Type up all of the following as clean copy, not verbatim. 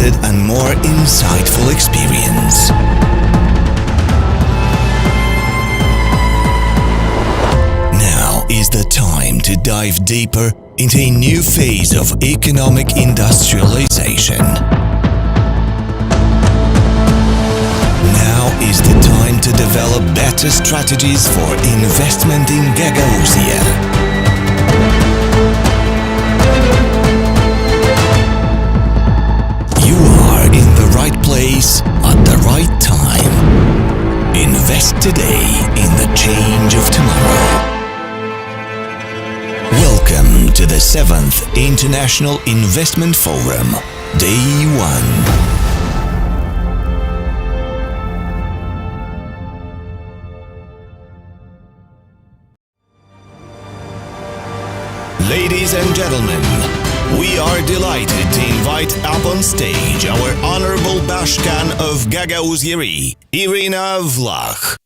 oriented and more insightful experience. Now is the time to dive deeper into a new phase of economic industrialization. Now is the time to develop better strategies for investment in Gagauzia. You are in the right place at the right time. Invest today in the change of tomorrow. Welcome to the 7th International Investment Forum, Day 1. Ladies and gentlemen, we are delighted to invite up on stage our Honorable Bashkan of Gagauzia, Irina Vlach.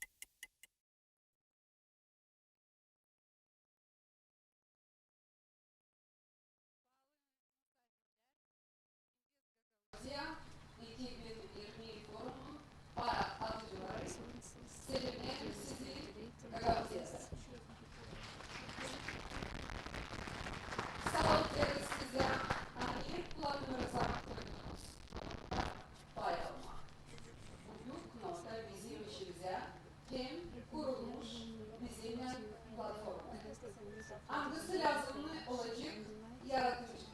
Algısı lazımlı olacak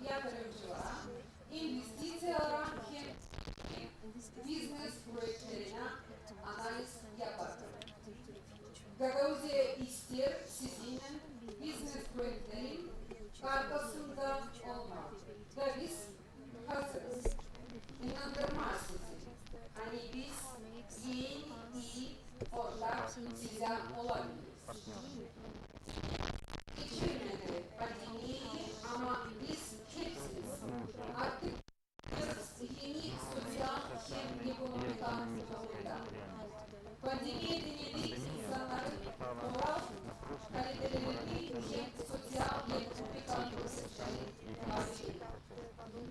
yatırımcılara, investisiyalara hem business projelerine analiz yapar. Gagauzia ister sizin business projelerinin arkasında olmak ve biz hazırız. İnandırmaz sizi. Hani biz yeni iyi ortak size olabiliriz. Geçirmedi pandemiyi ama biz hepsiniz. Artık yeni sosyal hem ekonomik anlamda. Pandemiye denedik insanların moral kalitelerini hem sosyal hem ekonomik anlamda.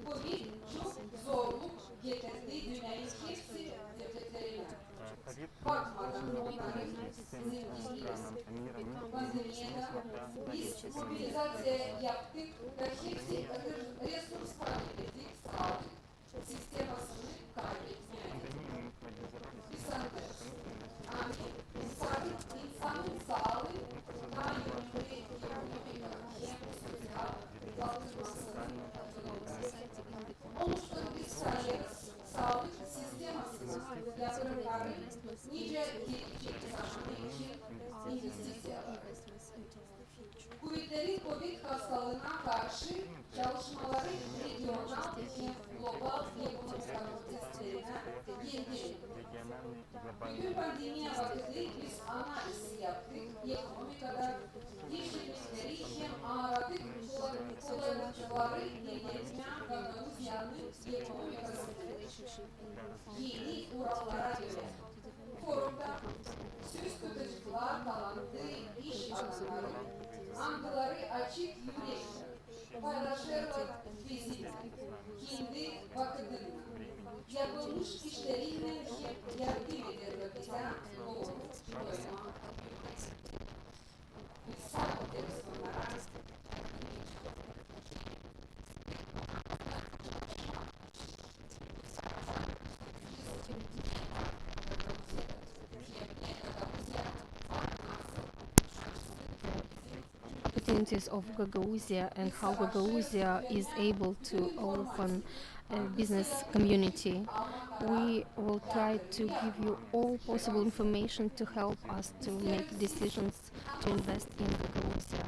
Covid çok zorluk getirdi dünyanın hepsi devletlerine. Bakmadan onların zenginliğine. Pandemiyede biz mobilizasyya yaptık ve hepsi resurs kaybettik, sağlık sistemasını kaybetmedik. Bir sanırız. Yani insanın sağlığı daha yönlü ekonomik hem sosyal kalkınmasının katılması. Oluştuğu bir sayarız. Sağlık sistemasının yatırımları nice gelecek zamanı için investisiyalar. Kuvvetlerin Covid hastalığına karşı çalışmaları regional ve global ekonomik analizlerine yendirildi. Bugün pandemiye vakti biz analiz yaptık, ekonomik kadar değişiklikleri hem aradık, kolaylıkları iletmeye Gagauzia'nın ekonomikasını yeni kurallara göre. Forumda söz tutucular talantlı iş adamları, andıları açık yürekli, paylaşırlar bizimle, kendi vakıdını, yapılmış işleriyle hep yardım ederler bize doğru doyma. Sağ ol telefonlara. Opportunities of Gagauzia and how Gagauzia is able to open a business community. We will try to give you all possible information to help us to make decisions to invest in Gagauzia.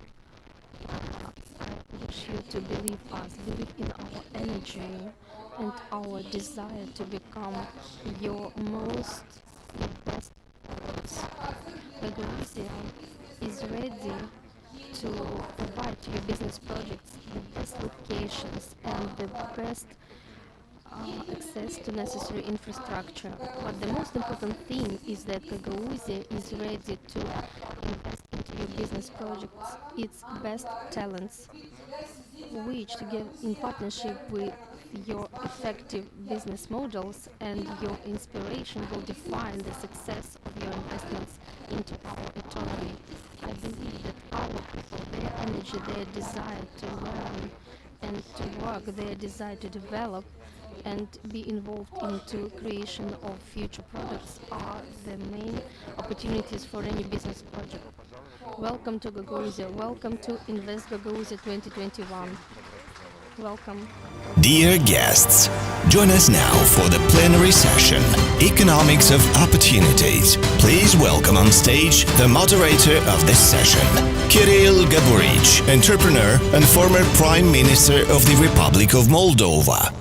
I wish you to believe us, believe in our energy and our desire to become your best products. Gagauzia is ready to provide to your business projects the best locations and the best access to necessary infrastructure. But the most important thing is that Gagauzia is ready to invest into your business projects its best talents, which together in partnership with your effective business models and your inspiration will define the success of your investments into our economy. I believe that our people, their energy, their desire to learn and to work, their desire to develop and be involved into creation of future products are the main opportunities for any business project. Welcome to Gagauzia. Welcome to Invest Gagauzia 2021. Welcome. Dear guests, join us now for the plenary session, Economics of Opportunities. Please welcome on stage the moderator of this session, Kirill Gaburich, entrepreneur and former Prime Minister of the Republic of Moldova.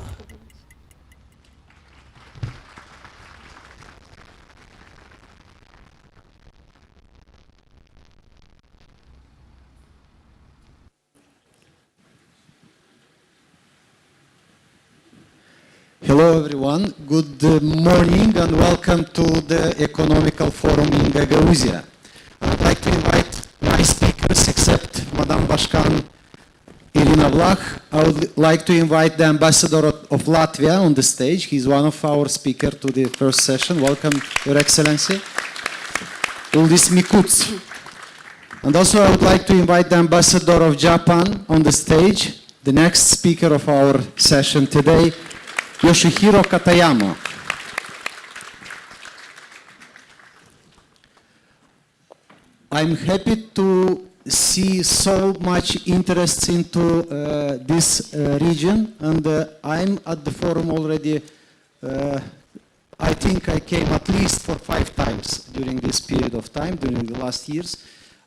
Hello everyone, good morning and welcome to the Economical Forum in Gagauzia. I'd like to invite my speakers except Madam Bashkan Irina Vlach. I would like to invite the Ambassador of Latvia on the stage. He's one of our speakers to the first session. Welcome, Your Excellency. Uldis Mikuts. And also I would like to invite the Ambassador of Japan on the stage, the next speaker of our session today, Yoshihiro Katayama. I'm happy to see so much interest into this region, and I'm at the forum already. I think I came at least for 5 times during this period of time, during the last years.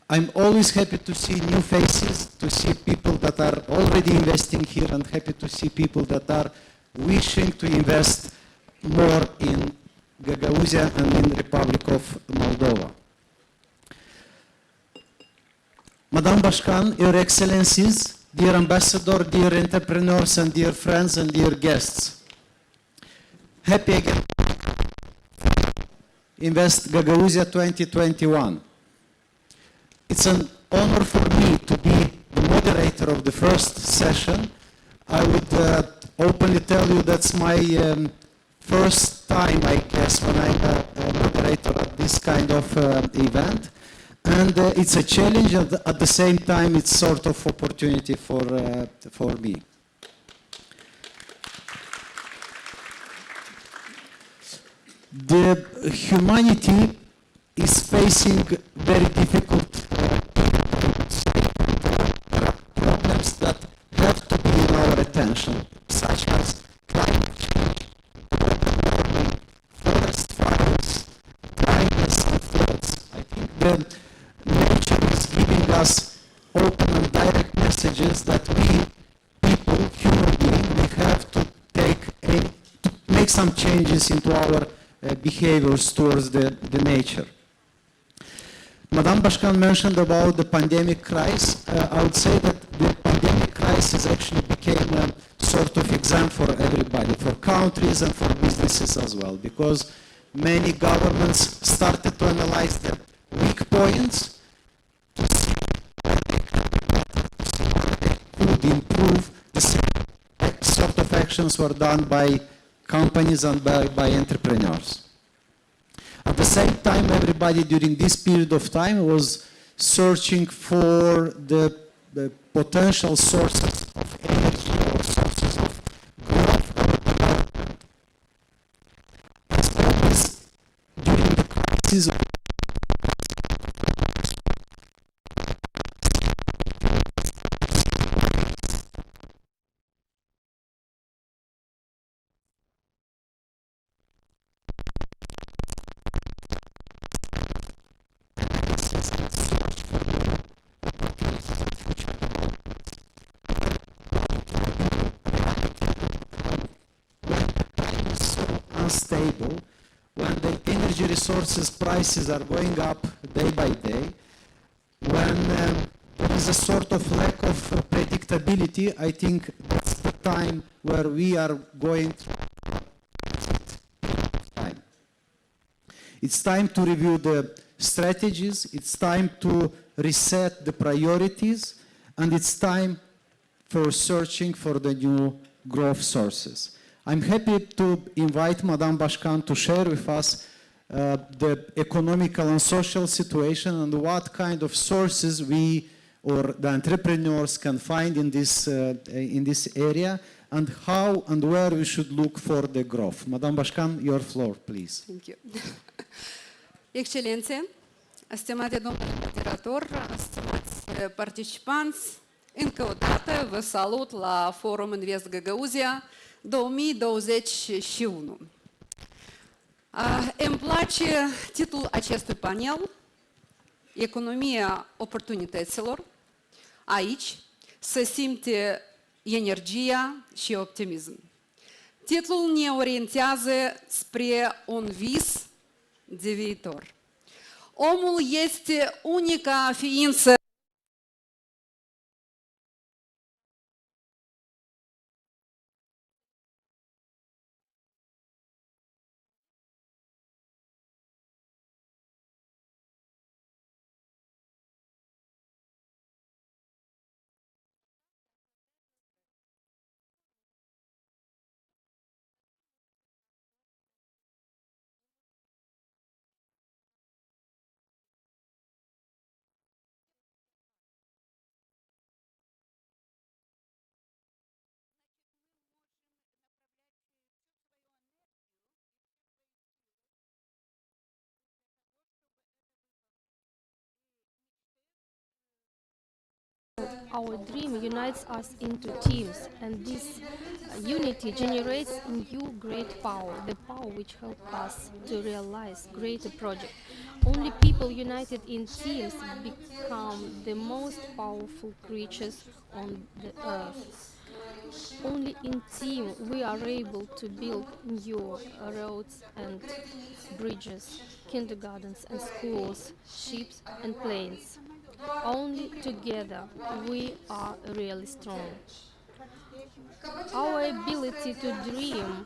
I'm always happy to see new faces, to see people that are already investing here, and happy to see people that are wishing to invest more in Gagauzia and in the Republic of Moldova. Madam Bashkan, Your Excellencies, dear Ambassador, dear entrepreneurs and dear friends and dear guests. Happy again. Invest Gagauzia 2021. It's an honor for me to be the moderator of the first session. I would openly tell you that's my first time, I guess, when I'm a moderator at this kind of event. And it's a challenge, and at the same time, it's sort of opportunity for me. The humanity is facing very difficult problems that have to be in our attention, such as climate change, global warming, forest fires, dryness and floods. I think the nature is giving us open and direct messages that we, people, human beings, we have to make some changes into our behaviors towards the nature. Madame Bashkan mentioned about the pandemic crisis. I would say that the pandemic crisis actually became a sort of exam for everybody, for countries and for businesses as well, because many governments started to analyze the weak points to see where they could be better, to see where they could improve. The same sort of actions were done by companies and by entrepreneurs. At the same time, everybody during this period of time was searching for the potential sources of energy or sources of growth or development. As always, during the crisis, unstable, when the energy resources prices are going up day by day, when there is a sort of lack of predictability, I think that's the time where we are going through time. It's time to review the strategies, it's time to reset the priorities, and it's time for searching for the new growth sources. I'm happy to invite Madame Bashkan to share with us the economical and social situation and what kind of sources we or the entrepreneurs can find in this area, and how and where we should look for the growth. Madame Bashkan, your floor, please. Thank you. Excelențe, stimate domnule moderator, stimați participanți, încă o dată vă salut la Forum Invest Gagauzia 2021. Îmi place titlul acestui panel, Economia oportunităților. Aici se simte energia și optimism. Titlul ne orientează spre un vis de viitor. Omul este unica ființă Our dream unites us into teams, and this unity generates new great power, the power which helps us to realize greater projects. Only people united in teams become the most powerful creatures on the earth. Only in team we are able to build new roads and bridges, kindergartens and schools, ships and planes. Only together we are really strong. Our ability to dream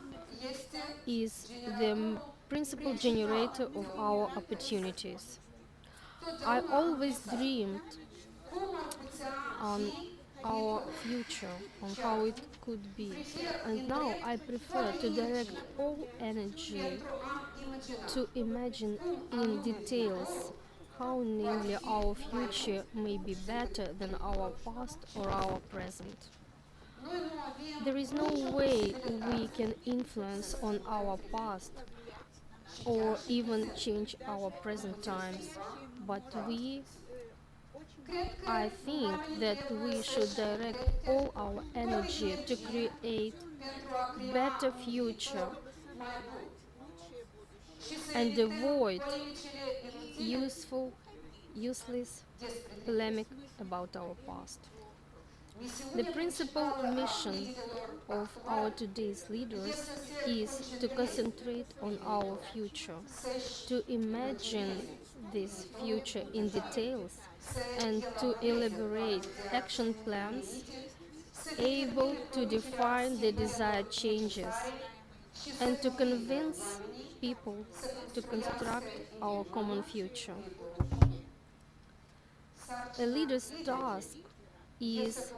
is the principal generator of our opportunities. I always dreamed on our future, on how it could be, and now I prefer to direct all energy to imagine in details how namely our future may be better than our past or our present. There is no way we can influence on our past or even change our present times, but I think that we should direct all our energy to create better future and avoid useless polemic about our past. The principal mission of our today's leaders is to concentrate on our future, to imagine this future in details, and to elaborate action plans able to define the desired changes and to convince people to construct our common future. A leader's task is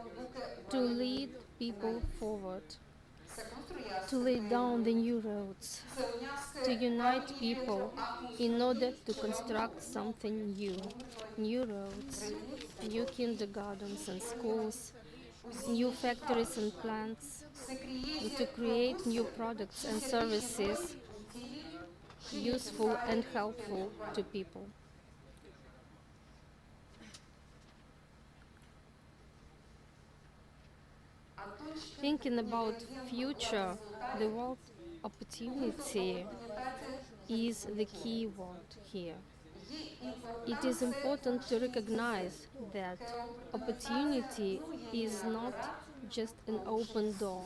to lead people forward, to lay down the new roads, to unite people in order to construct something new. New roads, new kindergartens and schools, new factories and plants, and to create new products and services useful and helpful to people. Thinking about future, the word opportunity is the key word here. It is important to recognize that opportunity is not just an open door.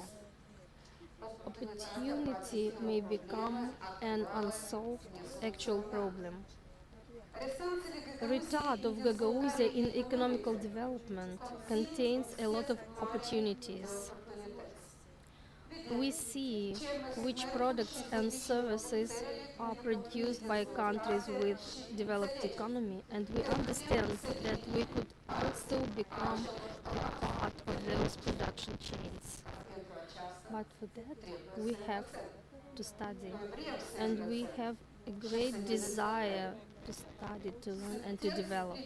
Opportunity may become an unsolved actual problem. Retard of Gagauzia in economical development contains a lot of opportunities. We see which products and services are produced by countries with developed economy, and we understand that we could also become a part of those production chains. But for that, we have to study, and we have a great desire to study, to learn, and to develop.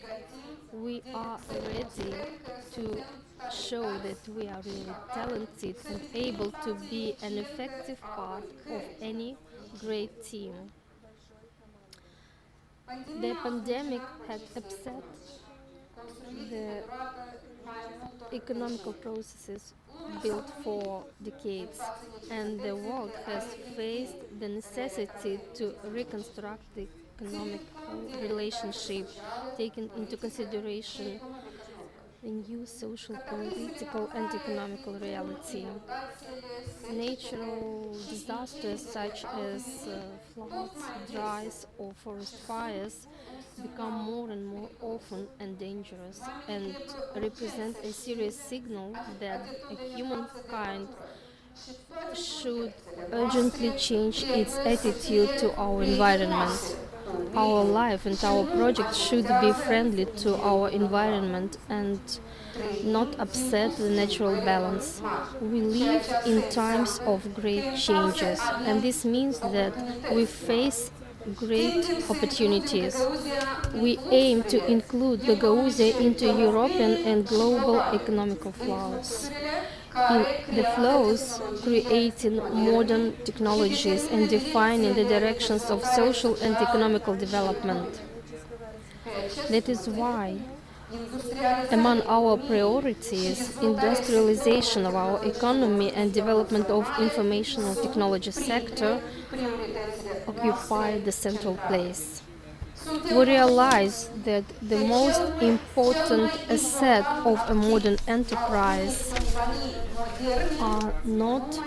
We are ready to show that we are really talented and able to be an effective part of any great team. The pandemic had upset the economical processes built for decades, and the world has faced the necessity to reconstruct the economic relationship, taking into consideration a new social, political, and economical reality. Natural disasters such as floods, dries, or forest fires become more and more often and dangerous and represent a serious signal that humankind should urgently change its attitude to our environment. Our life and our project should be friendly to our environment and not upset the natural balance. We live in times of great changes, and this means that we face great opportunities. We aim to include Gagauzia into European and global economical flows. In the flows, creating modern technologies and defining the directions of social and economical development. That is why among our priorities, industrialization of our economy and development of informational technology sector occupy the central place. We realize that the most important asset of a modern enterprise are not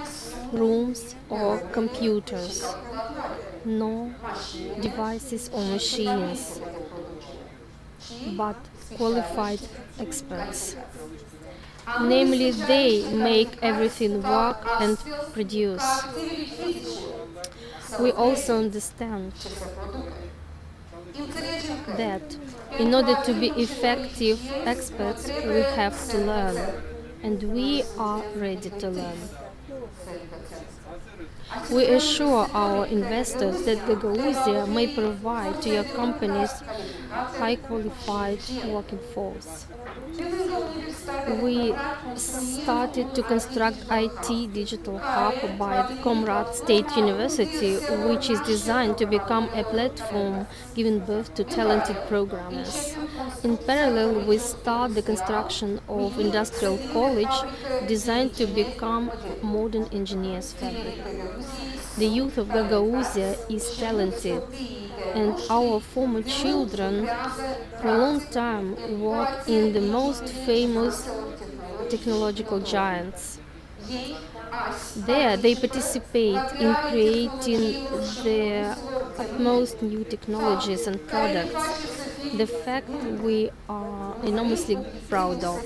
rooms or computers, nor devices or machines, but qualified experts. Namely, they make everything work and produce. We also understand that in order to be effective experts, we have to learn, and we are ready to learn. We assure our investors that Gagauzia may provide to your companies high qualified working force. We started to construct IT digital hub by the Comrat State University, which is designed to become a platform giving birth to talented programmers. In parallel, we start the construction of industrial college designed to become modern engineers fabric. The youth of Gagauzia is talented, and our former children for a long time worked in the most famous technological giants. There they participate in creating the utmost new technologies and products, the fact we are enormously proud of.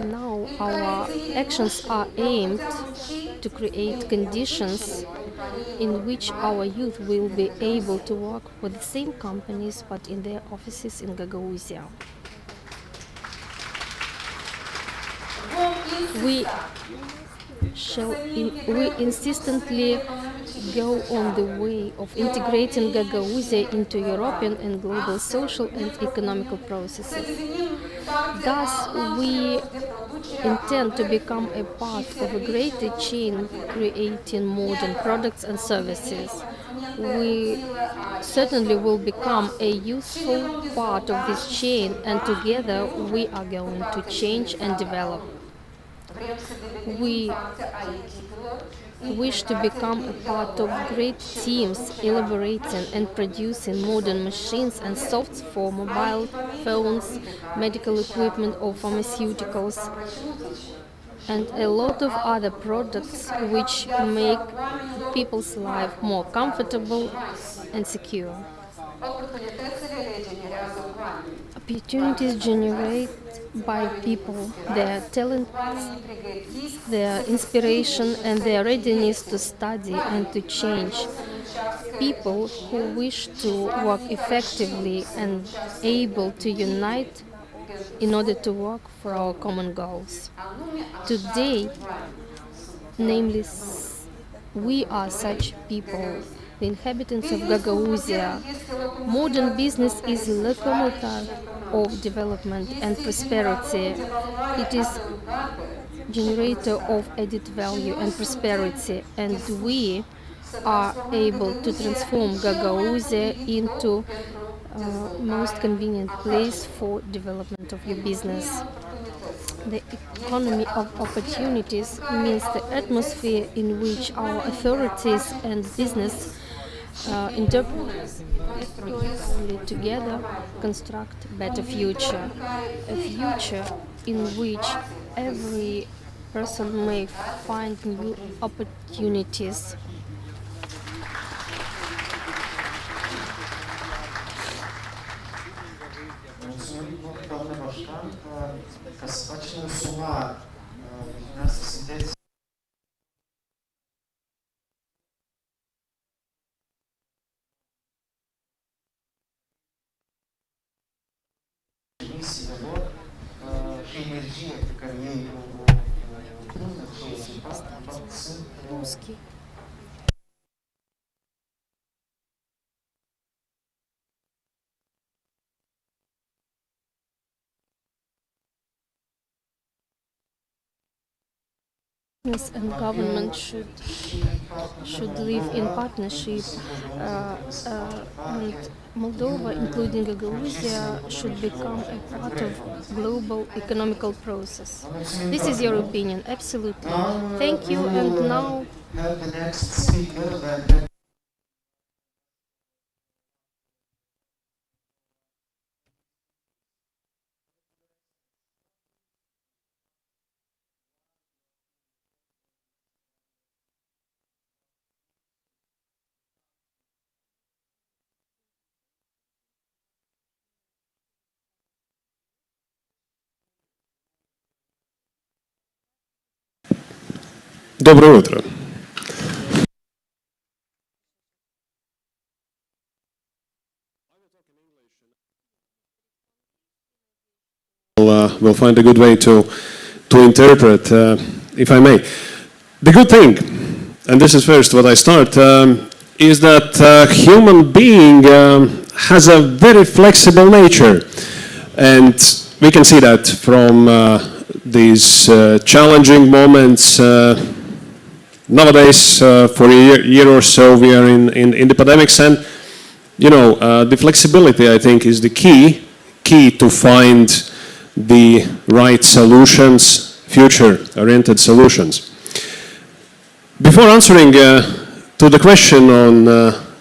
Now our actions are aimed to create conditions in which our youth will be able to work for the same companies but in their offices in Gagauzia. We we insistently go on the way of integrating Gagauzia into European and global social and economical processes. Thus, we intend to become a part of a greater chain creating modern products and services. We certainly will become a useful part of this chain, and together we are going to change and develop. We wish to become a part of great teams elaborating and producing modern machines and softs for mobile phones, medical equipment or pharmaceuticals, and a lot of other products which make people's life more comfortable and secure. Opportunities generated by people, their talent, their inspiration and their readiness to study and to change. People who wish to work effectively and able to unite in order to work for our common goals. Today, namely we are such people, the inhabitants of Gagauzia. Modern business is locomotive of development and prosperity. It is generator of added value and prosperity, and we are able to transform Gagauzia into most convenient place for development of your business. The economy of opportunities means the atmosphere in which our authorities and business entrepreneurs jointly together construct better future, a future in which every person may find new opportunities. Русский. Business and government should live in partnership, and Moldova, including Gagauzia, should become a part of global economical process. This is your opinion, absolutely. Thank you, and now Have the next speaker. Доброе утро. We'll find a good way to interpret, if I may. The good thing, and this is first what I start, is that human being has a very flexible nature, and we can see that from these challenging moments. Nowadays, for a year or so, we are in the pandemics, and the flexibility, I think, is the key to find the right solutions, future-oriented solutions. Before answering to the question on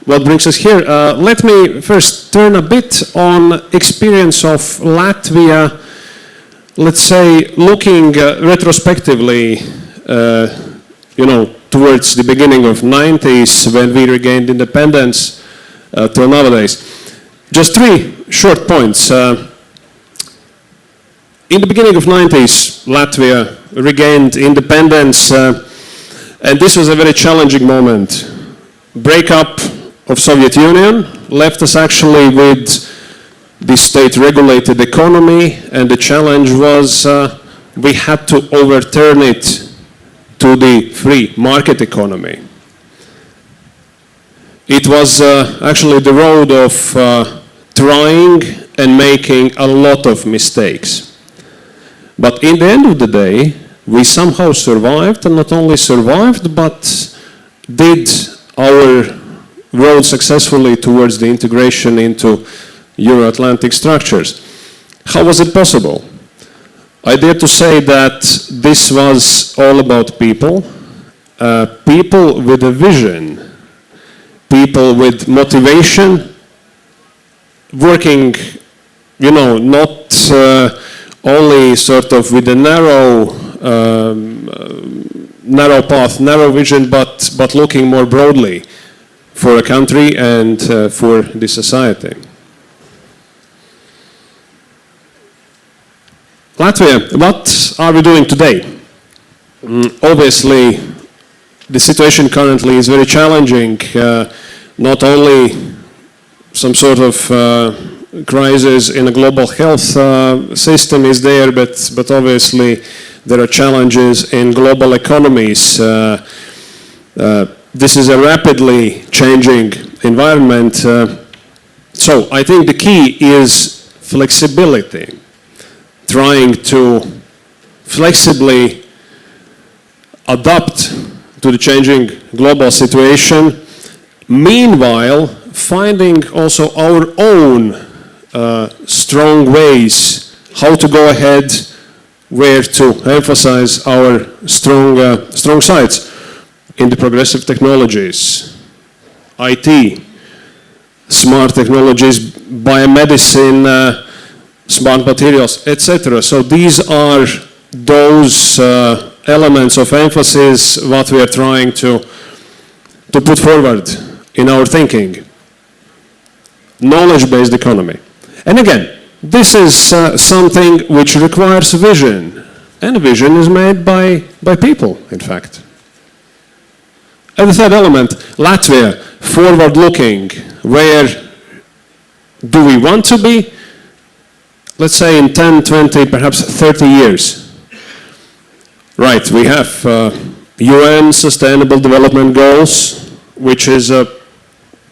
what brings us here, let me first turn a bit on experience of Latvia, let's say, looking retrospectively, towards the beginning of 90s when we regained independence till nowadays. Just three short points. In the beginning of 90s, Latvia regained independence, and this was a very challenging moment. Breakup of Soviet Union left us actually with the state-regulated economy, and the challenge was we had to overturn it to the free market economy. It was actually the road of trying and making a lot of mistakes. But in the end of the day, we somehow survived, and not only survived, but did our road successfully towards the integration into Euro-Atlantic structures. How was it possible? I dare to say that this was all about people, people with a vision, people with motivation, working, not only sort of with a narrow path, narrow vision, but looking more broadly for a country and for the society. Latvia, what are we doing today? Obviously, the situation currently is very challenging. Not only some sort of crisis in a global health system is there, but obviously There are challenges in global economies. This is a rapidly changing environment. So I think the key is flexibility, trying to flexibly adapt to the changing global situation, meanwhile finding also our own strong ways how to go ahead, where to emphasize our strong sides in the progressive technologies, IT, smart technologies, biomedicine, smart materials, etc. So these are those elements of emphasis what we are trying to put forward in our thinking. Knowledge-based economy. And again, this is something which requires vision. And vision is made by people, in fact. And the third element, Latvia, forward-looking. Where do we want to be? Let's say in 10, 20, perhaps 30 years. Right, we have UN Sustainable Development Goals, which is a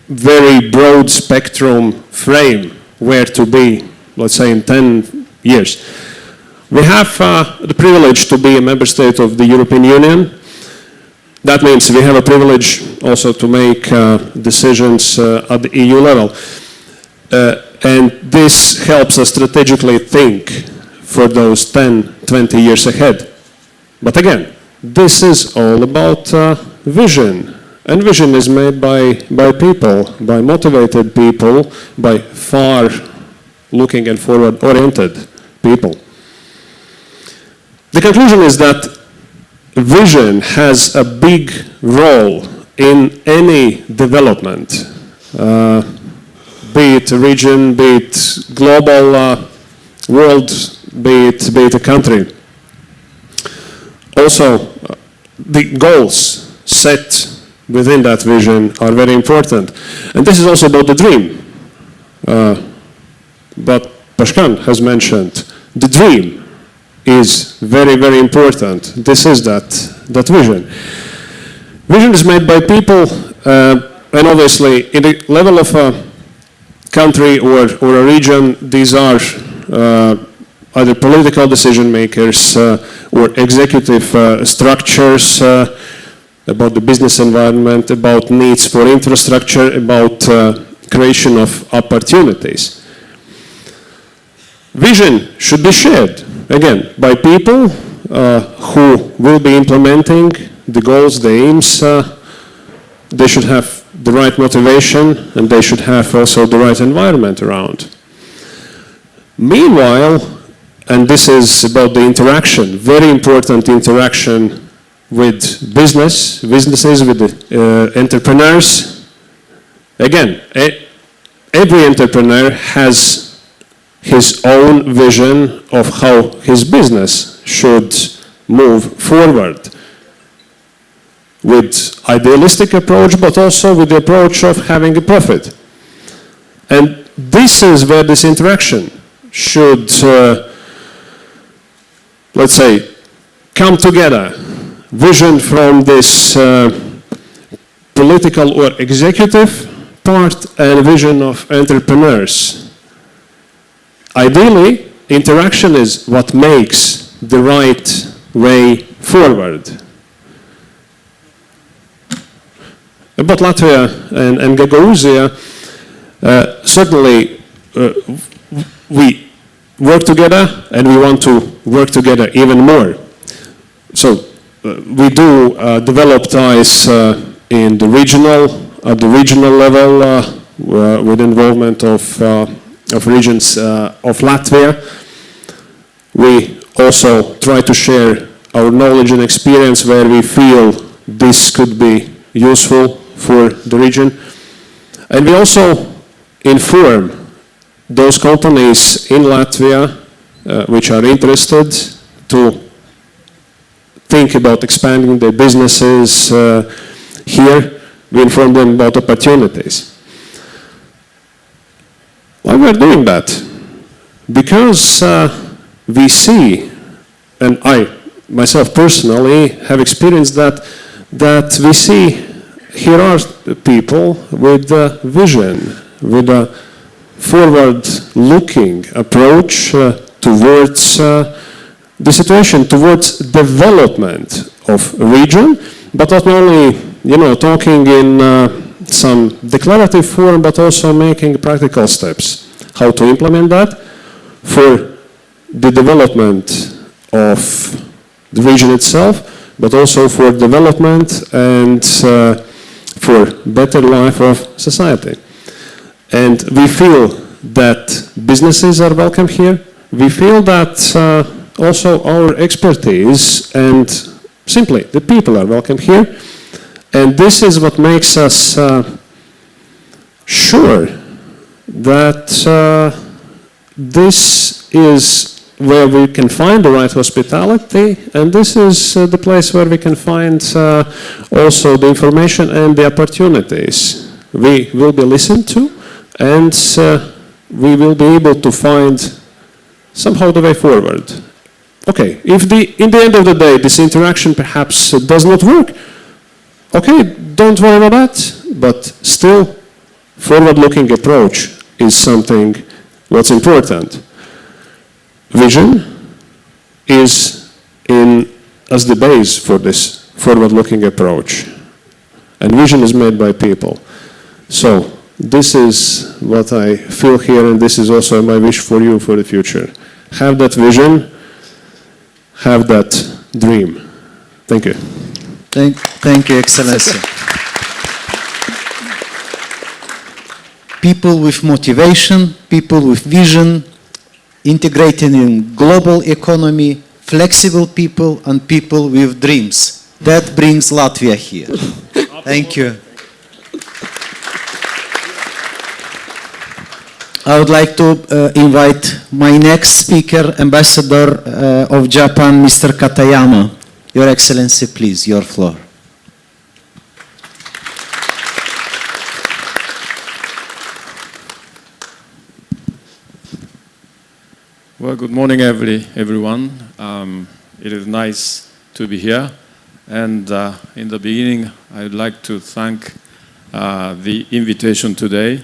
very broad spectrum frame where to be, let's say in 10 years. We have the privilege to be a member state of the European Union. That means we have a privilege also to make decisions at the EU level. And this helps us strategically think for those 10, 20 years ahead. But again, this is all about vision. And vision is made by people, by motivated people, by far-looking and forward-oriented people. The conclusion is that vision has a big role in any development, be it a region, be it global world, be it a country. Also, the goals set within that vision are very important. And this is also about the dream. But Pashkan has mentioned, the dream is very, very important. This is that vision. Vision is made by people, and obviously, in the level of a country or a region, these are either political decision makers or executive structures about the business environment, about needs for infrastructure, about creation of opportunities. Vision should be shared, again, by people who will be implementing the goals, the aims. They should have the right motivation, and they should have also the right environment around. Meanwhile, and this is about the interaction, very important interaction with businesses, with the entrepreneurs. Again, every entrepreneur has his own vision of how his business should move forward, with idealistic approach, but also with the approach of having a profit. And this is where this interaction should, let's say, come together. Vision from this political or executive part and vision of entrepreneurs. Ideally, interaction is what makes the right way forward. About Latvia and Gagauzia, certainly we work together and we want to work together even more. So we do develop ties at the regional level with involvement of regions of Latvia. We also try to share our knowledge and experience where we feel this could be useful for the region. And we also inform those companies in Latvia which are interested to think about expanding their businesses here. We inform them about opportunities. Why we are doing that? Because we see, and I myself personally have experienced that we see here are people with a vision, with a forward-looking approach towards the situation, towards development of region, but not only, talking in some declarative form, but also making practical steps. How to implement that for the development of the region itself, but also for development and for better life of society. And we feel that businesses are welcome here. We feel that also our expertise and simply the people are welcome here. And this is what makes us sure that this is where we can find the right hospitality, and this is the place where we can find also the information and the opportunities. We will be listened to, and we will be able to find somehow the way forward. Okay, if in the end of the day this interaction perhaps does not work, okay, don't worry about that, but still forward-looking approach is something what's important. Vision is as the base for this forward-looking approach, and vision is made by people. So this is what I feel here, and this is also my wish for you for the future. Have that vision, have that dream. Thank you. Thank you, Excellency. People with motivation, people with vision, integrated in global economy, flexible people, and people with dreams. That brings Latvia here. Thank you. I would like to invite my next speaker, Ambassador of Japan, Mr. Katayama. Your Excellency, please, your floor. Well, good morning, everyone. It is nice to be here. And in the beginning, I would like to thank the invitation today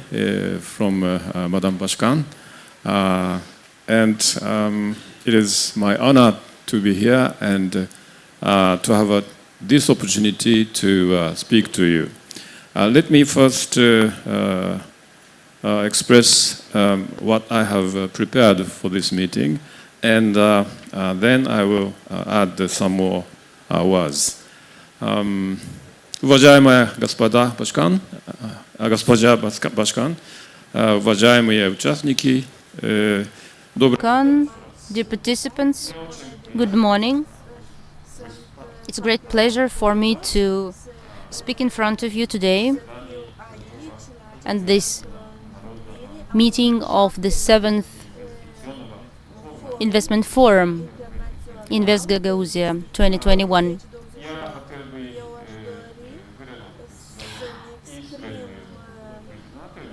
from Madame Bashkan. And it is my honor to be here and to have this opportunity to speak to you. Let me first express what I have prepared for this meeting, and then I will add some more words. Уважаемая госпожа Башкан, уважаемые участники, dear participants, good morning. It's a great pleasure for me to speak in front of you today and this meeting of the 7th Investment Forum, Invest Gagauzia 2021.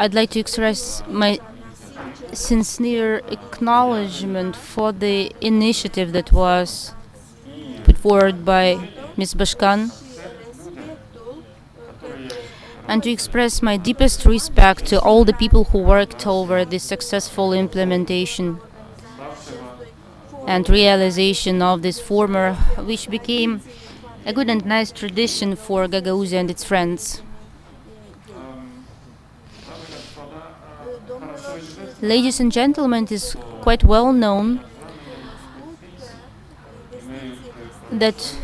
I'd like to express my sincere acknowledgement for the initiative that was put forward by Ms. Bashkan, and to express my deepest respect to all the people who worked over the successful implementation and realization of this forum, which became a good and nice tradition for Gagauzia and its friends. Ladies and gentlemen, it is quite well known that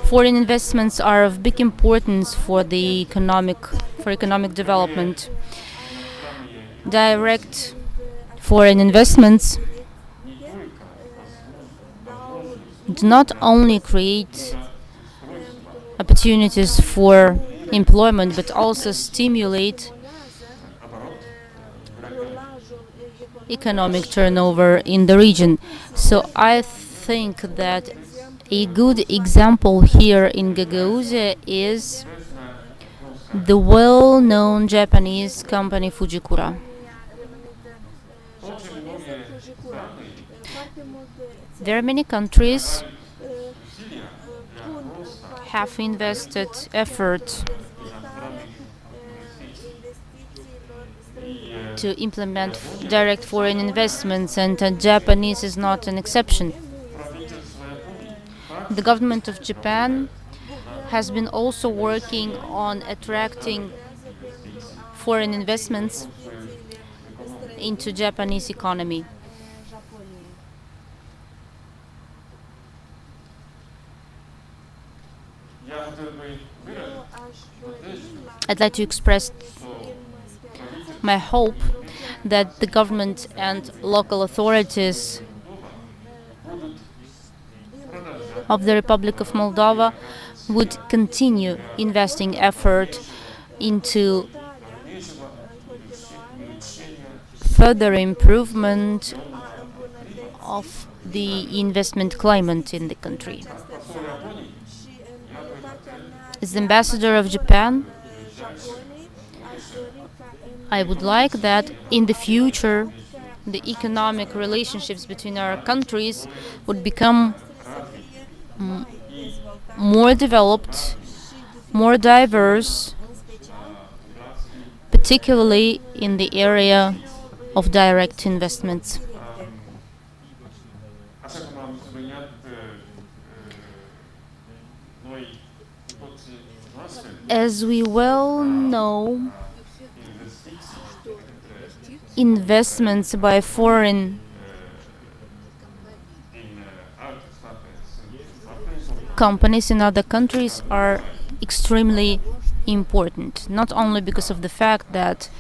foreign investments are of big importance for the economic development. Direct foreign investments do not only create opportunities for employment, but also stimulate economic turnover in the region. So I think that a good example here in Gagauzia is the well-known Japanese company Fujikura. There are many countries have invested effort to implement direct foreign investments, and Japanese is not an exception. The government of Japan has been also working on attracting foreign investments into Japanese economy. I'd like to express my hope that the government and local authorities of the Republic of Moldova would continue investing effort into further improvement of the investment climate in the country. As the ambassador of Japan, I would like that in the future the economic relationships between our countries would become more developed, more diverse, particularly in the area of direct investments. As we well know, investments by foreign companies in other countries are extremely important, not only because of the fact that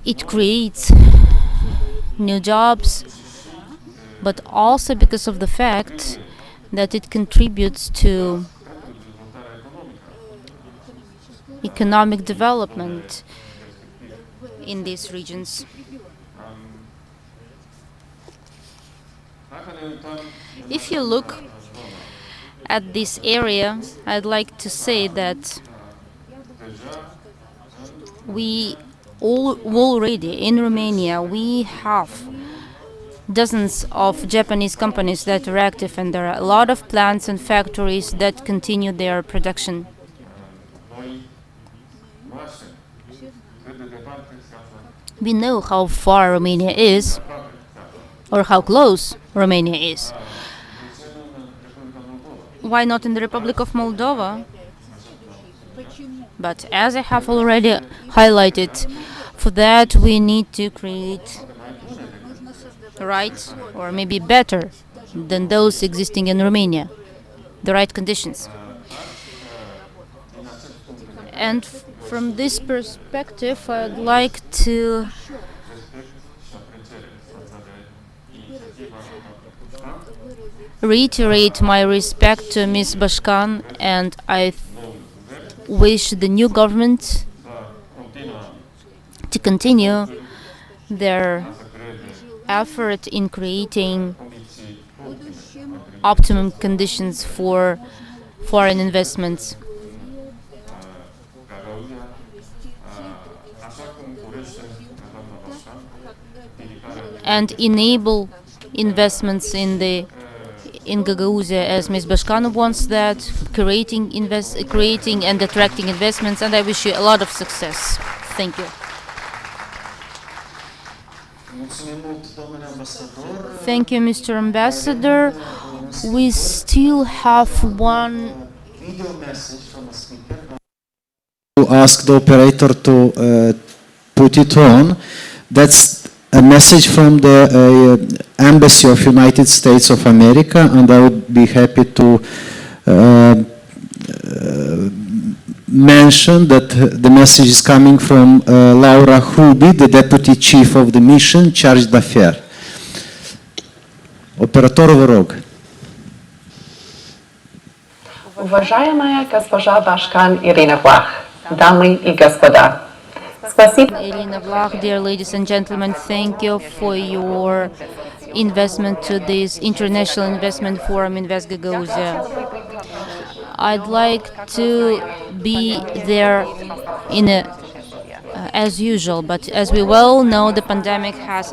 it creates new jobs, but also because of the fact that it contributes to economic development in these regions. If you look at this area, I'd like to say that we already in Romania we have dozens of Japanese companies that are active, and there are a lot of plants and factories that continue their production. We know how far Romania is, or how close Romania is. Why not in the Republic of Moldova? But as I have already highlighted, for that we need to create right, or maybe better than those existing in Romania, the right conditions. And from this perspective, I'd like to reiterate my respect to Ms. Bashkan, and I wish the new government to continue their effort in creating optimum conditions for foreign investments and enable investments in Gagauzia, as Ms. Bashkanov wants that, creating and attracting investments, and I wish you a lot of success. Thank you. Thank you, Mr. Ambassador. We still have one video message from a speaker. To ask the operator to put it on. That's a message from the Embassy of United States of America, and I would be happy to mention that the message is coming from Laura Hubi, the Deputy Chief of the Mission, charged d'affaires. Operator, vă rog. Уважаемая госпожа Башкан Ирина Влах, дамы и господа, спасибо. Irina Vlach, dear ladies and gentlemen, thank you for your investment to this International Investment Forum in West Gagauzia. I'd like to be there in as usual, but as we well know, the pandemic has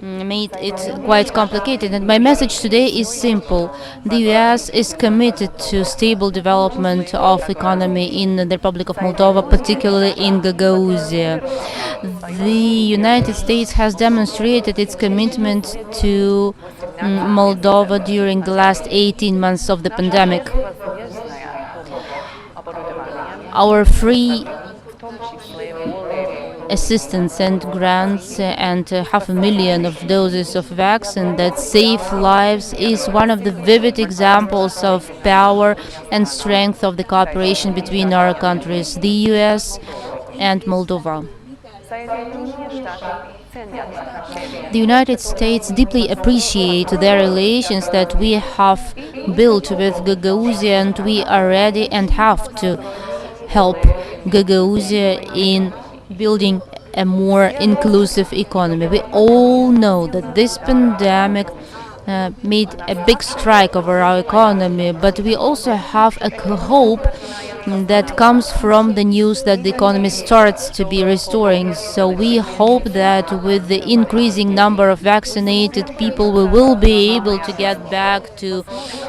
made it quite complicated. And my message today is simple. The US is committed to stable development of economy in the Republic of Moldova, particularly in Gagauzia. The United States has demonstrated its commitment to Moldova during the last 18 months of the pandemic. Our free assistance and grants and 500,000 of doses of vaccine that save lives is one of the vivid examples of power and strength of the cooperation between our countries, the US and Moldova. The United States deeply appreciate the relations that we have built with Gagauzia, and we are ready and have to help Gagauzia in building a more inclusive economy. We all know that this pandemic made a big strike over our economy, but we also have a hope that comes from the news that the economy starts to be restoring. So we hope that with the increasing number of vaccinated people, we will be able to get back to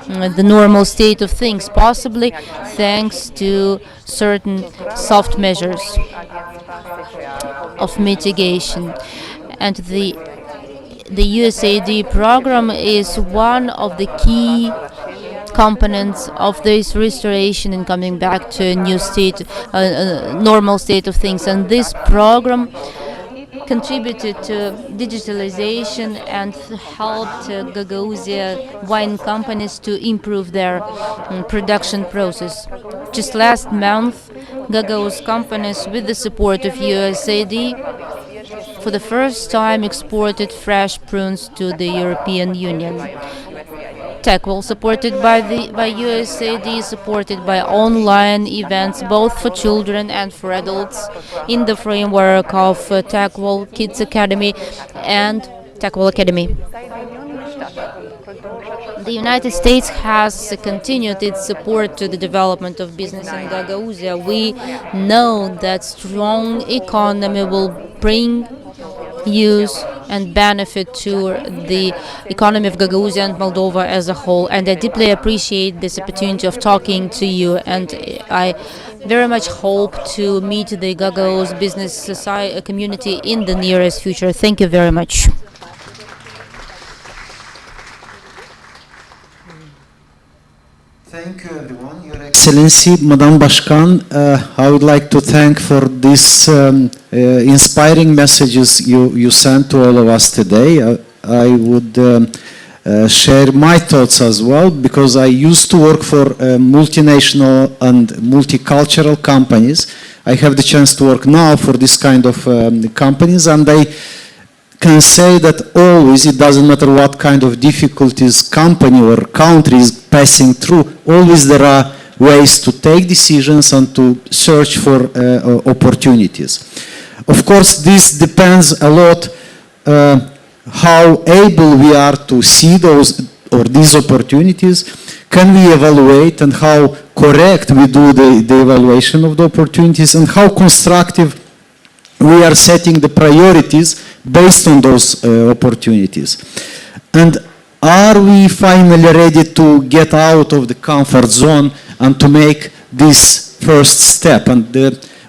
the normal state of things, possibly thanks to certain soft measures of mitigation. And the USAID program is one of the key components of this restoration and coming back to a new state, normal state of things. And this program contributed to digitalization and helped Gagauzia wine companies to improve their production process. Just last month, Gagauz companies, with the support of USAID, for the first time exported fresh prunes to the European Union. TechWell, supported by USAID, supported by online events both for children and for adults in the framework of TechWell Kids Academy and TechWell Academy. The United States has continued its support to the development of business in Gagauzia. We know that strong economy will bring use and benefit to the economy of Gagauzia and Moldova as a whole. And I deeply appreciate this opportunity of talking to you. And I very much hope to meet the Gagauz business society community in the nearest future. Thank you very much. Thank you, everyone. Your Excellency, Madame Başkan, I would like to thank for these inspiring messages you sent to all of us today. I would share my thoughts as well, because I used to work for multinational and multicultural companies. I have the chance to work now for this kind of companies, and I can say that always, it doesn't matter what kind of difficulties company or country is passing through, always there are ways to take decisions and to search for opportunities. Of course, this depends a lot how able we are to see those or these opportunities, can we evaluate, and how correct we do the evaluation of the opportunities, and how constructive we are setting the priorities based on those opportunities. And are we finally ready to get out of the comfort zone and to make this first step? And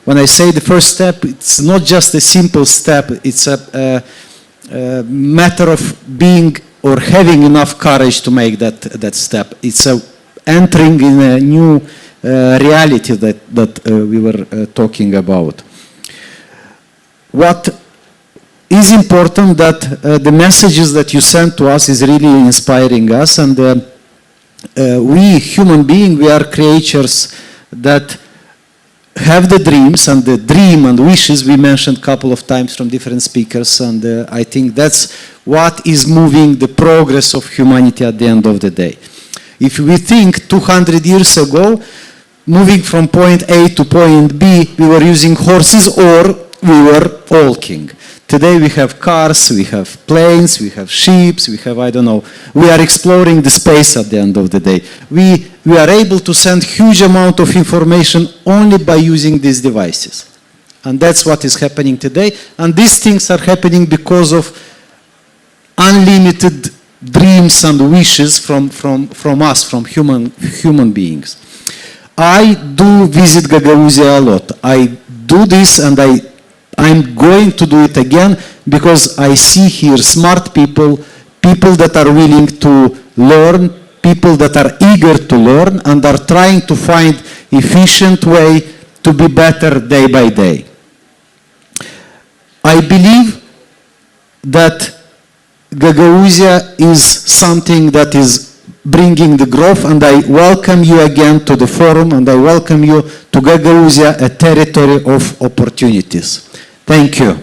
when I say the first step, it's not just a simple step, it's a matter of being or having enough courage to make that step. It's entering in a new reality that we were talking about. What is important that the messages that you sent to us is really inspiring us, and we human beings, we are creatures that have the dreams, and the dream and wishes we mentioned a couple of times from different speakers, and I think that's what is moving the progress of humanity at the end of the day. If we think 200 years ago, moving from point A to point B, we were using horses or we were walking. Today we have cars, we have planes, we have ships, we have, I don't know, we are exploring the space at the end of the day. We are able to send huge amount of information only by using these devices. And that's what is happening today. And these things are happening because of unlimited dreams and wishes from us, from human beings. I do visit Gagauzia a lot. I do this, and I'm going to do it again because I see here smart people, people that are willing to learn, people that are eager to learn and are trying to find efficient way to be better day by day. I believe that Gagauzia is something that is bringing the growth, and I welcome you again to the forum, and I welcome you to Gagauzia, a territory of opportunities. Thank you.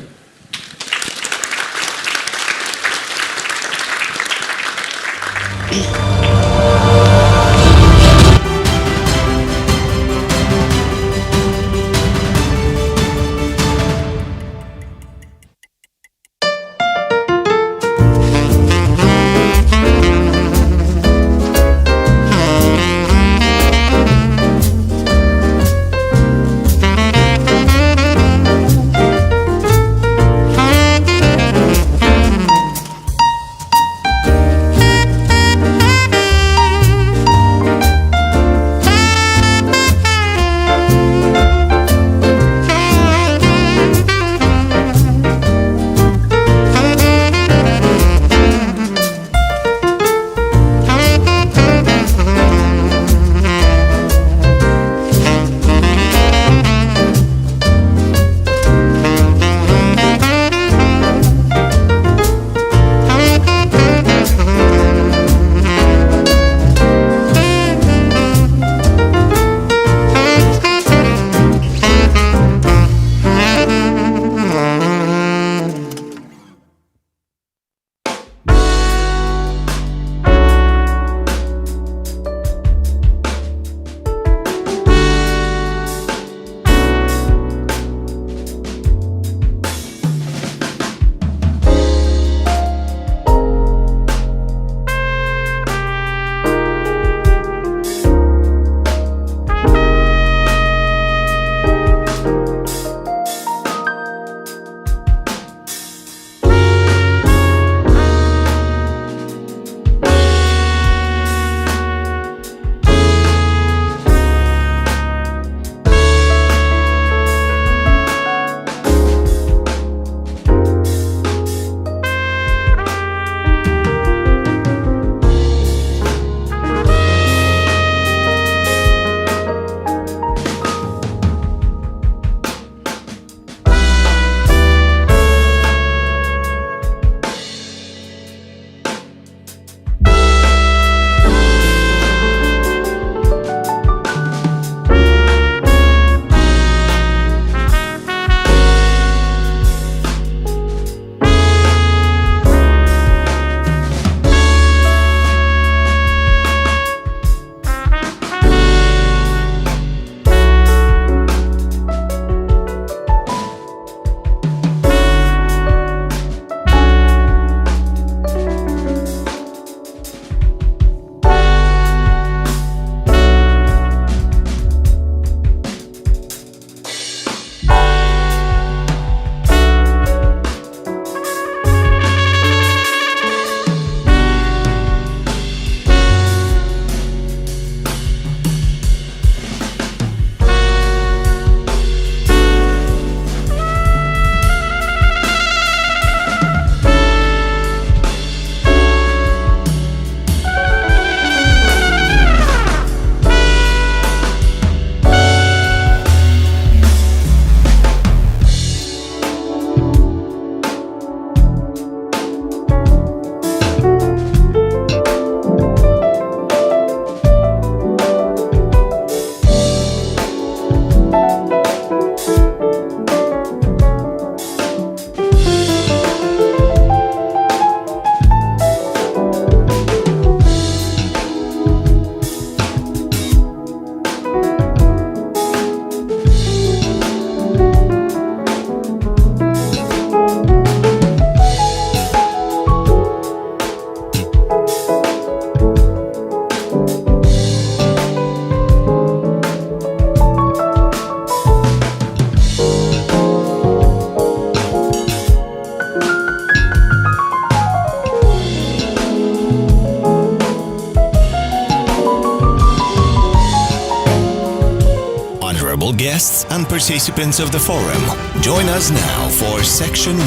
Honorable guests and participants of the forum, join us now for Section 1,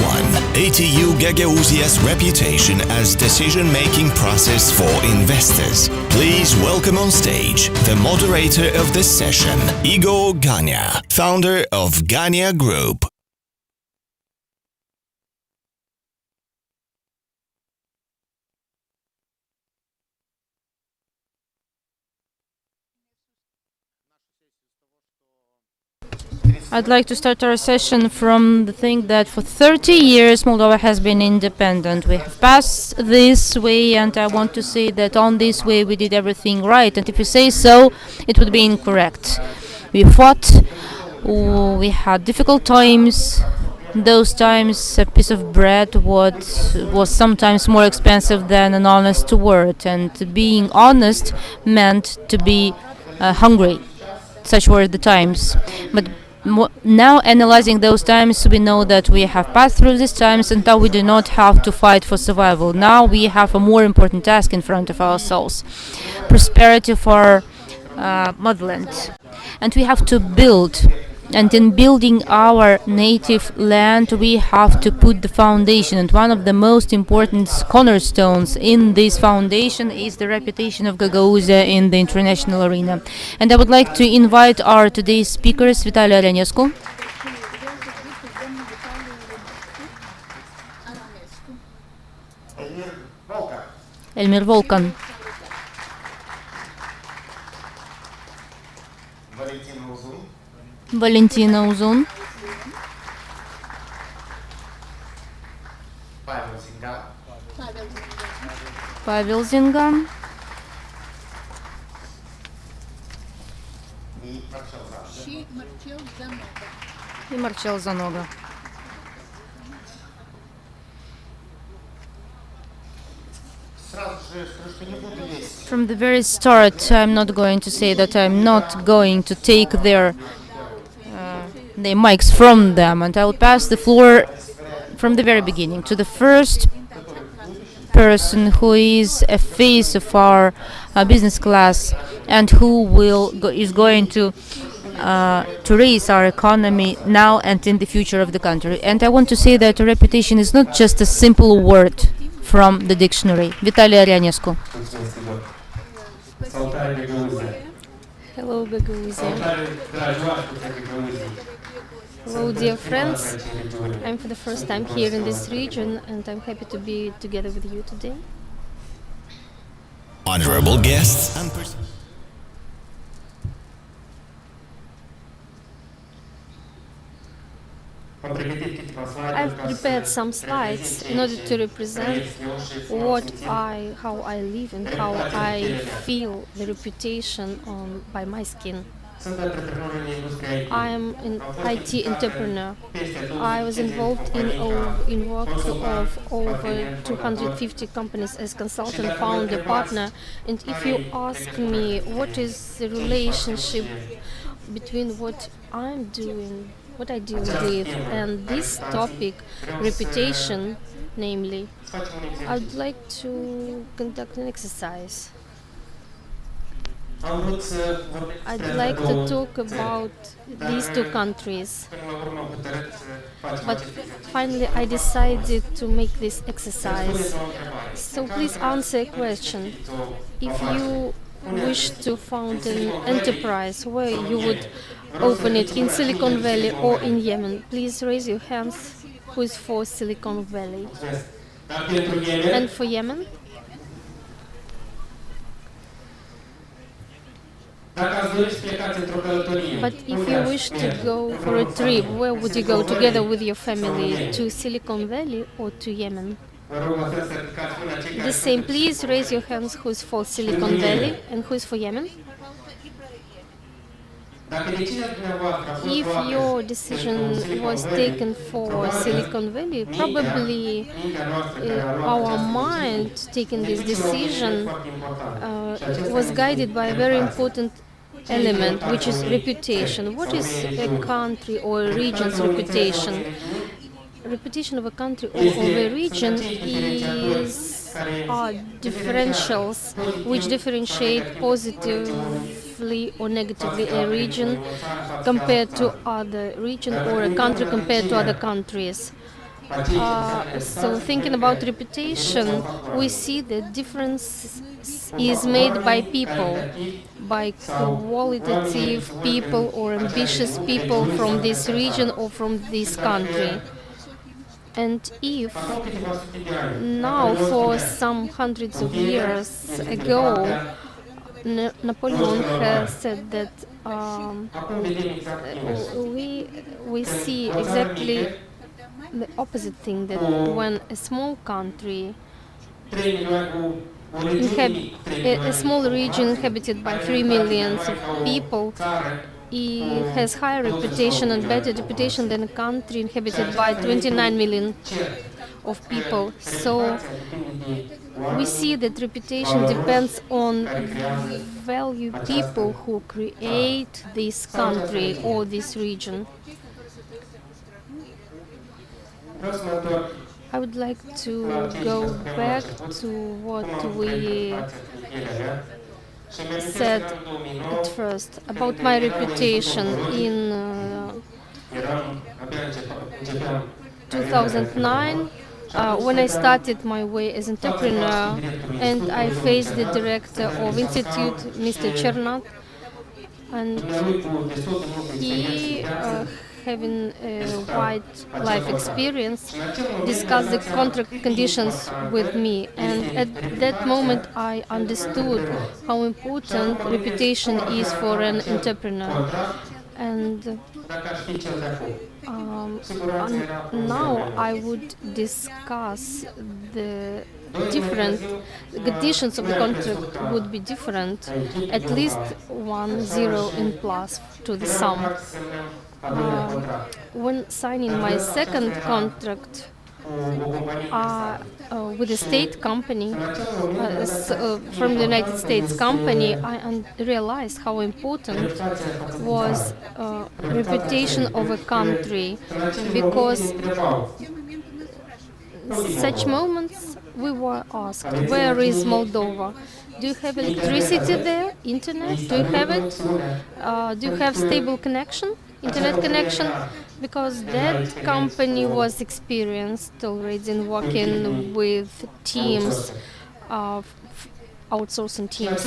ATU Gagauzia's reputation as decision-making process for investors. Please welcome on stage the moderator of this session, Igor Gania, founder of Gania Group. I'd like to start our session from the thing that for 30 years Moldova has been independent. We have passed this way, and I want to say that on this way we did everything right. And if you say so, it would be incorrect. We fought, we had difficult times. Those times a piece of bread was sometimes more expensive than an honest word. And being honest meant to be hungry. Such were the times. But now, analyzing those times, we know that we have passed through these times, and now we do not have to fight for survival. Now we have a more important task in front of ourselves: prosperity for motherland. And we have to build. And in building our native land, we have to put the foundation. And one of the most important cornerstones in this foundation is the reputation of Gagauzia in the international arena. And I would like to invite our today's speakers, Vitaly Aranescu, Elmir Volkan, Valentina Uzun, Pavel Zingan, и Marcel Zanoga. From the very start, I'm not going to say that I'm not going to take their mics from them, and I will pass the floor from the very beginning to the first person who is a face of our business class and who is going to raise our economy now and in the future of the country. And I want to say that reputation is not just a simple word from the dictionary. Vitaly Aranescu. Hello, Gagauzia. Hello, dear friends. I'm for the first time here in this region, and I'm happy to be together with you today. Honorable guests and I've prepared some slides in order to represent how I live and how I feel the reputation by my skin. I am an IT entrepreneur. I was involved in work of over 250 companies as consultant, founder, partner. And if you ask me what is the relationship between what I'm doing, what I deal with, and this topic, reputation, namely, I'd like to conduct an exercise. I'd like to talk about these two countries, but finally I decided to make this exercise. So please answer a question. If you wish to found an enterprise, where you would open it, in Silicon Valley or in Yemen? Please raise your hands who is for Silicon Valley. And for Yemen? But if you wish to go for a trip, where would you go together with your family? To Silicon Valley or to Yemen? The same. Please raise your hands who is for Silicon Valley and who is for Yemen. If your decision was taken for Silicon Valley, probably our mind taking this decision was guided by a very important element, which is reputation. What is a country or a region's reputation? Reputation of a country or of a region are differentials which differentiate positive positively or negatively a region compared to other region or a country compared to other countries. So thinking about reputation, we see that difference is made by people, by qualitative people or ambitious people from this region or from this country. And if now, for some hundreds of years ago, Napoleon has said that we see exactly the opposite thing, that when a small country a small region inhabited by 3 million of people, it has higher reputation and better reputation than a country inhabited by 29 million of people. So we see that reputation depends on value people who create this country or this region. I would like to go back to what we said at first about my reputation in 2009 when I started my way as entrepreneur, and I faced the director of institute, Mr. Chernat, and he, having a wide life experience, discussed the contract conditions with me. And at that moment, I understood how important reputation is for an entrepreneur. And now I would discuss the different conditions of the contract would be different, at least 1 0 in plus to the sum. When signing my second contract with a state company, from the United States company, I realized how important was reputation of a country, because such moments we were asked, where is Moldova? Do you have electricity there? Internet? Do you have it? Do you have stable connection? Internet connection? Because that company was experienced already in working with teams, outsourcing teams.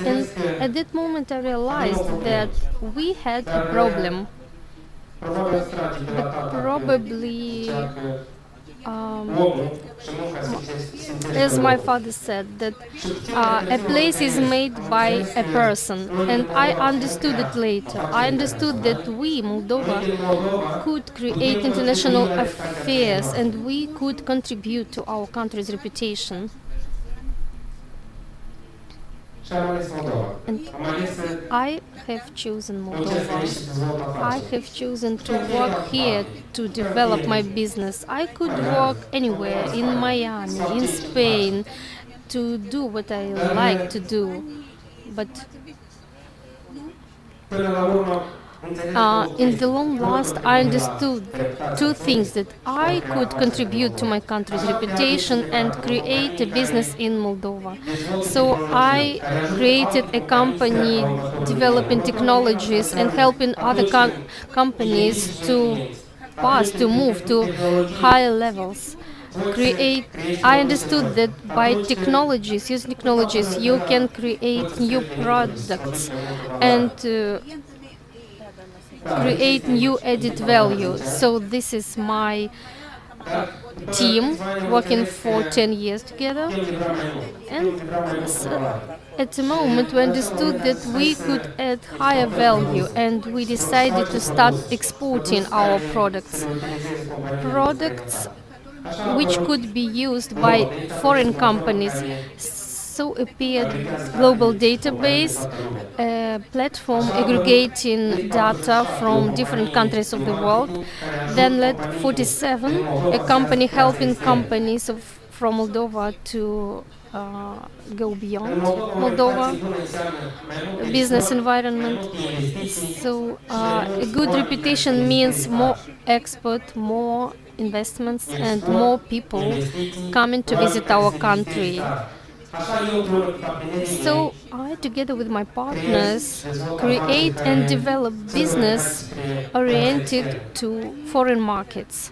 And at that moment I realized that we had a problem. Probably as my father said, that a place is made by a person, and I understood it later. I understood that we, Moldova, could create international affairs and we could contribute to our country's reputation. And I have chosen Moldova. I have chosen to work here to develop my business. I could work anywhere, in Miami, in Spain, to do what I like to do. But in the long last, I understood two things: that I could contribute to my country's reputation and create a business in Moldova. So I created a company developing technologies and helping other companies to move to higher levels. I understood that by using technologies, you can create new products and create new added value. So this is my team working for 10 years together. And at the moment we understood that we could add higher value, and we decided to start exporting our products which could be used by foreign companies. So appeared global database, a platform aggregating data from different countries of the world. Then led 47, a company helping companies from Moldova to go beyond Moldova business environment. So a good reputation means more export, more investments, and more people coming to visit our country. So I, together with my partners, create and develop business oriented to foreign markets.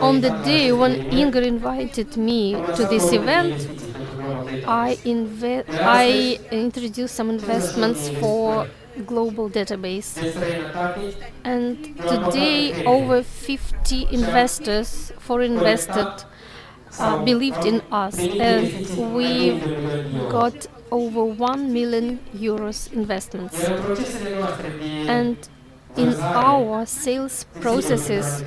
On the day when Inger invited me to this event, I introduced some investments for global database. And today, over 50 investors, foreign investors, believed in us, and we got over 1 million euros investments. And in our sales processes,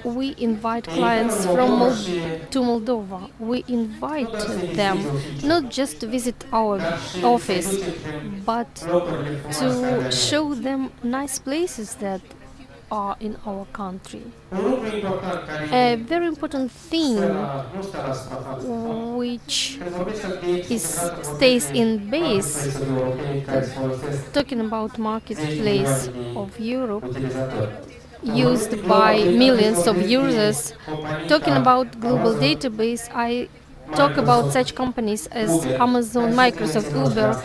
we invite clients to Moldova. We invite them not just to visit our office, but to show them nice places that are in our country. A very important thing which stays in base, talking about marketplace of Europe, used by millions of users. Talking about global database, I talk about such companies as Amazon, Microsoft, Uber,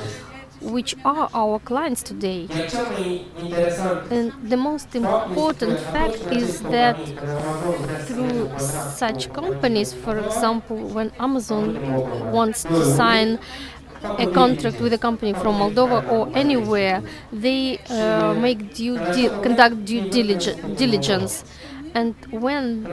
which are our clients today. And the most important fact is that through such companies, for example, when Amazon wants to sign a contract with a company from Moldova or anywhere, they conduct due diligence. And when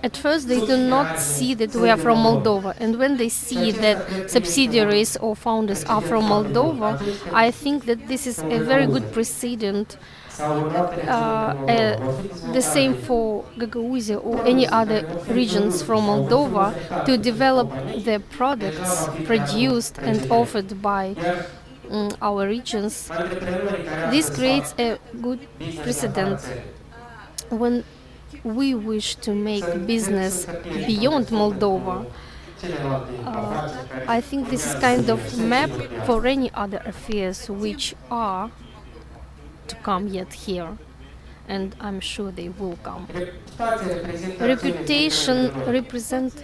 at first they do not see that we are from Moldova, and when they see that subsidiaries or founders are from Moldova, I think that this is a very good precedent. The same for Gagauzia or any other regions from Moldova to develop the products produced and offered by our regions. This creates a good precedent. When we wish to make business beyond Moldova, I think this is kind of map for any other affairs which are to come yet here, and I'm sure they will come. Reputation represents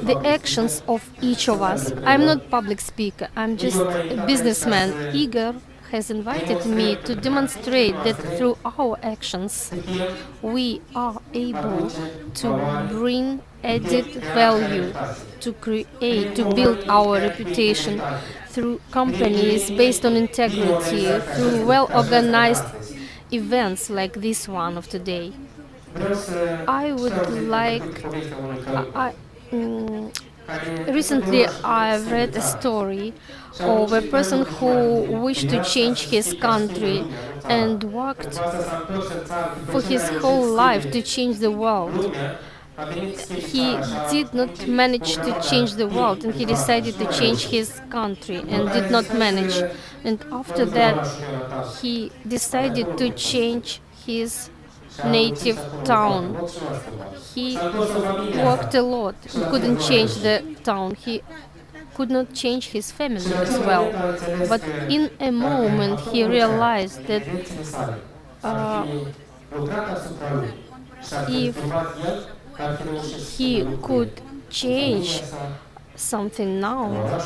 the actions of each of us. I'm not public speaker, I'm just a businessman. Igor has invited me to demonstrate that through our actions we are able to bring added value, to create, to build our reputation through companies based on integrity, through well-organized events like this one of today. I would like... recently I've read a story of a person who wished to change his country and worked for his whole life to change the world. He did not manage to change the world, and he decided to change his country and did not manage. And after that, he decided to change his native town. He worked a lot and couldn't change the town. He could not change his family as well. But in a moment he realized that if he could change something now,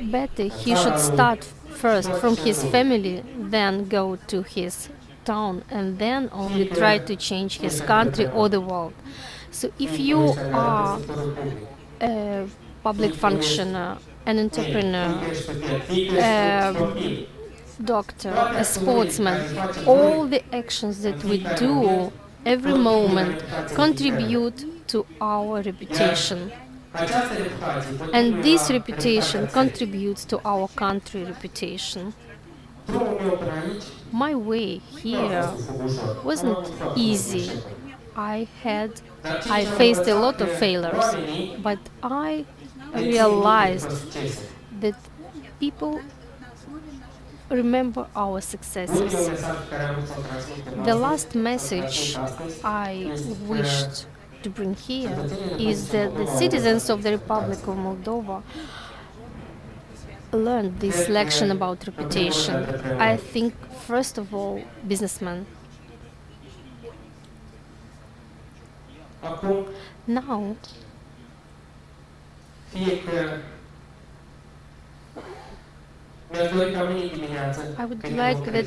better he should start first from his family, then go to his town, and then only try to change his country or the world. So if you are a public functioner, an entrepreneur, a doctor, a sportsman, all the actions that we do every moment contribute to our reputation. And this reputation contributes to our country reputation. My way here wasn't easy. I faced a lot of failures, but I realized that people remember our successes. The last message I wished to bring here is that the citizens of the Republic of Moldova learned this lesson about reputation. I think, first of all, businessmen. Now, I would like that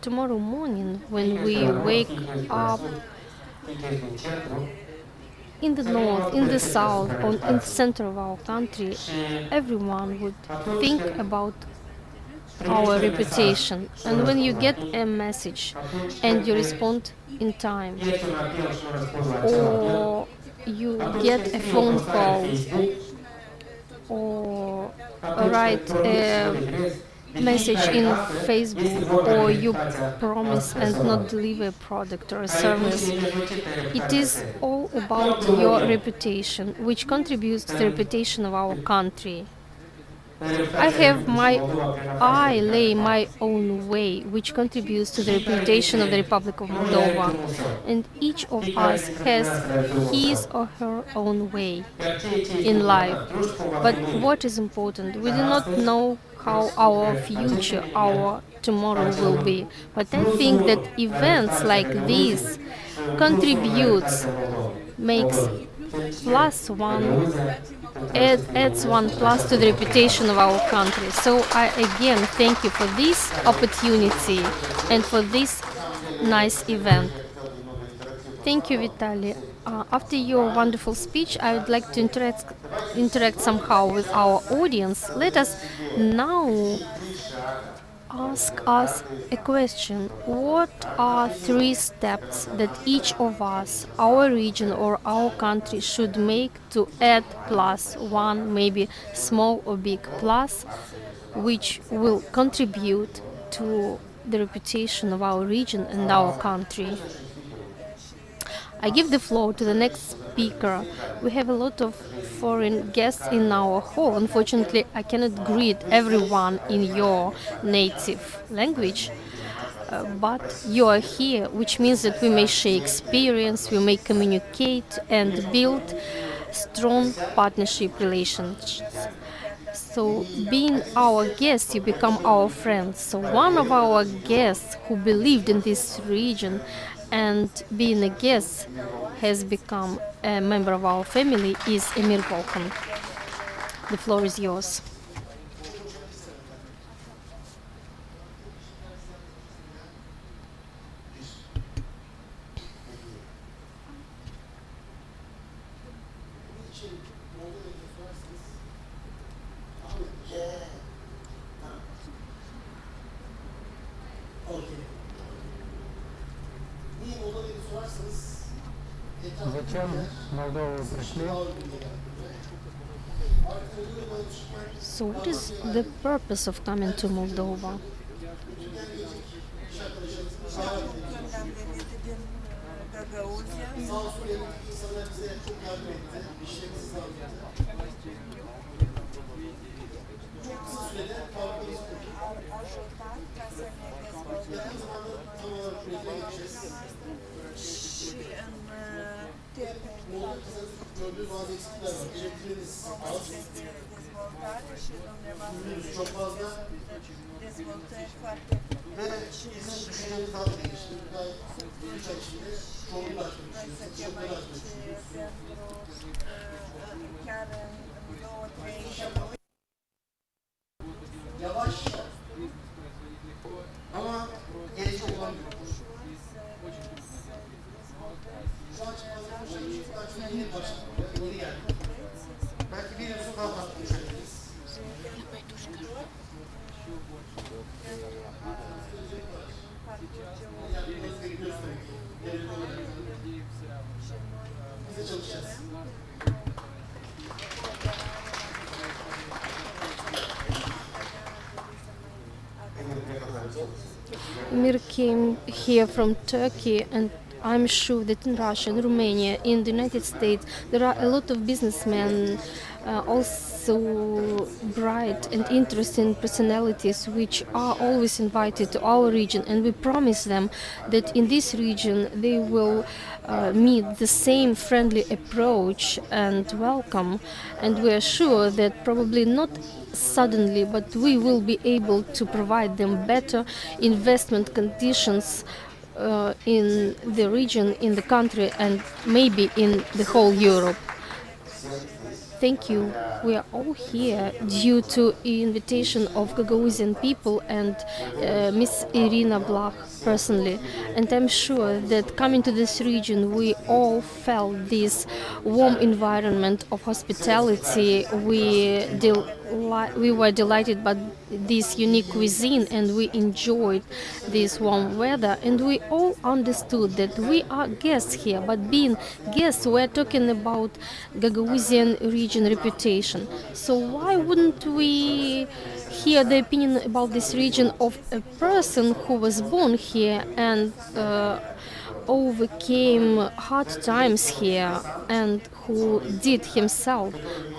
tomorrow morning, when we wake up in the north, in the south, or in the center of our country, everyone would think about our reputation. And when you get a message and you respond in time, or you get a phone call, or write a message in Facebook, or you promise and not deliver a product or a service, it is all about your reputation, which contributes to the reputation of our country. I lay my own way, which contributes to the reputation of the Republic of Moldova, and each of us has his or her own way in life. But what is important, we do not know how our future, our tomorrow will be. But I think that events like these contributes, makes plus one, adds one plus to the reputation of our country. So I again thank you for this opportunity and for this nice event. Thank you, Vitaly. After your wonderful speech, I would like to interact somehow with our audience. Let us now ask us a question. What are 3 steps that each of us, our region or our country, should make to add plus one, maybe small or big plus, which will contribute to the reputation of our region and our country? I give the floor to the next speaker. We have a lot of foreign guests in our hall. Unfortunately, I cannot greet everyone in your native language, but you are here, which means that we may share experience, we may communicate and build strong partnership relationships. So, being our guest, you become our friend. So, one of our guests who believed in this region and being a guest has become a member of our family is Emir Volkan. The floor is yours. So what is the purpose of coming to Moldova? Gördüğünüz bazı eksikler var. Elektriğiniz az. Çok fazla. Ve sizin düşünceniz daha değişti. Daha üç ay içinde çoğunluğu açmak düşünüyorsunuz. Çöpleri açmak düşünüyorsunuz. Yavaş ama gelişi olan bir kuş. Şu an çıkmazda yeni başladı. Yeni geldi. Belki bir yıl sonra daha fazla konuşabiliriz. Bize çalışacağız. Emir came here from Turkey, and I'm sure that in Russia, in Romania, in the United States, there are a lot of businessmen, also bright and interesting personalities, which are always invited to our region, and we promise them that in this region they will meet the same friendly approach and welcome, and we are sure that probably not suddenly, but we will be able to provide them better investment conditions in the region, in the country, and maybe in the whole Europe. Thank you. We are all here due to invitation of Gagauzian people and Miss Irina Blach personally. And I'm sure that coming to this region, we all felt this warm environment of hospitality. We were delighted by this unique cuisine, and we enjoyed this warm weather, and we all understood that we are guests here, but being guests, we're talking about Gagauzian region reputation. So why wouldn't we hear the opinion about this region of a person who was born here and overcame hard times here, and who did himself,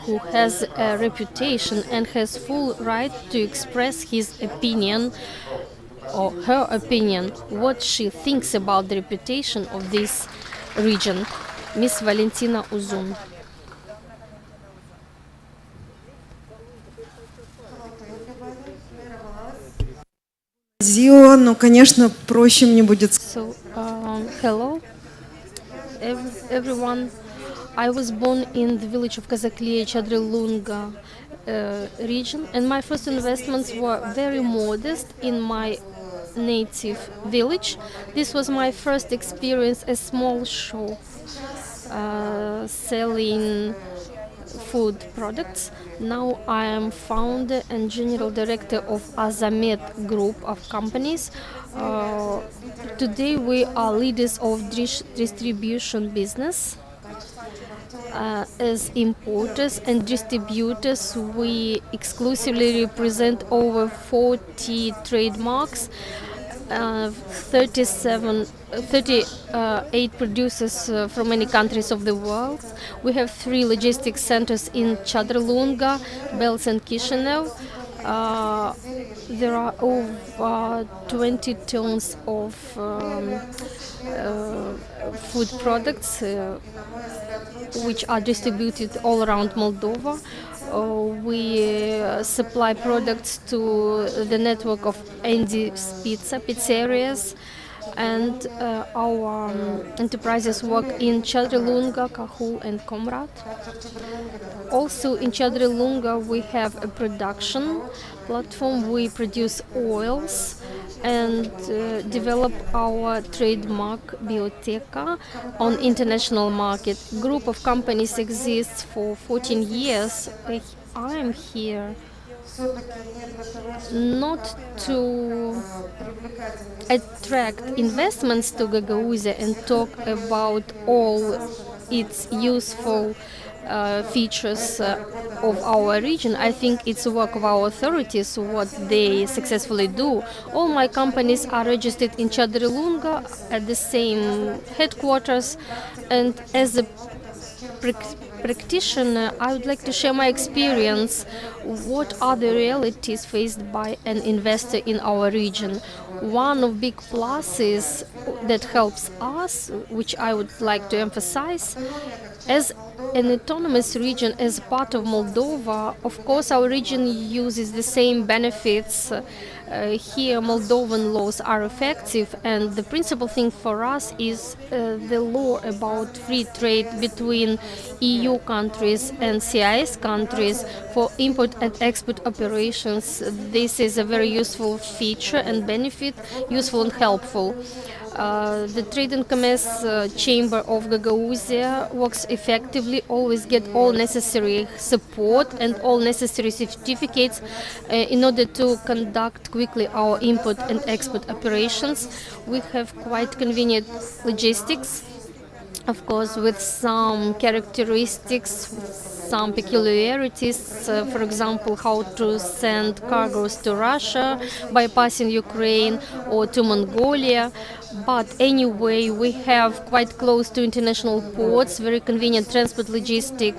who has a reputation and has full right to express his opinion or her opinion, what she thinks about the reputation of this region. Miss Valentina Uzun. Ну, конечно, проще мне будет. So, hello, everyone. I was born in the village of Kazaklia, Chadrilunga region, and my first investments were very modest in my native village. This was my first experience, a small shop selling food products. Now I am founder and general director of Azamet group of companies. Today we are leaders of distribution business. As importers and distributors, we exclusively represent over 40 trademarks, 38 producers from many countries of the world. We have 3 logistics centers in Chadrilunga, Belz and Kishinev. There are over 20 tons of food products which are distributed all around Moldova. We supply products to the network of Andy's pizzerias, and our enterprises work in Chadrilunga, Kahul and Comrat. Also in Chadrilunga we have a production platform. We produce oils and develop our trademark Bioteca on international market. Group of companies exists for 14 years. I am here not to attract investments to Gagauzia and talk about all its useful features of our region. I think it's a work of our authorities what they successfully do. All my companies are registered in Chadrilunga at the same headquarters, and as a practitioner, I would like to share my experience. What are the realities faced by an investor in our region? One of big pluses that helps us, which I would like to emphasize, as an autonomous region, as part of Moldova, of course our region uses the same benefits. Here Moldovan laws are effective, and the principal thing for us is the law about free trade between EU countries and CIS countries for import and export operations. This is a very useful feature and benefit, useful and helpful. The Trade and Commerce Chamber of Gagauzia works effectively, always get all necessary support and all necessary certificates in order to conduct quickly our import and export operations. We have quite convenient logistics, of course, with some characteristics, some peculiarities, for example, how to send cargoes to Russia, bypassing Ukraine, or to Mongolia. But anyway, we have quite close to international ports, very convenient transport logistic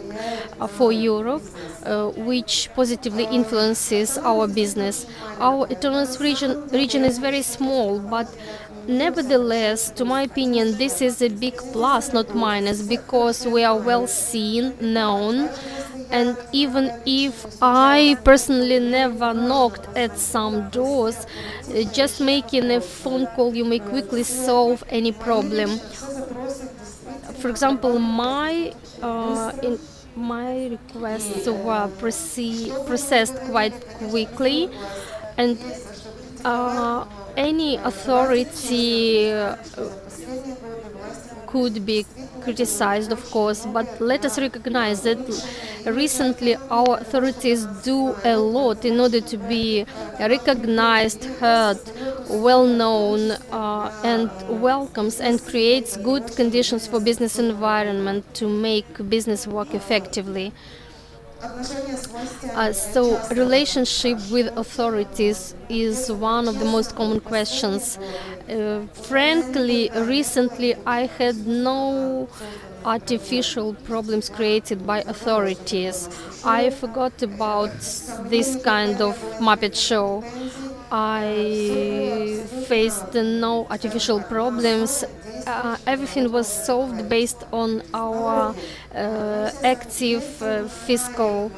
for Europe, which positively influences our business. Our autonomous region is very small, but nevertheless, to my opinion, this is a big plus, not minus, because we are well seen, known, And even if I personally never knocked at some doors, just making a phone call, you may quickly solve any problem. For example, my requests were processed quite quickly, and any authority could be criticized, of course, but let us recognize that recently our authorities do a lot in order to be recognized, heard, well known, and welcomes and creates good conditions for business environment to make business work effectively. So relationship with authorities is one of the most common questions. Frankly, recently I had no artificial problems created by authorities. I forgot about this kind of Muppet show. I faced no artificial problems. Everything was solved based on our active fiscal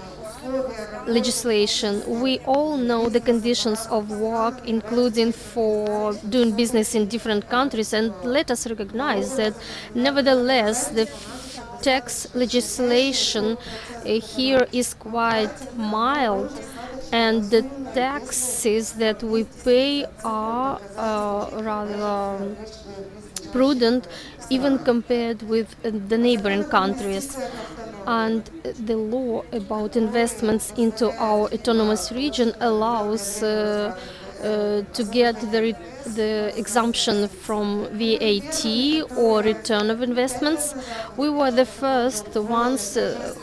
legislation. We all know the conditions of work, including for doing business in different countries, and let us recognize that nevertheless the tax legislation here is quite mild, and the taxes that we pay are rather prudent even compared with the neighboring countries. And the law about investments into our autonomous region allows to get the exemption from VAT or return of investments. We were the first ones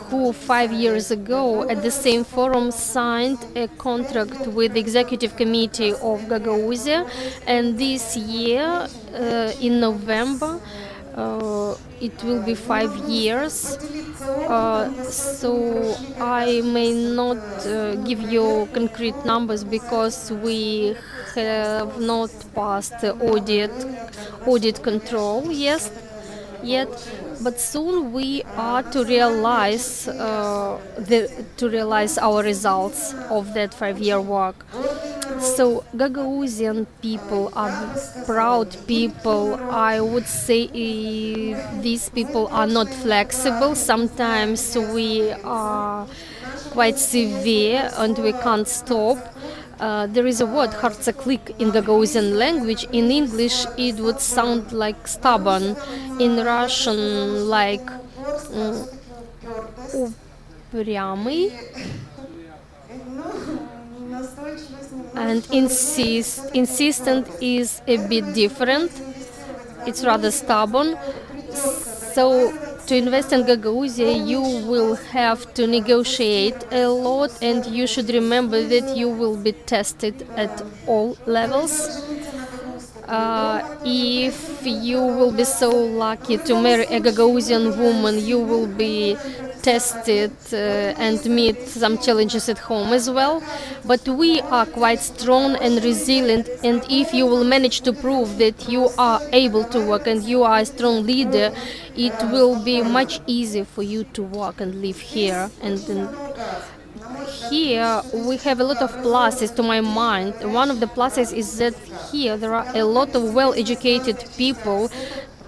who 5 years ago at the same forum signed a contract with the executive committee of Gagauzia, and this year in November it will be 5 years. So I may not give you concrete numbers because we have not passed the audit control yet, but soon we are to realize our results of that 5-year work. So Gagauzian people are proud people. I would say these people are not flexible. Sometimes we are quite severe and we can't stop. There is a word, hartsaklik, in Gagauzian language. In English, it would sound like stubborn. In Russian, like упрямый. And insistent is a bit different. It's rather stubborn. So to invest in Gagauzia, you will have to negotiate a lot, and you should remember that you will be tested at all levels. If you will be so lucky to marry a Gagauzian woman, you will be tested and meet some challenges at home as well. But we are quite strong and resilient, and if you will manage to prove that you are able to work and you are a strong leader, it will be much easier for you to work and live here. And here we have a lot of pluses to my mind. One of the pluses is that here there are a lot of well-educated people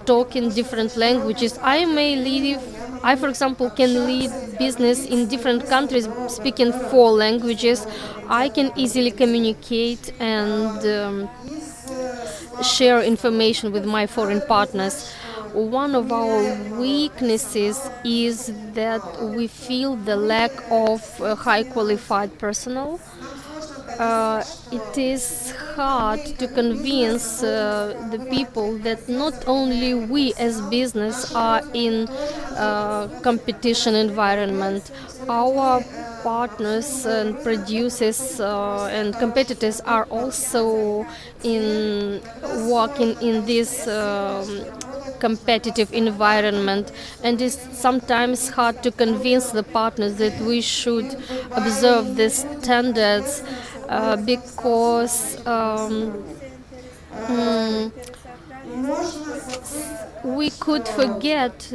talking different languages. I, for example, can lead business in different countries speaking 4 languages. I can easily communicate and share information with my foreign partners. One of our weaknesses is that we feel the lack of high qualified personnel. It is hard to convince the people that not only we as business are in competition environment, our partners and producers and competitors are also working in this competitive environment, and it's sometimes hard to convince the partners that we should observe the standards because we could forget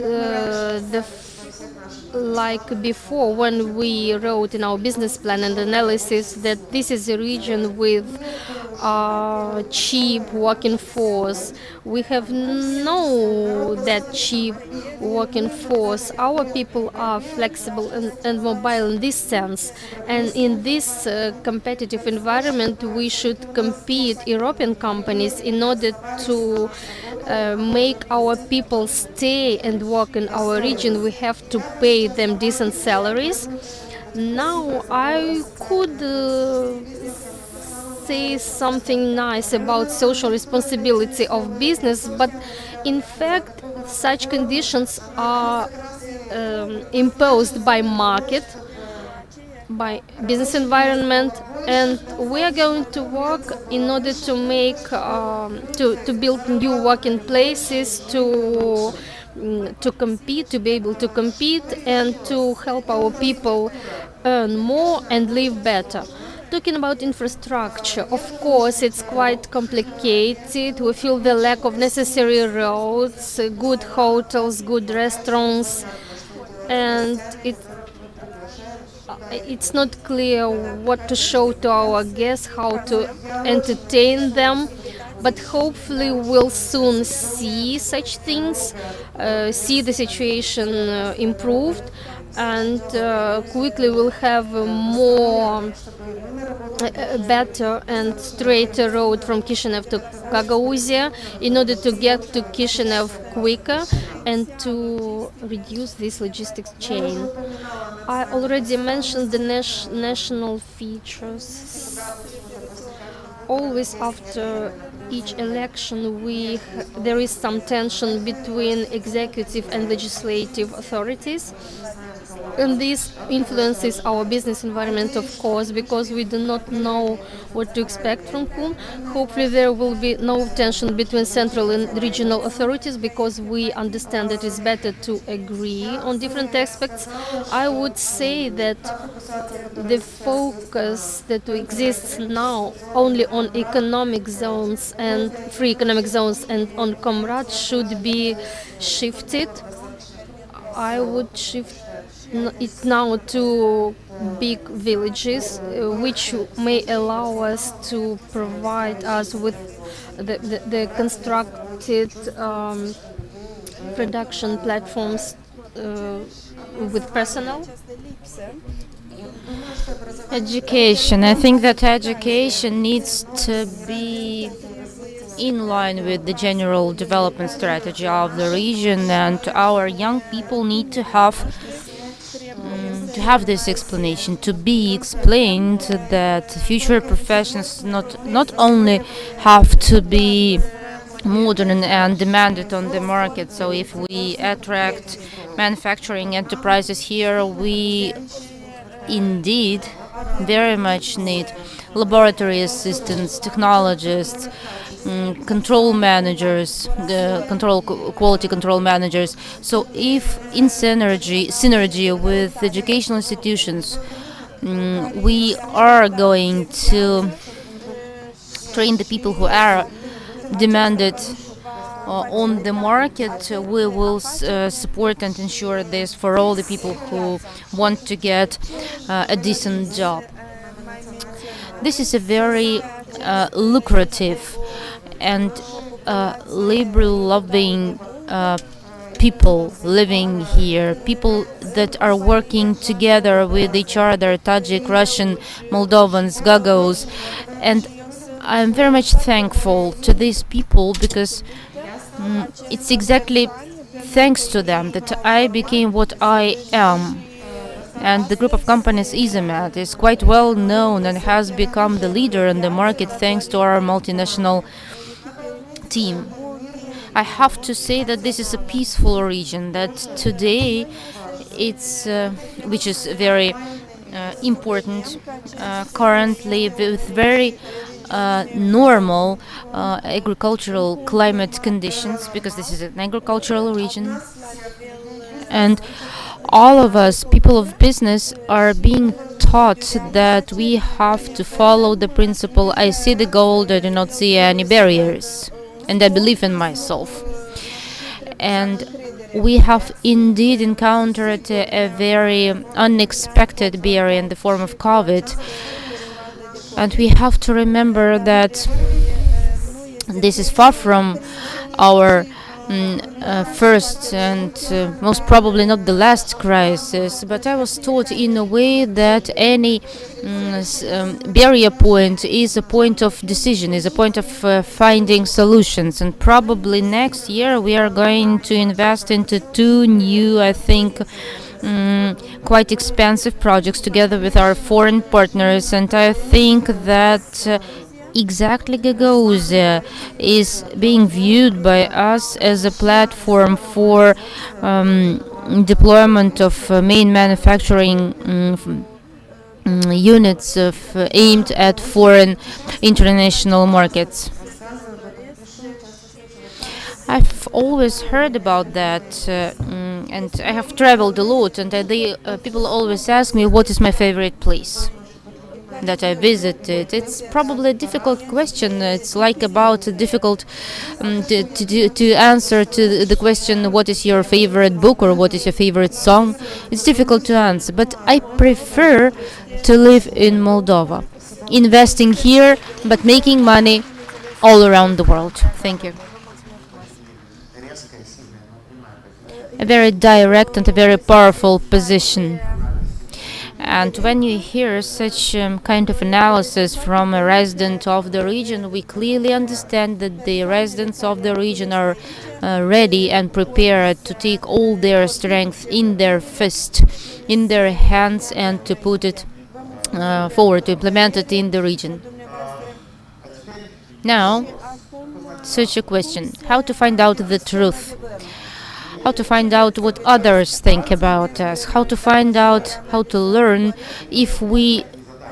like before, when we wrote in our business plan and analysis that this is a region with cheap working force. We have no that cheap working force. Our people are flexible and mobile in this sense. And in this competitive environment, we should compete European companies in order to make our people stay and work in our region. We have to pay them decent salaries. Now I could say something nice about social responsibility of business, but in fact such conditions are imposed by market, by business environment, and we are going to work in order to make to build new working places, to compete, to be able to compete, and to help our people earn more and live better. Talking about infrastructure, of course, it's quite complicated. We feel the lack of necessary roads, good hotels, good restaurants, and it's not clear what to show to our guests, how to entertain them, but hopefully we'll soon see such things, see the situation improved, and quickly we'll have a better and straighter road from Kishinev to Gagauzia in order to get to Kishinev quicker and to reduce this logistics chain. I already mentioned the national features. Always after each election, there is some tension between executive and legislative authorities. And this influences our business environment, of course, because we do not know what to expect from whom. Hopefully there will be no tension between central and regional authorities, because we understand that it's better to agree on different aspects. I would say that the focus that exists now only on economic zones and free economic zones and on Comrat should be shifted. I would shift it now to big villages, which may allow us to provide us with the constructed production platforms with personnel. Education. I think that education needs to be in line with the general development strategy of the region, and our young people need to have this explanation, to be explained that future professions not only have to be modern and demanded on the market. So if we attract manufacturing enterprises here, we indeed very much need laboratory assistants, technologists, control managers, quality control managers. So if in synergy with educational institutions, we are going to train the people who are demanded on the market, we will support and ensure this for all the people who want to get a decent job. This is a very lucrative and labor-loving people living here, people that are working together with each other, Tajik, Russian, Moldovans, Gagauz, and I'm very much thankful to these people, because it's exactly thanks to them that I became what I am. And the group of companies Izimat is quite well known and has become the leader in the market thanks to our multinational team. I have to say that this is a peaceful region, that today which is very important, currently with very normal agricultural climate conditions, because this is an agricultural region. And all of us, people of business, are being taught that we have to follow the principle, I see the gold, I do not see any barriers. And I believe in myself. And we have indeed encountered a very unexpected barrier in the form of COVID. And we have to remember that this is far from our first and most probably not the last crisis, but I was taught in a way that any barrier point is a point of decision, is a point of finding solutions. And probably next year we are going to invest into two new, I think, quite expensive projects together with our foreign partners. And I think that exactly Gagauzia is being viewed by us as a platform for deployment of main manufacturing units aimed at foreign international markets. I've always heard about that, and I have traveled a lot, and people always ask me what is my favorite place that I visited. It's probably a difficult question. It's like about difficult to answer to the question, what is your favorite book or what is your favorite song? It's difficult to answer, but I prefer to live in Moldova, investing here but making money all around the world. Thank you. A very direct and a very powerful position. And when you hear such kind of analysis from a resident of the region, we clearly understand that the residents of the region are ready and prepared to take all their strength in their fist, in their hands, and to put it forward, to implement it in the region. Now, such a question: how to find out the truth? How to find out what others think about us, how to find out, how to learn if we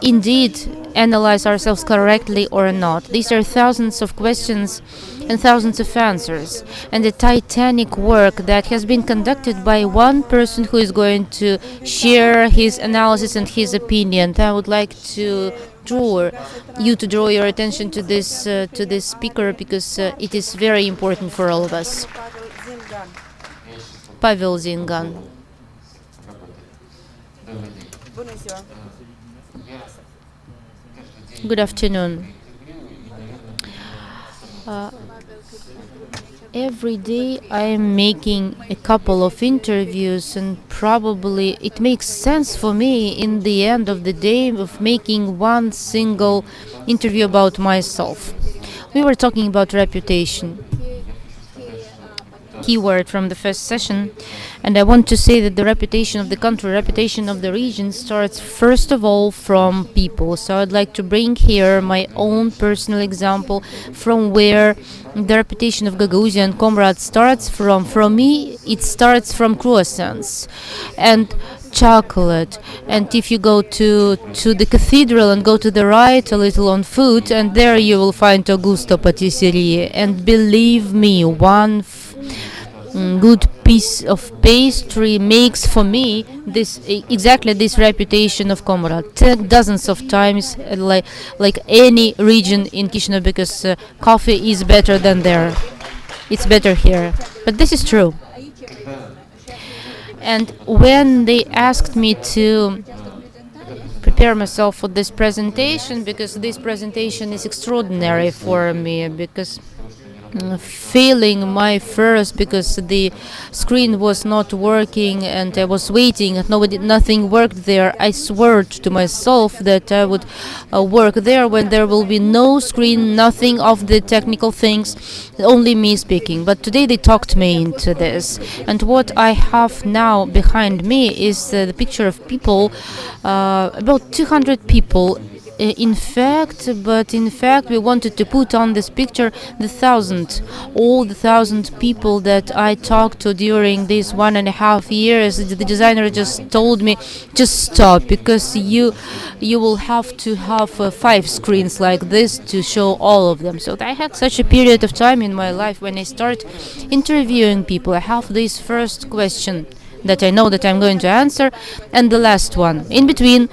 indeed analyze ourselves correctly or not. These are thousands of questions and thousands of answers, and the titanic work that has been conducted by one person who is going to share his analysis and his opinion. I would like to draw your attention to this speaker, because it is very important for all of us. Pavel Zingan. Good afternoon. Every day I am making a couple of interviews, and probably it makes sense for me in the end of the day of making one single interview about myself. We were talking about reputation, keyword from the first session, and I want to say that the reputation of the country, reputation of the region starts first of all from people. So I'd like to bring here my own personal example from where the reputation of Gagauzia and Comrat starts from. For me, it starts from croissants and chocolate, and if you go to the cathedral and go to the right a little on foot, and there you will find Augusto Patisserie, and believe me, one good piece of pastry makes for me exactly this reputation of Comrat. Dozens of times, like any region in Chisinau, because coffee is better than there. It's better here, but this is true. And when they asked me to prepare myself for this presentation, because this presentation is extraordinary for me, because failing my first, because the screen was not working and I was waiting and nothing worked there, I swore to myself that I would work there when there will be no screen, nothing of the technical things, only me speaking. But today they talked me into this, and what I have now behind me is the picture of people, about 200 people. In fact, we wanted to put on this picture all the 1,000 people that I talked to during these 1.5 years. The designer just told me, just stop, because you will have to have 5 screens like this to show all of them. So I had such a period of time in my life when I start interviewing people. I have this first question that I know that I'm going to answer, and the last one. In between,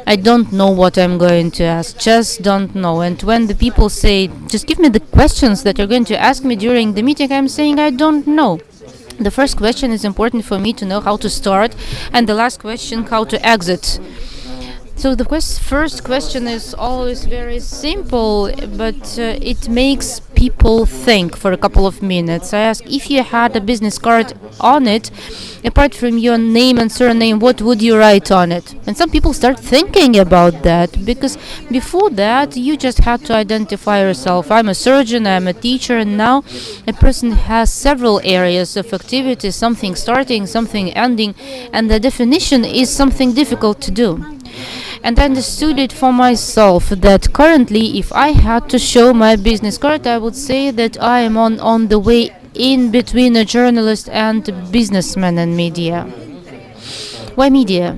I don't know what I'm going to ask, just don't know. And when the people say, just give me the questions that you're going to ask me during the meeting, I'm saying I don't know. The first question is important for me to know how to start, and the last question how to exit. So the first question is always very simple, but it makes people think for a couple of minutes. I ask, if you had a business card on it, apart from your name and surname, what would you write on it? And some people start thinking about that, because before that you just had to identify yourself. I'm a surgeon, I'm a teacher, and now a person has several areas of activity, something starting, something ending, and the definition is something difficult to do. And I understood it for myself that currently, if I had to show my business card, I would say that I am on the way in between a journalist and a businessman and media. Why media?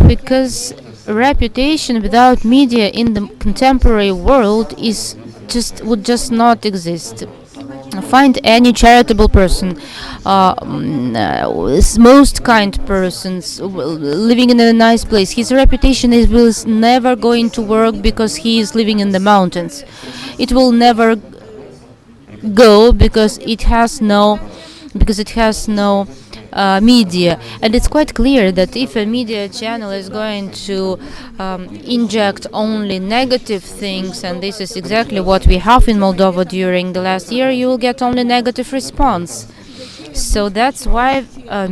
Because reputation without media in the contemporary world would just not exist. Find any charitable person, most kind persons living in a nice place. His reputation is never going to work because he is living in the mountains. It will never go because it has no media. And it's quite clear that if a media channel is going to inject only negative things, and this is exactly what we have in Moldova during the last year, you will get only negative response. So that's why a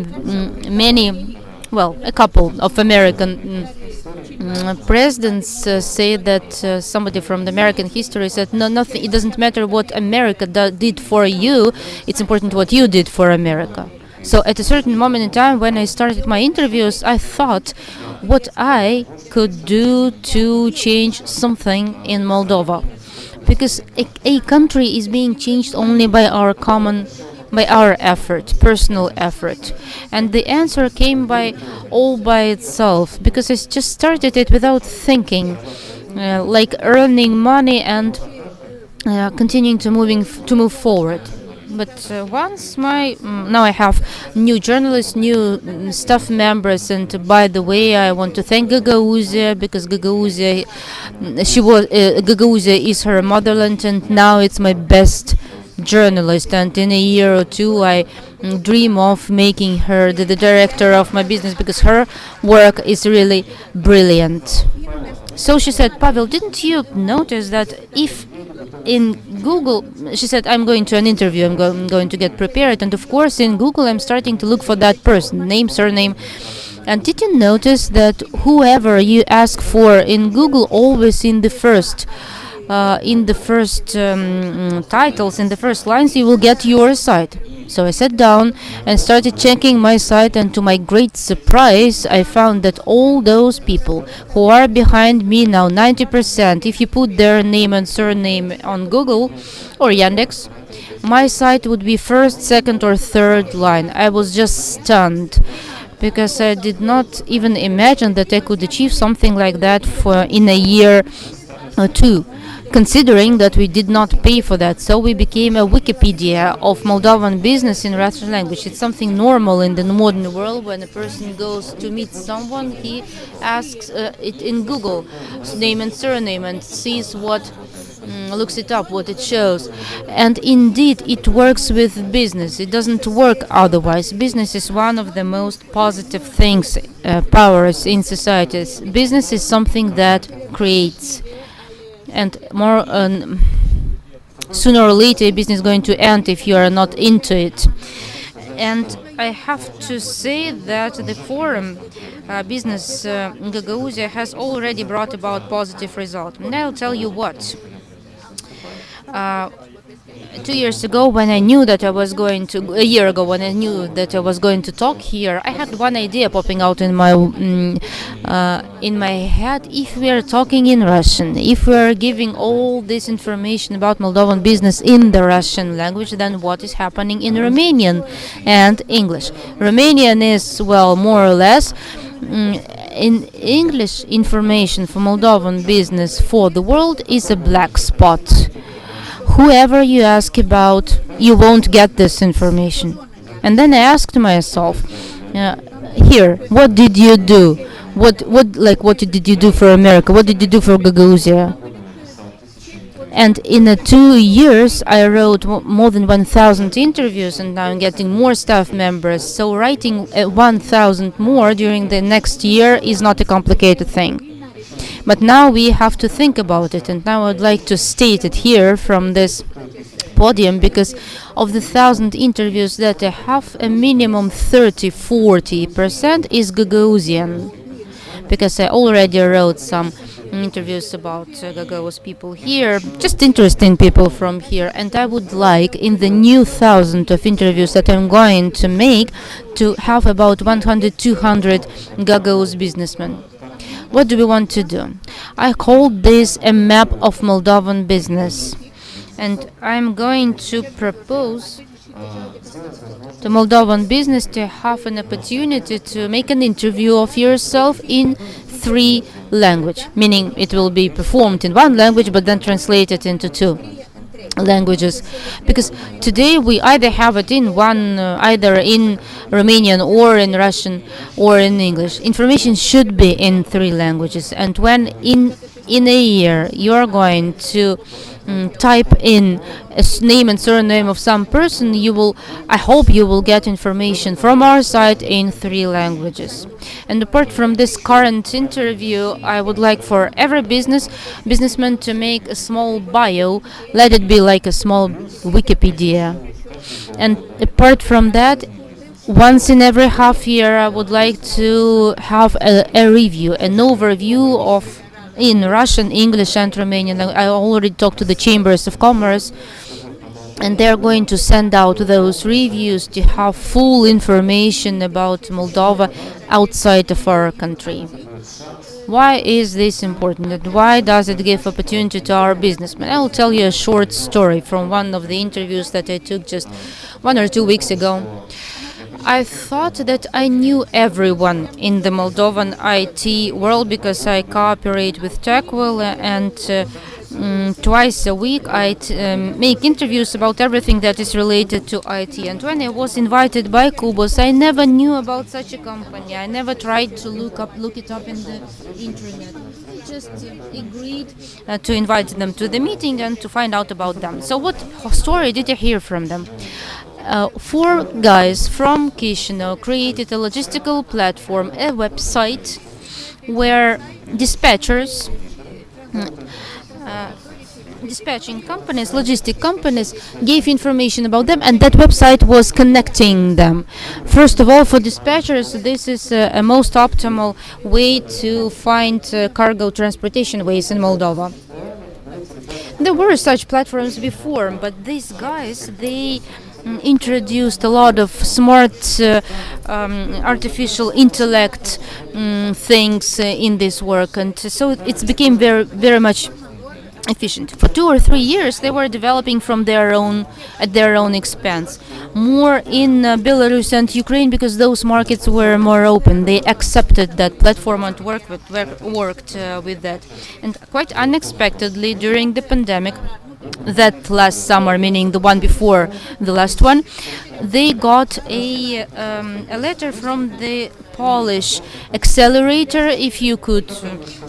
couple of American presidents say that somebody from the American history said, no, nothing. It doesn't matter what America did for you. It's important what you did for America. So at a certain moment in time, when I started my interviews, I thought what I could do to change something in Moldova, because a country is being changed only by our effort, personal effort. And the answer came all by itself, because I just started it without thinking, like earning money and continuing to move forward. But once now I have new journalists, new staff members, and by the way, I want to thank Gagauzia, because Gagauzia is her motherland, and now it's my best journalist. And in a year or two, I dream of making her the director of my business, because her work is really brilliant. So she said, Pavel, didn't you notice that if in Google, she said, I'm going to an interview, I'm going to get prepared, and of course in Google I'm starting to look for that person, name, surname. And did you notice that whoever you ask for in Google, always in the first titles, in the first lines, you will get your site? So I sat down and started checking my site, and to my great surprise, I found that all those people who are behind me now, 90%, if you put their name and surname on Google or Yandex, my site would be first, second, or third line. I was just stunned, because I did not even imagine that I could achieve something like that in a year or two, considering that we did not pay for that. So we became a Wikipedia of Moldovan business in Russian language. It's something normal in the modern world. When a person goes to meet someone, he asks it in Google, name and surname, and sees looks it up, what it shows. And indeed, it works with business. It doesn't work otherwise. Business is one of the most positive things, powers in societies. Business is something that creates. And sooner or later, business is going to end if you are not into it. And I have to say that the forum business in Gagauzia has already brought about positive results. And I'll tell you what. 2 years ago, when I knew that I was going to, a year ago, when I knew that I was going to talk here, I had one idea popping out in my head. If we are talking in Russian, if we are giving all this information about Moldovan business in the Russian language, then what is happening in Romanian and English? Romanian is, well, more or less. In English, information for Moldovan business for the world is a black spot. Whoever you ask about, you won't get this information. And then I asked myself, here, what did you do? What did you do for America? What did you do for Gagauzia? And in 2 years, I wrote more than 1,000 interviews, and now I'm getting more staff members. So writing 1,000 more during the next year is not a complicated thing. But now we have to think about it, and now I'd like to state it here from this podium, because of the 1,000 interviews that I have, a minimum 30-40% is Gagauzian, because I already wrote some interviews about Gagauz people here, just interesting people from here, and I would like in the new 1,000 of interviews that I'm going to make to have about 100-200 Gagauz businessmen. What do we want to do? I called this a map of Moldovan business, and I'm going to propose to Moldovan business to have an opportunity to make an interview of yourself in 3 languages, meaning it will be performed in 1 language but then translated into 2 languages, because today we either have it in either in Romanian or in Russian or in English. Information should be in 3 languages, and when in a year you are going to type in a name and surname of some person, I hope you will get information from our site in 3 languages. And apart from this current interview, I would like for every businessman to make a small bio. Let it be like a small Wikipedia. And apart from that, once in every half year, I would like to have a review, an overview of in Russian, English, and Romanian. I already talked to the chambers of commerce, and they're going to send out those reviews to have full information about Moldova outside of our country. Why is this important, and why does it give opportunity to our businessmen? I will tell you a short story from one of the interviews that I took just 1 or 2 weeks ago. I thought that I knew everyone in the Moldovan IT world because I cooperate with TechWell, and twice a week I make interviews about everything that is related to IT. And when I was invited by Kubos, I never knew about such a company. I never tried to look it up in the internet. I just agreed to invite them to the meeting and to find out about them. So what story did I hear from them? 4 guys from Chisinau created a logistical platform, a website, where dispatching companies, logistic companies, gave information about them, and that website was connecting them. First of all, for dispatchers, this is a most optimal way to find cargo transportation ways in Moldova. There were such platforms before, but these guys, they introduced a lot of smart artificial intellect things in this work, and so it became very, very much efficient. For 2 or 3 years, they were developing from at their own expense. More in Belarus and Ukraine, because those markets were more open. They accepted that platform and worked with that. And quite unexpectedly, during the pandemic, that last summer, meaning the one before the last one, they got a letter from the Polish accelerator, if you could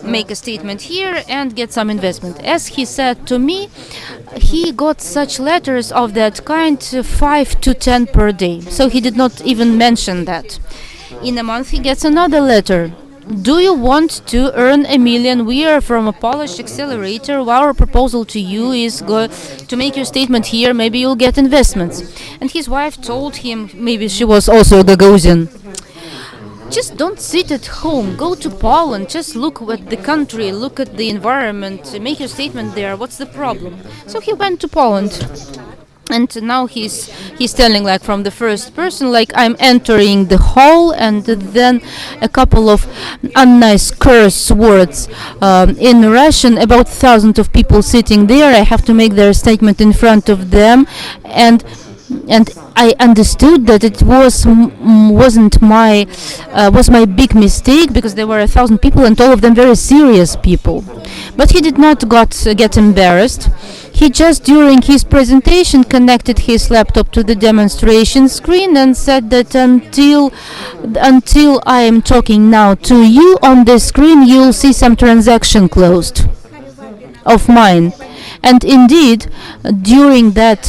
make a statement here and get some investment. As he said to me, he got such letters of that kind, 5 to 10 per day. So he did not even mention that. In a month he gets another letter. Do you want to earn $1 million? We are from a Polish accelerator. Our proposal to you is to make your statement here. Maybe you'll get investments. And his wife told him, maybe she was also a Gagauzian, just don't sit at home. Go to Poland. Just look at the country. Look at the environment. Make your statement there. What's the problem? So he went to Poland. And now he's telling, like, from the first person, like, I'm entering the hall, and then a couple of unnice curse words in Russian, about 1,000 of people sitting there. I have to make their statement in front of them, and I understood that it was my big mistake, because there were 1,000 people and all of them very serious people. But he did not get embarrassed. He just, during his presentation, connected his laptop to the demonstration screen and said that until I am talking now to you on the screen, you'll see some transaction closed of mine. And indeed, during that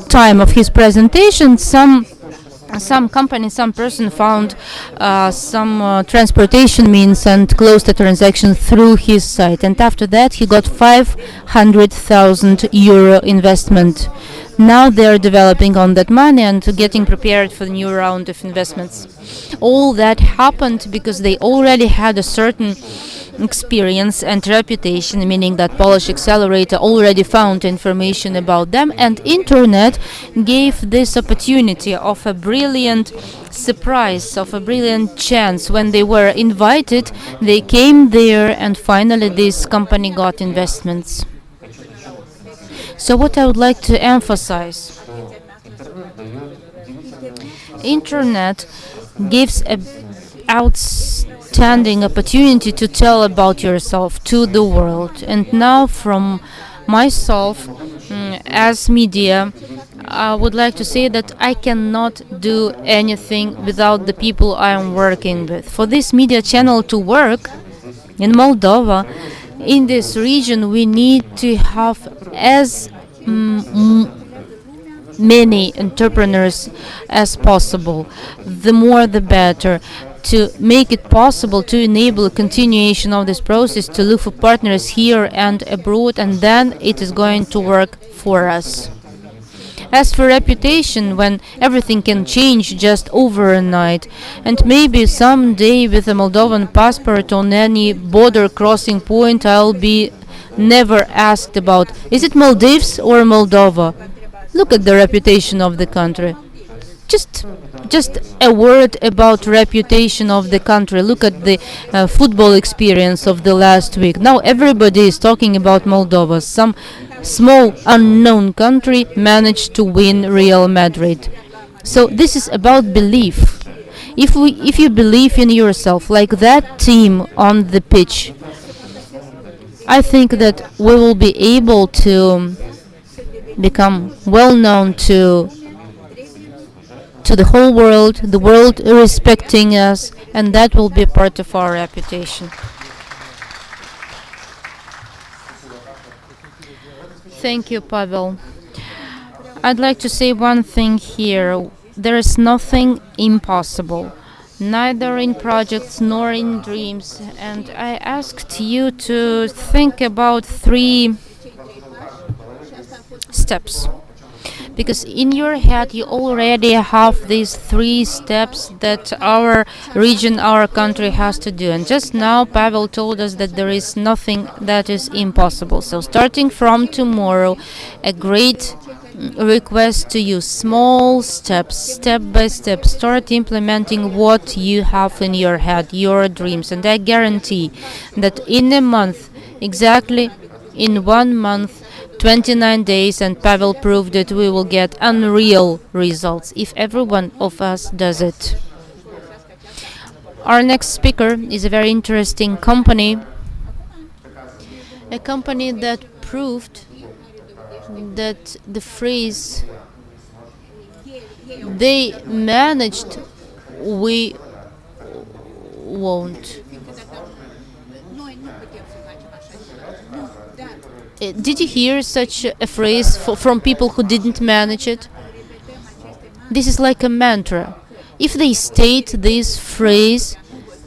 time of his presentation, some company, some person found some transportation means and closed the transaction through his site. And after that, he got 500,000 euro investment. Now they're developing on that money and getting prepared for the new round of investments. All that happened because they already had a certain experience and reputation, meaning that Polish Accelerator already found information about them, and internet gave this opportunity of a brilliant surprise, of a brilliant chance. When they were invited, they came there, and finally this company got investments. So what I would like to emphasize, internet gives a outstanding opportunity to tell about yourself to the world. And now from myself, as media, I would like to say that I cannot do anything without the people I am working with. For this media channel to work in Moldova, in this region, we need to have as many entrepreneurs as possible. The more the better, to make it possible to enable a continuation of this process, to look for partners here and abroad, and then it is going to work for us. As for reputation, when everything can change just overnight, and maybe someday with a Moldovan passport on any border crossing point, I'll be never asked about, is it Maldives or Moldova? Look at the reputation of the country. Just a word about reputation of the country. Look at the football experience of the last week. Now everybody is talking about Moldova. Some small unknown country managed to win Real Madrid. So this is about belief. If you believe in yourself, like that team on the pitch, I think that we will be able to become well known to the whole world, the world respecting us, and that will be part of our reputation. Thank you, Pavel. I'd like to say one thing here. There is nothing impossible, neither in projects nor in dreams. And I asked you to think about 3 steps. Because in your head you already have these 3 steps that our region, our country has to do. And just now Pavel told us that there is nothing that is impossible. So starting from tomorrow, a great request to you, small steps, step by step, start implementing what you have in your head, your dreams. And I guarantee that in a month, exactly in 1 month, 29 days, and Pavel proved that we will get unreal results if every one of us does it. Our next speaker is a very interesting company, a company that proved that the phrase "they managed, we won't." Did you hear such a phrase from people who didn't manage it? This is like a mantra. If they state this phrase,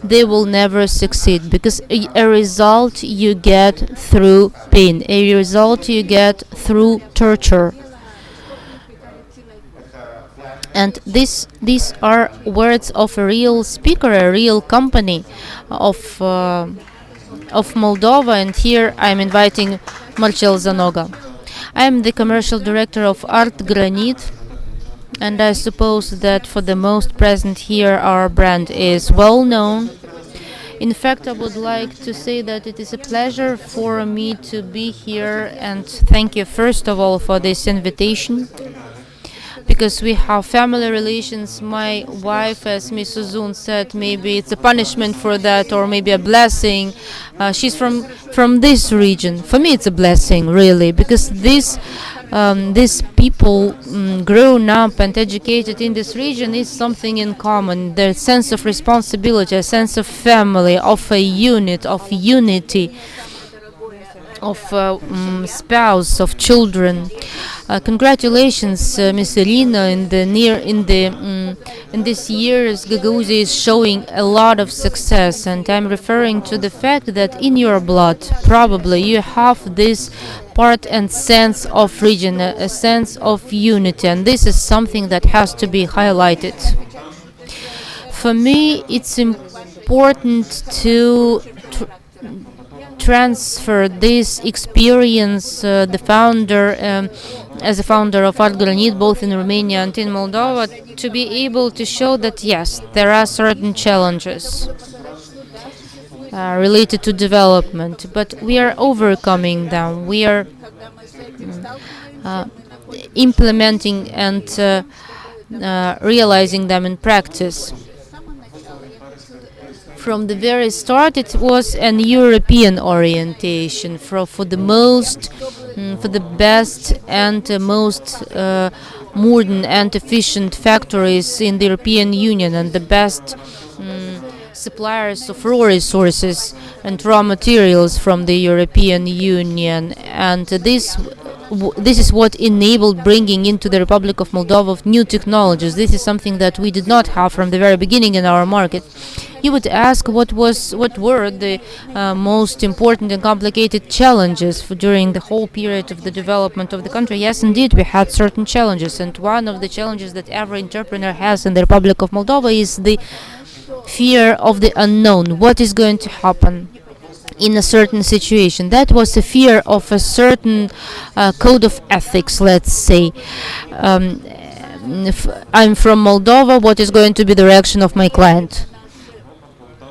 they will never succeed, because a result you get through pain, a result you get through torture. And these are words of a real speaker, a real company of Moldova, and here I'm inviting Marcel Zanoga. I am the commercial director of Art Granit, and I suppose that for the most present here our brand is well known. In fact, I would like to say that it is a pleasure for me to be here, and thank you first of all for this invitation, because we have family relations. My wife, as Ms. Uzun said, maybe it's a punishment for that, or maybe a blessing. She's from this region. For me, it's a blessing, really, because these people grown up and educated in this region is something in common. Their sense of responsibility, a sense of family, of a unit, of unity, spouse, of children. Congratulations, Ms. Irina. In this year's Gagauzia is showing a lot of success, and I'm referring to the fact that in your blood, probably you have this part and sense of region, a sense of unity, and this is something that has to be highlighted. For me, it's important to transfer this experience, the founder, as a founder of Art Granit, both in Romania and in Moldova, to be able to show that yes, there are certain challenges related to development, but we are overcoming them. We are implementing and realizing them in practice. From the very start, it was an European orientation for the best and most modern and efficient factories in the European Union and the best suppliers of raw resources and raw materials from the European Union. And this is what enabled bringing into the Republic of Moldova of new technologies. This is something that we did not have from the very beginning in our market. You would ask what were the most important and complicated challenges during the whole period of the development of the country. Yes, indeed, we had certain challenges, and one of the challenges that every entrepreneur has in the Republic of Moldova is the fear of the unknown. What is going to happen in a certain situation? That was a fear of a certain code of ethics, let's say. If I'm from Moldova, what is going to be the reaction of my client?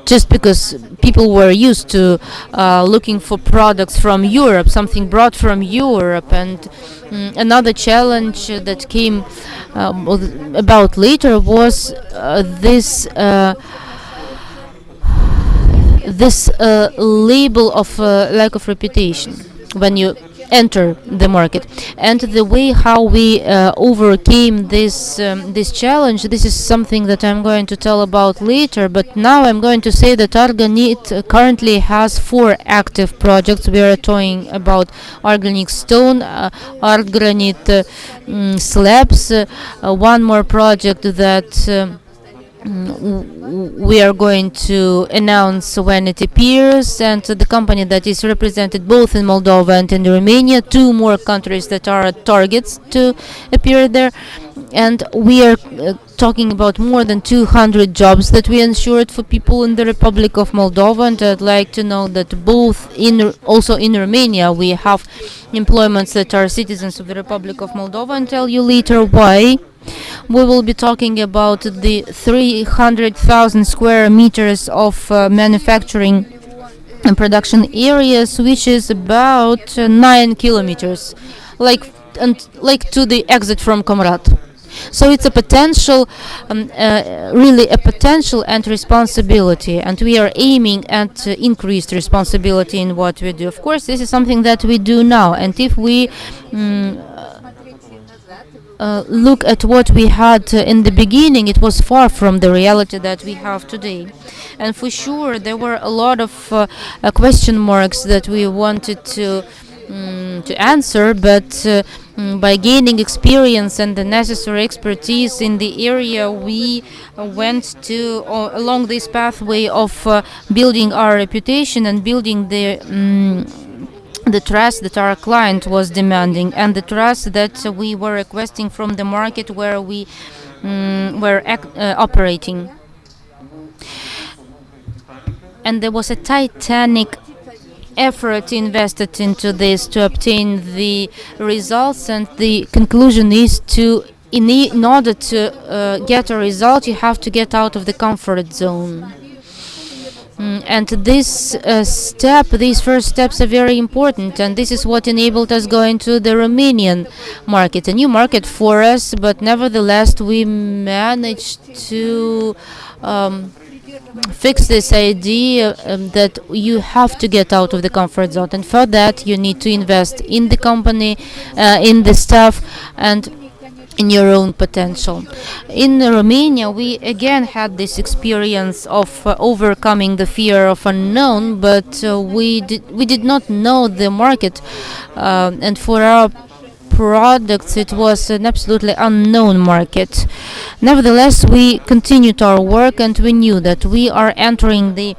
Just because people were used to looking for products from Europe, something brought from Europe. And another challenge that came about later was this label of lack of reputation when you enter the market, and the way how we overcame this challenge. This is something that I'm going to tell about later, but now I'm going to say that Art Granit currently has 4 active projects. We are talking about Art Granit stone, Art Granit slabs, one more project that we are going to announce when it appears, and the company that is represented both in Moldova and in Romania, 2 more countries that are targets to appear there. And we are talking about more than 200 jobs that we ensured for people in the Republic of Moldova. And I'd like to know that also in Romania we have employments that are citizens of the Republic of Moldova, and tell you later why. We will be talking about the 300,000 square meters of manufacturing and production areas, which is about 9 kilometers, like to the exit from Comrat. So it's a potential, really a potential and responsibility, and we are aiming at increased responsibility in what we do. Of course, this is something that we do now, and if we look at what we had in the beginning, it was far from the reality that we have today. And for sure, there were a lot of question marks that we wanted to answer, but by gaining experience and the necessary expertise in the area, we went to along this pathway of building our reputation and building the trust that our client was demanding, and the trust that we were requesting from the market where we were operating. And there was a titanic effort invested into this to obtain the results, and the conclusion is in order to get a result, you have to get out of the comfort zone. And these first steps are very important, and this is what enabled us going to the Romanian market, a new market for us, but nevertheless we managed to fix this idea that you have to get out of the comfort zone, and for that you need to invest in the company, in the staff, and in your own potential. In Romania, we again had this experience of overcoming the fear of unknown, but we did not know the market, and for our products it was an absolutely unknown market. Nevertheless, we continued our work, and we knew that we are entering the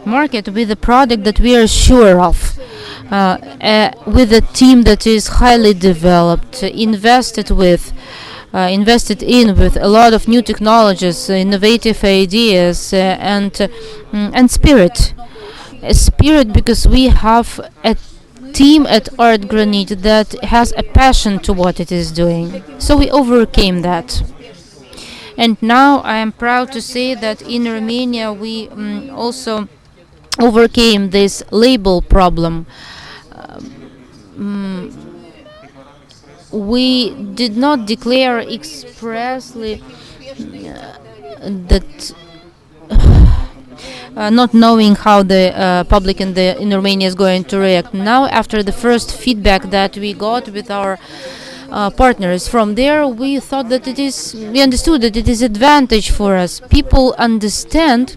market with a product that we are sure of, with a team that is highly developed, invested in with a lot of new technologies, innovative ideas, and spirit. A spirit, because we have a team at Art Granite that has a passion to what it is doing. So we overcame that. And now I am proud to say that in Romania we also overcame this label problem. We did not declare expressly that not knowing how the public in Romania is going to react. Now, after the first feedback that we got with our partners from there, we understood that it is advantage for us. People understand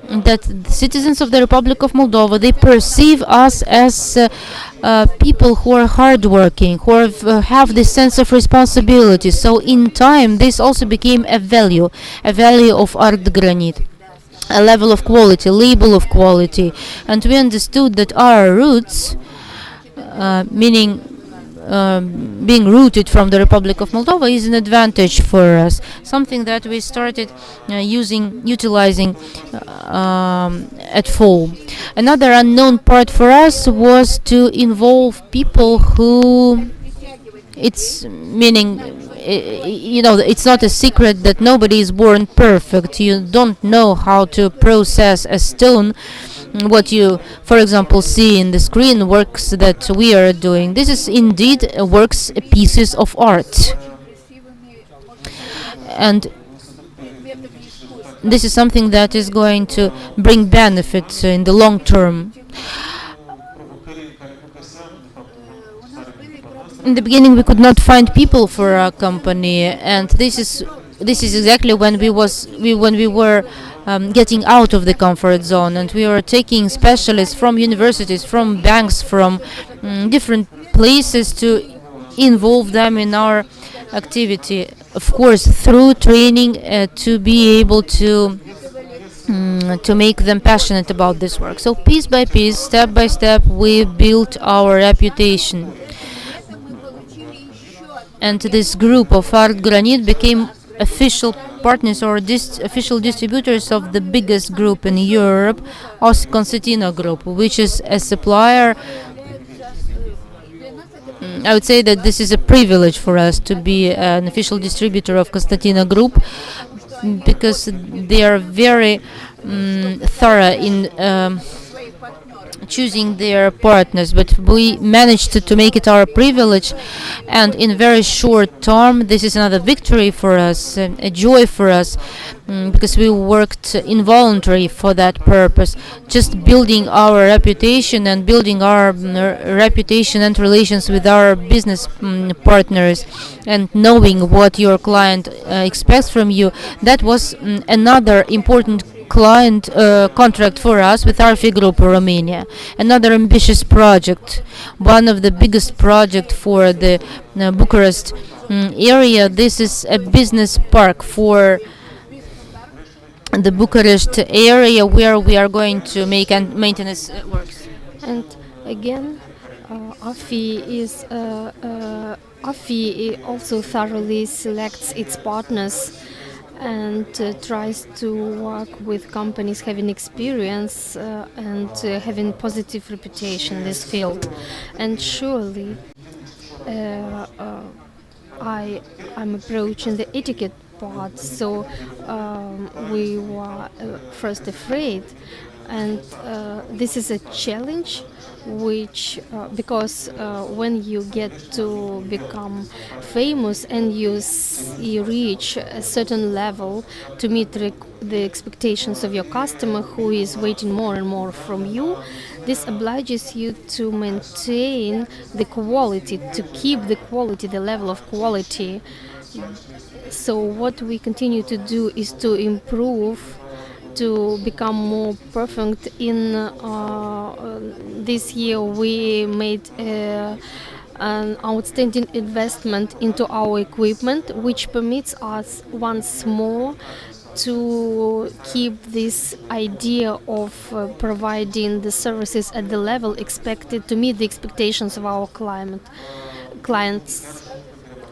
that the citizens of the Republic of Moldova, they perceive us as people who are hardworking, who have this sense of responsibility. So in time, this also became a value of Art Granite, a level of quality, label of quality. And we understood that our roots, meaning being rooted from the Republic of Moldova, is an advantage for us. Something that we started utilizing at full. Another unknown part for us was to involve people who, it's not a secret that nobody is born perfect. You don't know how to process a stone. What you, for example, see in the screen works that we are doing. This is indeed works, pieces of art. And this is something that is going to bring benefits in the long term. In the beginning, we could not find people for our company, and this is exactly when we were getting out of the comfort zone, and we were taking specialists from universities, from banks, from different places to involve them in our activity. Of course, through training, to be able to make them passionate about this work. So piece by piece, step by step, we built our reputation. And this group of Art Granite became official partners or official distributors of the biggest group in Europe, Constantina Group, which is a supplier. I would say that this is a privilege for us to be an official distributor of Constantina Group, because they are very thorough in choosing their partners, but we managed to make it our privilege, and in very short term this is another victory for us, a joy for us, because we worked involuntarily for that purpose, just building our reputation and building our reputation and relations with our business partners, and knowing what your client expects from you. That was another important client contract for us with Arfi Group Romania. Another ambitious project, one of the biggest project for the Bucharest area. This is a business park for the Bucharest area where we are going to make maintenance works. And again, AFI also thoroughly selects its partners and tries to work with companies having experience and having positive reputation in this field. And surely I'm approaching the etiquette part, so we were first afraid, and this is a challenge which because when you get to become famous and you reach a certain level to meet the expectations of your customer, who is waiting more and more from you, this obliges you to maintain the quality, to keep the quality, the level of quality, So what we continue to do is to improve, to become more perfect. In this year, we made an outstanding investment into our equipment, which permits us once more to keep this idea of providing the services at the level expected to meet the expectations of our clients.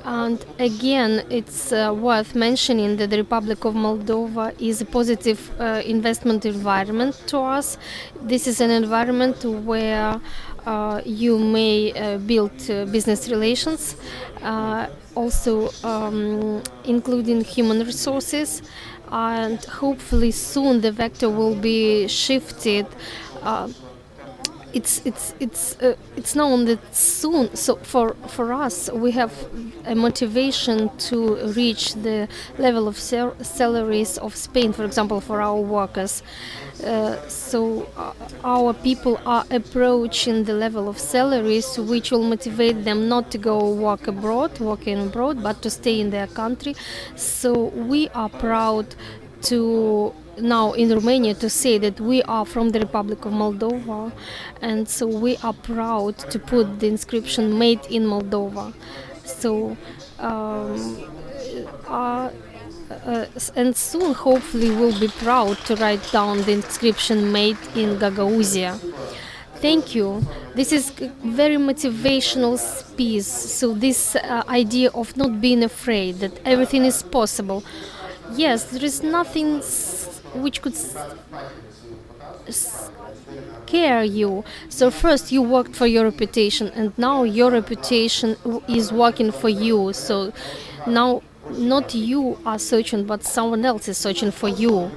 And again, it's worth mentioning that the Republic of Moldova is a positive investment environment to us. This is an environment where you may build business relations, also including human resources, and hopefully soon the vector will be shifted. It's known that soon. So for us, we have a motivation to reach the level of salaries of Spain, for example, for our workers. Our people are approaching the level of salaries which will motivate them not to go working abroad, but to stay in their country. So we are proud to now in Romania to say that we are from the Republic of Moldova, and so we are proud to put the inscription "Made in Moldova." So and soon hopefully we'll be proud to write down the inscription "Made in Gagauzia." Thank you. This is a very motivational piece. So this idea of not being afraid, that everything is possible. Yes, there is nothing which could scare you. So first you worked for your reputation, and now your reputation is working for you. So now not you are searching, but someone else is searching for you.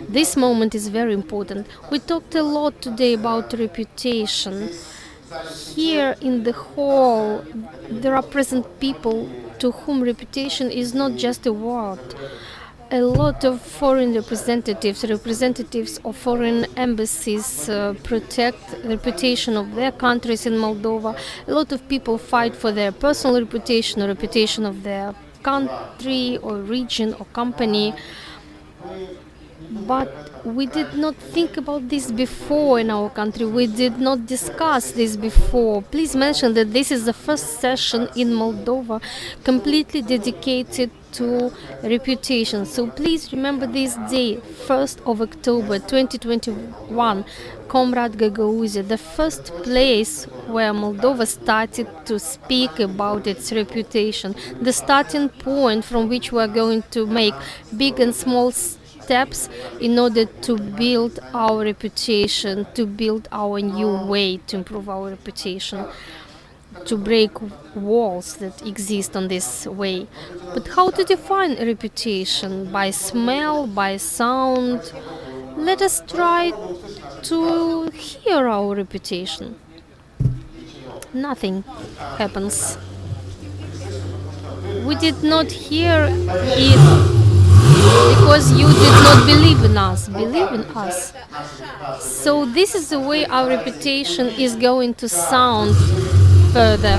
This moment is very important. We talked a lot today about reputation. Here in the hall, there are present people to whom reputation is not just a word. A lot of foreign representatives of foreign embassies protect the reputation of their countries in Moldova. A lot of people fight for their personal reputation or reputation of their country or region or company. But we did not think about this before in our country. We did not discuss this before. Please mention that this is the first session in Moldova completely dedicated to reputation. So please remember this day, 1st of October 2021, Comrat Gagauzia, the first place where Moldova started to speak about its reputation, the starting point from which we are going to make big and small steps in order to build our reputation, to build our new way to improve our reputation, to break walls that exist on this way. But how to define a reputation? By smell, by sound? Let us try to hear our reputation. Nothing happens. We did not hear it because you did not believe in us. Believe in us. So this is the way our reputation is going to sound further.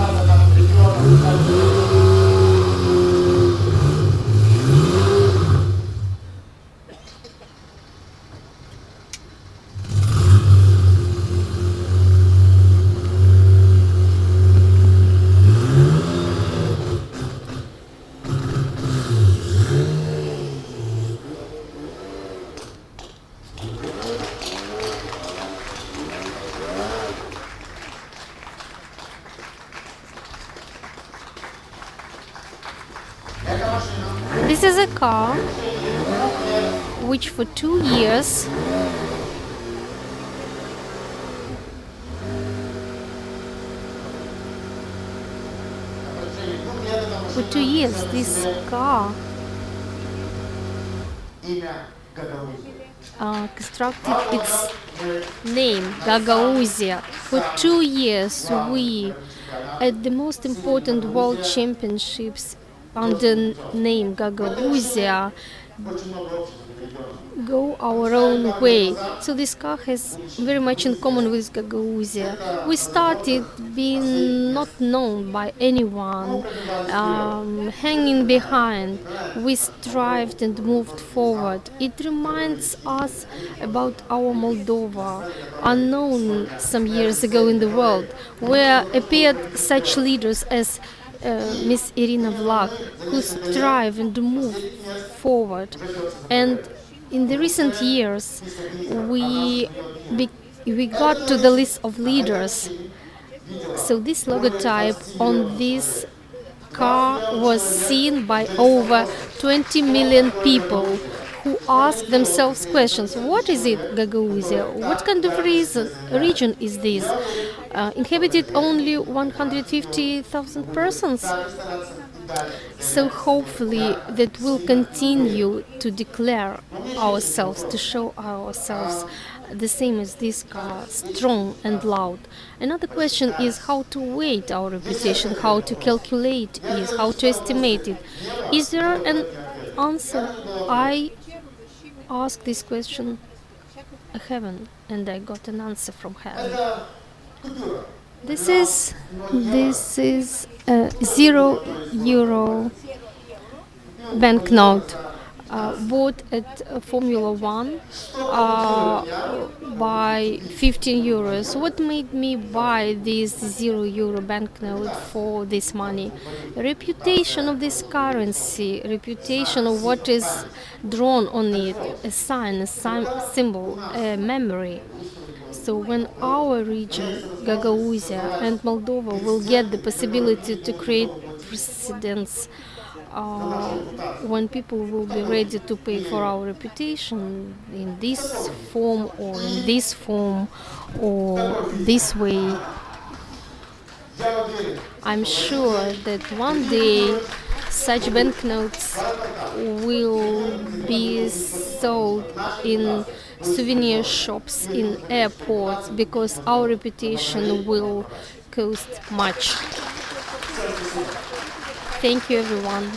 This is a car which for 2 years this car constructed its name, Gagauzia. For 2 years we, at the most important world championships under name Gagauzia, go our own way. So this car has very much in common with Gagauzia. We started being not known by anyone, hanging behind. We strived and moved forward. It reminds us about our Moldova, unknown some years ago in the world, where appeared such leaders as Miss Irina Vlach, who strive and move forward. And in the recent years, we we got to the list of leaders. So this logotype on this car was seen by over 20 million people who ask themselves questions. What is it, Gagauzia? What kind of region is this? Inhabited only 150,000 persons? So hopefully that will continue to declare ourselves, to show ourselves the same as this car, strong and loud. Another question is how to weight our reputation, how to calculate it, how to estimate it. Is there an answer? I asked this question heaven and I got an answer from heaven. This is a €0 banknote bought at Formula One by €15. What made me buy this €0 banknote for this money? Reputation of this currency, reputation of what is drawn on it, a sign, a symbol, a memory. So when our region, Gagauzia and Moldova, will get the possibility to create precedents, when people will be ready to pay for our reputation in this form or in this form or this way, I'm sure that one day such banknotes will be sold in souvenir shops in airports because our reputation will cost much. Thank you, everyone.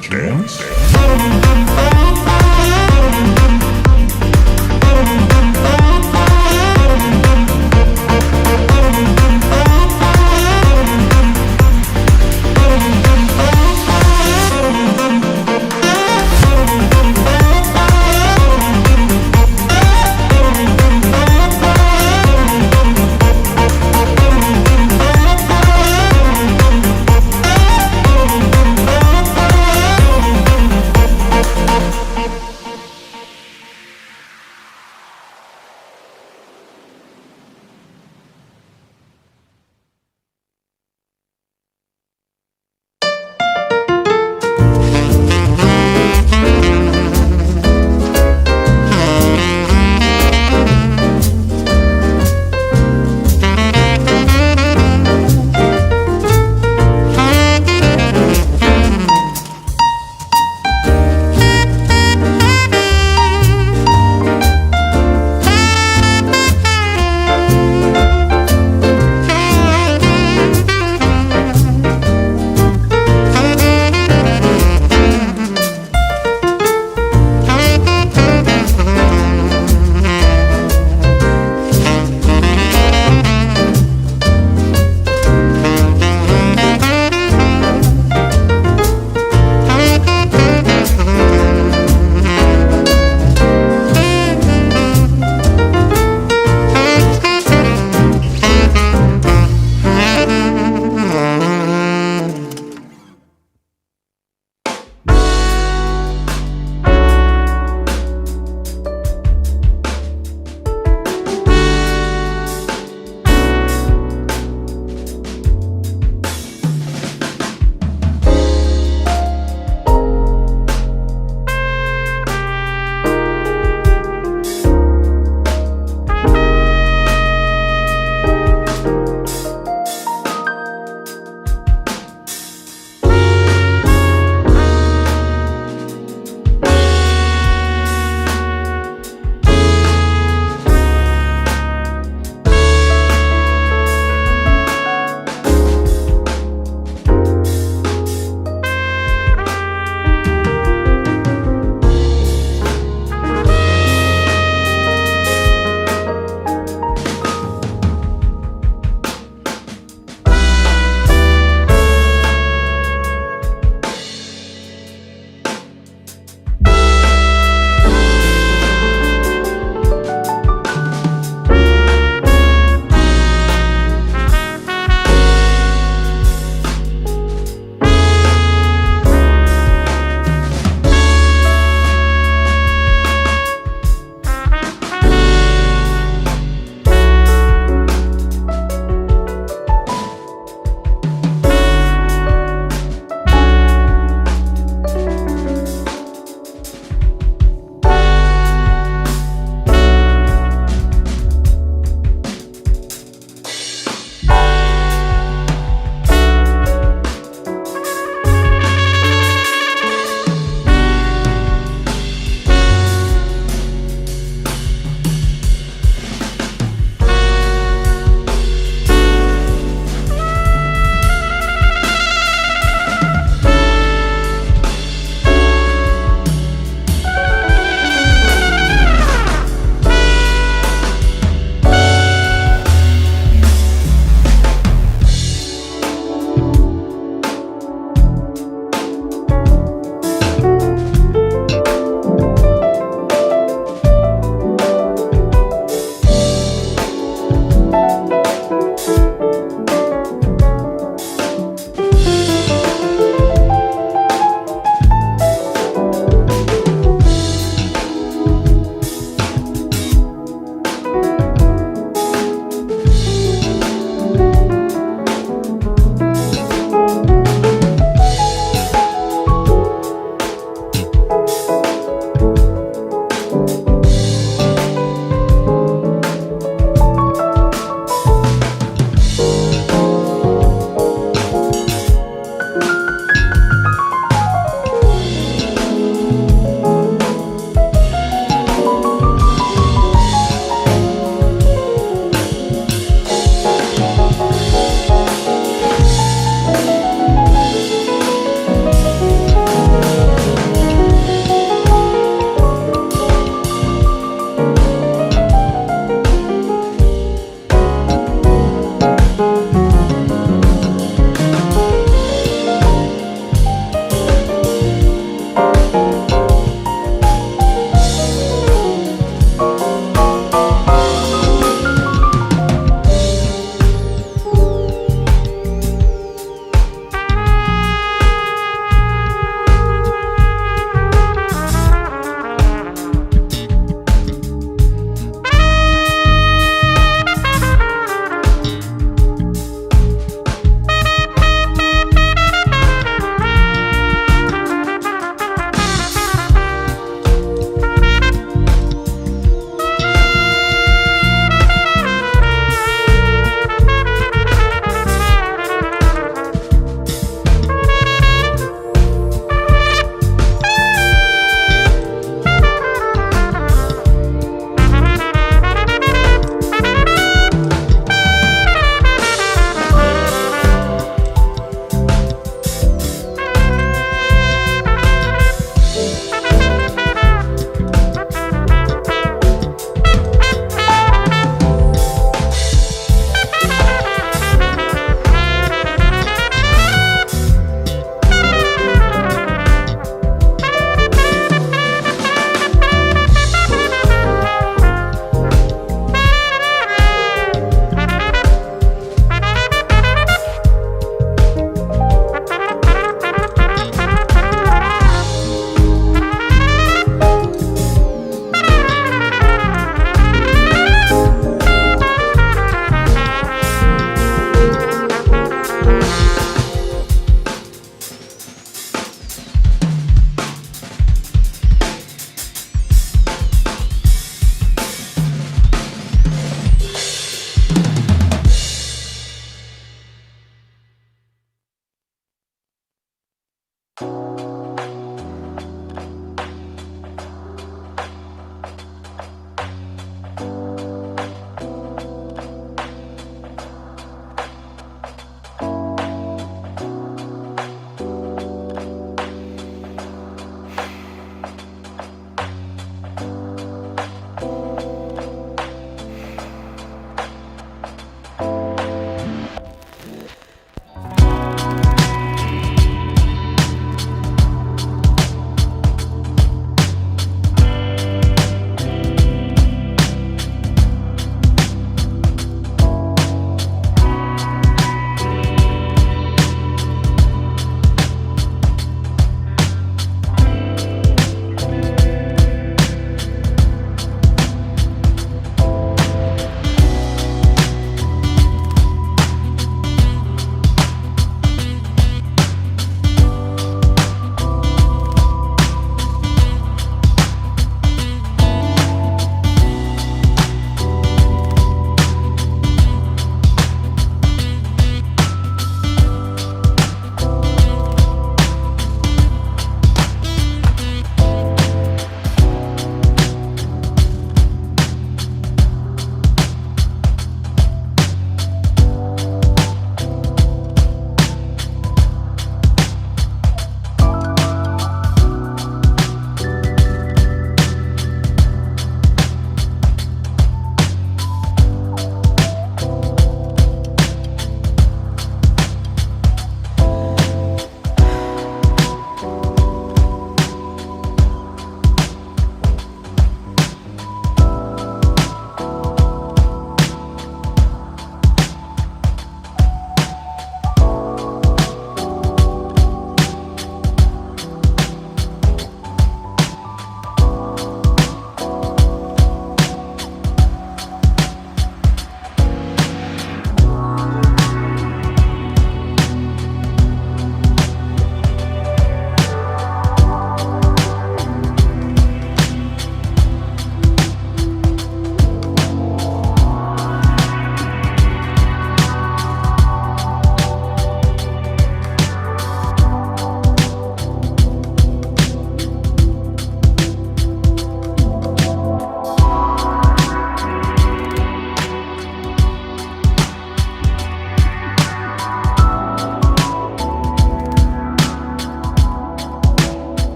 dance?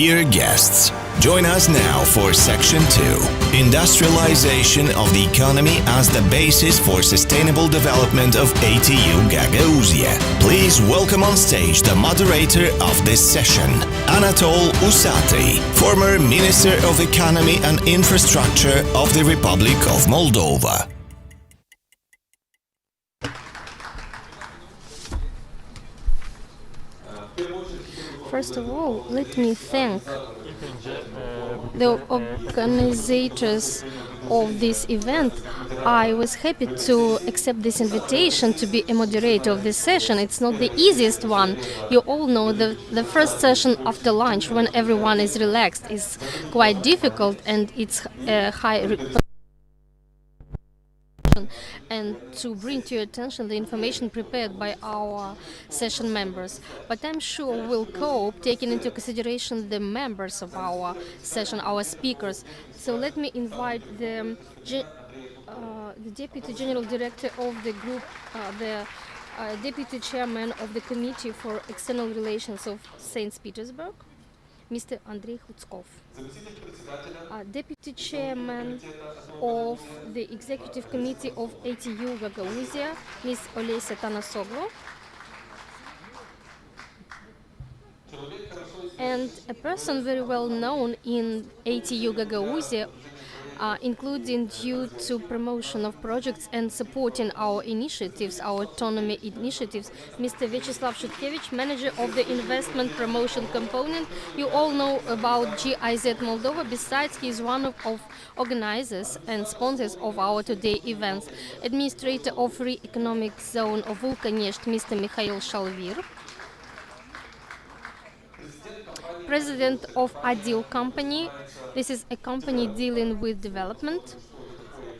Dear guests, join us now for Section 2, Industrialization of the Economy as the Basis for Sustainable Development of ATU Gagauzia. Please welcome on stage the moderator of this session, Anatol Usatый, former Minister of Economy and Infrastructure of the Republic of Moldova. First of all, let me thank the organizers of this event. I was happy to accept this invitation to be a moderator of this session. It's not the easiest one. You all know the first session after lunch, when everyone is relaxed, is quite difficult, and it's a high and to bring to your attention the information prepared by our session members. But I'm sure we'll cope, taking into consideration the members of our session, our speakers. So let me invite the Deputy General Director of the group, the Deputy Chairman of the Committee for External Relations of St. Petersburg, Mr. Andrei Khutskov. Deputy Chairman of the Executive Committee of ATU Gagauzia, Ms. Olesya Tanasoglu, and a person very well known in ATU Gagauzia, including due to promotion of projects and supporting our initiatives, our autonomy initiatives, Mr. Vyacheslav Shutkevich, manager of the investment promotion component. You all know about GIZ Moldova. Besides, he is one of organizers and sponsors of our today events. Administrator of Free Economic Zone of Vulkanesht, Mr. Mikhail Shalvir. President of Adil company. This is a company dealing with development.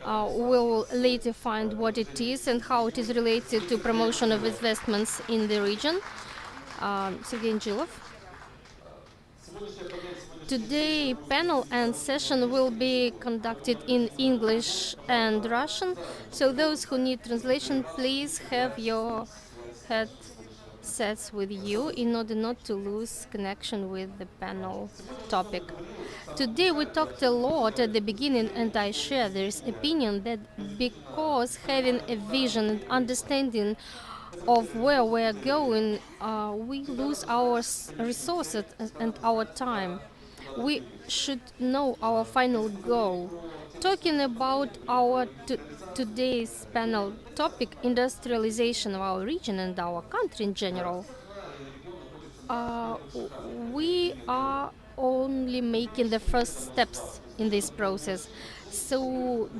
We'll later find what it is and how it is related to promotion of investments in the region. Sergey Njilov. Today, panel and session will be conducted in English and Russian. So those who need translation, please have your headsets with you in order not to lose connection with the panel topic. Today we talked a lot at the beginning, and I share this opinion that because having a vision and understanding of where we're going, we lose our resources and our time. We should know our final goal. Talking about our today's panel topic, industrialization of our region and our country in general, we are only making the first steps in this process. So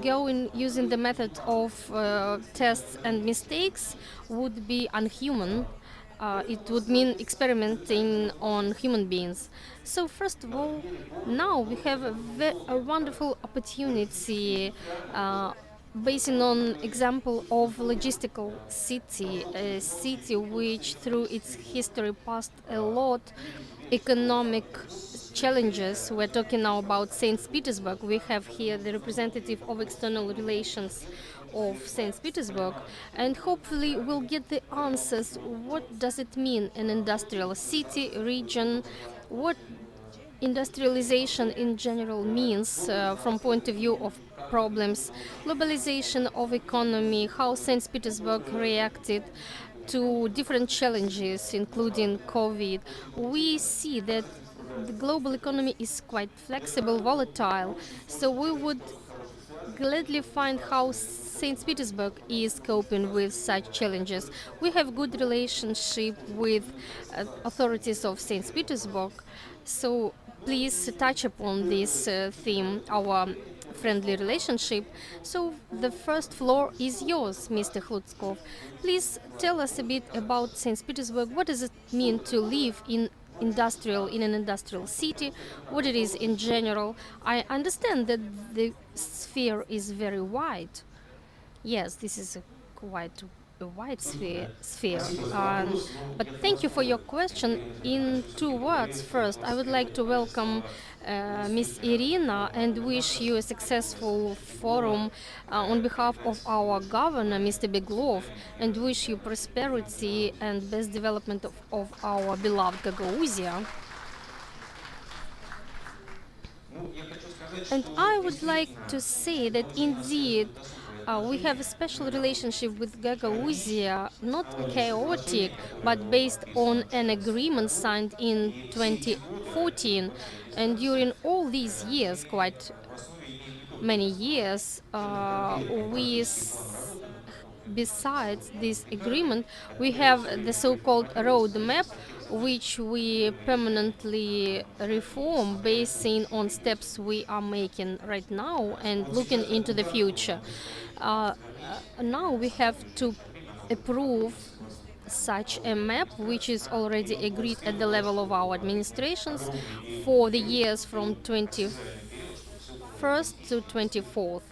using the method of tests and mistakes would be unhuman. It would mean experimenting on human beings. So first of all, now we have a wonderful opportunity basing on example of logistical city, a city which through its history passed a lot economic challenges. We're talking now about St. Petersburg. We have here the representative of external relations of St. Petersburg, and hopefully we'll get the answers. What does it mean, an industrial city, region? What industrialization in general means from point of view of problems, globalization of economy, how St. Petersburg reacted to different challenges, including COVID. We see that the global economy is quite flexible, volatile, so we would gladly find how St. Petersburg is coping with such challenges. We have good relationship with authorities of St. Petersburg, so please touch upon this theme, our friendly relationship. So the first floor is yours, Mr. Khutskov. Please tell us a bit about St. Petersburg. What does it mean to live in an industrial city, what it is in general? I understand that the sphere is very wide. Yes, this is quite a wide sphere. But thank you for your question. In 2 words, first, I would like to welcome Miss Irina and wish you a successful forum on behalf of our governor, Mr. Beglov, and wish you prosperity and best development of our beloved Gagauzia. And I would like to say that indeed we have a special relationship with Gagauzia, not chaotic, but based on an agreement signed in 2014. And during all these years, quite many years, besides this agreement, we have the so-called roadmap, which we permanently reform basing on steps we are making right now and looking into the future. Now we have to approve such a map, which is already agreed at the level of our administrations for the years from 21st to 24th.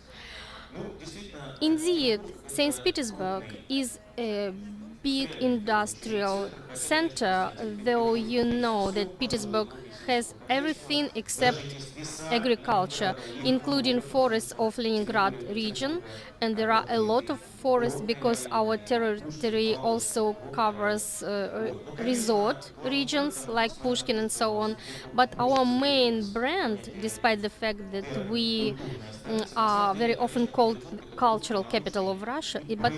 Indeed, St. Petersburg is a big industrial center, though you know that Petersburg has everything except agriculture, including forests of Leningrad region, and there are a lot of forests because our territory also covers resort regions like Pushkin and so on. But our main brand, despite the fact that we are very often called cultural capital of Russia, but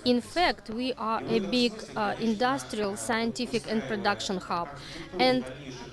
in fact we are a big industrial, scientific and production hub. And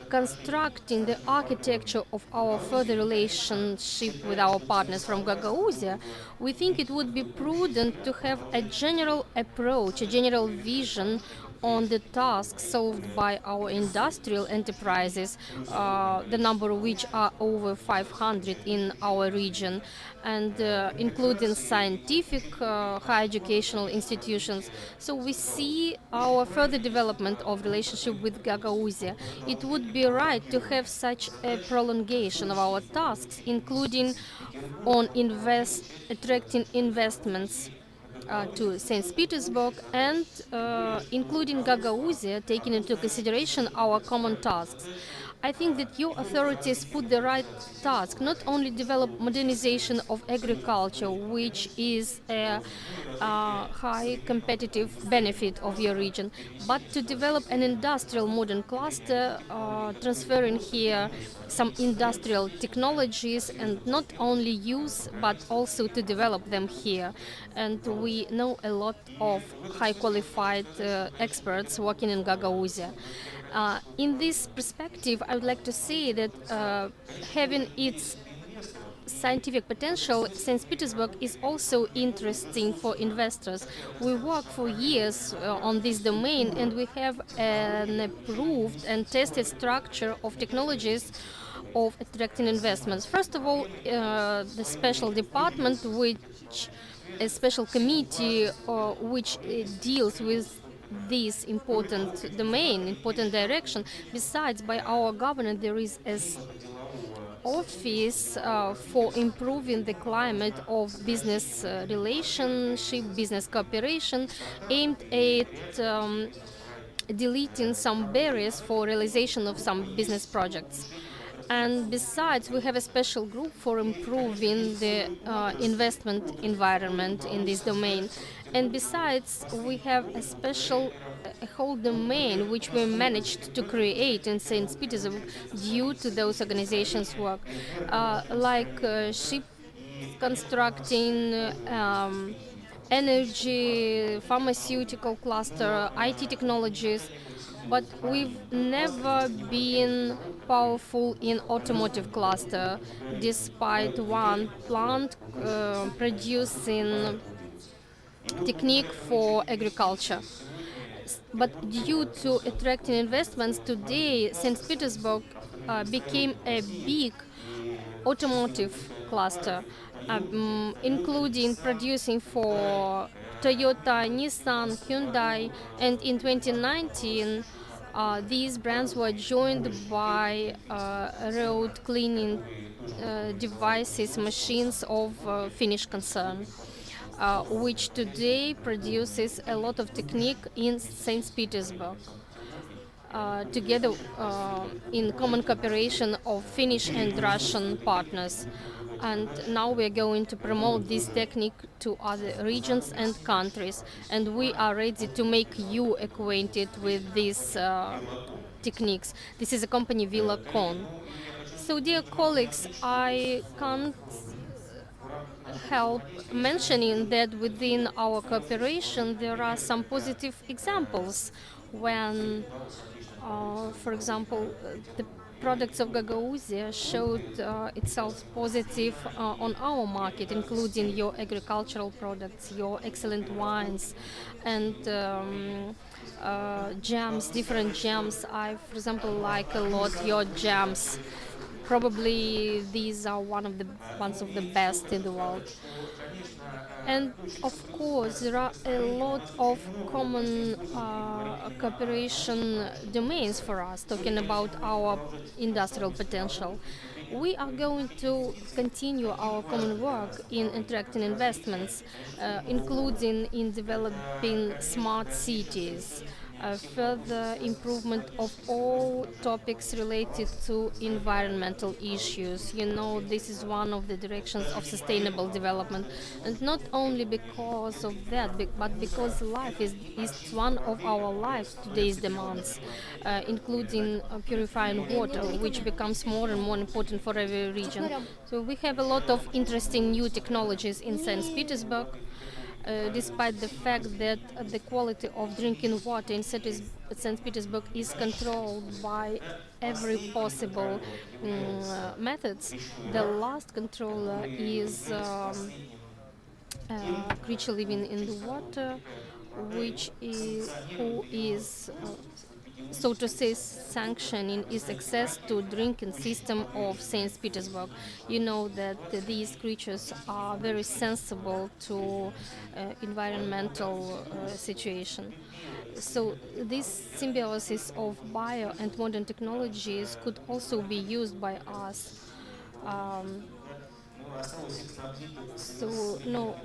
constructing the architecture of our further relationship with our partners from Gagauzia, we think it would be prudent to have a general approach, a general vision on the tasks solved by our industrial enterprises, the number of which are over 500 in our region, and including scientific, high educational institutions. So we see our further development of relationship with Gagauzia. It would be right to have such a prolongation of our tasks, including on attracting investments to St. Petersburg and including Gagauzia, taking into consideration our common tasks. I think that your authorities put the right task, not only develop modernization of agriculture, which is a high competitive benefit of your region, but to develop an industrial modern cluster, transferring here some industrial technologies and not only use but also to develop them here. And we know a lot of high qualified experts working in Gagauzia. In this perspective, I would like to say that having its scientific potential, St. Petersburg is also interesting for investors. We work for years on this domain and we have an approved and tested structure of technologies of attracting investments. First of all, the special department, which a special committee which deals with this important domain, important direction. Besides, by our government, there is a office for improving the climate of business relationship, business cooperation, aimed at deleting some barriers for realization of some business projects. And besides, we have a special group for improving the investment environment in this domain. And besides, we have a whole domain which we managed to create in St. Petersburg due to those organizations' work, like ship constructing, energy, pharmaceutical cluster, IT technologies, but we've never been powerful in automotive cluster, despite one plant producing technique for agriculture. But due to attracting investments, today St. Petersburg became a big automotive cluster, including producing for Toyota, Nissan, Hyundai, and in 2019 these brands were joined by road cleaning devices, machines of Finnish concern, which today produces a lot of technique in St. Petersburg. Together in common cooperation of Finnish and Russian partners. And now we are going to promote this technique to other regions and countries. And we are ready to make you acquainted with these techniques. This is a company Villa Con. So, dear colleagues, I can't help mentioning that within our cooperation there are some positive examples when, for example, the products of Gagauzia showed itself positive on our market, including your agricultural products, your excellent wines, and jams, different jams. I, for example, like a lot your jams. Probably these are ones of the best in the world. And of course, there are a lot of common cooperation domains for us, talking about our industrial potential. We are going to continue our common work in attracting investments, including in developing smart cities, further improvement of all topics related to environmental issues. You know, this is one of the directions of sustainable development, and not only because of that, but because life is one of our lives today's demands, including purifying water, which becomes more and more important for every region. So we have a lot of interesting new technologies in St. Petersburg. Despite the fact that the quality of drinking water in St. Petersburg is controlled by every possible methods, the last controller is creature living in the water, who is so to say, sanctioning its access to drinking system of St. Petersburg. You know that these creatures are very sensible to environmental situation. So this symbiosis of bio and modern technologies could also be used by us. Um, so no,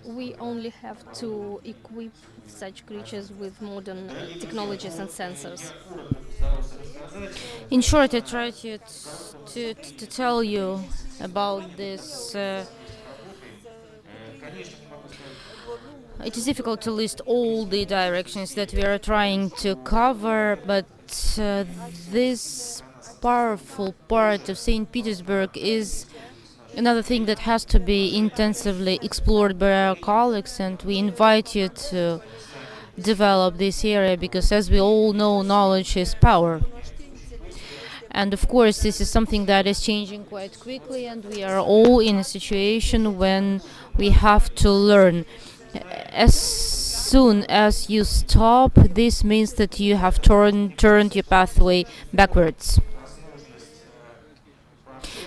we only have to equip such creatures with modern technologies and sensors. In short, I try to tell you about this. It is difficult to list all the directions that we are trying to cover, but this powerful part of St. Petersburg is another thing that has to be intensively explored by our colleagues, and we invite you to develop this area because, as we all know, knowledge is power. And of course, this is something that is changing quite quickly, and we are all in a situation when we have to learn. As soon as you stop, this means that you have turned your pathway backwards.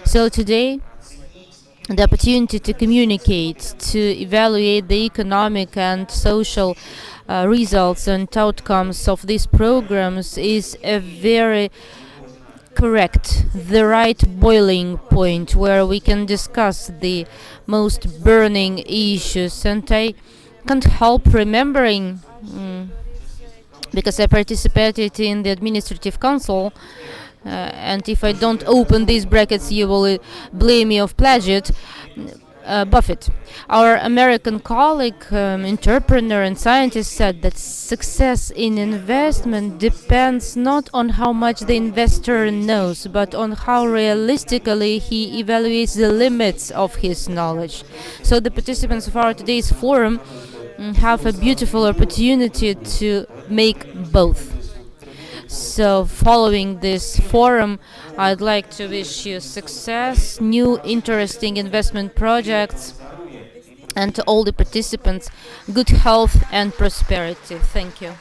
So today, the opportunity to communicate, to evaluate the economic and social results and outcomes of these programs is a very correct, the right boiling point where we can discuss the most burning issues. And I can't help remembering, because I participated in the administrative council, and if I don't open these brackets, you will blame me of plagiate. Buffett, our American colleague, entrepreneur and scientist, said that success in investment depends not on how much the investor knows, but on how realistically he evaluates the limits of his knowledge. So the participants of our today's forum have a beautiful opportunity to make both. So following this forum, I'd like to wish you success, new interesting investment projects, and to all the participants, good health and prosperity. Thank you.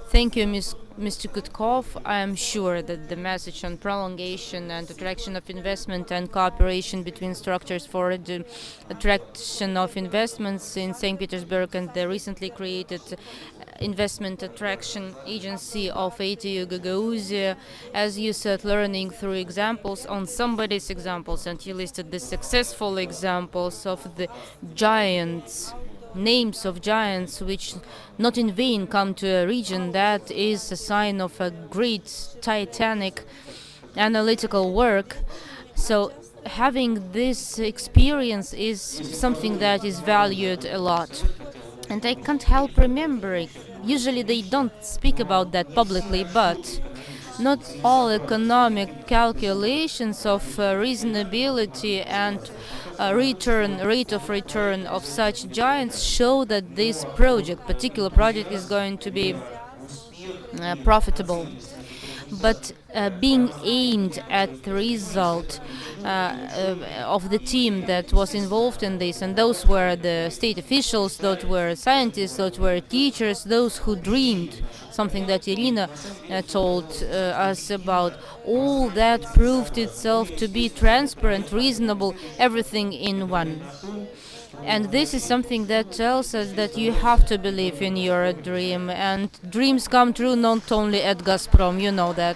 Thank you, Mr. Gutkov. I am sure that the message on prolongation and attraction of investment and cooperation between structures for the attraction of investments in St. Petersburg and the recently created investment attraction agency of ATU Gagauzia, as you said, learning through examples on somebody's examples, and you listed the successful examples of the giants, names of giants which not in vain come to a region. That is a sign of a great titanic analytical work. So having this experience is something that is valued a lot. And I can't help remembering, usually they don't speak about that publicly, but not all economic calculations of reasonability and rate of return of such giants show that this particular project, is going to be profitable. But being aimed at the result of the team that was involved in this, and those were the state officials, those were scientists, those were teachers, those who dreamed, something that Irina told us about, all that proved itself to be transparent, reasonable, everything in one. And this is something that tells us that you have to believe in your dream, and dreams come true not only at Gazprom, you know that.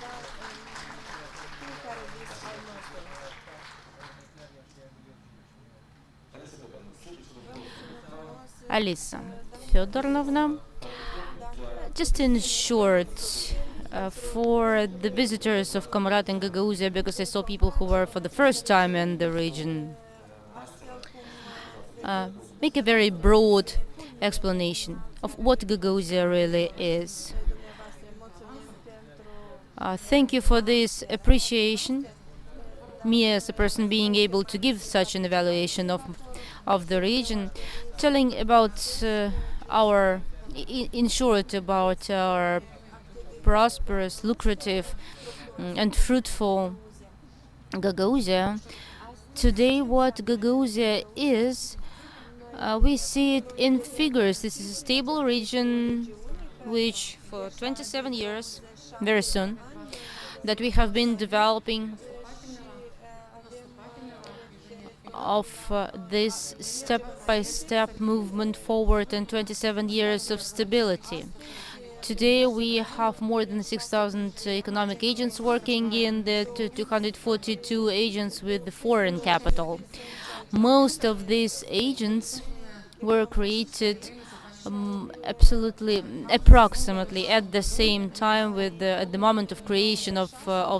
Alisa Fedorovna, just in short, for the visitors of Comrat and Gagauzia, because I saw people who were for the first time in the region, make a very broad explanation of what Gagauzia really is. Thank you for this appreciation. Me as a person being able to give such an evaluation of the region, telling about in short, about our prosperous, lucrative, and fruitful Gagauzia. Today, what Gagauzia is, we see it in figures. This is a stable region which for 27 years, very soon, that we have been developing of this step-by-step movement forward and 27 years of stability. Today we have more than 6,000 economic agents working in the 242 agents with the foreign capital. Most of these agents were created approximately at the same time at the moment of creation of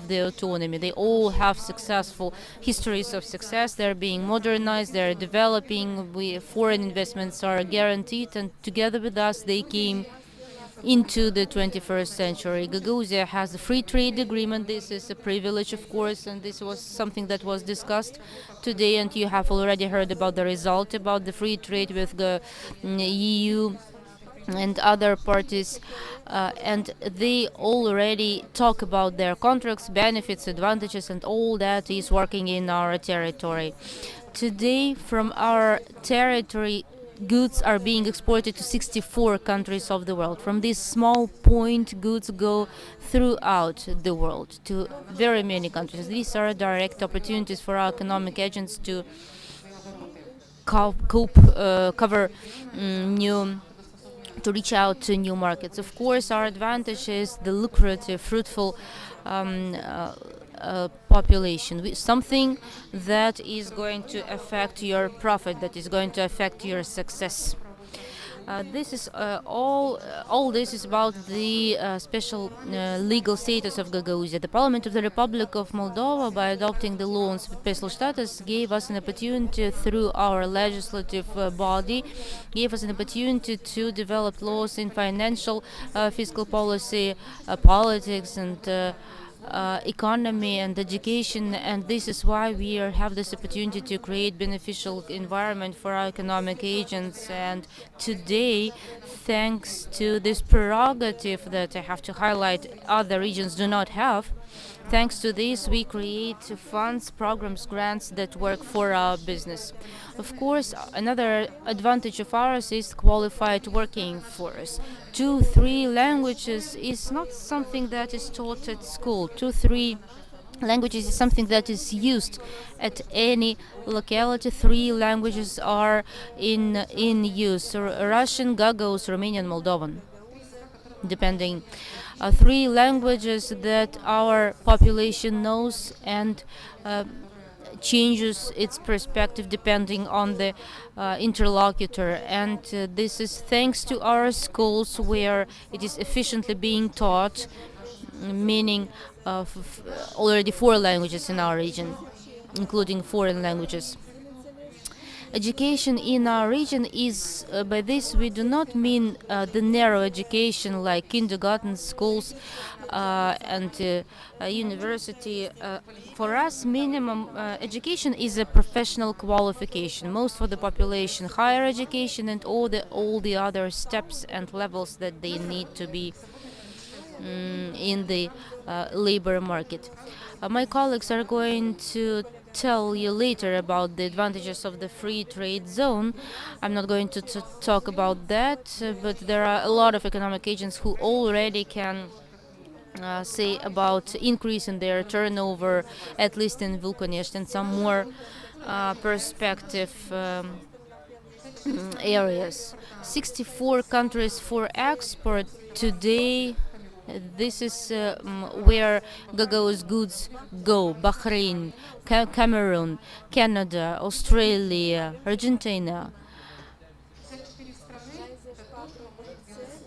the autonomy. They all have successful histories of success. They're being modernized, they're developing, foreign investments are guaranteed, and together with us they came into the 21st century. Gagauzia has a free trade agreement. This is a privilege, of course, and this was something that was discussed today, and you have already heard about the result about the free trade with the EU and other parties, and they already talk about their contracts, benefits, advantages, and all that is working in our territory. Today, from our territory, goods are being exported to 64 countries of the world. From this small point, goods go throughout the world to very many countries. These are direct opportunities for our economic agents to cover to reach out to new markets. Of course, our advantage is the lucrative, fruitful population, something that is going to affect your profit, that is going to affect your success. This is all this is about the special legal status of Gagauzia. The Parliament of the Republic of Moldova, by adopting the law on special status, gave us an opportunity through our legislative body, gave us an opportunity to develop laws in financial, fiscal policy, politics, and economy and education, and this is why we have this opportunity to create beneficial environment for our economic agents. And today, thanks to this prerogative that I have to highlight other regions do not have, thanks to this we create funds, programs, grants that work for our business. Of course, another advantage of ours is qualified working force. 2-3 languages is not something that is taught at school. 2-3 languages is something that is used at any locality. 3 languages are in use: Russian, Gagauz, Romanian, Moldovan, depending. 3 languages that our population knows and changes its perspective depending on the interlocutor, and this is thanks to our schools where it is efficiently being taught, meaning already 4 languages in our region, including foreign languages. Education in our region is, by this we do not mean the narrow education like kindergarten, schools, and university. For us, minimum education is a professional qualification, most for the population, higher education, and all the other steps and levels that they need to be in the labor market. My colleagues are going to tell you later about the advantages of the free trade zone. I'm not going to talk about that, but there are a lot of economic agents who already can say about increase in their turnover, at least in Vilkonezh, and some more perspective areas. 64 countries for export today. This is where Gagauz goods go: Bahrain, Cameroon, Canada, Australia, Argentina.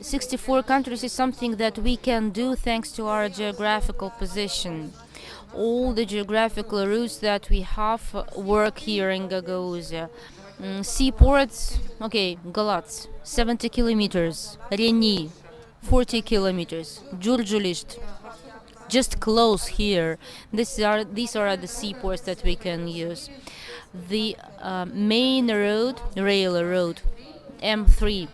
64 countries is something that we can do thanks to our geographical position. All the geographical routes that we have work here in Gagauzia. Seaports, okay, Galatz, 70 kilometers, Reni, 40 kilometers, Giurgiuliști, just close here. These are the seaports that we can use. The main road, rail road, M3,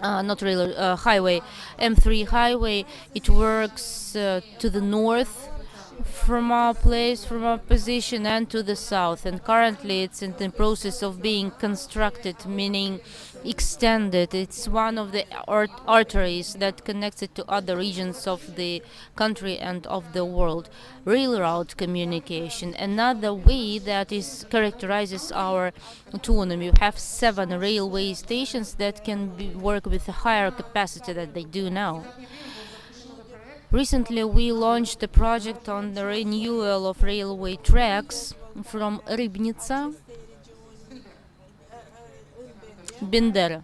not rail, highway, M3 highway, it works to the north from our place, from our position, and to the south, and currently it's in the process of being constructed, meaning extended. It's one of the arteries that connects it to other regions of the country and of the world. Railroad communication, another way that characterizes our autonomy. We have 7 railway stations that can work with a higher capacity than they do now. Recently, we launched a project on the renewal of railway tracks from Rybnitsa, Bendera,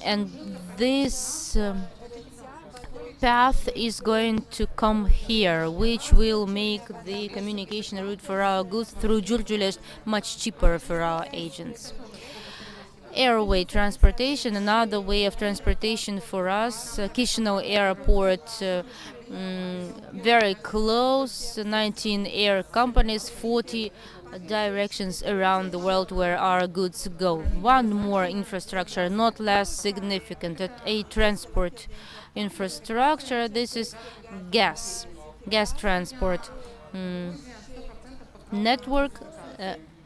and this path is going to come here, which will make the communication route for our goods through Giurgiuliști much cheaper for our agents. Airway transportation, another way of transportation for us. Chisinau Airport, very close, 19 air companies, 40 directions around the world where our goods go. One more infrastructure, not less significant, a transport infrastructure. This is gas transport network.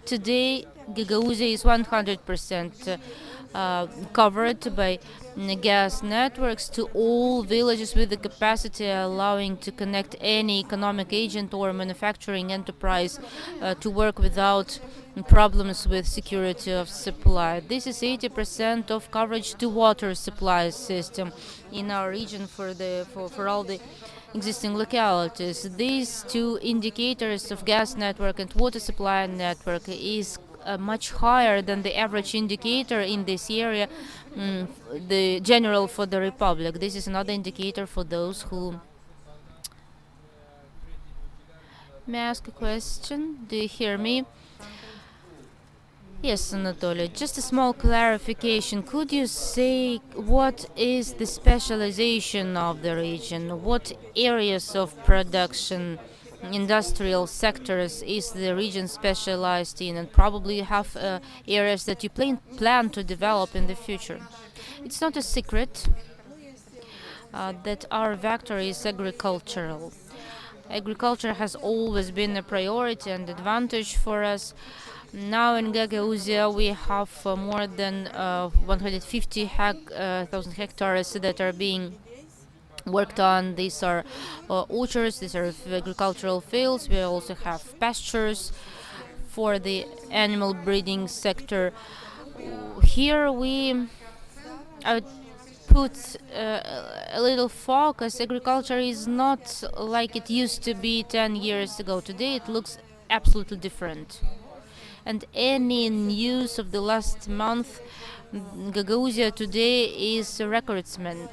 Today, Gagauzia is 100% covered by gas networks to all villages with the capacity allowing to connect any economic agent or manufacturing enterprise to work without problems with security of supply. This is 80% of coverage to water supply system in our region for all the existing localities. These two indicators of gas network and water supply network is much higher than the average indicator in this area, the general for the Republic. This is another indicator for those who... May I ask a question? Do you hear me? Yes, Anatoly, just a small clarification. Could you say what is the specialization of the region? What areas of production, industrial sectors is the region specialized in? And probably you have areas that you plan to develop in the future. It's not a secret that our vector is agricultural. Agriculture has always been a priority and advantage for us. Now in Gagauzia we have more than 150,000 hectares that are being worked on. These are orchards, these are agricultural fields. We also have pastures for the animal breeding sector. Here I would put a little focus. Agriculture is not like it used to be 10 years ago. Today it looks absolutely different. And any news of the last month, Gagauzia today is a recordsman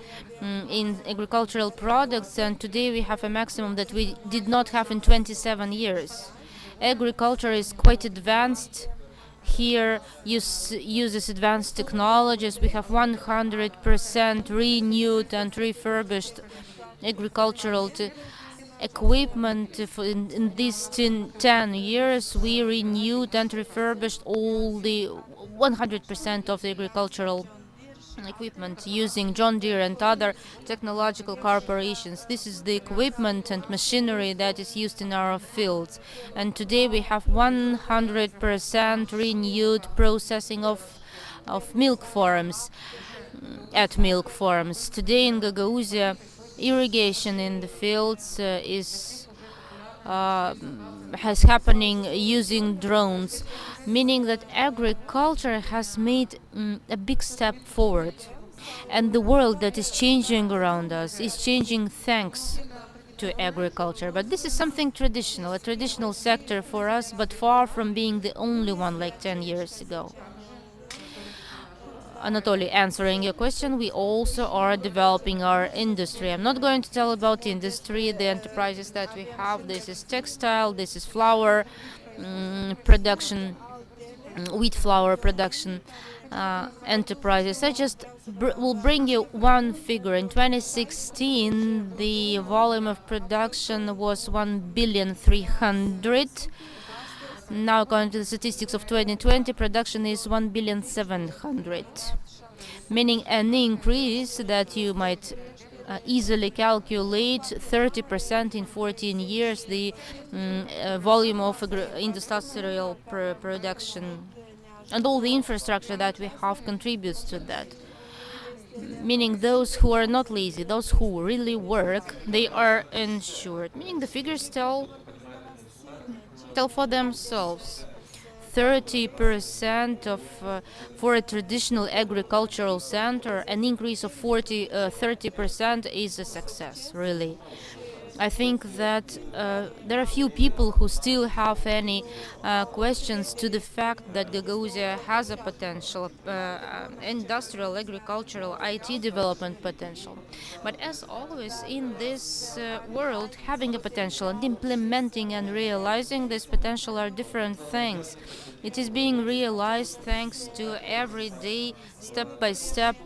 in agricultural products, and today we have a maximum that we did not have in 27 years. agriculture is quite advanced. Here uses advanced technologies. We have 100% renewed and refurbished agricultural equipment. In these 10 years, we renewed and refurbished all the 100% of the agricultural equipment using John Deere and other technological corporations. This is the equipment and machinery that is used in our fields. And today we have 100% renewed processing of milk farms, at milk farms. Today in Gagauzia, irrigation in the fields has happening using drones, meaning that agriculture has made a big step forward. And the world that is changing around us is changing thanks to agriculture. But this is something traditional, a traditional sector for us, but far from being the only one like 10 years ago. Anatoly, answering your question, we also are developing our industry. I'm not going to tell about industry, the enterprises that we have. This is textile, this is flour production, wheat flour production enterprises. I just will bring you one figure. In 2016, the volume of production was 1,300,000,000. Now, according to the statistics of 2020, production is 1,700,000,000, meaning an increase that you might easily calculate 30% in 14 years, the volume of industrial production. And all the infrastructure that we have contributes to that. Meaning those who are not lazy, those who really work, they are insured. Meaning the figures tell for themselves. 30% of for a traditional agricultural center, an increase of 30% is a success, really. I think that there are few people who still have any questions to the fact that Gagauzia has a potential, industrial, agricultural, IT development potential. But as always in this world, having a potential and implementing and realizing this potential are different things. It is being realized thanks to everyday, step-by-step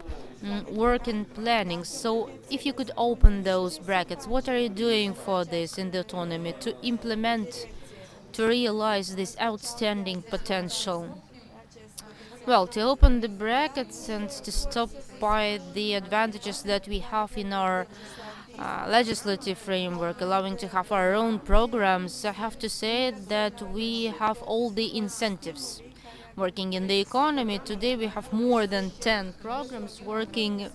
work and planning. So if you could open those brackets, what are you doing for this in the autonomy to implement, to realize this outstanding potential? Well, to open the brackets and to stop by the advantages that we have in our legislative framework, allowing to have our own programs, I have to say that we have all the incentives working in the economy. Today we have more than 10 programs working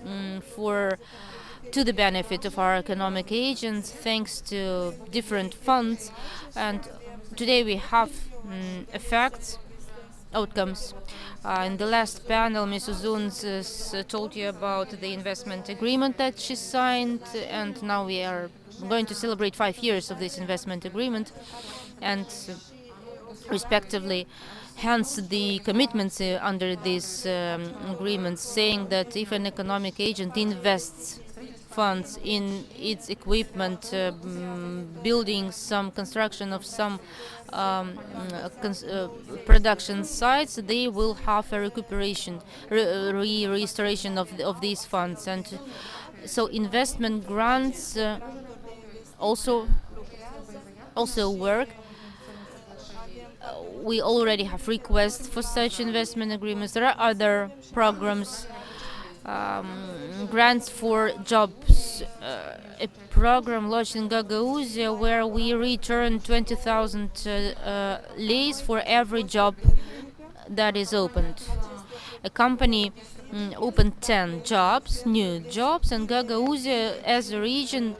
to the benefit of our economic agents, thanks to different funds. And today we have effects, outcomes. In the last panel, Ms. Uzuns told you about the investment agreement that she signed, and now we are going to celebrate 5 years of this investment agreement, and respectively. Hence the commitments under these agreements, saying that if an economic agent invests funds in its equipment, building some construction of some production sites, they will have a recuperation, restoration of these funds. And so investment grants also work. We already have requests for such investment agreements. There are other programs, grants for jobs, a program launched in Gagauzia where we return 20,000 leis for every job that is opened. A company opened 10 jobs, new jobs, and Gagauzia as a region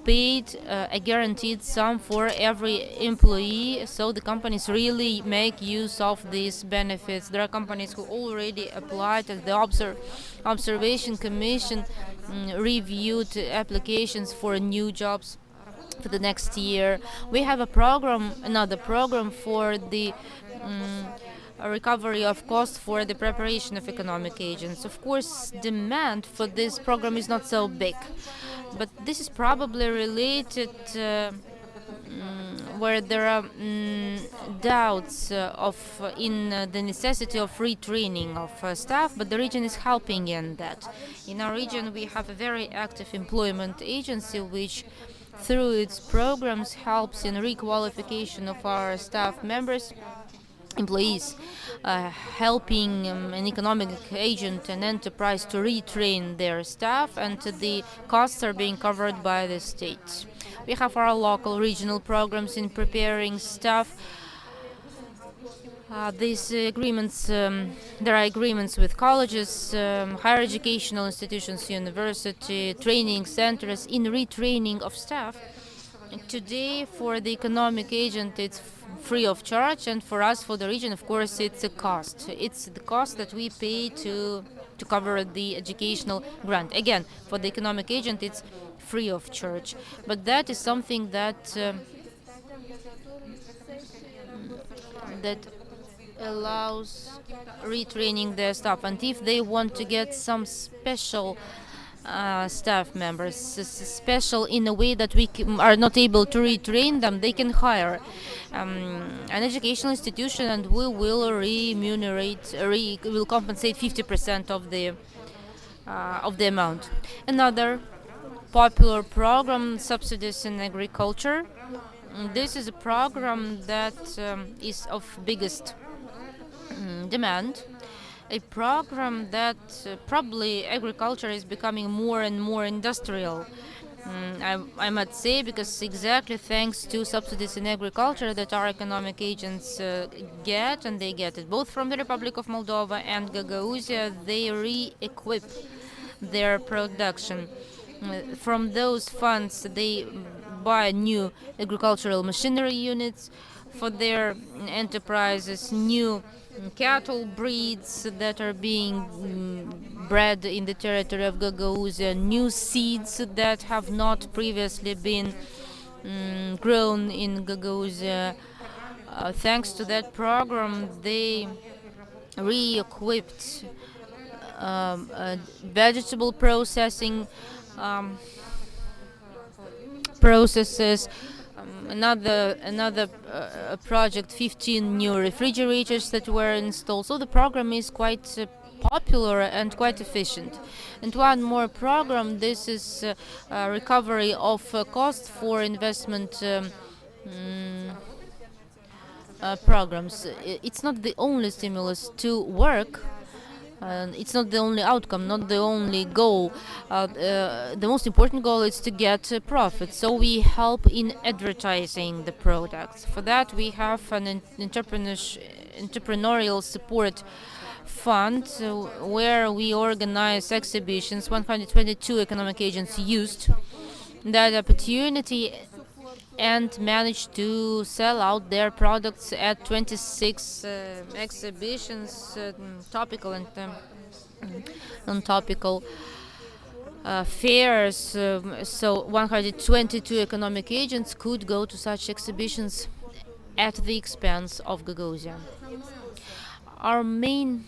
paid a guaranteed sum for every employee, so the companies really make use of these benefits. There are companies who already applied, and the Observation Commission reviewed applications for new jobs for the next year. We have a program, another program for the a recovery of costs for the preparation of economic agents. Of course, demand for this program is not so big, but this is probably related where there are doubts in the necessity of retraining of staff, but the region is helping in that. In our region, we have a very active employment agency which, through its programs, helps in requalification of our staff members, employees, helping an economic agent and enterprise to retrain their staff, and the costs are being covered by the state. We have our local regional programs in preparing staff. These agreements, there are agreements with colleges, higher educational institutions, university, training centers in retraining of staff. Today, for the economic agent, it's free of charge, and for us, for the region, of course, it's a cost. It's the cost that we pay to cover the educational grant. Again, for the economic agent, it's free of charge. But that is something that allows retraining their staff. And if they want to get some special staff members, special in a way that we are not able to retrain them, they can hire an educational institution, and we will remunerate, will compensate 50% of the amount. Another popular program, subsidies in agriculture. This is a program that is of biggest demand. A program that probably agriculture is becoming more and more industrial. I might say, because exactly thanks to subsidies in agriculture that our economic agents get, and they get it both from the Republic of Moldova and Gagauzia, they re-equip their production. From those funds, they buy new agricultural machinery units for their enterprises, new cattle breeds that are being bred in the territory of Gagauzia, new seeds that have not previously been grown in Gagauzia. Thanks to that program, they re-equipped vegetable processing processes. Another project, 15 new refrigerators that were installed. So the program is quite popular and quite efficient. And one more program, this is recovery of cost for investment programs. It's not the only stimulus to work. It's not the only outcome, not the only goal. The most important goal is to get profit. So we help in advertising the products. For that, we have an entrepreneurial support fund where we organize exhibitions. 122 economic agents used that opportunity and managed to sell out their products at 26 exhibitions, topical and non-topical fairs. So 122 economic agents could go to such exhibitions at the expense of Gagauzia. Our main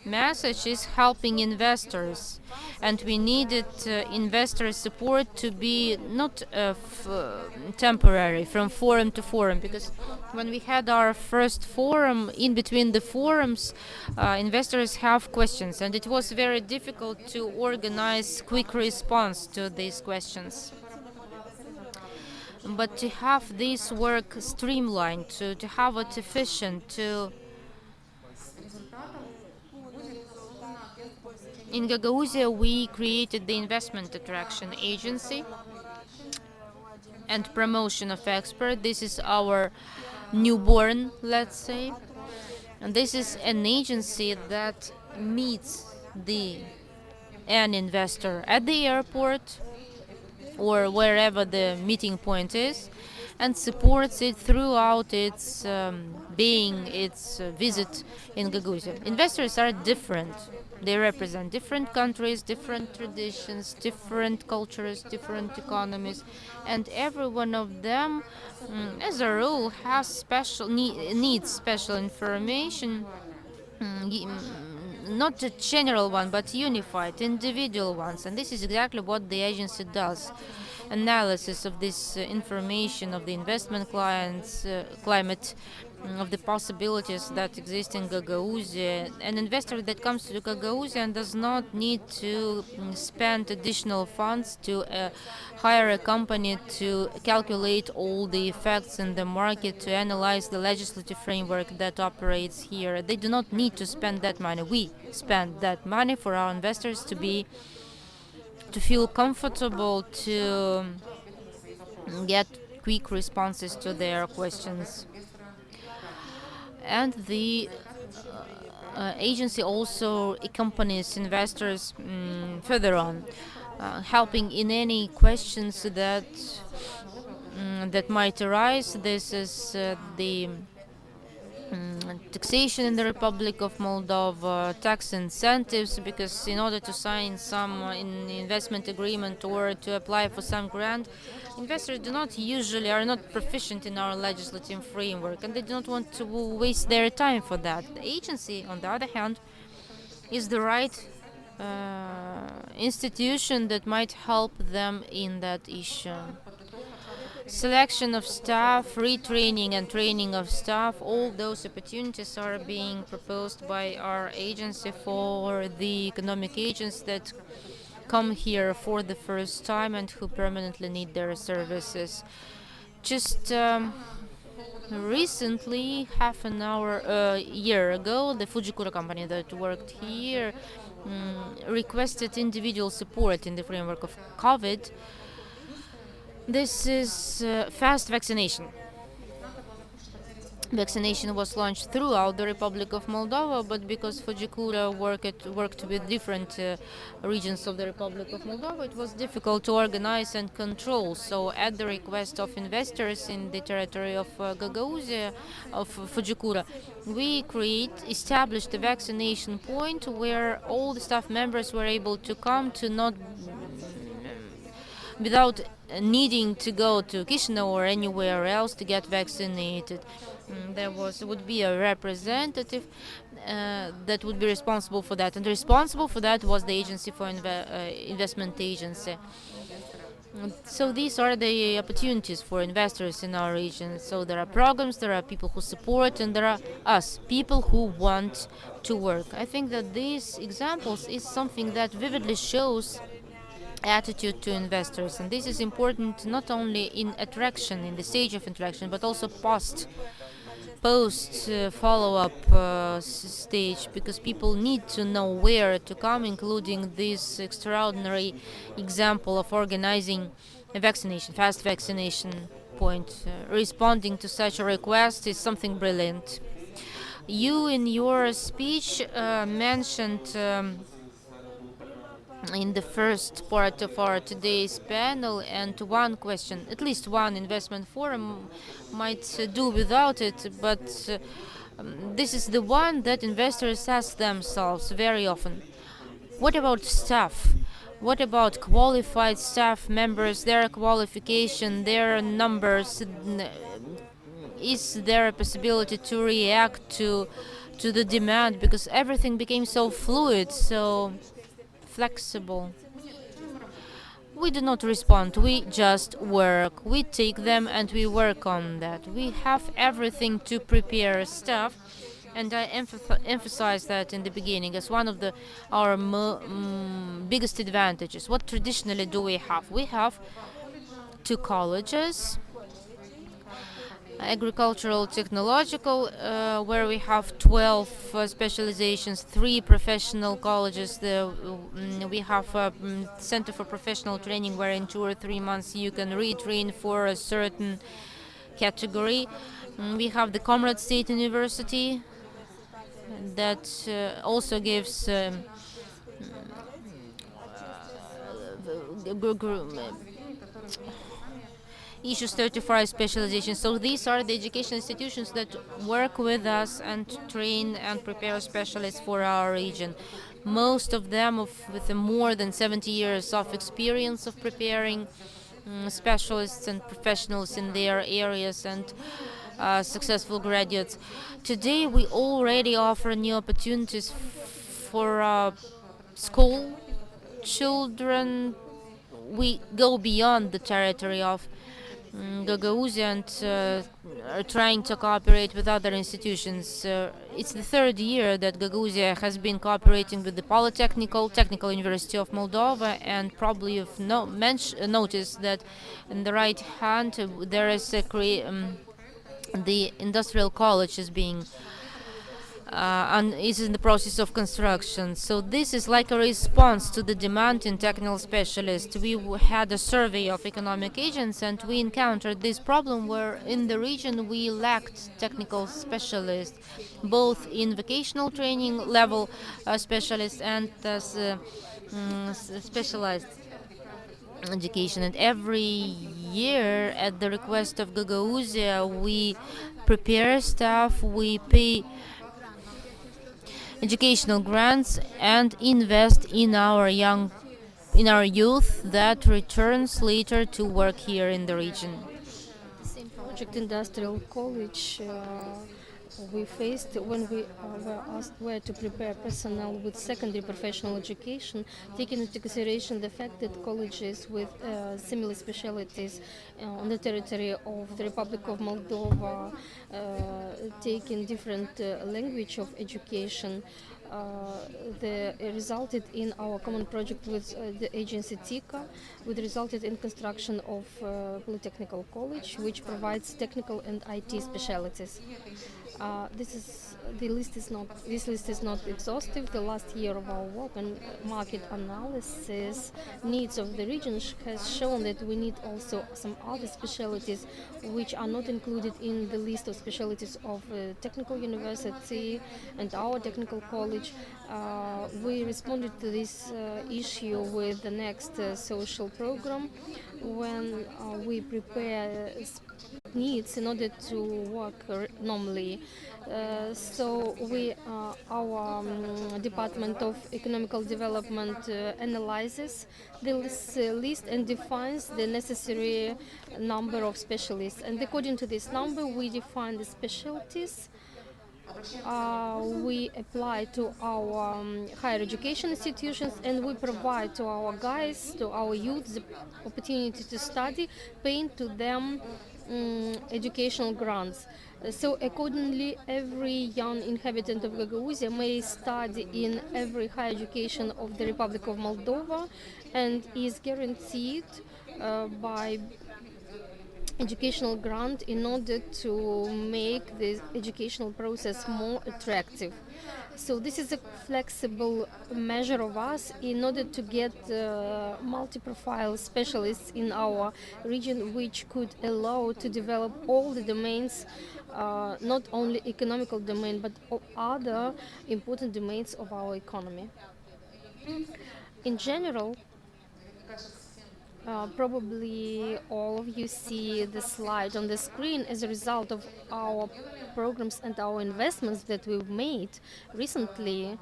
message is helping investors, and we needed investor support to be not temporary from forum to forum, because when we had our first forum, in between the forums, investors have questions, and it was very difficult to organize quick response to these questions. But to have this work streamlined, to have it efficient, in Gagauzia, we created the investment attraction agency and promotion of expert. This is our newborn, let's say. And this is an agency that meets an investor at the airport or wherever the meeting point is, and supports it throughout its its visit in Gagauzia. Investors are different. They represent different countries, different traditions, different cultures, different economies, and every one of them, as a rule, has needs special information. Not a general one, but unified, individual ones, and this is exactly what the agency does. analysis of this information of the investment climate, of the possibilities that exist in Gagauzia. An investor that comes to Gagauzia and does not need to spend additional funds to hire a company to calculate all the effects in the market, to analyze the legislative framework that operates here. They do not need to spend that money. We spend that money for our investors to feel comfortable, to get quick responses to their questions. And the agency also accompanies investors further on, helping in any questions that might arise. This is the taxation in the Republic of Moldova, tax incentives, because in order to sign some investment agreement or to apply for some grant, investors are not proficient in our legislative framework, and they do not want to waste their time for that. The agency, on the other hand, is the right institution that might help them in that issue. Selection of staff, retraining and training of staff, all those opportunities are being proposed by our agency for the economic agents that come here for the first time and who permanently need their services. Just recently, year ago, the Fujikura company that worked here requested individual support in the framework of COVID. This is fast vaccination. Vaccination was launched throughout the Republic of Moldova, but because Fujikura worked with different regions of the Republic of Moldova, it was difficult to organize and control. So at the request of investors in the territory of Gagauzia, of Fujikura, we established a vaccination point where all the staff members were able to come to not without needing to go to Chisinau or anywhere else to get vaccinated. There would be a representative that would be responsible for that, and responsible for that was the agency for investment agency. So these are the opportunities for investors in our region. So there are programs, there are people who support, and there are us, people who want to work. I think that these examples is something that vividly shows attitude to investors, and this is important not only in attraction, in the stage of attraction, but also post follow-up stage, because people need to know where to come, including this extraordinary example of organizing a fast vaccination point. Responding to such a request is something brilliant. You, in your speech, mentioned in the first part of our today's panel, and one question, at least one investment forum might do without it, but this is the one that investors ask themselves very often. What about staff? What about qualified staff members, their qualification, their numbers? Is there a possibility to react to the demand, because everything became so fluid, so flexible? We do not respond, we just work. We take them and we work on that. We have everything to prepare staff, and I emphasize that in the beginning as one of our biggest advantages. What traditionally do we have? We have 2 colleges, agricultural technological, where we have 12 specializations, 3 professional colleges. We have a center for professional training where in 2 or 3 months you can retrain for a certain category. We have the Comrat State University that also gives issues 35 specializations. So these are the education institutions that work with us and train and prepare specialists for our region. Most of them with more than 70 years of experience of preparing specialists and professionals in their areas, and successful graduates. Today we already offer new opportunities for school children we go beyond the territory of Gagauzia and are trying to cooperate with other institutions. It's the third year that Gagauzia has been cooperating with the Technical University of Moldova, and probably you've noticed that in the right hand there is the industrial college is being and is in the process of construction. So this is like a response to the demand in technical specialists. We had a survey of economic agents and we encountered this problem where in the region we lacked technical specialists, both in vocational training level specialists and as specialized education. And every year at the request of Gagauzia we prepare staff, we pay educational grants and invest in our youth that returns later to work here in the region. The same project, Industrial College, we faced when we were asked where to prepare personnel with secondary professional education, taking into consideration the fact that colleges with similar specialties on the territory of the Republic of Moldova taking different language of education. Resulted in our common project with the agency TICA, which resulted in construction of Polytechnical College, which provides technical and IT specialties. This list is not exhaustive. The last year of our work and market analysis needs of the region has shown that we need also some other specialties which are not included in the list of specialties of technical university and our technical college. We responded to this issue with the next social program when we prepare needs in order to work normally. So our Department of Economical Development analyzes this list and defines the necessary number of specialists. And according to this number, we define the specialties. We apply to our higher education institutions and we provide to our guys, to our youth, the opportunity to study, paying to them educational grants. So accordingly, every young inhabitant of Gagauzia may study in every higher education of the Republic of Moldova and is guaranteed by educational grant in order to make the educational process more attractive. So this is a flexible measure of us in order to get multi-profile specialists in our region, which could allow to develop all the domains, not only economical domain, but other important domains of our economy. In general, probably all of you see the slide on the screen as a result of our programs and our investments that we've made recently.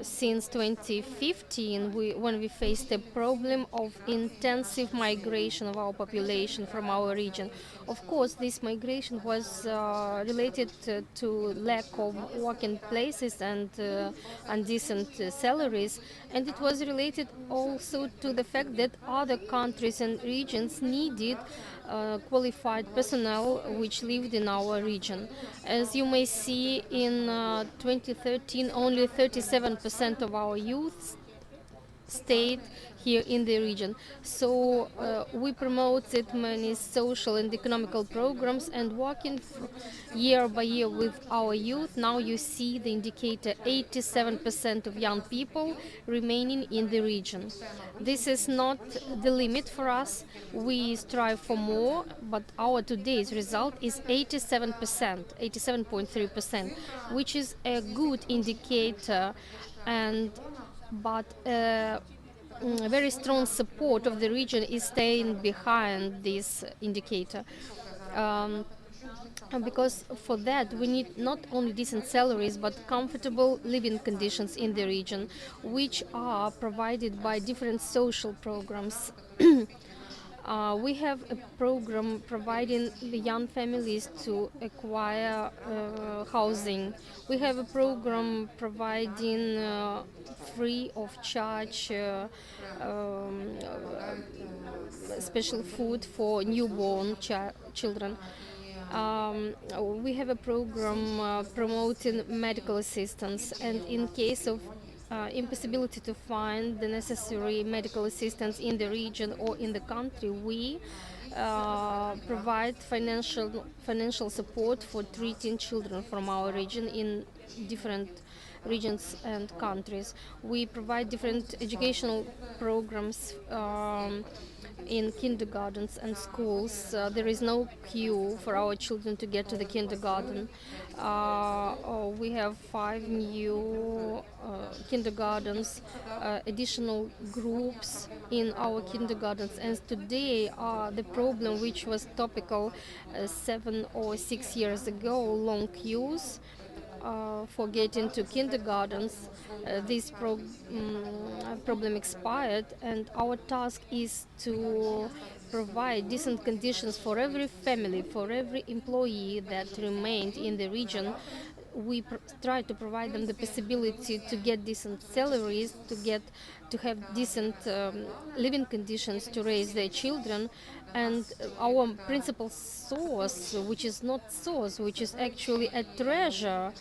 Since 2015, when we faced a problem of intensive migration of our population from our region. Of course, this migration was related to lack of working places and undecent salaries, and it was related also to the fact that other countries and regions needed qualified personnel which lived in our region. As you may see, in 2013, only 37% of our youth stayed here in the region. So we promoted many social and economical programs and working year by year with our youth. Now you see the indicator 87% of young people remaining in the region. This is not the limit for us. We strive for more, but our today's result is 87%, 87.3%, which is a good indicator, but very strong support of the region is staying behind this indicator. Because for that we need not only decent salaries but comfortable living conditions in the region, which are provided by different social programs. We have a program providing the young families to acquire housing. We have a program providing free of charge special food for newborn children. We have a program promoting medical assistance, and in case of impossibility to find the necessary medical assistance in the region or in the country, we provide financial support for treating children from our region in different regions and countries. We provide different educational programs in kindergartens and schools. There is no queue for our children to get to the kindergarten. We have 5 new kindergartens, additional groups in our kindergartens, and today the problem which was topical 7 or 6 years ago, long queues for getting to kindergartens, this problem expired, and our task is to provide decent conditions for every family, for every employee that remained in the region. We try to provide them the possibility to get decent salaries, to have decent living conditions to raise their children. And our principal source, which is not source, which is actually a treasure,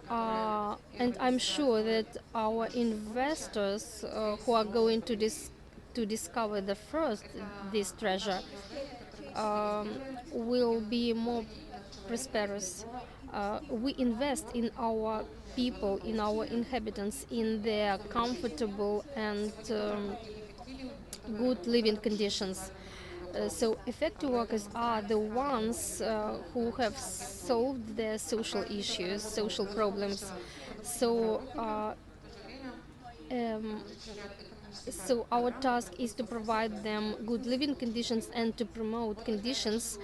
and I'm sure that our investors who are going to discover the first this treasure will be more prosperous. We invest in our people, in our inhabitants, in their comfortable and good living conditions. So effective workers are the ones who have solved their social issues, social problems. So um, so our task is to provide them good living conditions and to promote conditions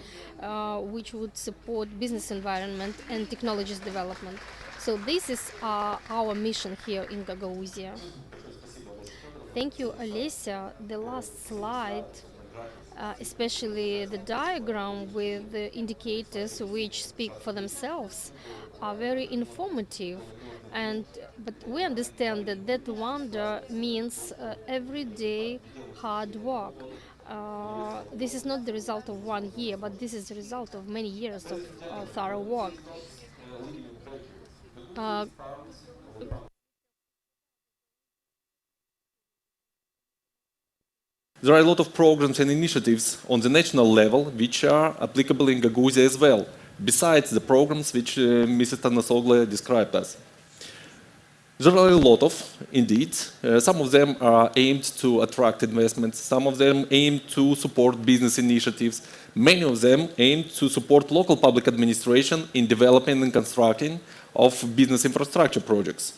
which would support business environment and technologies development. So this is our mission here in Gagauzia. Thank you, Olesya. The last slide, especially the diagram with the indicators which speak for themselves, are very informative. But we understand that wonder means everyday hard work. This is not the result of 1 year, but this is the result of many years of thorough work. There are a lot of programs and initiatives on the national level which are applicable in Gagauzia as well, besides the programs which Mrs. Tanasoglu described us. There are a lot of, indeed. Some of them are aimed to attract investments, some of them aim to support business initiatives, many of them aim to support local public administration in developing and constructing of business infrastructure projects.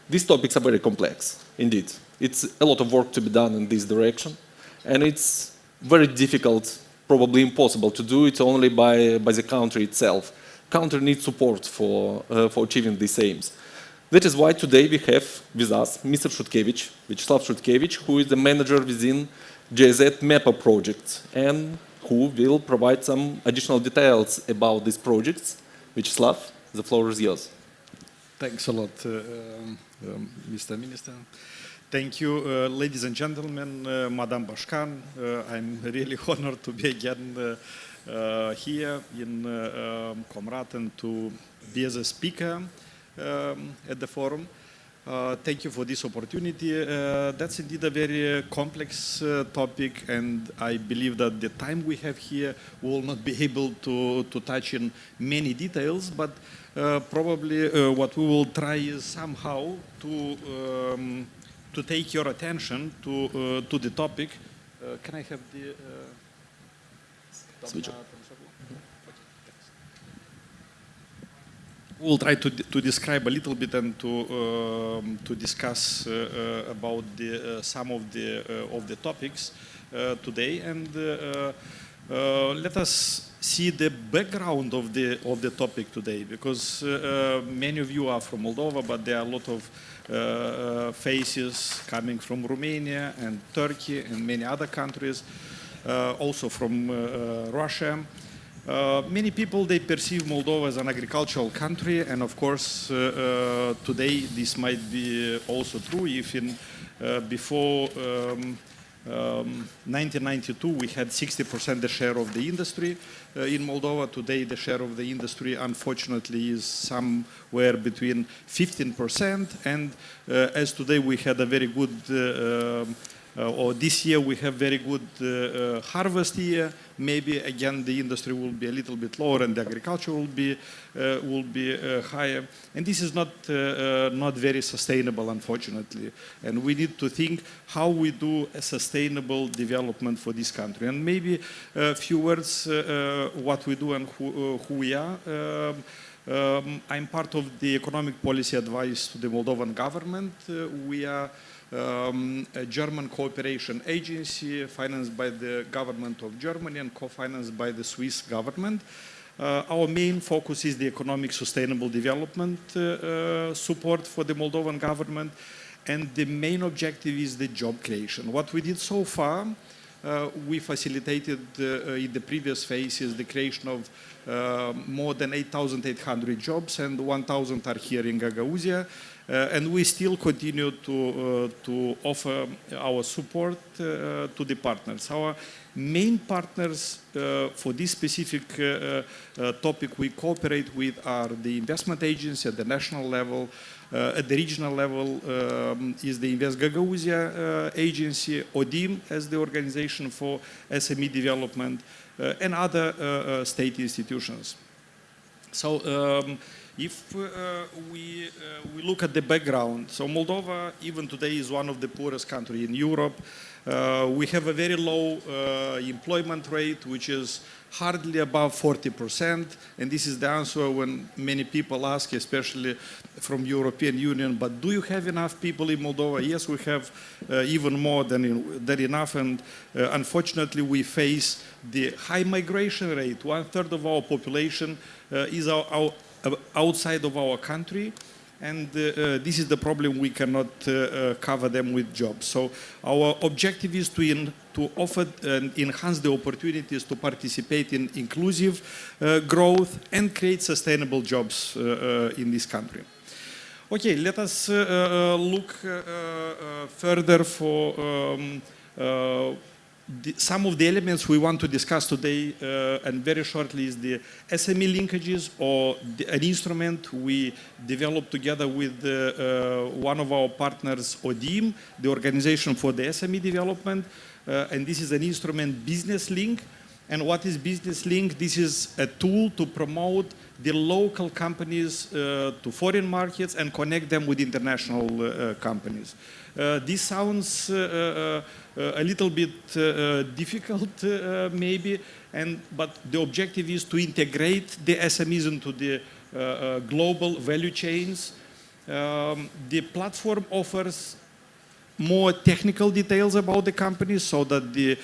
These topics are very complex, indeed. It's a lot of work to be done in this direction, and it's very difficult, probably impossible to do it only by the country itself. Country needs support for achieving these aims. That is why today we have with us Mr. Shutkevich, Vyacheslav Shutkevich, who is the manager within GIZ MEPA project, and who will provide some additional details about these projects. Vyacheslav, the floor is yours. Thanks a lot, Mr. Minister. Thank you, ladies and gentlemen, Madam Bashkan. I'm really honored to be again here in Comrat and to be as a speaker at the forum. Thank you for this opportunity. That's indeed a very complex topic, and I believe that the time we have here will not be able to touch in many details, but probably what we will try is somehow to take your attention to the topic. Can I have the switch? We'll try to describe a little bit and to discuss about some of the topics today, and let us see the background of the topic today, because many of you are from Moldova, but there are a lot of faces coming from Romania and Turkey and many other countries. also from Russia. Many people, they perceive Moldova as an agricultural country, and of course today this might be also true. If before 1992 we had 60% the share of the industry in Moldova. Today the share of the industry unfortunately is somewhere between 15%, and as today we had a very good or this year we have very good harvest year. Maybe again the industry will be a little bit lower and the agriculture will be higher, and this is not very sustainable, unfortunately. And we need to think how we do a sustainable development for this country. And maybe a few words what we do and who we are. I'm part of the economic policy advice to the Moldovan government. We are a German cooperation agency financed by the government of Germany and co-financed by the Swiss government. Our main focus is the economic sustainable development support for the Moldovan government, and the main objective is the job creation. What we did so far, we facilitated in the previous phases the creation of more than 8,800 jobs, and 1,000 are here in Gagauzia. And we still continue to offer our support to the partners. Our main partners for this specific topic we cooperate with are the investment agency at the national level. At the regional level is the Invest Gagauzia agency, ODIM as the organization for SME development, and other state institutions. So if we look at the background, so Moldova even today is one of the poorest countries in Europe. We have a very low employment rate, which is hardly above 40%, and this is the answer when many people ask, especially from European Union, but do you have enough people in Moldova? Yes, we have even more than enough, and unfortunately we face the high migration rate. 1/3 of our population is outside of our country, and this is the problem. We cannot cover them with jobs. So our objective is to offer and enhance the opportunities to participate in inclusive growth and create sustainable jobs in this country. Okay, let us look further for some of the elements we want to discuss today, and very shortly, is the SME linkages, or an instrument we developed together with one of our partners, ODIM, the Organization for the SME Development, and this is an instrument, Business Link. And what is Business Link? This is a tool to promote the local companies to foreign markets and connect them with international companies. This sounds a little bit difficult, maybe, but the objective is to integrate the SMEs into the global value chains. The platform offers more technical details about the companies so that the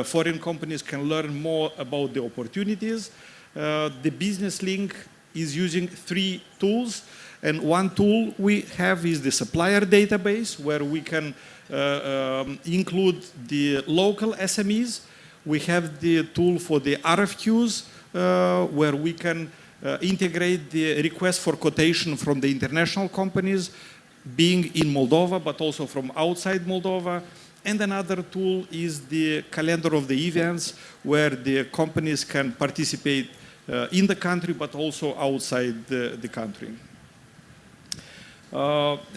foreign companies can learn more about the opportunities. The Business Link is using 3 tools, and one tool we have is the supplier database, where we can include the local SMEs. We have the tool for the RFQs, where we can integrate the request for quotation from the international companies, being in Moldova, but also from outside Moldova. And another tool is the calendar of the events, where the companies can participate in the country, but also outside the country.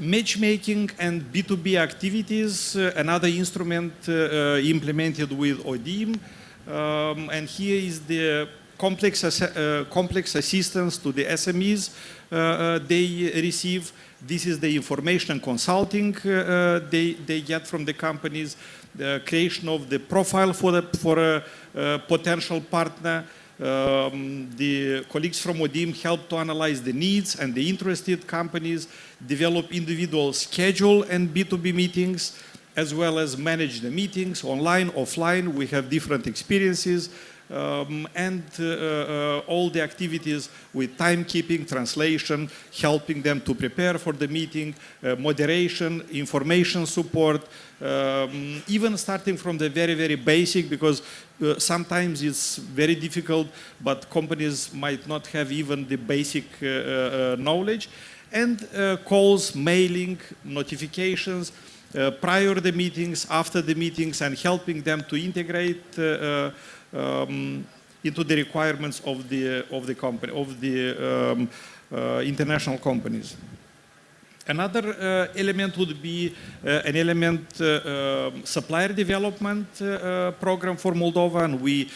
Matchmaking and B2B activities, another instrument implemented with ODIM. And here is the complex assistance to the SMEs they receive. This is the information consulting they get from the companies, the creation of the profile for a potential partner. The colleagues from ODIM help to analyze the needs, and the interested companies develop individual schedule and B2B meetings, as well as manage the meetings online, offline. We have different experiences and all the activities with timekeeping, translation, helping them to prepare for the meeting, moderation, information support, even starting from the very, very basic, because sometimes it's very difficult, but companies might not have even the basic knowledge, and calls, mailing, notifications, prior to the meetings, after the meetings, and helping them to integrate into the requirements of the company, of the international companies. Another element would be an element supplier development program for Moldova, and we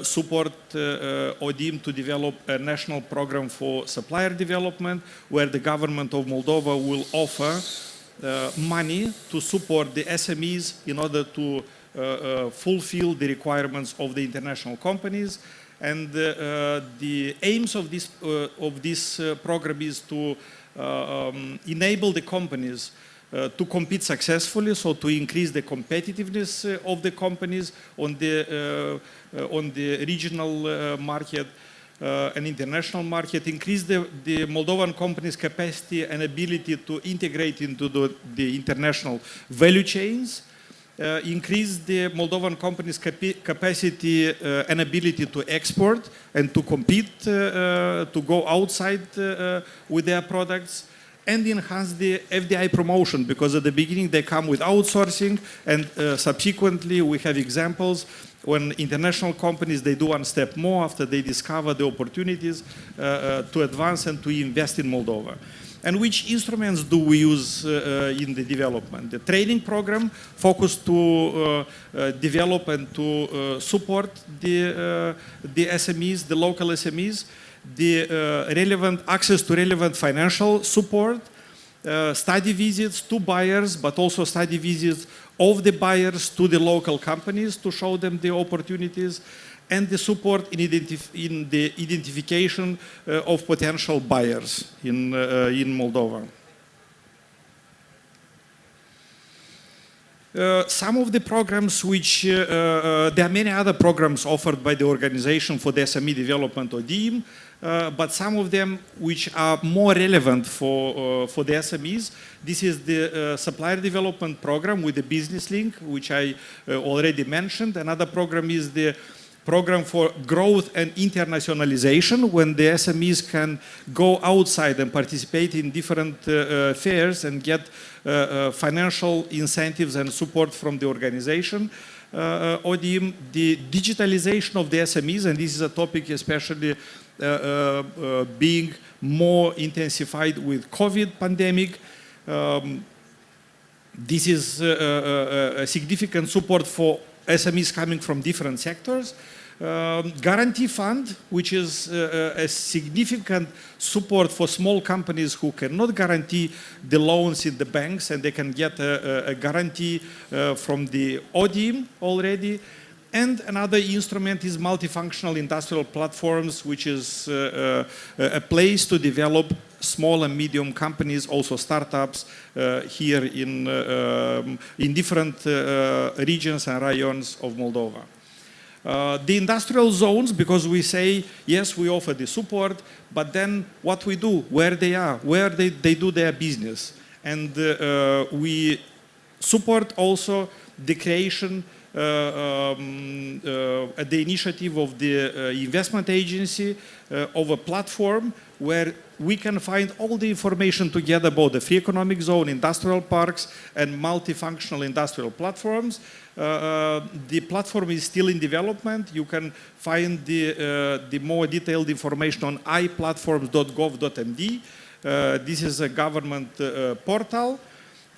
support ODIM to develop a national program for supplier development, where the government of Moldova will offer money to support the SMEs in order to fulfill the requirements of the international companies. And the aims of this program is to enable the companies to compete successfully, so to increase the competitiveness of the companies on the regional market and international market, increase the Moldovan companies' capacity and ability to integrate into the international value chains, increase the Moldovan companies' capacity and ability to export and to compete, to go outside with their products, and enhance the FDI promotion, because at the beginning they come with outsourcing, and subsequently we have examples when international companies, they do one step more after they discover the opportunities to advance and to invest in Moldova. And which instruments do we use in the development? The training program focused to develop and to support the SMEs, the local SMEs, the relevant access to relevant financial support, study visits to buyers, but also study visits of the buyers to the local companies to show them the opportunities, and the support in the identification of potential buyers in Moldova. Some of the programs which, there are many other programs offered by the Organization for the SME Development, ODIM, but some of them which are more relevant for the SMEs. This is the Supplier Development Program with the Business Link, which I already mentioned. Another program is the Program for Growth and Internationalization, when the SMEs can go outside and participate in different fairs and get financial incentives and support from the organization. ODIM, the digitalization of the SMEs, and this is a topic especially being more intensified with COVID pandemic. This is a significant support for SMEs coming from different sectors. Guarantee Fund, which is a significant support for small companies who cannot guarantee the loans in the banks, and they can get a guarantee from the ODIM already. And another instrument is multifunctional industrial platforms, which is a place to develop small and medium companies, also startups, here in different regions and rayons of Moldova. The industrial zones, because we say, yes, we offer the support, but then what we do, where they are, where they do their business. And we support also the creation at the initiative of the investment agency of a platform where we can find all the information together about the free economic zone, industrial parks, and multifunctional industrial platforms. The platform is still in development. You can find the more detailed information on iplatforms.gov.md. This is a government portal.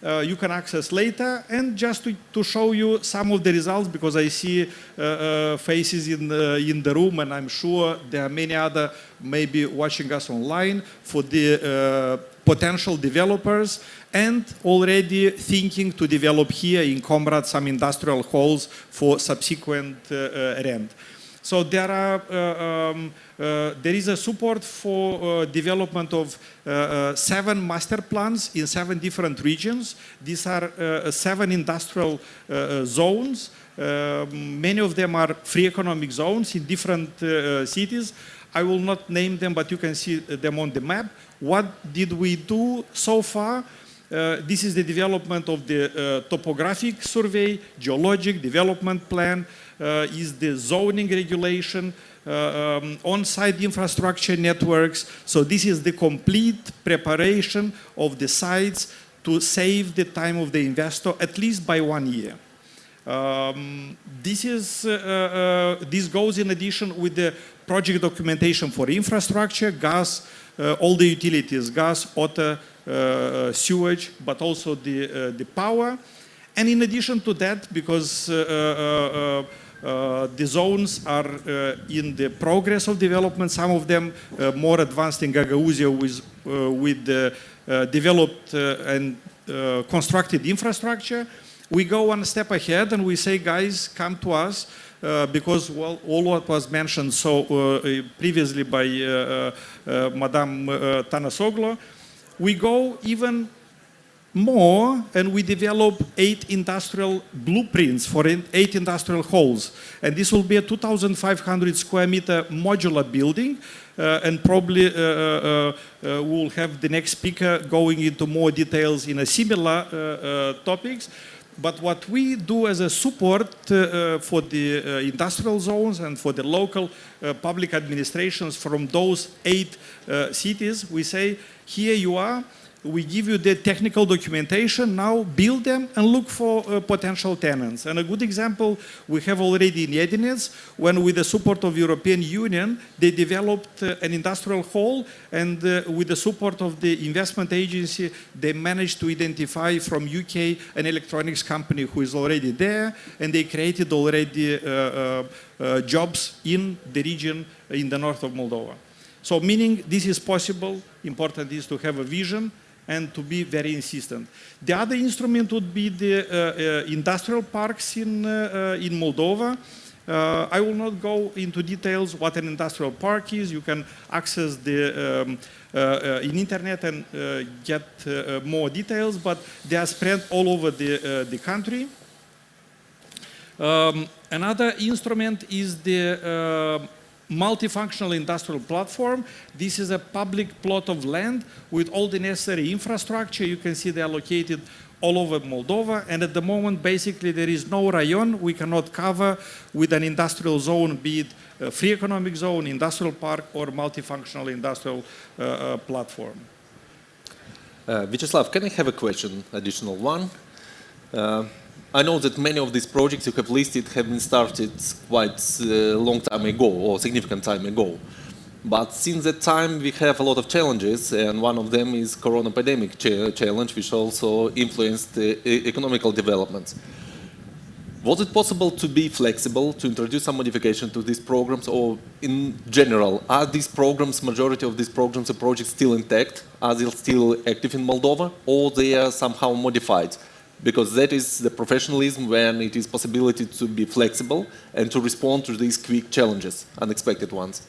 You can access later, and just to show you some of the results, because I see faces in the room, and I'm sure there are many other maybe watching us online, for the potential developers and already thinking to develop here in Comrat some industrial halls for subsequent rent. So there is a support for development of 7 master plans in 7 different regions. These are 7 industrial zones. Many of them are free economic zones in different cities. I will not name them, but you can see them on the map. What did we do so far? This is the development of the topographic survey, geologic development plan, is the zoning regulation, on-site infrastructure networks. So this is the complete preparation of the sites to save the time of the investor at least by 1 year. This goes in addition with the project documentation for infrastructure, gas, all the utilities, gas, water, sewage, but also the power. And in addition to that, because the zones are in the progress of development, some of them more advanced in Gagauzia with developed and constructed infrastructure, we go one step ahead and we say, guys, come to us, because all what was mentioned so previously by Madame Tanasoglu, we go even more and we develop 8 industrial blueprints for 8 industrial halls. And this will be a 2,500 square meter modular building. And probably we'll have the next speaker going into more details in a similar topics. But what we do as a support for the industrial zones and for the local public administrations from those 8 cities, we say, here you are, we give you the technical documentation, now build them and look for potential tenants. And a good example we have already in Jedinets, when with the support of European Union, they developed an industrial hall, and with the support of the investment agency, they managed to identify from UK an electronics company who is already there, and they created already jobs in the region in the north of Moldova. So meaning this is possible, important is to have a vision and to be very insistent. The other instrument would be the industrial parks in Moldova. I will not go into details what an industrial park is. You can access the in internet and get more details, but they are spread all over the country. Another instrument is the multifunctional industrial platform. This is a public plot of land with all the necessary infrastructure. You can see they are located all over Moldova, and at the moment basically there is no rayon we cannot cover with an industrial zone, be it a free economic zone, industrial park, or multifunctional industrial platform. Vyacheslav, can I have a question, additional one? I know that many of these projects you have listed have been started quite a long time ago, or significant time ago. But since that time we have a lot of challenges, and one of them is corona pandemic challenge, which also influenced the economical developments. Was it possible to be flexible, to introduce some modification to these programs, or in general, are these programs, majority of these programs and projects still intact? Are they still active in Moldova, or they are somehow modified? Because that is the professionalism when it is possibility to be flexible and to respond to these quick challenges, unexpected ones.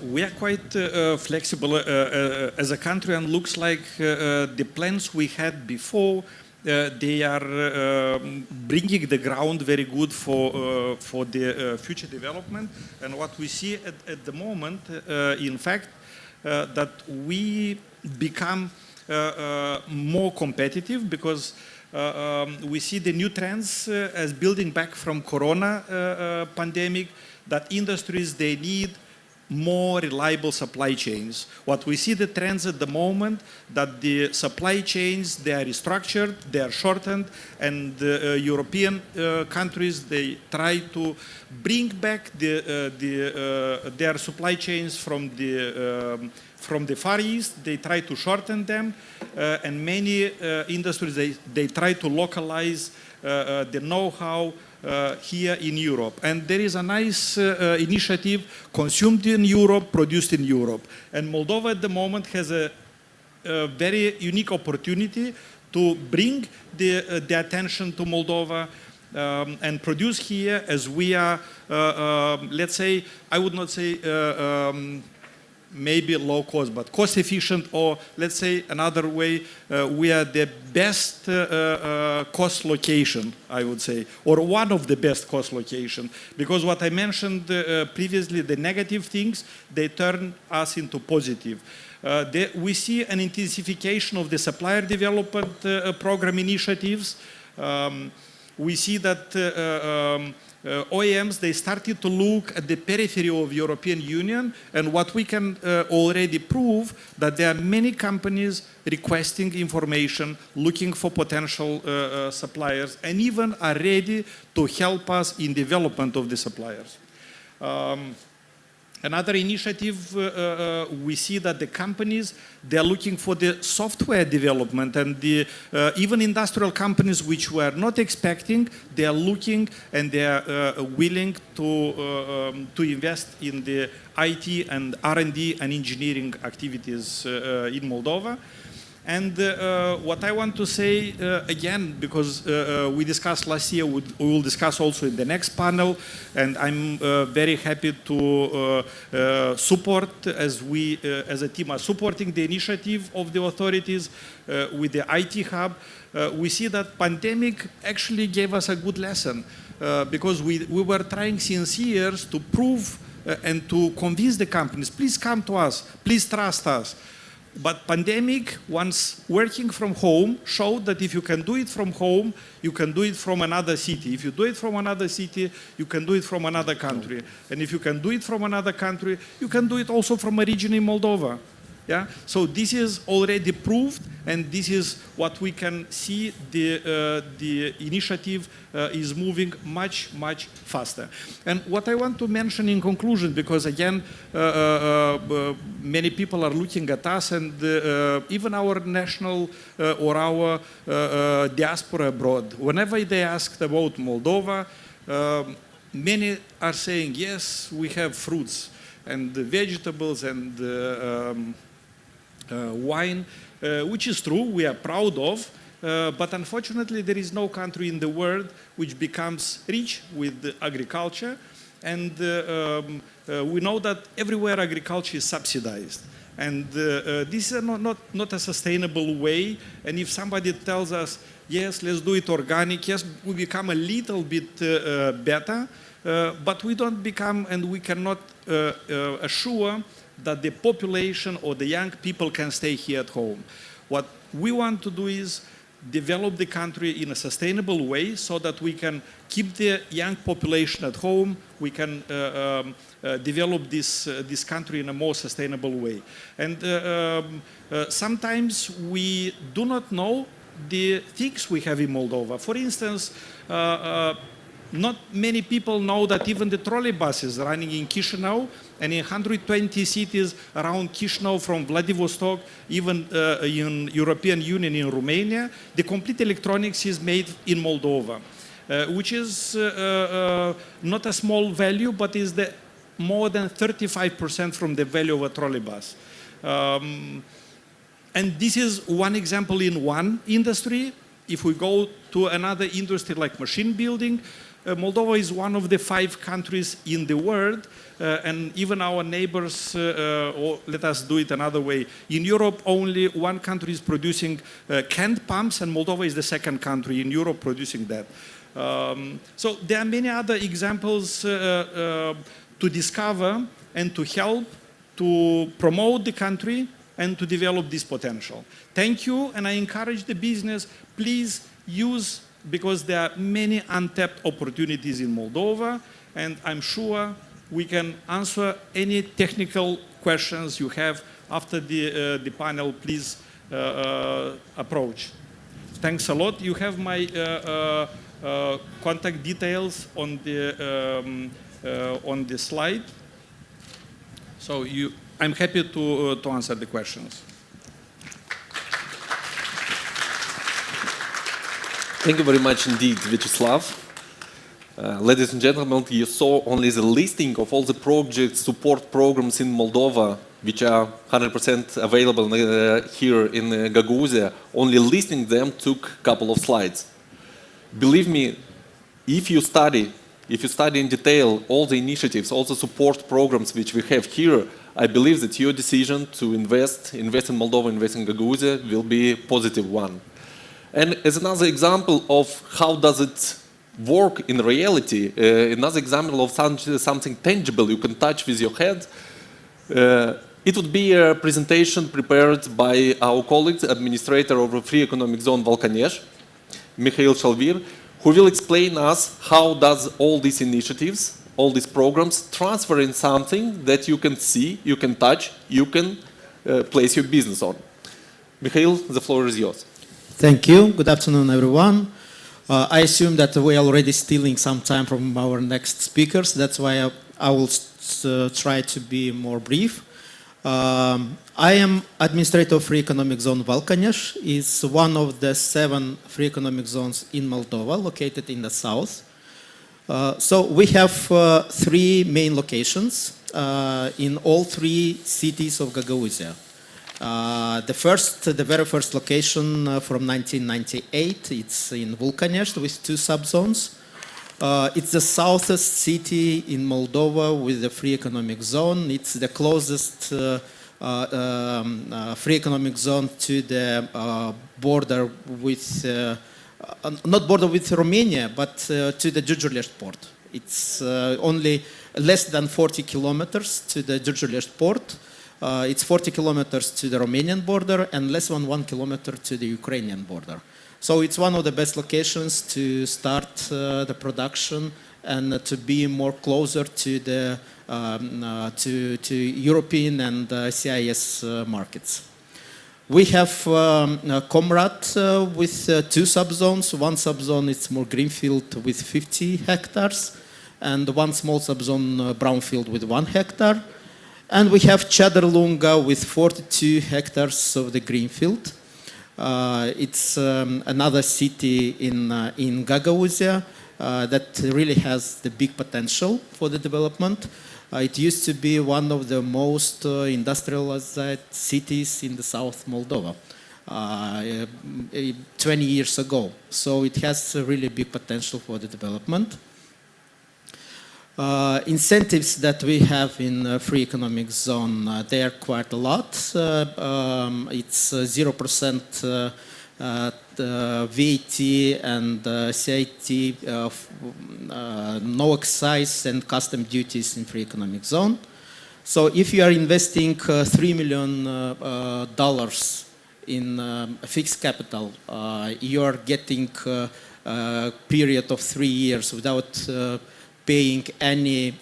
We are quite flexible as a country, and looks like the plans we had before, they are bringing the ground very good for the future development. And what we see at the moment, in fact, that we become more competitive, because we see the new trends as building back from corona pandemic, that industries, they need more reliable supply chains. What we see the trends at the moment, that the supply chains, they are restructured, they are shortened, and the European countries, they try to bring back their supply chains from the Far East. They try to shorten them, and many industries, they try to localize the know-how here in Europe. And there is a nice initiative, consumed in Europe, produced in Europe. And Moldova at the moment has a very unique opportunity to bring the attention to Moldova and produce here, as we are, let's say, I would not say maybe low cost, but cost efficient, or let's say another way, we are the best cost location, I would say, or one of the best cost location, because what I mentioned previously, the negative things, they turn us into positive. We see an intensification of the supplier development program initiatives. We see that OEMs, they started to look at the periphery of European Union, and what we can already prove that there are many companies requesting information, looking for potential suppliers, and even are ready to help us in development of the suppliers. Another initiative, we see that the companies, they're looking for the software development, and the even industrial companies which were not expecting, they are looking and they are willing to invest in the IT and R&D and engineering activities in Moldova. And what I want to say again, because we discussed last year, we will discuss also in the next panel, and I'm very happy to support, as we as a team are supporting the initiative of the authorities with the IT hub. We see that pandemic actually gave us a good lesson because we were trying since years to prove and to convince the companies, please come to us, please trust us. But pandemic, once working from home, showed that if you can do it from home, you can do it from another city. If you do it from another city, you can do it from another country. And if you can do it from another country, you can do it also from a region in Moldova. Yeah? So this is already proved, and this is what we can see, the initiative is moving much, much faster. And what I want to mention in conclusion, because again, many people are looking at us, and even our national or our diaspora abroad, whenever they ask about Moldova, many are saying, yes, we have fruits and vegetables and wine, which is true, we are proud of, but unfortunately there is no country in the world which becomes rich with agriculture, and we know that everywhere agriculture is subsidized. And this is not a sustainable way, and if somebody tells us, yes, let's do it organic, yes, we become a little bit better, but we don't become, and we cannot assure that the population or the young people can stay here at home. What we want to do is develop the country in a sustainable way so that we can keep the young population at home, we can develop this country in a more sustainable way. And sometimes we do not know the things we have in Moldova. For instance, not many people know that even the trolley buses running in Chișinău and in 120 cities around Chișinău, from Vladivostok, even in European Union, in Romania, the complete electronics is made in Moldova, which is not a small value, but is the more than 35% from the value of a trolley bus. And this is one example in one industry. If we go to another industry like machine building, Moldova is one of the 5 countries in the world, and even our neighbors, or let us do it another way. In Europe, only one country is producing canned pumps, and Moldova is the second country in Europe producing that. So there are many other examples to discover and to help to promote the country and to develop this potential. Thank you, and I encourage the business, please use, because there are many untapped opportunities in Moldova, and I'm sure we can answer any technical questions you have after the panel. Please approach. Thanks a lot. You have my contact details on the slide. So I'm happy to answer the questions. Thank you very much indeed, Vyacheslav. Ladies and gentlemen, you saw only the listing of all the projects, support programs in Moldova, which are 100% available here in Gagauzia. Only listing them took a couple of slides. Believe me, if you study in detail all the initiatives, all the support programs which we have here, I believe that your decision to invest in Moldova, invest in Gagauzia will be a positive one. And as another example of how does it work in reality, another example of something tangible you can touch with your hand, it would be a presentation prepared by our colleague, administrator of the Free Economic Zone Valkanesh, Mikhail Shalvir, who will explain us how does all these initiatives, all these programs transfer in something that you can see, you can touch, you can place your business on. Mikhail, the floor is yours. Thank you. Good afternoon, everyone. I assume that we are already stealing some time from our next speakers. That's why I will try to be more brief. I am administrator of Free Economic Zone Valkanesh. It's one of the 7 free economic zones in Moldova, located in the south. So we have 3 main locations in all 3 cities of Gagauzia. The very first location from 1998, it's in Vulkanesh with 2 subzones. It's the southest city in Moldova with the free economic zone. It's the closest free economic zone to the border with, not border with Romania, but to the Giurgiulești port. It's only less than 40 kilometers to the Giurgiulești port. It's 40 kilometers to the Romanian border and less than 1 kilometer to the Ukrainian border. So it's one of the best locations to start the production and to be more closer to the to European and CIS markets. We have Comrat with 2 subzones. One subzone is more greenfield with 50 hectares, and one small subzone brownfield with 1 hectare. And we have Chadărlunga with 42 hectares of the greenfield. It's another city in Gagauzia that really has the big potential for the development. It used to be one of the most industrialized cities in the South Moldova 20 years ago. So it has a really big potential for the development. Incentives that we have in free economic zone, they are quite a lot. It's 0% VAT and CIT, no excise and custom duties in free economic zone. So if you are investing $3 million in fixed capital, you are getting a period of 3 years without paying any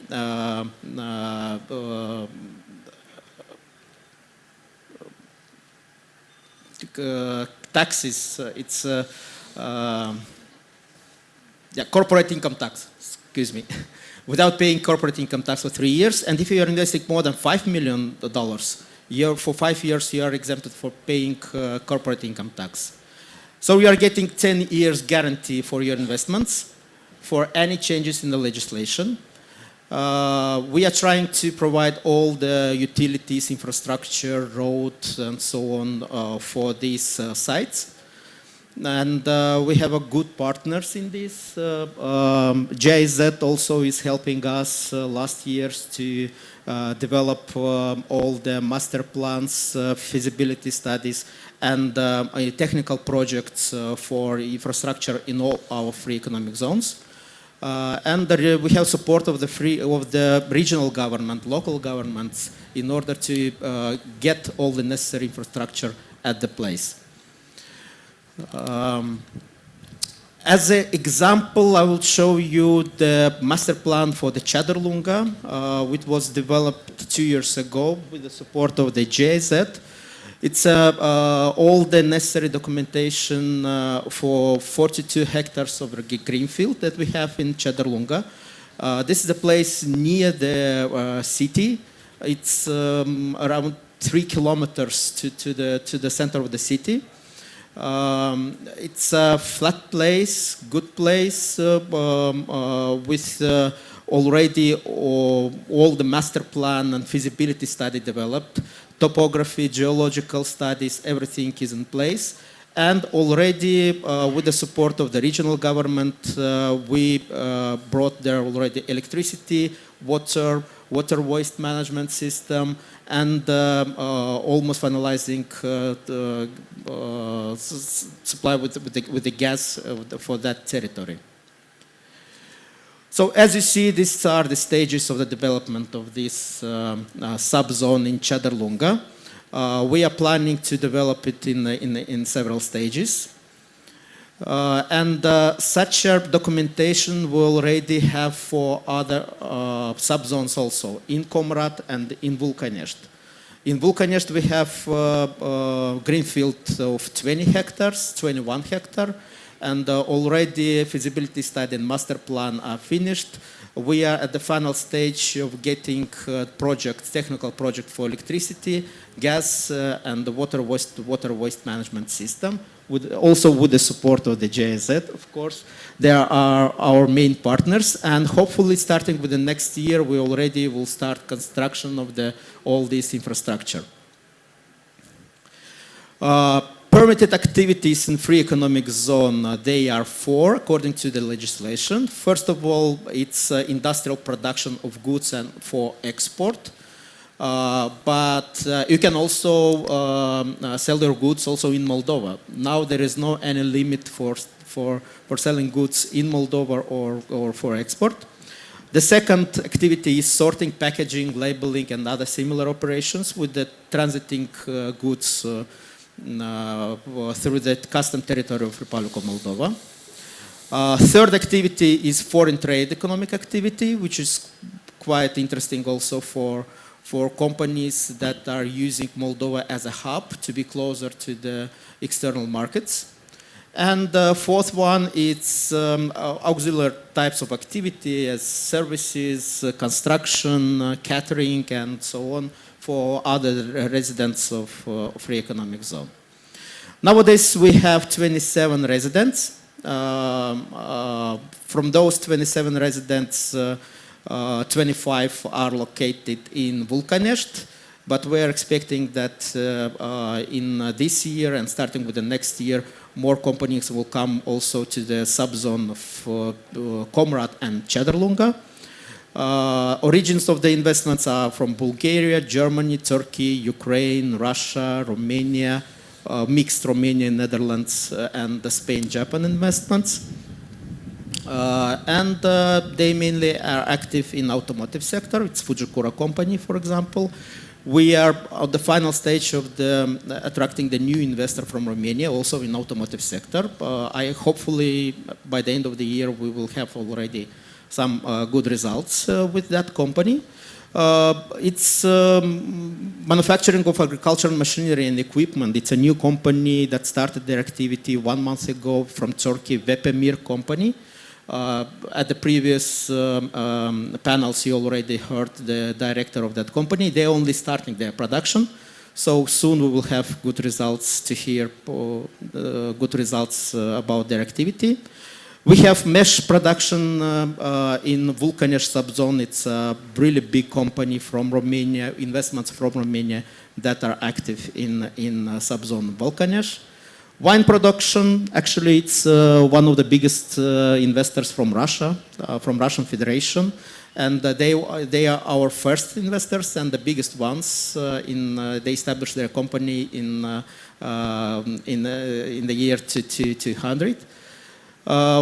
taxes. It's corporate income tax, excuse me, without paying corporate income tax for 3 years. And if you are investing more than $5 million, for 5 years you are exempted for paying corporate income tax. So you are getting 10 years guarantee for your investments for any changes in the legislation. We are trying to provide all the utilities, infrastructure, roads, and so on for these sites. And we have a good partners in this. GIZ also is helping us last year to develop all the master plans, feasibility studies, and technical projects for infrastructure in all our free economic zones. And we have support of the regional government, local governments, in order to get all the necessary infrastructure at the place. As an example, I will show you the master plan for the Chadărlunga, which was developed 2 years ago with the support of the GIZ. It's all the necessary documentation for 42 hectares of greenfield that we have in Chadărlunga. This is a place near the city. It's around 3 kilometers to the center of the city. It's a flat place, good place, with already all the master plan and feasibility study developed. Topography, geological studies, everything is in place. And already, with the support of the regional government, we brought there already electricity, water waste management system, and almost finalizing supply with the gas for that territory. So as you see, these are the stages of the development of this subzone in Chadar-Lunga. We are planning to develop it in several stages. And such a documentation we already have for other subzones also, in Comrat and in Vulkanezht. In Vulkanezht we have greenfield of 20 hectares, 21 hectares, and already feasibility study and master plan are finished. We are at the final stage of getting technical project for electricity, gas, and the water waste management system, also with the support of the GIZ, of course. They are our main partners, and hopefully starting with the next year, we already will start construction of all this infrastructure. Permitted activities in free economic zone, they are 4 according to the legislation. First of all, it's industrial production of goods and for export. But you can also sell your goods also in Moldova. Now there is no any limit for selling goods in Moldova or for export. The second activity is sorting, packaging, labeling, and other similar operations with the transiting goods through the custom territory of Republic of Moldova. Third activity is foreign trade economic activity, which is quite interesting also for companies that are using Moldova as a hub to be closer to the external markets. And the fourth one is auxiliary types of activity as services, construction, catering, and so on for other residents of free economic zone. Nowadays we have 27 residents. From those 27 residents, 25 are located in Vulkanezht, but we are expecting that in this year and starting with the next year, more companies will come also to the subzone of Comrat and Chadar-Lunga. Origins of the investments are from Bulgaria, Germany, Turkey, Ukraine, Russia, Romania, mixed Romania, Netherlands, and the Spain, Japan investments. And they mainly are active in automotive sector. It's Fujikura company, for example. We are at the final stage of attracting the new investor from Romania, also in automotive sector. Hopefully by the end of the year we will have already some good results with that company. It's manufacturing of agricultural machinery and equipment. It's a new company that started their activity 1 month ago from Turkey, Vepemir company. At the previous panels, you already heard the director of that company. They're only starting their production. So soon we will have good results to hear, good results about their activity. We have mesh production in Vulkanezht subzone. It's a really big company from Romania, investments from Romania that are active in subzone Vulkanezht. Wine production, actually it's one of the biggest investors from Russia, from Russian Federation. And they are our first investors and the biggest ones. They established their company in the year 200.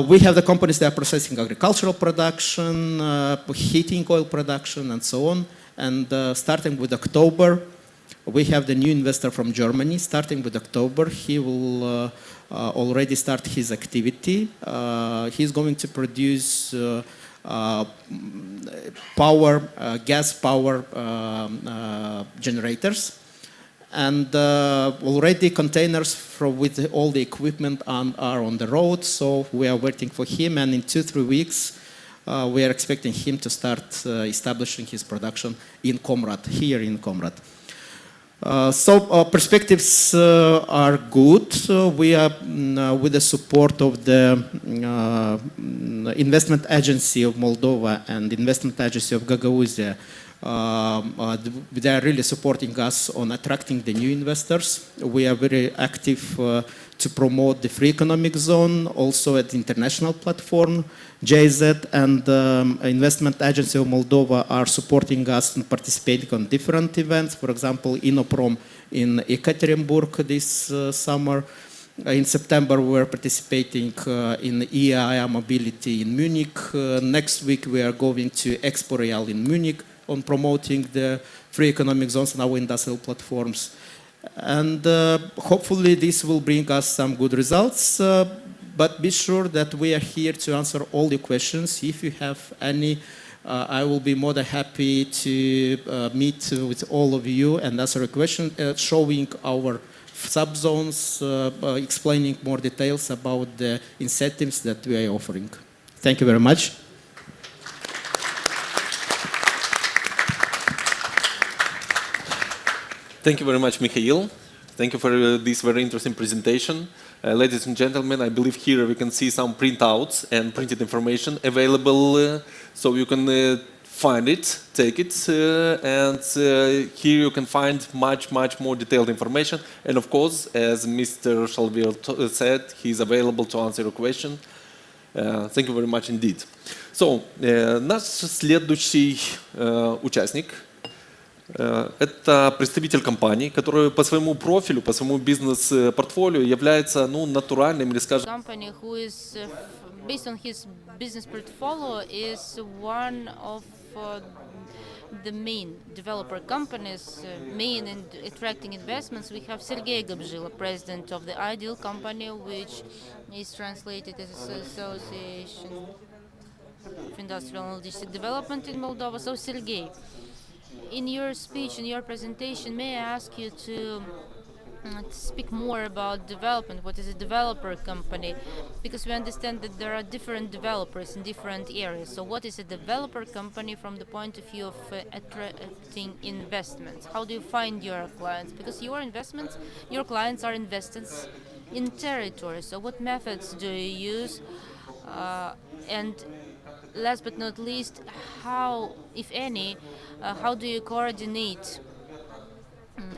We have the companies that are processing agricultural production, heating oil production, and so on. And starting with October, we have the new investor from Germany. Starting with October, he will already start his activity. He's going to produce gas power generators. And already containers with all the equipment are on the road, so we are waiting for him. And in 2-3 weeks, we are expecting him to start establishing his production in Comrat, here in Comrat. So perspectives are good. We are, with the support of the Investment Agency of Moldova and Investment Agency of Gagauzia, They are really supporting us on attracting the new investors. We are very active to promote the free economic zone, also at the international platform. JZ and Investment Agency of Moldova are supporting us and participating on different events. For example, Inoprom in Ekaterinburg this summer. In September, we're participating in EIA Mobility in Munich. Next week, we are going to Expo Real in Munich on promoting the free economic zones on our industrial platforms. And hopefully this will bring us some good results, but be sure that we are here to answer all your questions. If you have any, I will be more than happy to meet with all of you and answer a question, showing our subzones, explaining more details about the incentives that we are offering. Thank you very much. Thank you very much, Mikhail. Thank you for this very interesting presentation. Ladies and gentlemen, I believe here we can see some printouts and printed information available, so you can find it, take it, and here you can find much more detailed information. And of course, as Mr. Shalvir said, he's available to answer your question. Thank you very much indeed. So, наш следующий участник это представитель компании, который по своему профилю, по своему бизнес-портфолио является натуральным или скажем... Company who is, based on his business portfolio, is one of the main developer companies, main in attracting investments. We have Sergei Gabzhila, president of the Ideal company, which is translated as Association of Industrial and Logistic Development in Moldova. So, Sergei, in your speech, in your presentation, may I ask you to speak more about development? What is a developer company? Because we understand that there are different developers in different areas. So what is a developer company from the point of view of attracting investments? How do you find your clients? Because your clients are investors in territory. So what methods do you use? And last but not least, how, if any, how do you coordinate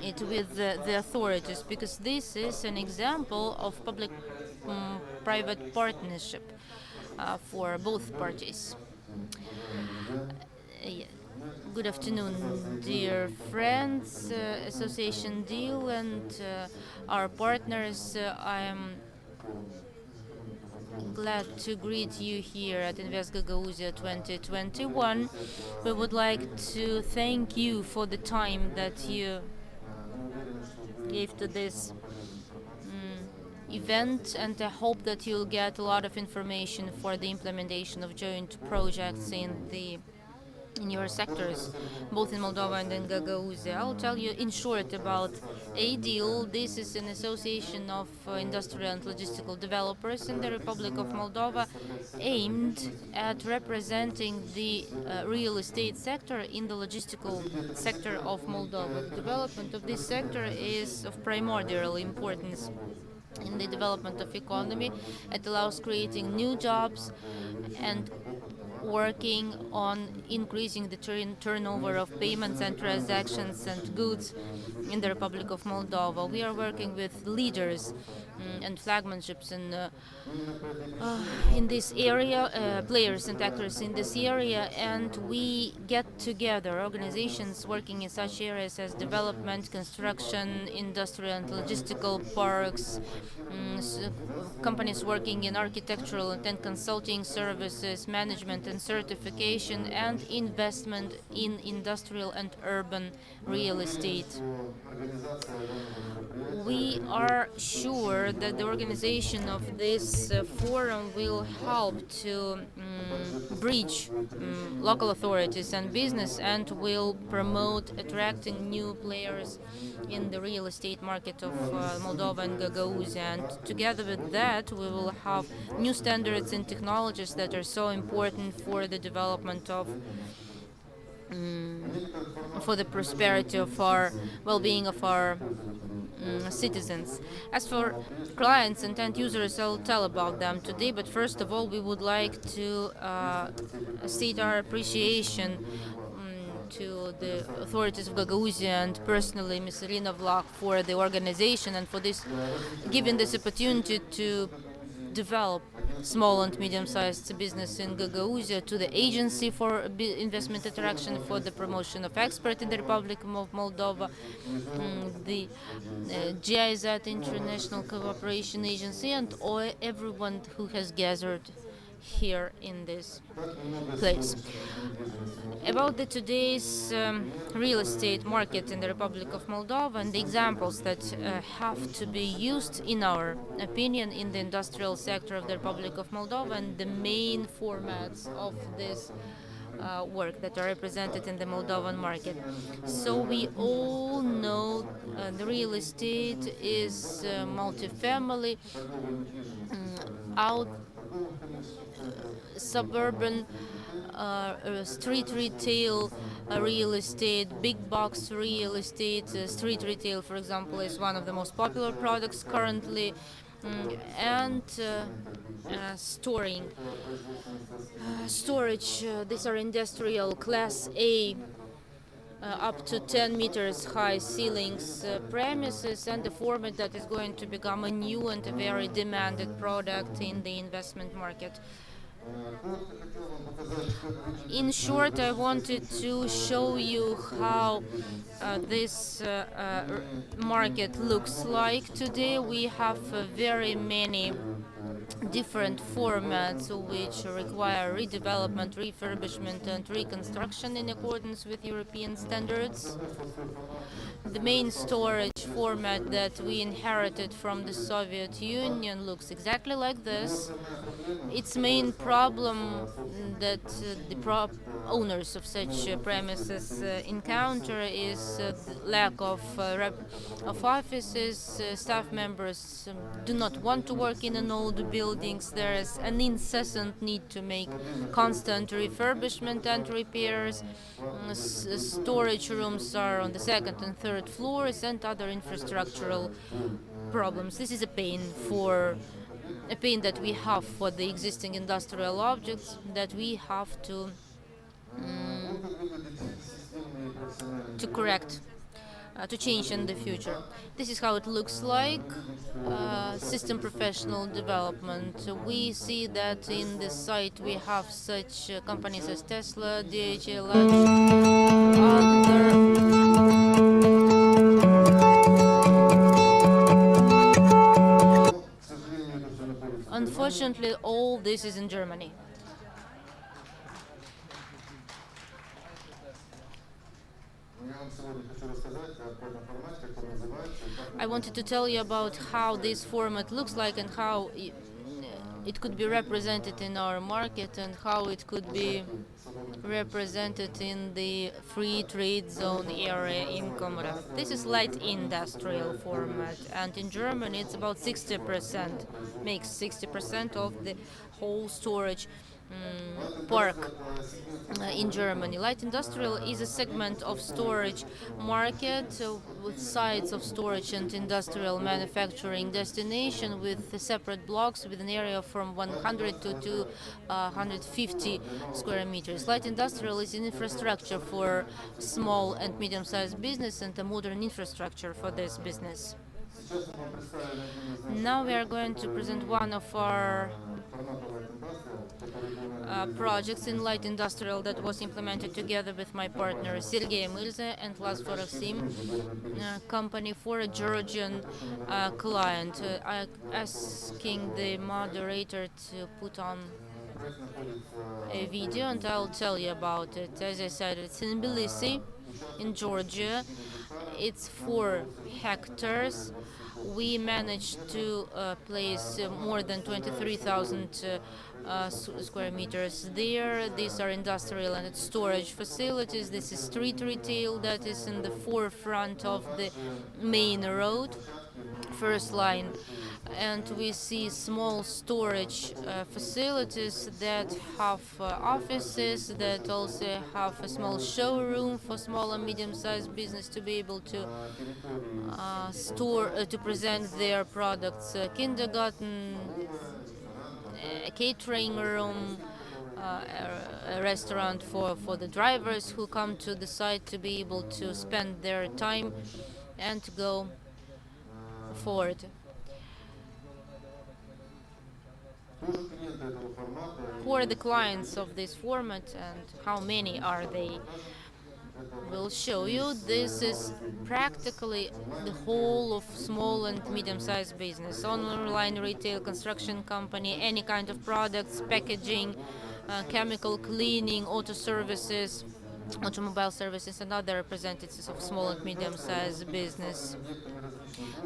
it with the authorities? Because this is an example of public-private partnership for both parties. Good afternoon, dear friends, Association Deal and our partners. I am glad to greet you here at Invest Gagauzia 2021. We would like to thank you for the time that you gave to this event, and I hope that you'll get a lot of information for the implementation of joint projects in your sectors, both in Moldova and in Gagauzia. I'll tell you in short about ADEAL. This is an association of industrial and logistical developers in the Republic of Moldova, aimed at representing the real estate sector in the logistical sector of Moldova. The development of this sector is of primordial importance in the development of economy. It allows creating new jobs and working on increasing the turnover of payments and transactions and goods in the Republic of Moldova. We are working with leaders and flagships in this area, players and actors in this area, and we get together organizations working in such areas as development, construction, industrial and logistical parks, companies working in architectural and consulting services, management and certification, and investment in industrial and urban real estate. We are sure that the organization of this forum will help to bridge local authorities and business, and will promote attracting new players in the real estate market of Moldova and Gagauzia. And together with that, we will have new standards and technologies that are so important for the development of for the prosperity of our well-being of our citizens. As for clients and end users, I'll tell about them today, but first of all, we would like to state our appreciation to the authorities of Gagauzia and personally Ms. Irina Vlach for the organization and for this giving this opportunity to develop small and medium-sized business in Gagauzia, to the Agency for Investment Interaction for the promotion of export in the Republic of Moldova, the GIZ International Cooperation Agency, and everyone who has gathered here in this place. About today's real estate market in the Republic of Moldova and the examples that have to be used, in our opinion, in the industrial sector of the Republic of Moldova and the main formats of this work that are represented in the Moldovan market. So we all know the real estate is multifamily, suburban street retail real estate, big box real estate. Street retail, for example, is one of the most popular products currently, and storage. These are industrial class A, up to 10 meters high ceilings premises, and the format that is going to become a new and a very demanded product in the investment market. In short, I wanted to show you how this market looks like today. We have very many different formats which require redevelopment, refurbishment and reconstruction in accordance with European standards. The main storage format that we inherited from the Soviet Union looks exactly like this. Its main problem that the owners of such premises encounter is the lack of offices. Staff members do not want to work in an old buildings. There is an incessant need to make constant refurbishment and repairs. Storage rooms are on the second and third floors, and other infrastructural problems. This is a pain that we have for the existing industrial objects that we have to correct, to change in the future. This is how it looks like. System professional development. We see that in this site we have such companies as Tesla, DHL, Unfortunately, all this is in Germany. I wanted to tell you about how this format looks like and how it could be represented in our market and how it could be represented in the free trade zone area in Comrat. This is light industrial format, and in Germany it's about 60%, makes 60% of the whole storage park in Germany. Light industrial is a segment of storage market with sites of storage and industrial manufacturing destination with separate blocks with an area from 100 to 250 square meters. Light industrial is an infrastructure for small and medium-sized business and a modern infrastructure for this business. Now we are going to present one of our projects in light industrial that was implemented together with my partner Sergei Milze and Las Forexim company for a Georgian client. Asking the moderator to put on a video and I'll tell you about it. As I said, it's in Tbilisi, in Georgia. It's 4 hectares. We managed to place more than 23,000 square meters there. These are industrial and storage facilities. This is street retail that is in the forefront of the main road, first line. And we see small storage facilities that have offices, that also have a small showroom for small and medium-sized business to be able to to present their products. Kindergarten, catering room, a restaurant for the drivers who come to the site to be able to spend their time and to go forward. Who are the clients of this format and how many are they? We'll show you. This is practically the whole of small and medium-sized business: online retail, construction company, any kind of products, packaging, chemical cleaning, auto services, automobile services, and other representatives of small and medium-sized business.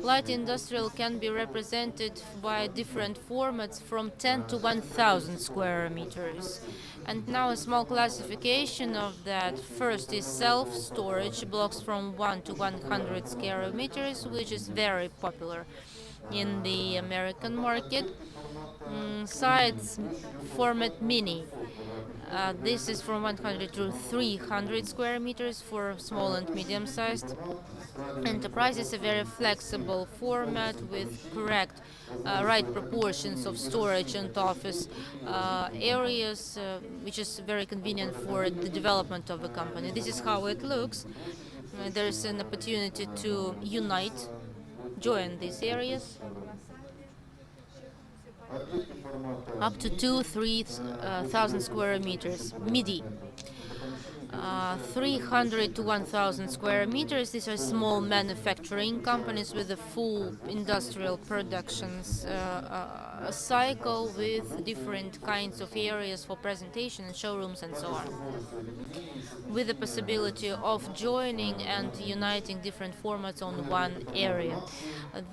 Light industrial can be represented by different formats from 10 to 1,000 square meters. And now a small classification of that. First is self-storage, blocks from 1 to 100 square meters, which is very popular in the American market. Sites format mini. This is from 100 to 300 square meters for small and medium-sized enterprises. A very flexible format with correct, right proportions of storage and office areas, which is very convenient for the development of a company. This is how it looks. There is an opportunity to join these areas. Up to 3,000 square meters, MIDI. 300 to 1,000 square meters. These are small manufacturing companies with a full industrial productions cycle with different kinds of areas for presentation and showrooms and so on, with the possibility of joining and uniting different formats on one area.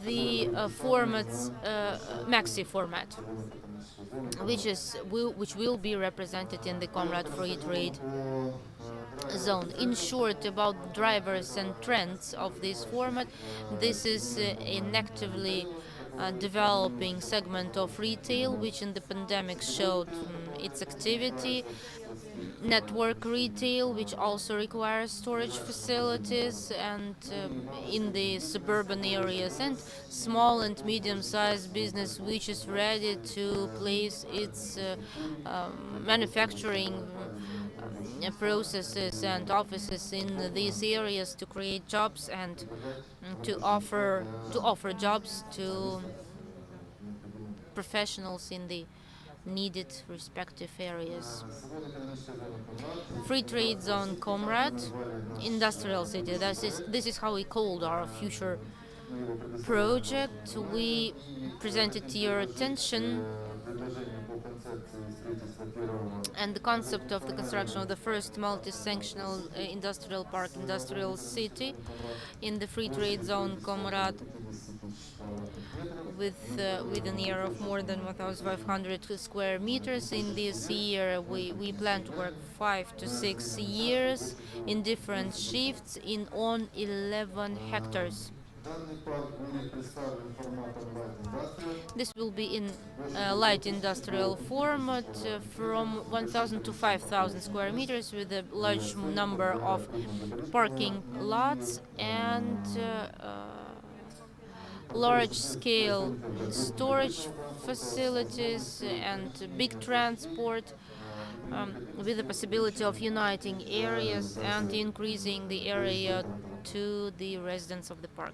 The formats, maxi format, which will be represented in the Comrat free trade zone. In short, about drivers and trends of this format, this is an actively developing segment of retail, which in the pandemic showed its activity. Network retail, which also requires storage facilities, and in the suburban areas, and small and medium-sized business, which is ready to place its manufacturing processes and offices in these areas to create jobs and to offer jobs to professionals in the needed respective areas. Free trade zone Comrat, industrial city. This is how we called our future project. We presented to your attention and the concept of the construction of the first multi-sanctional industrial park, industrial city in the free trade zone Comrat, with an area of more than 1,500 square meters. In this year, we plan to work 5 to 6 years in different shifts on 11 hectares. This will be in light industrial format from 1,000 to 5,000 square meters, with a large number of parking lots and large-scale storage facilities and big transport, with the possibility of uniting areas and increasing the area to the residents of the park.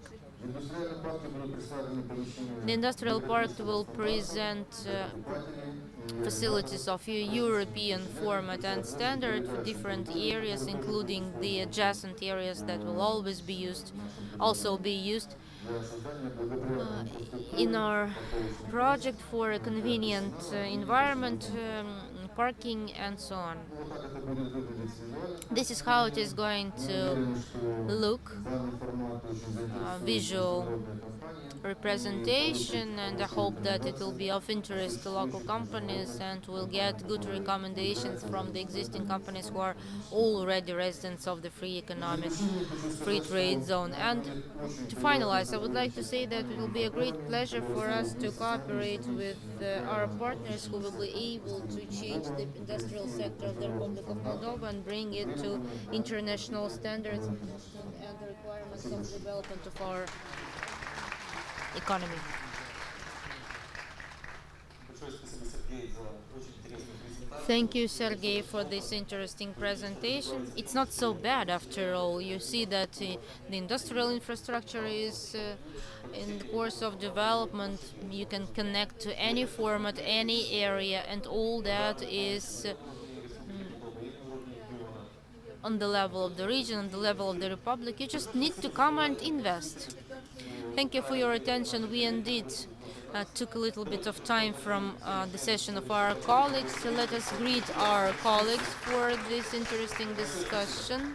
The industrial park will present facilities of European format and standard for different areas, including the adjacent areas that will always be also be used in our project for a convenient environment, parking and so on. This is how it is going to look, visual representation, and I hope that it will be of interest to local companies and will get good recommendations from the existing companies who are already residents of the free trade zone. And to finalize, I would like to say that it will be a great pleasure for us to cooperate with our partners who will be able to change the industrial sector of the Republic of Moldova and bring it to international standards and the requirements of the development of our economy. Thank you, Sergey, for this interesting presentation. It's not so bad after all. You see that the industrial infrastructure is in the course of development. You can connect to any format, any area, and all that is on the level of the region, on the level of the republic. You just need to come and invest. Thank you for your attention. We indeed took a little bit of time from the session of our colleagues. So let us greet our colleagues for this interesting discussion.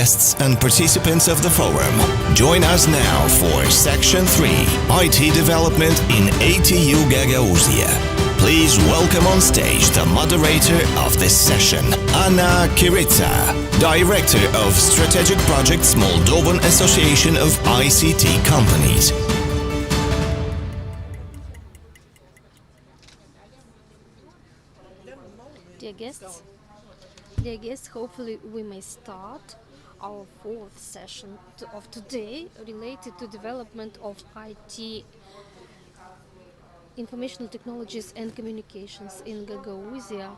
guests and participants of the forum. Join us now for Section 3, IT Development in ATU Gagauzia. Please welcome on stage the moderator of this session, Anna Kiritsa, Director of Strategic Projects, Moldovan Association of ICT Companies. Dear guests, hopefully we may start our fourth session of today related to development of IT, informational technologies and communications in Gagauzia.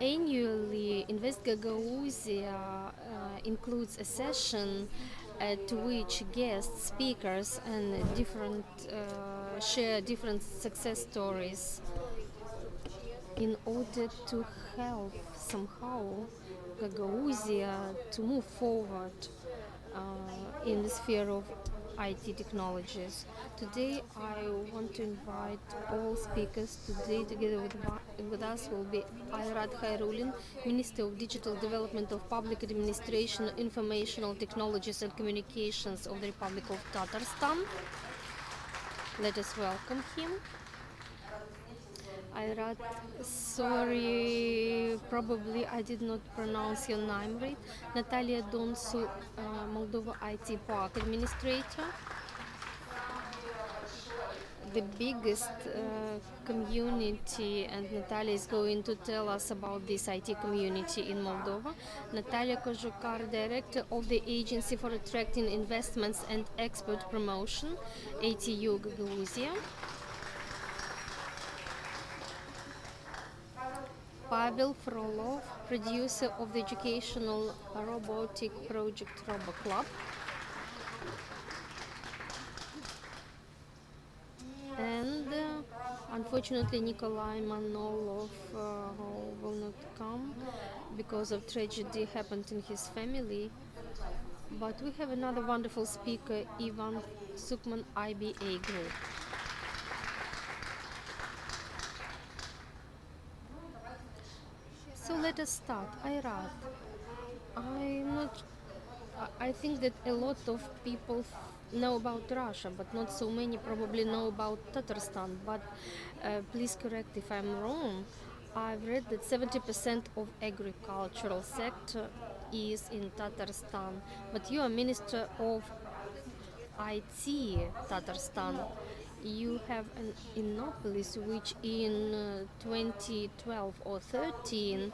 Annually, Invest Gagauzia includes a session at which guest speakers and share different success stories in order to help somehow Gagauzia to move forward in the sphere of IT technologies. Today I want to invite all speakers. Today together with us will be Ayrat Khairulin, Minister of Digital Development of Public Administration, Informational Technologies and Communications of the Republic of Tatarstan. Let us welcome him. Ayrat, sorry, probably I did not pronounce your name right. Natalia Donsu, Moldova IT Park Administrator. The biggest community, and Natalia is going to tell us about this IT community in Moldova. Natalia Kozhukar, Director of the Agency for Attracting Investments and Export Promotion, ATU Gagauzia. Pavel Frolov, producer of the educational robotic project RoboClub. And unfortunately Nikolai Manolov will not come because of tragedy happened in his family. But we have another wonderful speaker, Ivan Sukman, IBA Group. So let us start. Ayrat, I think that a lot of people know about Russia, but not so many probably know about Tatarstan. But please correct if I'm wrong. I've read that 70% of agricultural sector is in Tatarstan. But you are Minister of IT Tatarstan. You have an Innopolis which in 2012 or 13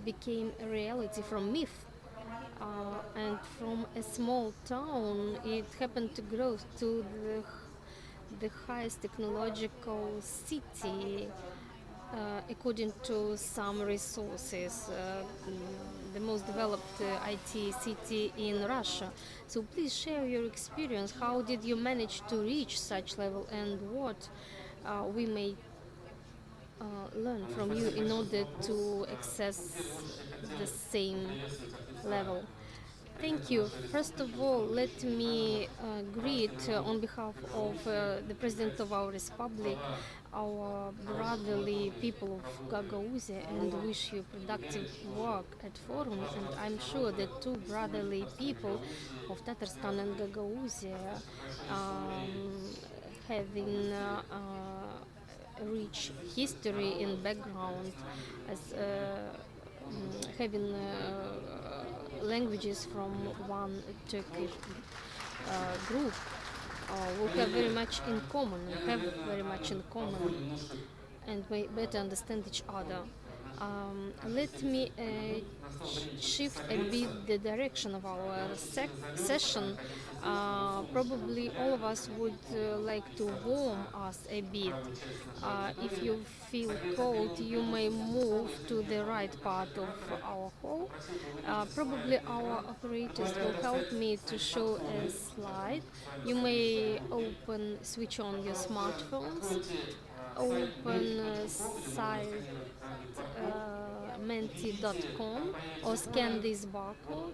became a reality from myth. And from a small town, it happened to grow to the highest technological city, according to some resources, the most developed IT city in Russia. So please share your experience. How did you manage to reach such level, and what we may learn from you in order to access the same level? Thank you. First of all, let me greet on behalf of the President of our Republic, our brotherly people of Gagauzia, and wish you productive work at Forum. And I'm sure that two brotherly people of Tatarstan and Gagauzia having rich history in background, as having languages from one Turkish group will have very much in common, and may better understand each other. Let me shift a bit the direction of our session. Probably all of us would like to warm us a bit. If you feel cold, you may move to the right part of our hall. Probably our operators will help me to show a slide. You may switch on your smartphones, open site menti.com or scan this barcode,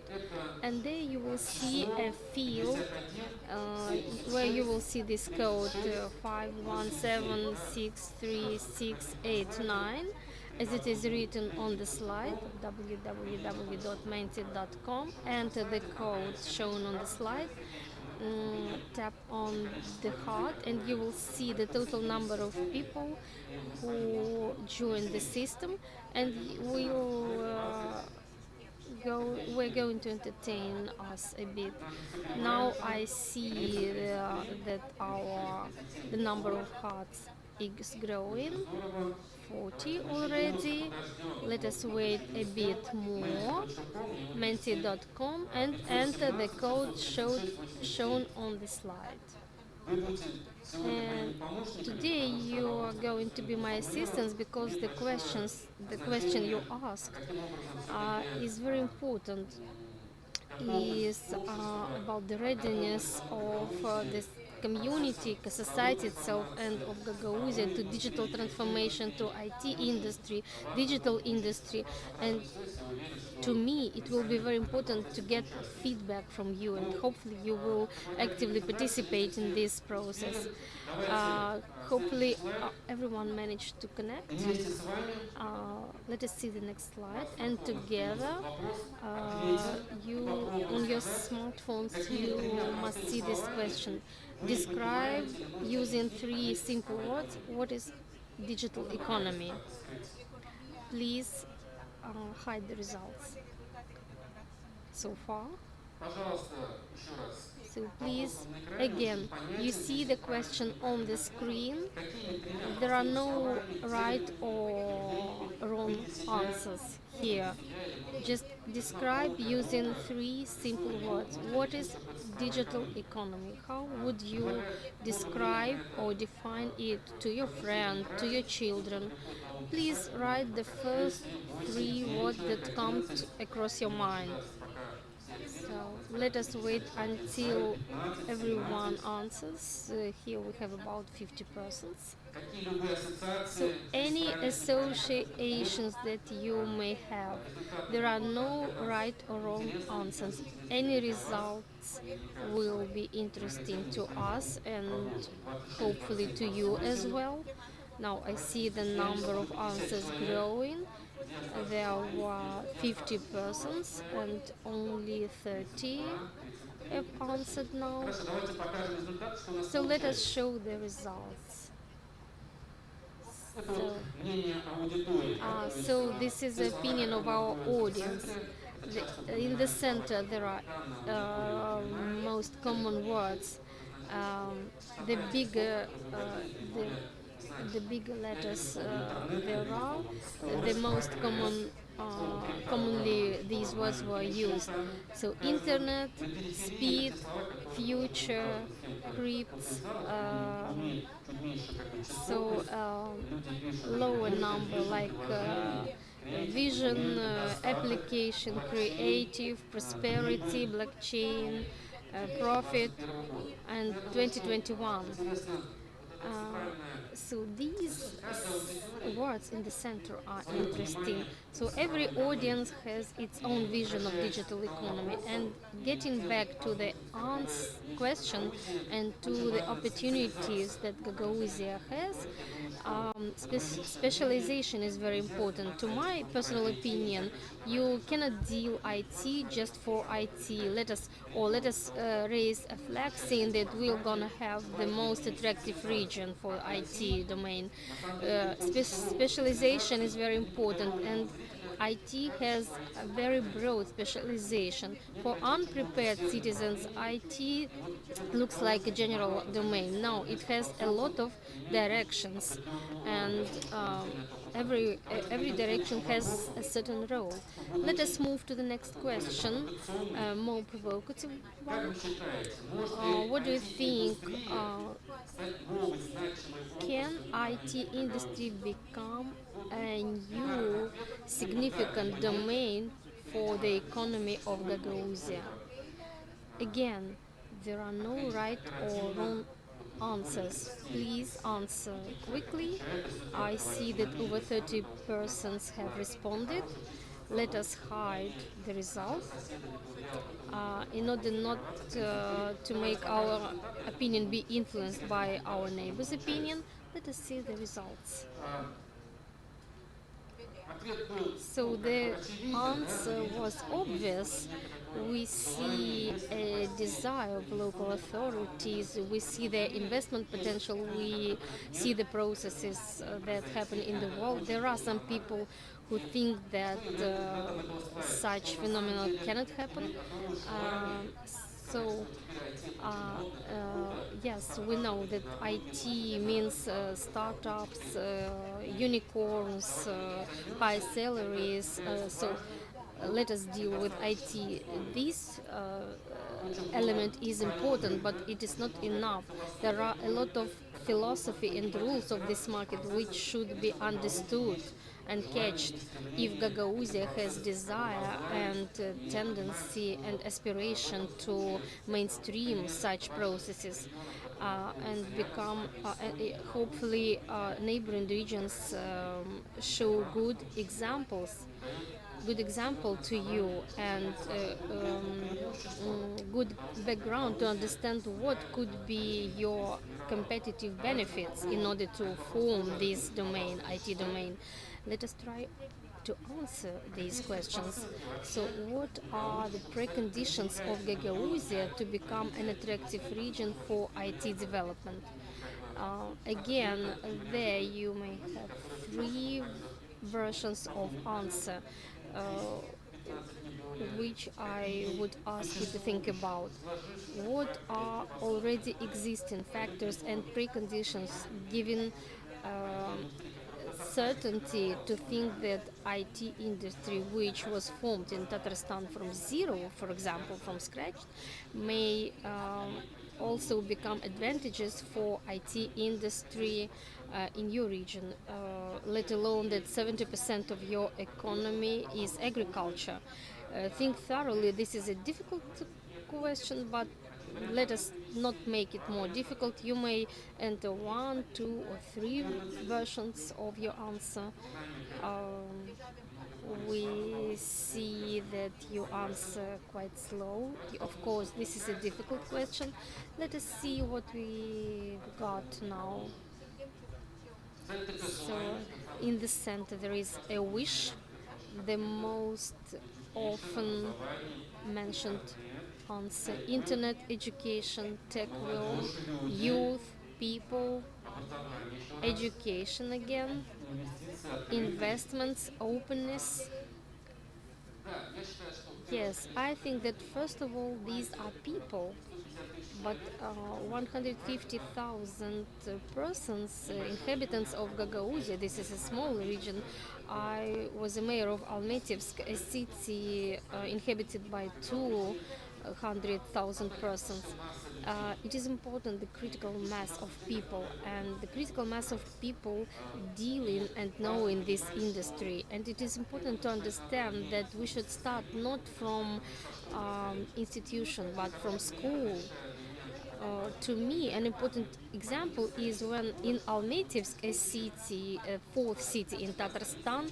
and there you will see a field where you will see this code 51763689, as it is written on the slide, www.mindset.com, enter the code shown on the slide, tap on the heart, and you will see the total number of people who join the system, and we're going to entertain us a bit. Now I see that the number of hearts is growing, 40 already. Let us wait a bit more. Menti.com and enter the code shown on the slide. And today you are going to be my assistants because the question you asked is very important. Is about the readiness of this community, society itself, and of Gagauzia to digital transformation, to IT industry, digital industry, and to me it will be very important to get feedback from you, and hopefully you will actively participate in this process. Hopefully everyone managed to connect. Let us see the next slide, and together you on your smartphones you must see this question. Describe using 3 simple words what is digital economy. Please hide the results so far. So please, again, you see the question on the screen. There are no right or wrong answers here. Just describe using 3 simple words. What is digital economy? How would you describe or define it to your friend, to your children? Please write the first 3 words that come across your mind. So let us wait until everyone answers. Here we have about 50 persons. So any associations that you may have, there are no right or wrong answers. Any results will be interesting to us and hopefully to you as well. Now I see the number of answers growing. There were 50 persons and only 30 have answered now. So let us show the results. So this is the opinion of our audience. In the center there are most common words. The bigger the bigger letters there are, the most commonly these words were used. So internet, speed, future, crypts. So lower number like vision, application, creative, prosperity, blockchain, profit, and 2021. So these words in the center are interesting. So every audience has its own vision of digital economy, and getting back to the question and to the opportunities that Gagauzia has, specialization is very important. To my personal opinion, you cannot deal IT just for IT. Let us raise a flag saying that we're gonna have the most attractive region for IT domain. Specialization is very important, and IT has a very broad specialization. For unprepared citizens, IT looks like a general domain. Now it has a lot of directions, and every direction has a certain role. Let us move to the next question, more provocative one. What do you think? Can IT industry become a new significant domain for the economy of Gagauzia? Again, there are no right or wrong answers. Please answer quickly. I see that over 30 persons have responded. Let us hide the result in order not to make our opinion be influenced by our neighbor's opinion. Let us see the results. So the answer was obvious. We see a desire of local authorities, we see their investment potential, we see the processes that happen in the world. There are some people who think that such phenomena cannot happen. So yes, we know that IT means startups, unicorns, high salaries. Let us deal with IT. This element is important, but it is not enough. There are a lot of philosophy and rules of this market which should be understood and catched. If Gagauzia has desire and tendency and aspiration to mainstream such processes and become, hopefully, neighboring regions show good example to you and good background to understand what could be your competitive benefits in order to form this domain, IT domain. Let us try to answer these questions. So what are the preconditions of Gagauzia to become an attractive region for IT development? Again, there you may have three versions of answer, which I would ask you to think about. What are already existing factors and preconditions giving certainty to think that IT industry, which was formed in Tatarstan from zero, for example, from scratch, may also become advantages for IT industry in your region, let alone that 70% of your economy is agriculture. Think thoroughly. This is a difficult question, but let us not make it more difficult. You may enter one, two, or three versions of your answer. We see that you answer quite slow. Of course, this is a difficult question. Let us see what we got now. So, in the center, there is a wish, the most often mentioned answer: internet, education, tech world, youth, people, education again, investments, openness. Yes, I think that first of all, these are people, but 150,000 persons, inhabitants of Gagauzia, this is a small region. I was a mayor of Almatyevsk, a city inhabited by 200,000 persons. It is important the critical mass of people and the critical mass of people dealing and knowing this industry. And it is important to understand that we should start not from institution but from school. To me, an important example is when in Almatyevsk, a city, a fourth city in Tatarstan,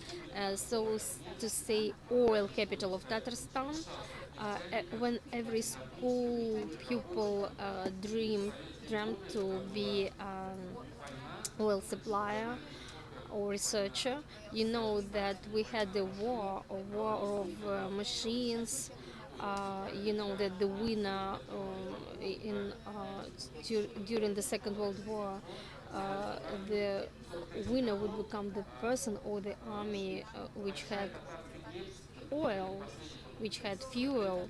so to say, oil capital of Tatarstan, when every school pupil dreamt to be oil supplier or researcher, you know that we had a war of machines. You know that the winner during the Second World War, the winner would become the person or the army which had oil, which had fuel.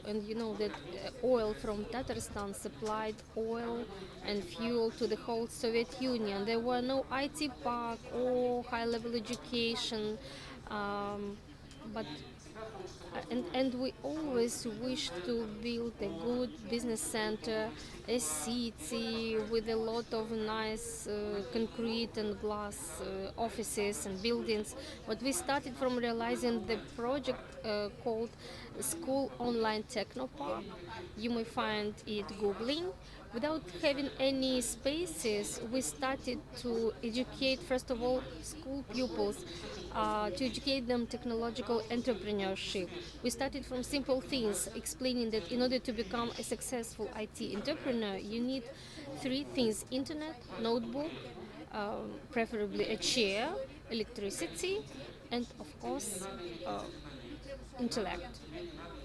And you know that oil from Tatarstan supplied oil and fuel to the whole Soviet Union. There were no IT park or high-level education, but and we always wished to build a good business center, a city with a lot of nice concrete and glass offices and buildings. But we started from realizing the project called School Online Technopark. You may find it googling. Without having any spaces, we started to educate, first of all, school pupils, to educate them technological entrepreneurship. We started from simple things, explaining that in order to become a successful IT entrepreneur, you need three things: internet, notebook, preferably a chair, electricity, and of course, intellect.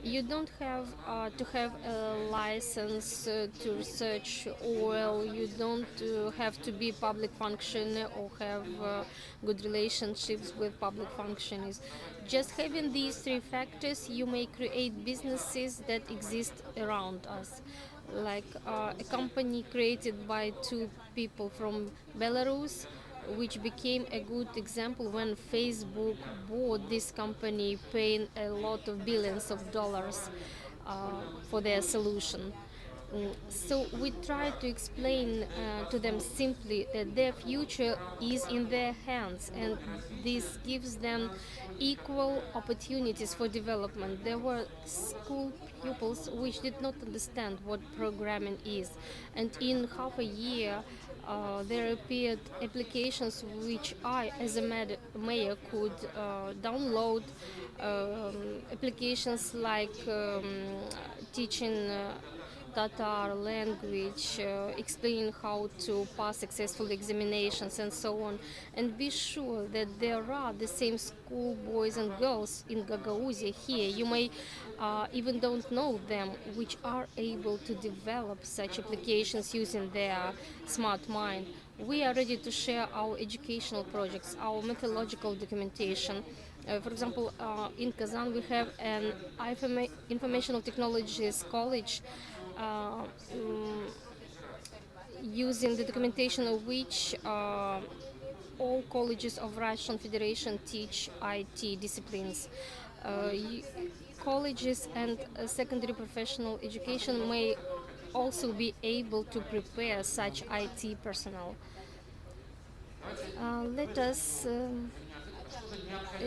You don't have to have a license to research oil. You don't have to be public functioner or have good relationships with public functionaries. Just having these three factors, you may create businesses that exist around us. Like a company created by two people from Belarus, which became a good example when Facebook bought this company, paying a lot of billions of dollars for their solution. So we try to explain to them simply that their future is in their hands, and this gives them equal opportunities for development. There were school pupils which did not understand what programming is, and in half a year there appeared applications which I, as a mayor, could download. Applications like teaching Tatar language, explaining how to pass successful examinations and so on. And be sure that there are the same school boys and girls in Gagauzia here. You may even don't know them, which are able to develop such applications using their smart mind. We are ready to share our educational projects, our methodological documentation. For example, in Kazan we have an informational technologies college using the documentation of which all colleges of Russian Federation teach IT disciplines. Colleges and secondary professional education may also be able to prepare such IT personnel. Let us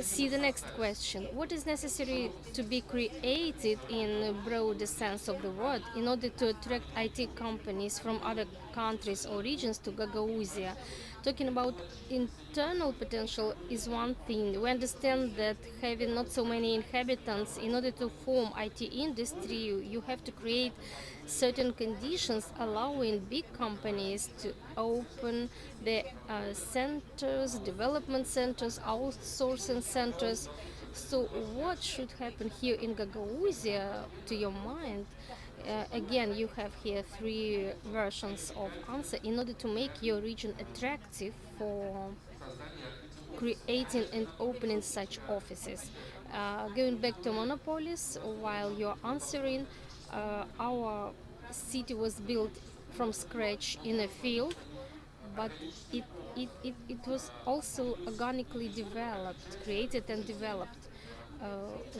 see the next question. What is necessary to be created in a broader sense of the word in order to attract IT companies from other countries or regions to Gagauzia? Talking about internal potential is one thing. We understand that having not so many inhabitants, in order to form IT industry, you have to create certain conditions allowing big companies to open their centers, development centers, outsourcing centers. So what should happen here in Gagauzia, to your mind? Again, you have here three versions of answer in order to make your region attractive for creating and opening such offices. Going back to monopolies, while you're answering, our city was built from scratch in a field, but it was also organically developed, created and developed.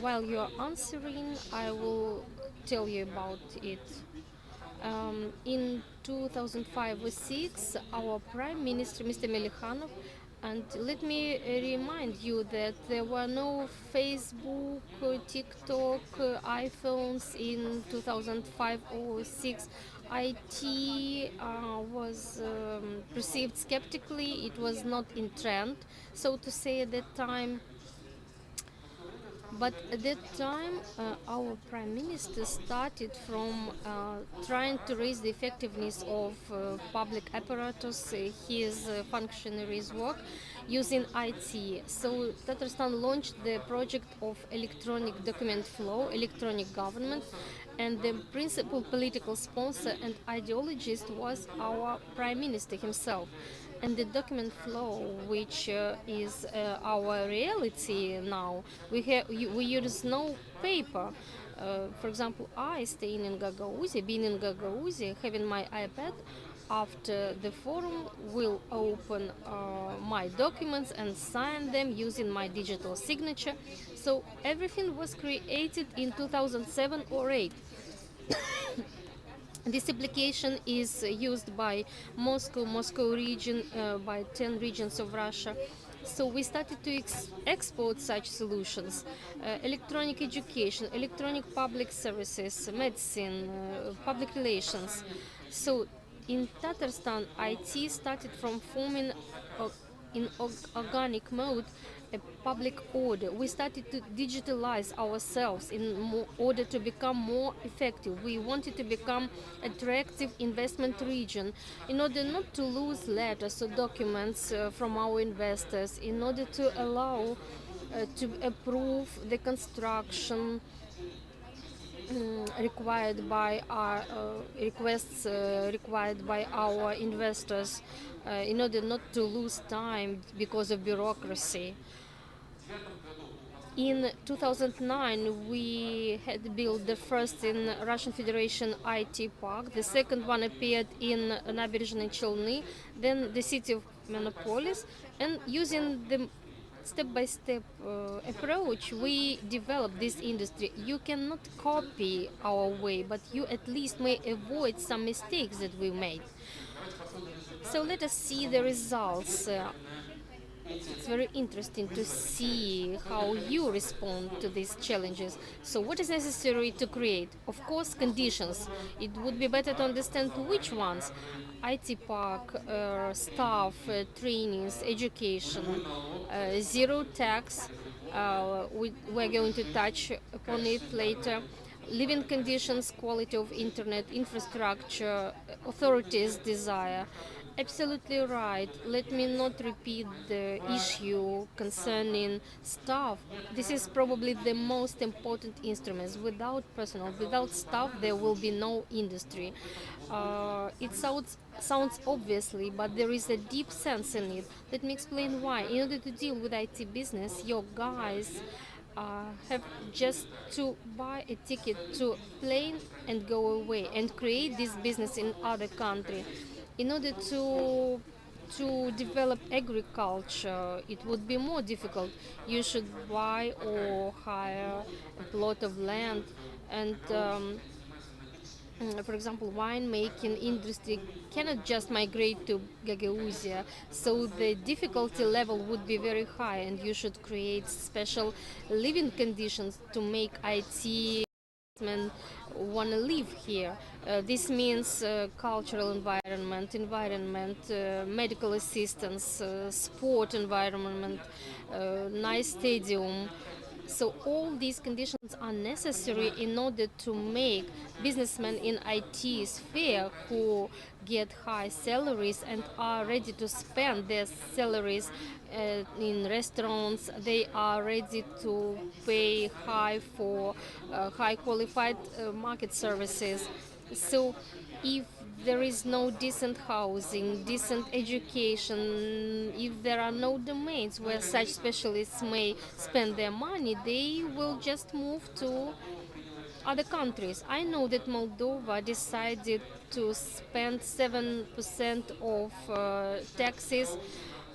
While you're answering, I will tell you about it. In 2005 or 6, our Prime Minister, Mr. Melikhanov, and let me remind you that there were no Facebook, TikTok, iPhones in 2005 or 6. IT was perceived skeptically. It was not in trend, so to say, at that time. But at that time, our Prime Minister started from trying to raise the effectiveness of public apparatus, his functionaries' work, using IT. So Tatarstan launched the project of electronic document flow, electronic government, and the principal political sponsor and ideologist was our Prime Minister himself. And the document flow, which is our reality now, we use no paper. For example, I staying in Gagauzia, being in Gagauzia, having my iPad, after the forum will open my documents and sign them using my digital signature. So everything was created in 2007 or 8. This application is used by Moscow region, by 10 regions of Russia. So we started to export such solutions: electronic education, electronic public services, medicine, public relations. So in Tatarstan, IT started from forming in organic mode a public order. We started to digitalize ourselves in order to become more effective. We wanted to become attractive investment region in order not to lose letters or documents from our investors, in order to allow to approve the construction required by our requests required by our investors, in order not to lose time because of bureaucracy. In 2009, we had built the first in Russian Federation IT park. The second one appeared in Naberezhnye Chelny, then the city of Monopolis, and using the step-by-step approach, we developed this industry. You cannot copy our way, but you at least may avoid some mistakes that we made. So let us see the results. It's very interesting to see how you respond to these challenges. So what is necessary to create? Of course, conditions. It would be better to understand which ones. IT park, staff, trainings, education, zero tax. We're going to touch upon it later. Living conditions, quality of internet, infrastructure, authorities' desire. Absolutely right. Let me not repeat the issue concerning staff. This is probably the most important instrument. Without personnel, without staff, there will be no industry. It sounds obviously, but there is a deep sense in it. Let me explain why. In order to deal with IT business, your guys have just to buy a ticket to plane and go away and create this business in other country. In order to develop agriculture, it would be more difficult. You should buy or hire a plot of land, and for example, winemaking industry cannot just migrate to Gagauzia, so the difficulty level would be very high, and you should create special living conditions to make IT men want to live here. This means cultural environment, medical assistance, sport environment, nice stadium. So all these conditions are necessary in order to make businessmen in IT sphere who get high salaries and are ready to spend their salaries in restaurants. They are ready to pay high for high qualified market services. So if there is no decent housing, decent education, if there are no domains where such specialists may spend their money, they will just move to other countries. I know that Moldova decided to spend 7% of taxes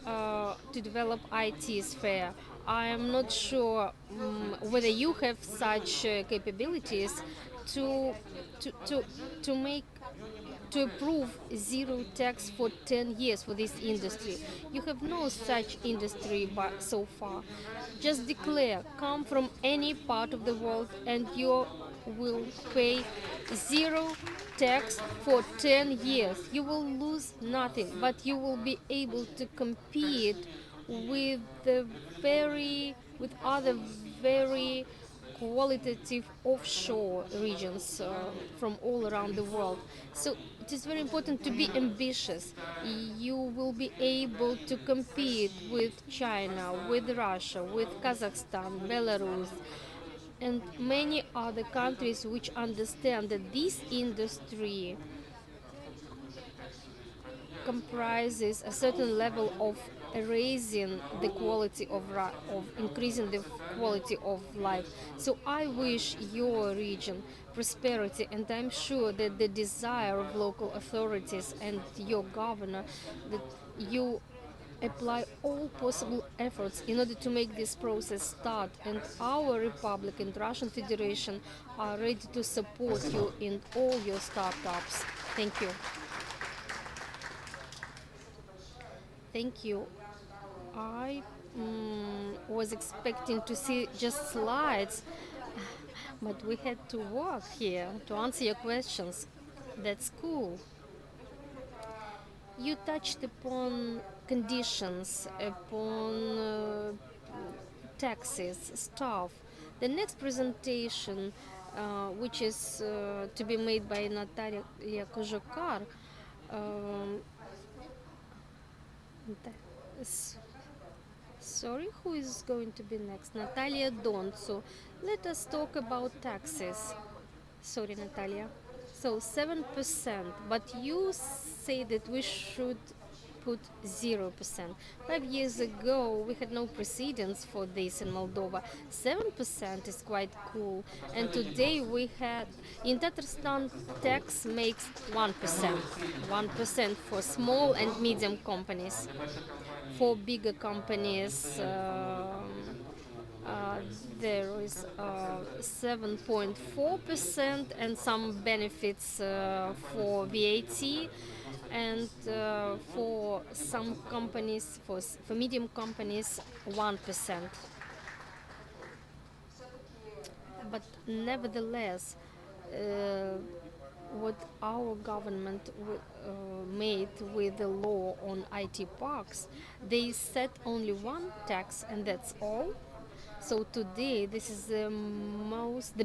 to develop IT sphere. I am not sure whether you have such capabilities to to to to make to approve zero tax for 10 years for this industry. You have no such industry so far. Just declare, come from any part of the world and you will pay zero tax for 10 years. You will lose nothing, but you will be able to compete with with other very qualitative offshore regions from all around the world. So it is very important to be ambitious. You will be able to compete with China, with Russia, with Kazakhstan, Belarus, and many other countries which understand that this industry comprises a certain level of raising the quality of increasing the quality of life. So I wish your region prosperity, and I'm sure that the desire of local authorities and your governor, that you apply all possible efforts in order to make this process start, and our republic and Russian Federation are ready to support you in all your startups. Thank you. Thank you. I was expecting to see just slides, but we had to work here to answer your questions. That's cool. You touched upon conditions, upon taxes, staff. The next presentation, which is to be made by Natalia Kozhukar, sorry, who is going to be next? Natalia Donzo. Let us talk about taxes. Sorry, Natalia. So 7%, but you say that we should put 0%. 5 years ago, we had no precedents for this in Moldova. 7% is quite cool. And today we had, in Tatarstan, tax makes 1%. 1% for small and medium companies. For bigger companies, there is 7.4% and some benefits for VAT, and for some companies, for medium companies, 1%. But nevertheless, what our government made with the law on IT parks, they set only one tax and that's all. So today, this is the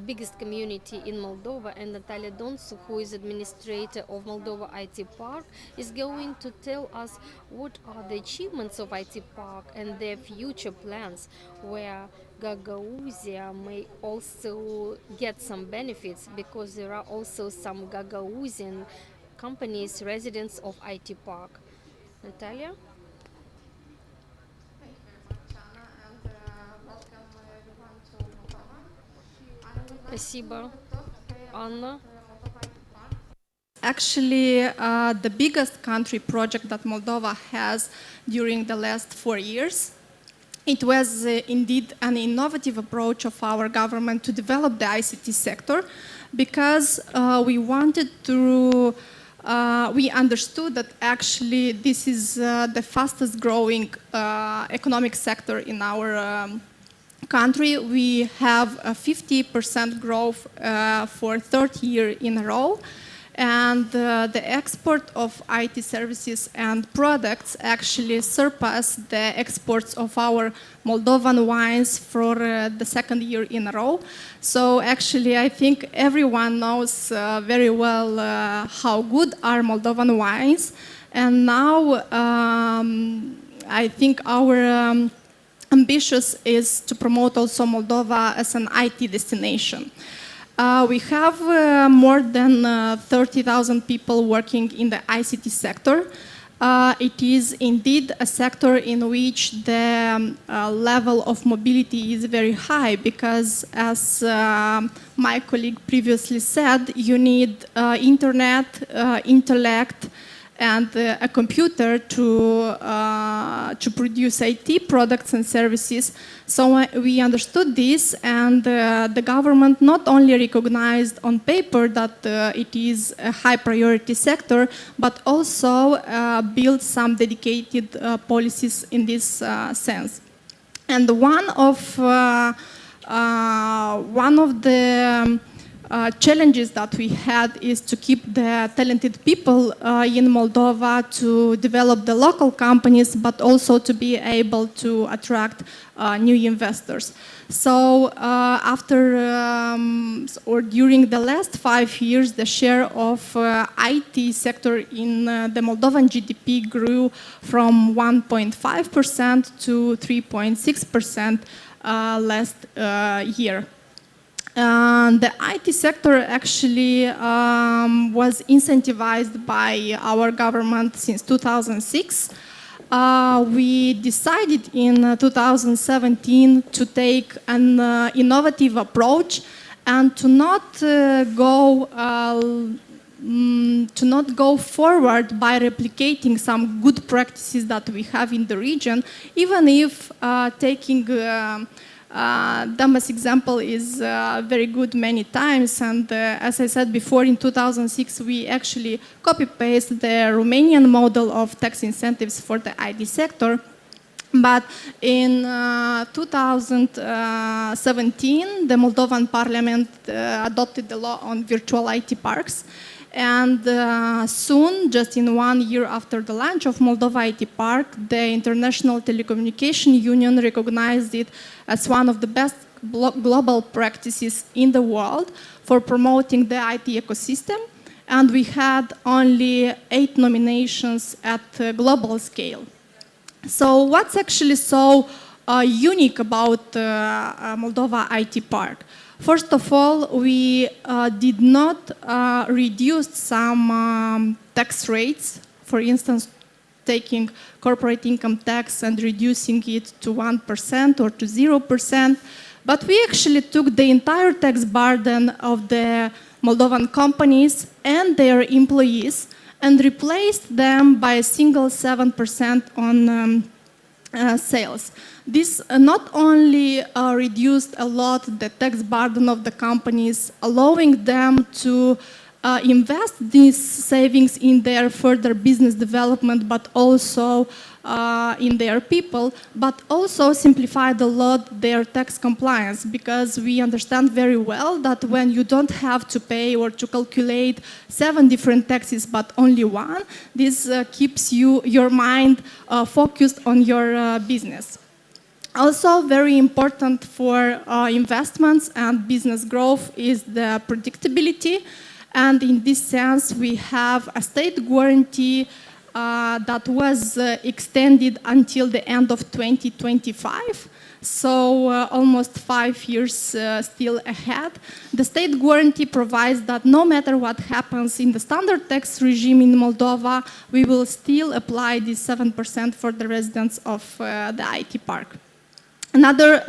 biggest community in Moldova, and Natalia Donsu, who is administrator of Moldova IT Park, is going to tell us what are the achievements of IT Park and their future plans, where Gagauzia may also get some benefits, because there are also some Gagauzian companies, residents of IT Park. Natalia? Спасибо. Anna? Actually, the biggest country project that Moldova has during the last 4 years. It was indeed an innovative approach of our government to develop the ICT sector, because we wanted to, we understood that actually this is the fastest growing economic sector in our country. We have a 50% growth for third year in a row, and the export of IT services and products actually surpassed the exports of our Moldovan wines for the second year in a row. So actually I think everyone knows very well how good are Moldovan wines, and now I think our ambitious is to promote also Moldova as an IT destination. We have more than 30,000 people working in the ICT sector. It is indeed a sector in which the level of mobility is very high, because as my colleague previously said, you need internet, intellect, and a computer to produce IT products and services. So we understood this, and the government not only recognized on paper that it is a high priority sector, but also built some dedicated policies in this sense. And one of the challenges that we had is to keep the talented people in Moldova, to develop the local companies, but also to be able to attract new investors. So during the last 5 years, the share of IT sector in the Moldovan GDP grew from 1.5% to 3.6% last year. The IT sector actually was incentivized by our government since 2006. We decided in 2017 to take an innovative approach and to not go forward by replicating some good practices that we have in the region, even if taking them as example is very good many times. And as I said before, in 2006 we actually copy-paste the Romanian model of tax incentives for the IT sector. But in 2017, the Moldovan parliament adopted the law on virtual IT parks. And soon, just in 1 year after the launch of Moldova IT Park, the International Telecommunication Union recognized it as one of the best global practices in the world for promoting the IT ecosystem. And we had only 8 nominations at global scale. So what's actually so unique about Moldova IT Park? First of all, we did not reduce some tax rates, for instance, taking corporate income tax and reducing it to 1% or to 0%, but we actually took the entire tax burden of the Moldovan companies and their employees and replaced them by a single 7% on sales. This not only reduced a lot the tax burden of the companies, allowing them to invest these savings in their further business development, but also in their people, but also simplified a lot their tax compliance, because we understand very well that when you don't have to pay or to calculate 7 different taxes but only one, this keeps your mind focused on your business. Also, very important for investments and business growth is the predictability. And in this sense, we have a state guarantee that was extended until the end of 2025. So almost 5 years still ahead. The state guarantee provides that no matter what happens in the standard tax regime in Moldova, we will still apply this 7% for the residents of the IT park. Another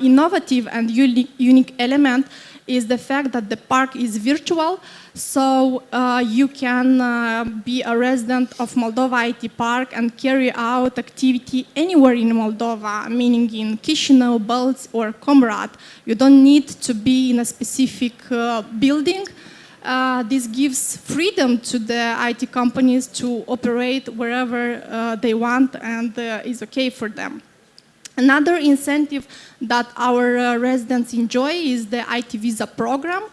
innovative and unique element is the fact that the park is virtual, so you can be a resident of Moldova IT Park and carry out activity anywhere in Moldova, meaning in Chisinau, Balți, or Comrat. You don't need to be in a specific building. This gives freedom to the IT companies to operate wherever they want and is okay for them. Another incentive that our residents enjoy is the IT Visa program.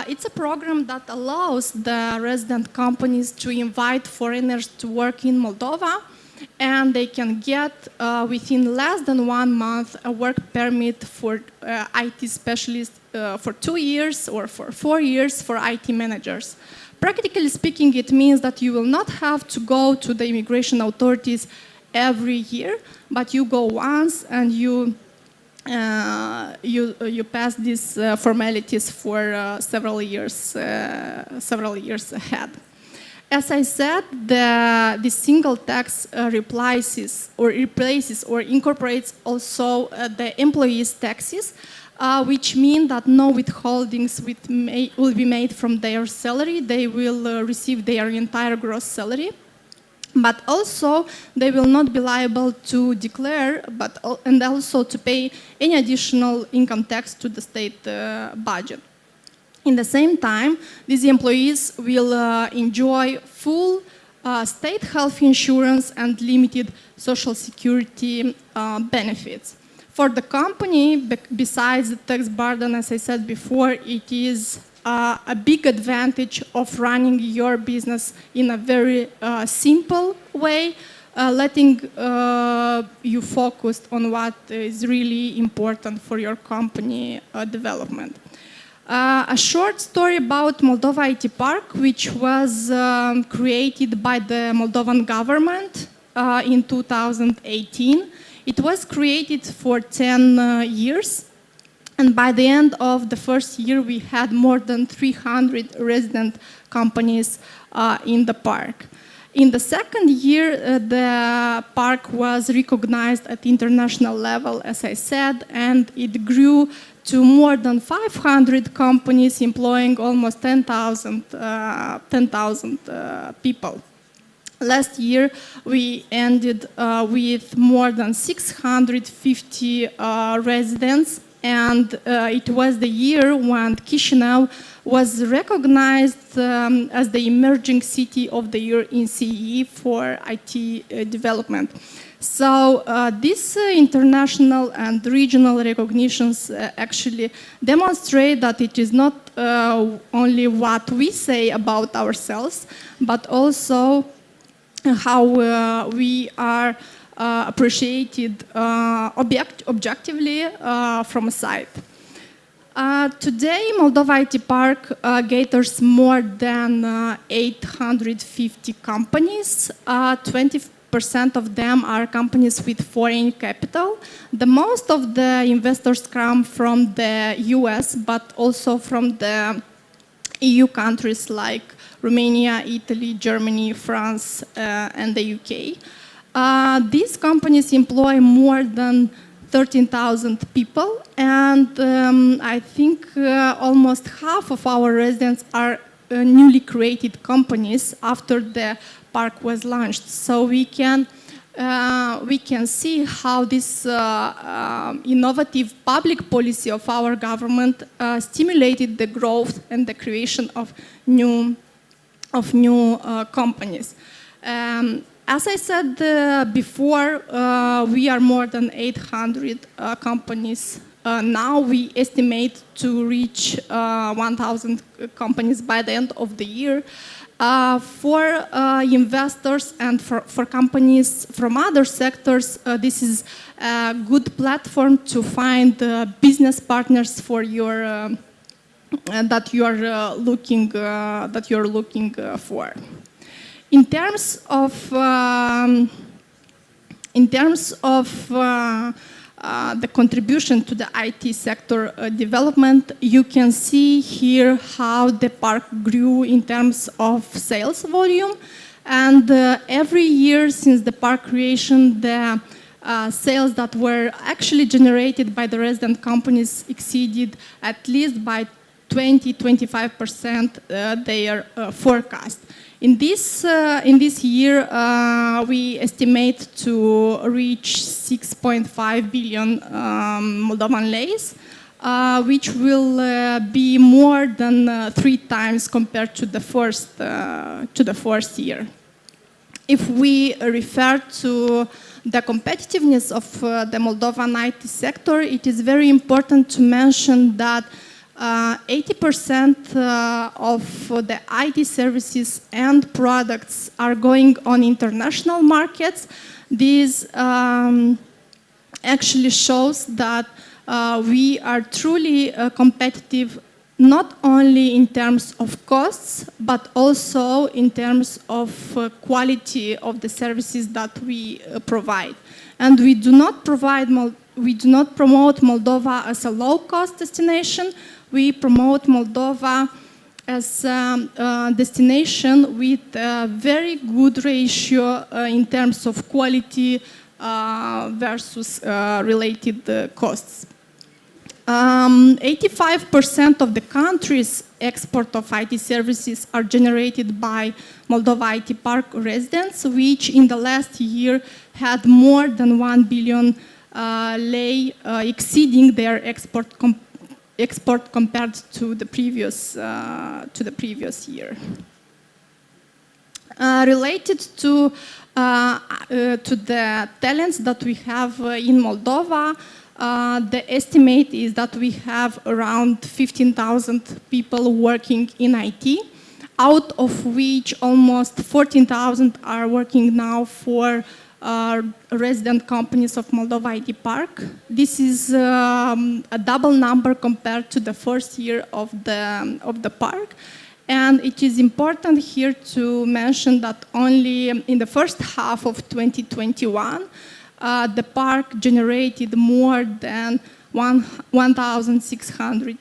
It's a program that allows the resident companies to invite foreigners to work in Moldova, and they can get within less than 1 month a work permit for IT specialists for 2 years or for 4 years for IT managers. Practically speaking, it means that you will not have to go to the immigration authorities every year, but you go once and you pass these formalities for several years ahead. As I said, the single tax replaces or incorporates also the employees' taxes, which mean that no withholdings will be made from their salary. They will receive their entire gross salary. But also, they will not be liable to declare and also to pay any additional income tax to the state budget. In the same time, these employees will enjoy full state health insurance and limited social security benefits. For the company, besides the tax burden, as I said before, it is a big advantage of running your business in a very simple way, letting you focus on what is really important for your company development. A short story about Moldova IT Park, which was created by the Moldovan government in 2018. It was created for 10 years. And by the end of the first year, we had more than 300 resident companies in the park. In the second year, the park was recognized at international level, as I said, and it grew to more than 500 companies employing almost 10,000 people. Last year, we ended with more than 650 residents, and it was the year when Chisinau was recognized as the emerging city of the year in CEE for IT development. So these international and regional recognitions actually demonstrate that it is not only what we say about ourselves, but also how we are appreciated objectively from a side. Today, Moldova IT Park caters more than 850 companies. 20% of them are companies with foreign capital. The most of the investors come from the US, but also from the EU countries like Romania, Italy, Germany, France, and the UK. These companies employ more than 13,000 people, and I think almost half of our residents are newly created companies after the park was launched. So we can see how this innovative public policy of our government stimulated the growth and the creation of new companies. As I said before, we are more than 800 companies. Now we estimate to reach 1,000 companies by the end of the year. For investors and for companies from other sectors, this is a good platform to find business partners for your that you are looking for. In terms of the contribution to the IT sector development, you can see here how the park grew in terms of sales volume, and every year since the park creation, the sales that were actually generated by the resident companies exceeded at least by 20-25% their forecast. In this year, we estimate to reach 6.5 billion Moldovan leis, which will be more than 3 times compared to the first year. If we refer to the competitiveness of the Moldovan IT sector, it is very important to mention that 80% of the IT services and products are going on international markets. This actually shows that we are truly competitive, not only in terms of costs, but also in terms of quality of the services that we provide. And we do not promote Moldova as a low-cost destination. We promote Moldova as a destination with a very good ratio in terms of quality versus related costs. 85% of the country's export of IT services are generated by Moldova IT Park residents, which in the last year had more than 1 billion lei, exceeding their export compared to the previous year. Related to the talents that we have in Moldova, the estimate is that we have around 15,000 people working in IT, out of which almost 14,000 are working now for resident companies of Moldova IT Park. This is a double number compared to the first year of the park. And it is important here to mention that only in the first half of 2021, the park generated more than 1,600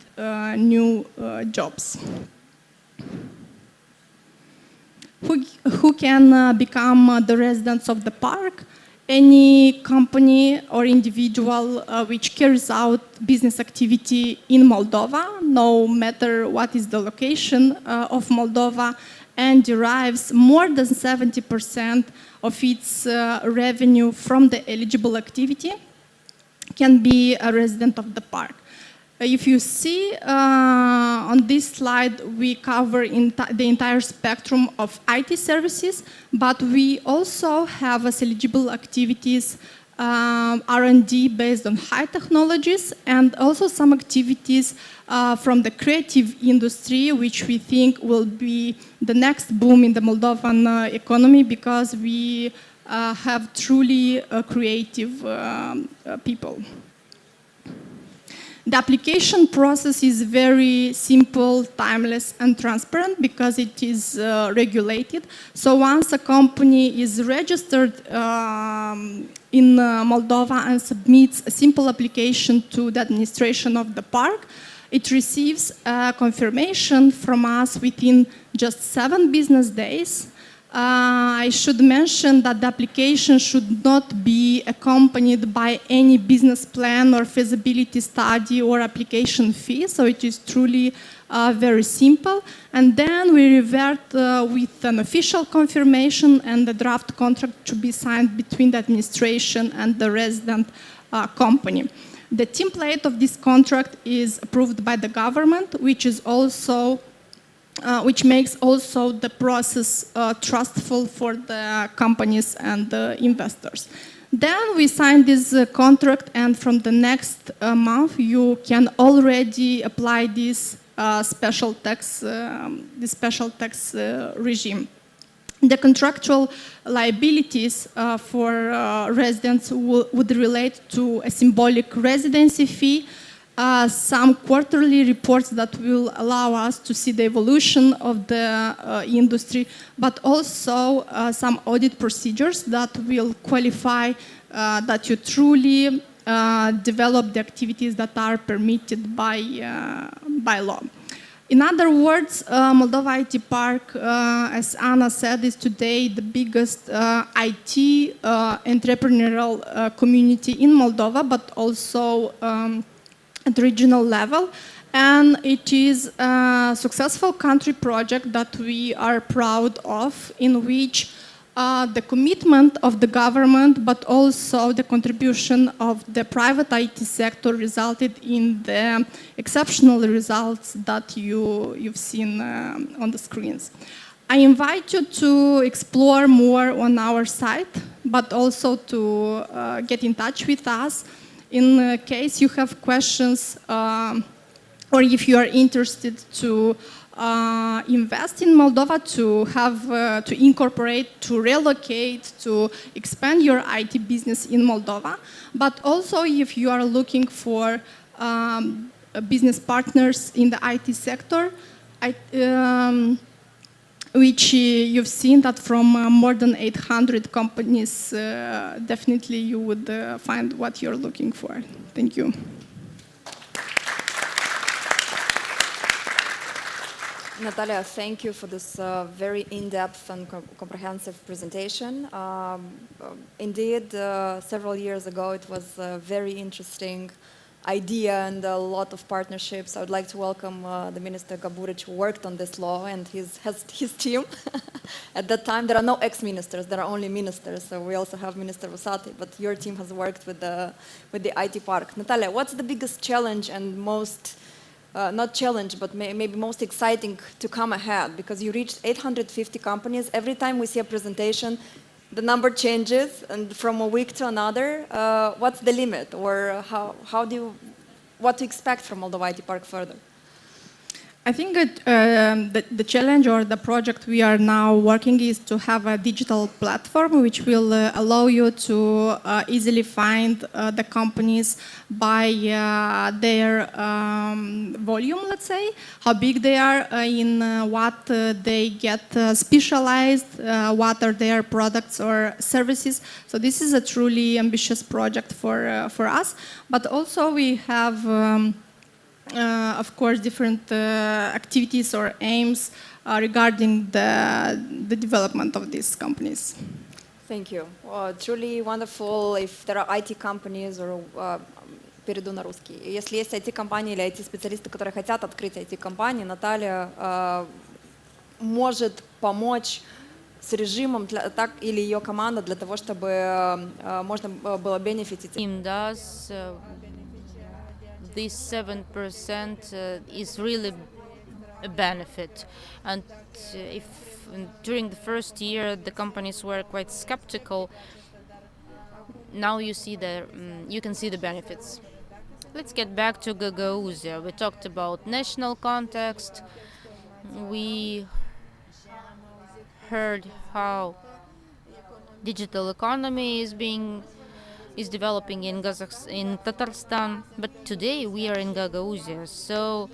new jobs. Who can become the residents of the park? Any company or individual which carries out business activity in Moldova, no matter what is the location of Moldova, and derives more than 70% of its revenue from the eligible activity, can be a resident of the park. If you see on this slide, we cover the entire spectrum of IT services, but we also have as eligible activities R&D based on high technologies, and also some activities from the creative industry, which we think will be the next boom in the Moldovan economy, because we have truly creative people. The application process is very simple, timeless, and transparent because it is regulated. So once a company is registered in Moldova and submits a simple application to the administration of the park, it receives a confirmation from us within just 7 business days. I should mention that the application should not be accompanied by any business plan or feasibility study or application fee, so it is truly very simple. And then we revert with an official confirmation and the draft contract to be signed between the administration and the resident company. The template of this contract is approved by the government, which is also which makes also the process trustful for the companies and the investors. Then we sign this contract, and from the next month you can already apply this special tax regime. The contractual liabilities for residents would relate to a symbolic residency fee, some quarterly reports that will allow us to see the evolution of the industry, but also some audit procedures that will qualify that you truly develop the activities that are permitted by law. In other words, Moldova IT Park, as Anna said, is today the biggest IT entrepreneurial community in Moldova, but also at the regional level, and it is a successful country project that we are proud of, in which the commitment of the government, but also the contribution of the private IT sector resulted in the exceptional results that you've seen on the screens. I invite you to explore more on our site, but also to get in touch with us. In case you have questions or if you are interested to invest in Moldova, to have, to incorporate, to relocate, to expand your IT business in Moldova, but also if you are looking for business partners in the IT sector, which you've seen that from more than 800 companies, definitely you would find what you're looking for. Thank you. Natalia, thank you for this very in-depth and comprehensive presentation. Indeed, several years ago, it was a very interesting idea and a lot of partnerships. I would like to welcome the Minister Gaburic, who worked on this law, and his team. At that time, there are no ex-ministers, there are only ministers. So we also have Minister Vosati, but your team has worked with the IT park. Natalia, what's the biggest challenge and most, not challenge, but maybe most exciting to come ahead? Because you reached 850 companies. Every time we see a presentation, the number changes, and from a week to another, what's the limit, or what to expect from Moldova IT Park further? I think that the challenge or the project we are now working is to have a digital platform which will allow you to easily find the companies by their volume, let's say, how big they are, in what they get specialized, what are their products or services. So this is a truly ambitious project for us, but also we have of course, different activities or aims regarding the development of these companies. Thank you. Truly wonderful. If there are IT companies or перейду на русский. Если есть IT-компании или IT-специалисты, которые хотят открыть IT-компании, Наталья может помочь с режимом, так или ее команда, для того, чтобы можно было бенефитить. Team does this 7% is really a benefit, and if during the first year the companies were quite skeptical, now you see you can see the benefits. Let's get back to Gagauzia. We talked about national context. We heard how digital economy is developing in in Tatarstan, but today we are in Gagauzia. So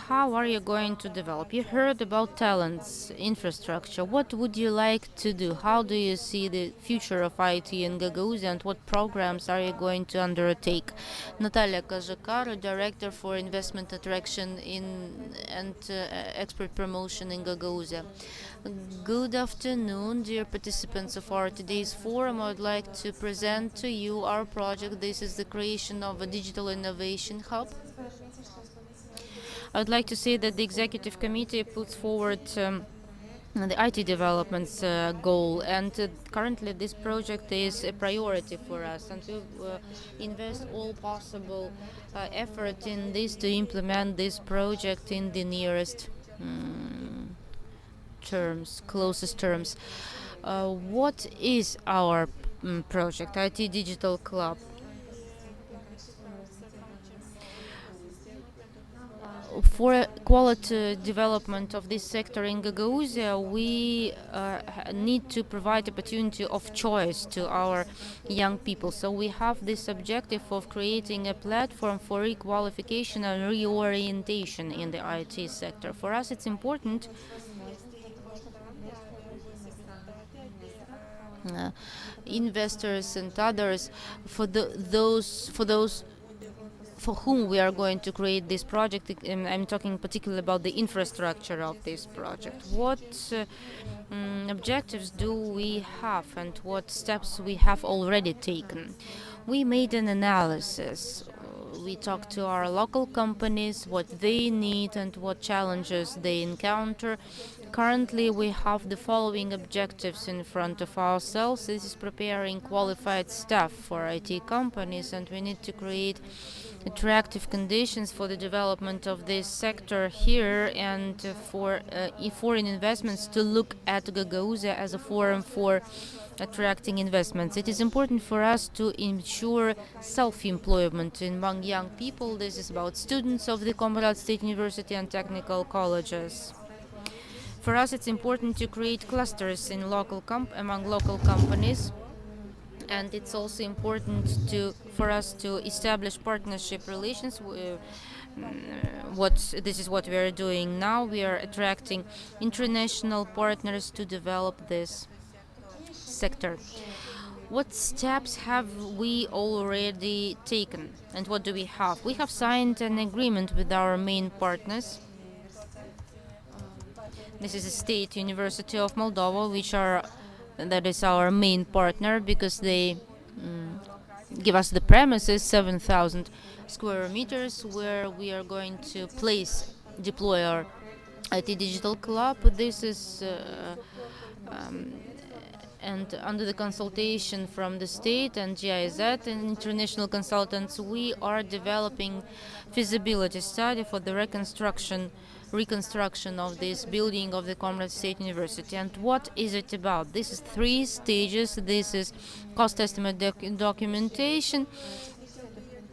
how are you going to develop? You heard about talents, infrastructure. What would you like to do? How do you see the future of IT in Gagauzia, and what programs are you going to undertake? Natalia Kazhakaru, Director for Investment Attraction and Expert Promotion in Gagauzia. Good afternoon, dear participants of our today's forum. I would like to present to you our project. This is the creation of a digital innovation hub. I would like to say that the executive committee puts forward the IT development's goal, and currently this project is a priority for us, and we invest all possible effort in this to implement this project in the nearest closest terms. What is our project, IT Digital Club? For quality development of this sector in Gagauzia, we need to provide opportunity of choice to our young people. So we have this objective of creating a platform for requalification and reorientation in the IT sector. For us, it's important investors and others for whom we are going to create this project. I'm talking particularly about the infrastructure of this project. What objectives do we have, and what steps we have already taken? We made an analysis. We talked to our local companies, what they need and what challenges they encounter. Currently, we have the following objectives in front of ourselves. This is preparing qualified staff for IT companies, and we need to create attractive conditions for the development of this sector here, and for foreign investments to look at Gagauzia as a forum for attracting investments. It is important for us to ensure self-employment among young people. This is about students of the Comrat State University and technical colleges. For us, it's important to create clusters in among local companies. And it's also important for us to establish partnership relations. This is what we are doing now. We are attracting international partners to develop this sector. What steps have we already taken, and what do we have? We have signed an agreement with our main partners. This is the State University of Moldova, that is our main partner, because they give us the premises, 7,000 square meters, where we are going to deploy our IT Digital Club. This is and under the consultation from the state and GIZ and international consultants, we are developing feasibility study for the reconstruction of this building of the Comrat State University. And what is it about? This is 3 stages. This is cost estimate documentation,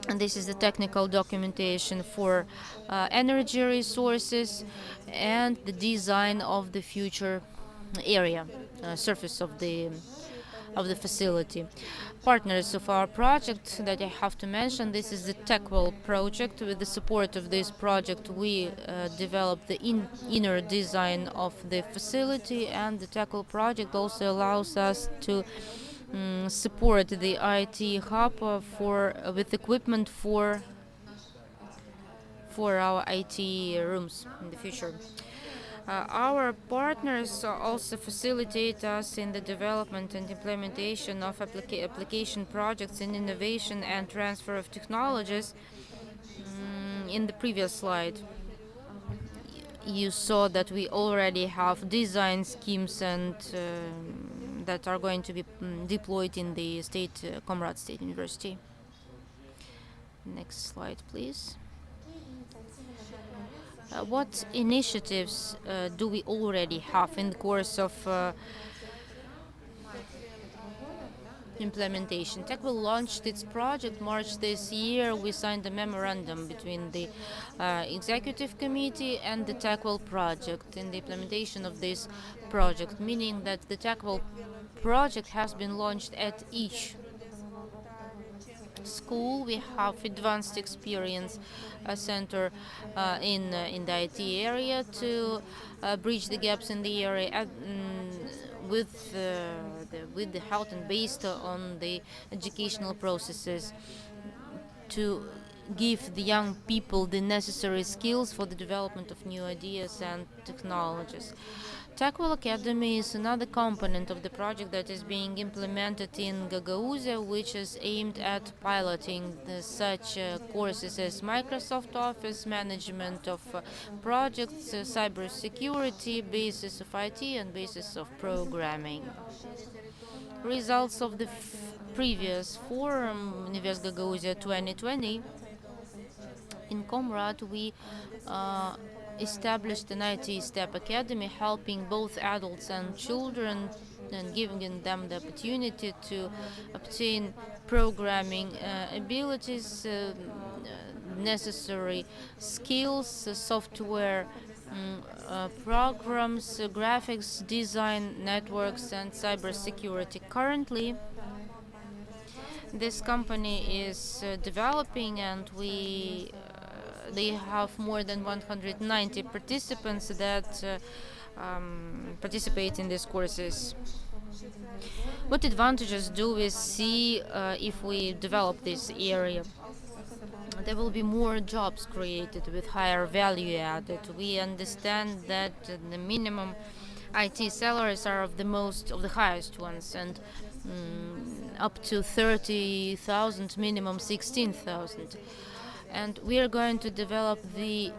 and this is the technical documentation for energy resources and the design of the future area, surface of the facility. Partners of our project that I have to mention, this is the TechWell project. With the support of this project, we developed the inner design of the facility, and the TechWell project also allows us to support the IT hub with equipment for our IT rooms in the future. Our partners also facilitate us in the development and implementation of application projects in innovation and transfer of technologies. In the previous slide, you saw that we already have design schemes and that are going to be deployed in the Comrat State University. Next slide, please. What initiatives do we already have in the course of implementation? TechWell launched its project March this year. We signed a memorandum between the executive committee and the TechWell project in the implementation of this project, meaning that the TechWell project has been launched at each school. We have advanced experience center in the IT area to bridge the gaps in the area with the help and based on the educational processes to give the young people the necessary skills for the development of new ideas and technologies. TechWell Academy is another component of the project that is being implemented in Gagauzia, which is aimed at piloting such courses as Microsoft Office, management of projects, cybersecurity, basis of IT, and basis of programming. Results of the previous forum, Universe Gagauzia 2020, in Comrat, we established an IT STEP Academy, helping both adults and children and giving them the opportunity to obtain programming abilities, necessary skills, software programs, graphics, design, networks, and cybersecurity. Currently, this company is developing, and they have more than 190 participants that participate in these courses. What advantages do we see if we develop this area? There will be more jobs created with higher value added. We understand that the minimum IT salaries are of the highest ones, and up to 30,000, minimum 16,000. And we are going to develop the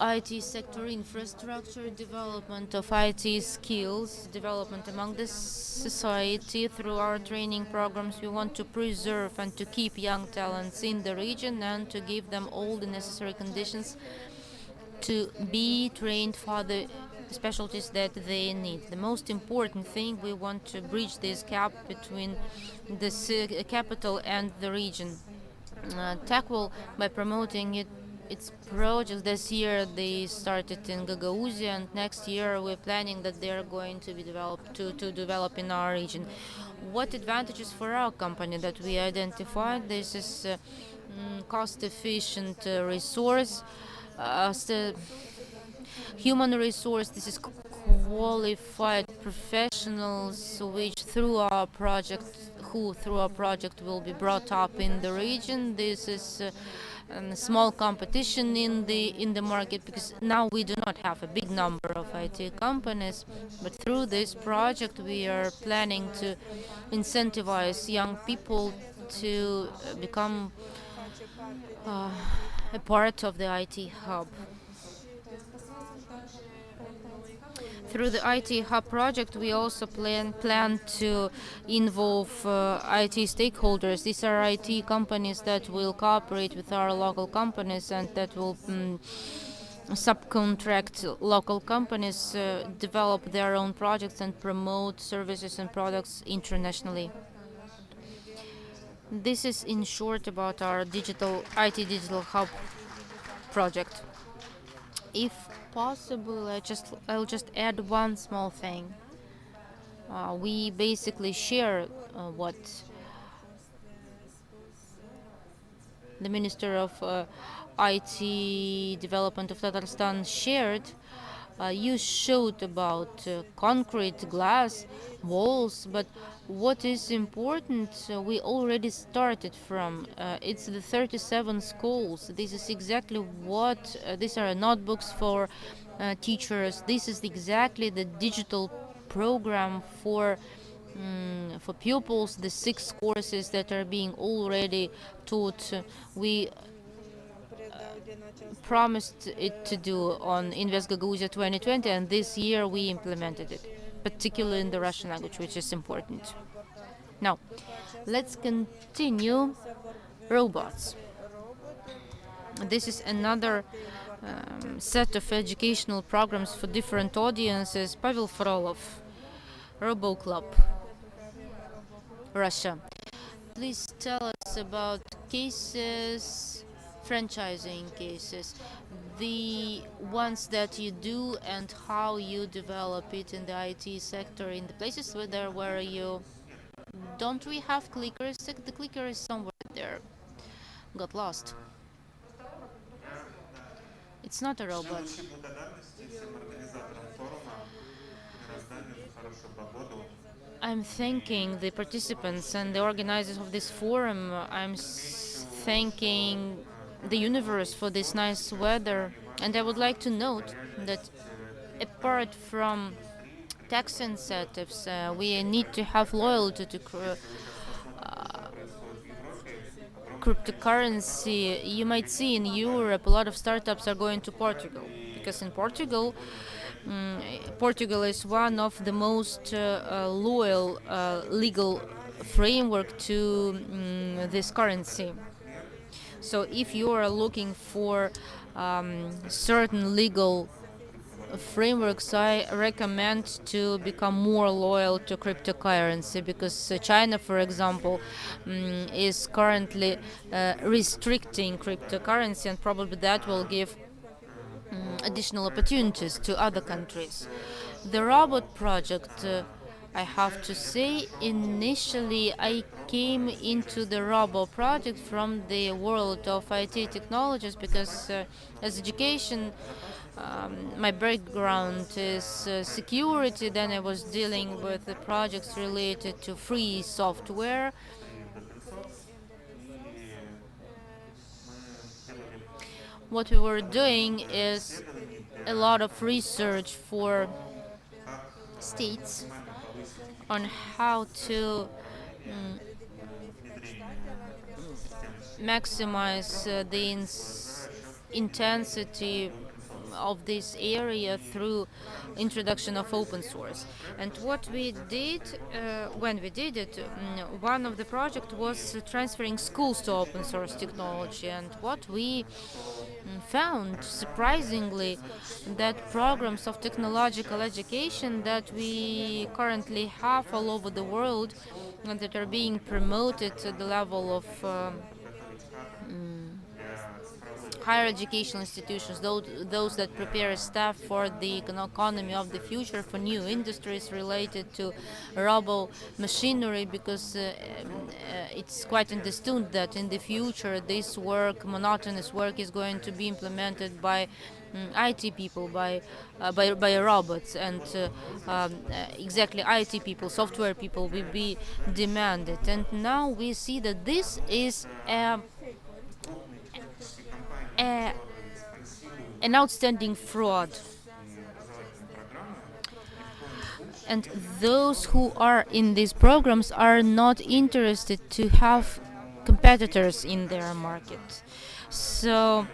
IT sector infrastructure, development of IT skills, development among the society through our training programs. We want to preserve and to keep young talents in the region and to give them all the necessary conditions to be trained for the specialties that they need. The most important thing, we want to bridge this gap between the capital and the region. TechWell, by promoting its projects this year, they started in Gagauzia, and next year we're planning that they're going to be develop in our region. What advantages for our company that we identified? This is cost-efficient resource, human resource. This is qualified professionals which through our project will be brought up in the region. This is a small competition in the market, because now we do not have a big number of IT companies, but through this project we are planning to incentivize young people to become a part of the IT hub. Through the IT Hub project, we also plan to involve IT stakeholders. These are IT companies that will cooperate with our local companies and that will subcontract local companies, develop their own projects and promote services and products internationally. This is in short about our IT Digital Hub project. If possible, I'll just add one small thing. We basically share what the Minister of IT Development of Tatarstan shared. You showed about concrete, glass, walls, but what is important, we already started from. It's the 37 schools. This is exactly what, these are notebooks for teachers. This is exactly the digital program for pupils, the 6 courses that are being already taught. We promised it to do on Invest Gagauzia 2020, and this year we implemented it, particularly in the Russian language, which is important. Now, let's continue. Robots. This is another set of educational programs for different audiences. Pavel Frolov, Robo Club, Russia. Please tell us about cases, franchising cases, the ones that you do and how you develop it in the IT sector in the places where you don't we have clickers. The clicker is somewhere there. Got lost. It's not a robot. I'm thanking the participants and the organizers of this forum. I'm thanking the universe for this nice weather. And I would like to note that apart from tax incentives, we need to have loyalty to cryptocurrency. You might see in Europe a lot of startups are going to Portugal, because in Portugal, Portugal is one of the most loyal legal framework to this currency. So if you are looking for certain legal frameworks, I recommend to become more loyal to cryptocurrency, because China, for example, is currently restricting cryptocurrency, and probably that will give additional opportunities to other countries. The robot project, I have to say, initially I came into the robot project from the world of IT technologies, because as education, my background is security. Then I was dealing with the projects related to free software. What we were doing is a lot of research for states on how to maximize the intensity of this area through introduction of open source. And what we did when we did it, one of the project was transferring schools to open source technology. And what we found, surprisingly, that programs of technological education that we currently have all over the world and that are being promoted at the level of higher educational institutions, those that prepare staff for the economy of the future, for new industries related to robo machinery, because it's quite understood that in the future this work, monotonous work, is going to be implemented by IT people, by robots, and exactly IT people, software people will be demanded. And now we see that this is an outstanding fraud. And those who are in these programs are not interested to have competitors in their market. So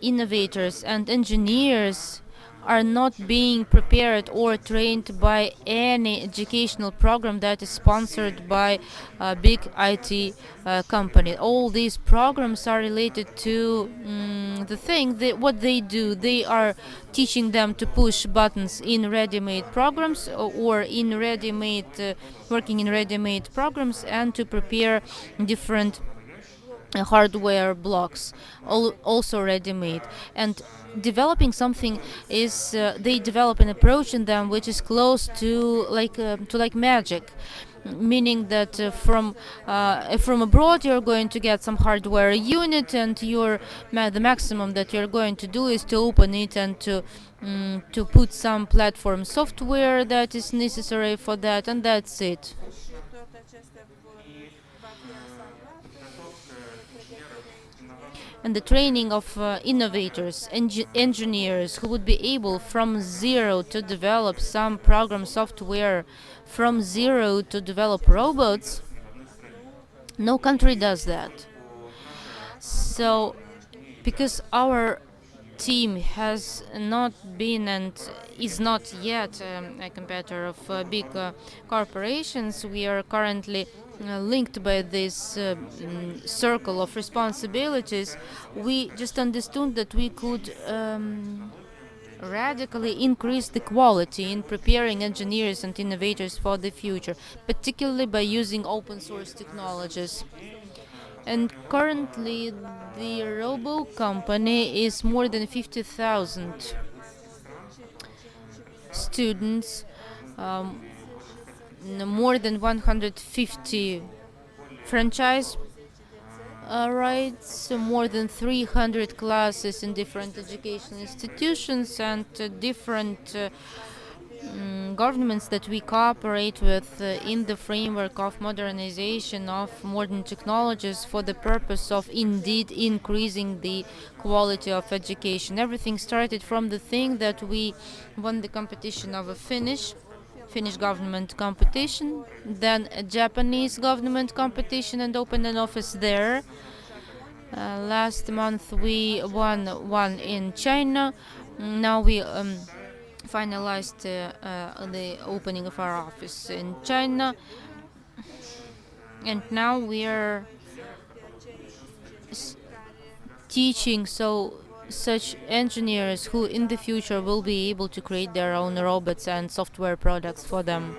innovators and engineers are not being prepared or trained by any educational program that is sponsored by a big IT company. All these programs are related to the thing that what they do. They are teaching them to push buttons in ready-made programs, or in ready-made working in ready-made programs, and to prepare different hardware blocks, also ready-made. And developing something is they develop an approach in them which is close to like magic, meaning that from abroad you're going to get some hardware unit, and the maximum that you're going to do is to open it and to put some platform software that is necessary for that, and that's it. And the training of innovators, engineers who would be able from zero to develop some program software, from zero to develop robots, no country does that. So, because our team has not been and is not yet a competitor of big corporations, we are currently linked by this circle of responsibilities. We just understood that we could radically increase the quality in preparing engineers and innovators for the future, particularly by using open source technologies. And currently, the robo company is more than 50,000 students, more than 150 franchise rights, more than 300 classes in different educational institutions, and different governments that we cooperate with in the framework of modernization of modern technologies for the purpose of indeed increasing the quality of education. Everything started from the thing that we won the competition of a Finnish government competition, then a Japanese government competition and opened an office there. Last month we won one in China. Now we finalized the opening of our office in China, and now we are teaching such engineers who in the future will be able to create their own robots and software products for them.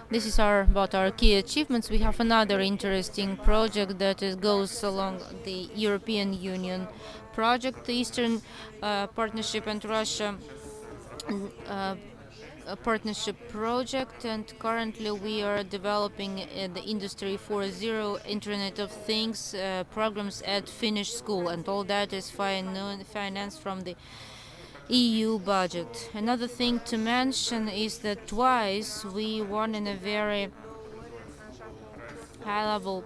This is about our key achievements. We have another interesting project that goes along the European Union project, the Eastern Partnership and Russia a partnership project, and currently we are developing the Industry 4.0 Internet of Things programs at Finnish school, and all that is financed from the EU budget. Another thing to mention is that twice we won in a very high-level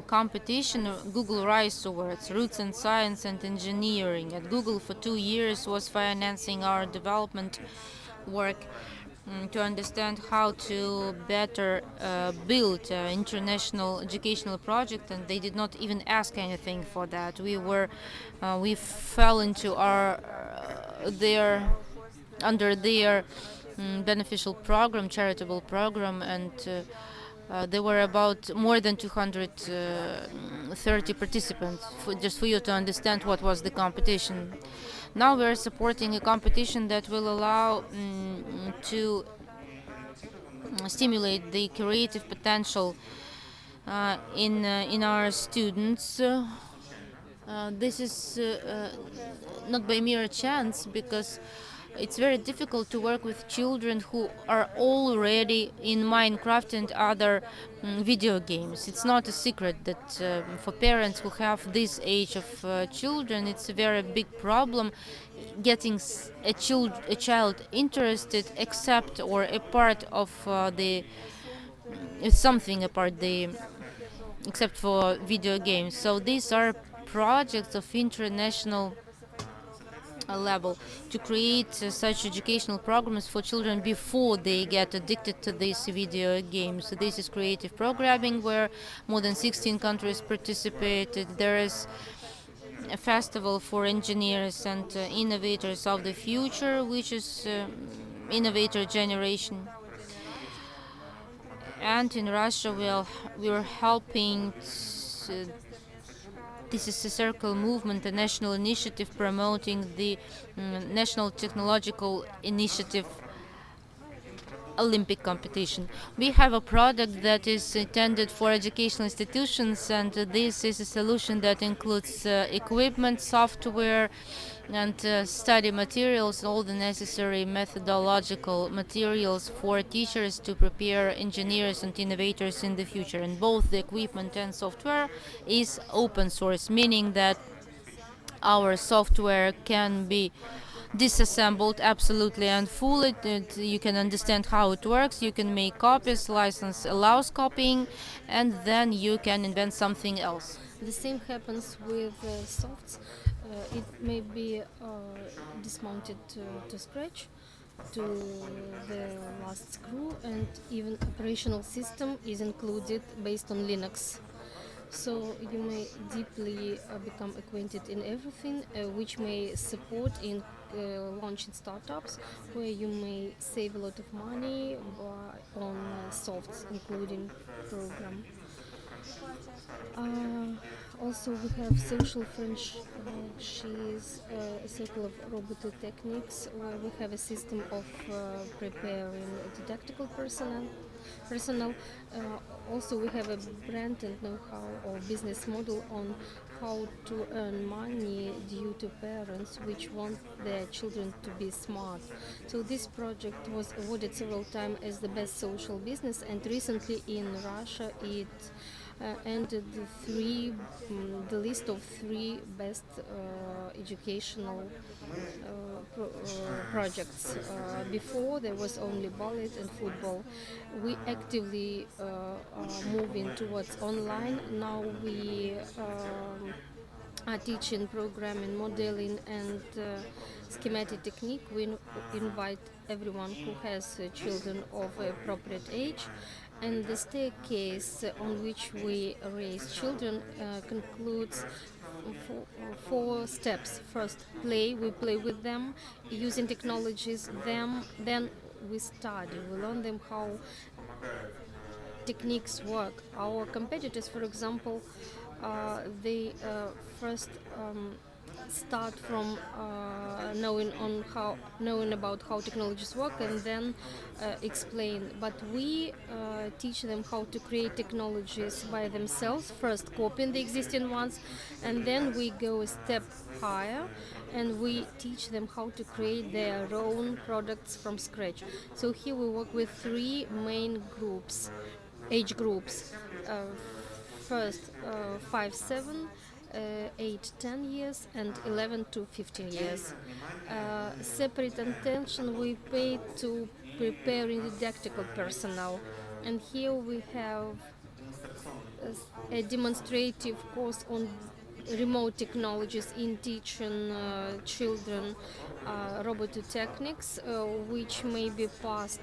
competition, Google Rice Awards, Roots in Science and Engineering. At Google for 2 years was financing our development work to understand how to better build international educational project, and they did not even ask anything for that. We fell into under their beneficial program, charitable program, and there were about more than 230 participants, just for you to understand what was the competition. Now we're supporting a competition that will allow to stimulate the creative potential in our students. This is not by mere chance, because it's very difficult to work with children who are already in Minecraft and other video games. It's not a secret that for parents who have this age of children, it's a very big problem getting a child interested, except or a part of something apart except for video games. So these are projects of international level to create such educational programs for children before they get addicted to these video games. So this is creative programming, where more than 16 countries participated. There is a festival for engineers and innovators of the future, which is Innovator Generation. And in Russia we are helping this is a circle movement, a national initiative promoting the National Technological Initiative Olympic competition. We have a product that is intended for educational institutions, and this is a solution that includes equipment, software, and study materials, all the necessary methodological materials for teachers to prepare engineers and innovators in the future. And both the equipment and software is open source, meaning that our software can be disassembled absolutely and fully. You can understand how it works, you can make copies, license allows copying, and then you can invent something else. The same happens with softs. It may be dismounted to scratch, to the last screw, and even operational system is included based on Linux. So you may deeply become acquainted in everything, which may support in launching startups, where you may save a lot of money on softs, including program. Also, we have social franchise, a circle of robotic techniques, where we have a system of preparing didactical personnel. Also, we have a brand and know-how or business model on how to earn money due to parents which want their children to be smart. So this project was awarded several times as the best social business, and recently in Russia it entered the list of 3 best educational projects. Before there was only ballet and football. We actively are moving towards online. Now we are teaching programming, modeling, and schematic technique. We invite everyone who has children of appropriate age, and the staircase on which we raise children concludes 4 steps. First, play. We play with them using technologies. Then we study. We learn them how techniques work. Our competitors, for example, they first start from knowing about how technologies work, and then explain. But we teach them how to create technologies by themselves, first copying the existing ones, and then we go a step higher and we teach them how to create their own products from scratch. So here we work with 3 main age groups. First, 5, 7, 8, 10 years, and 11 to 15 years. Separate attention we pay to preparing didactical personnel, and here we have a demonstrative course on remote technologies in teaching children robotic techniques, which may be passed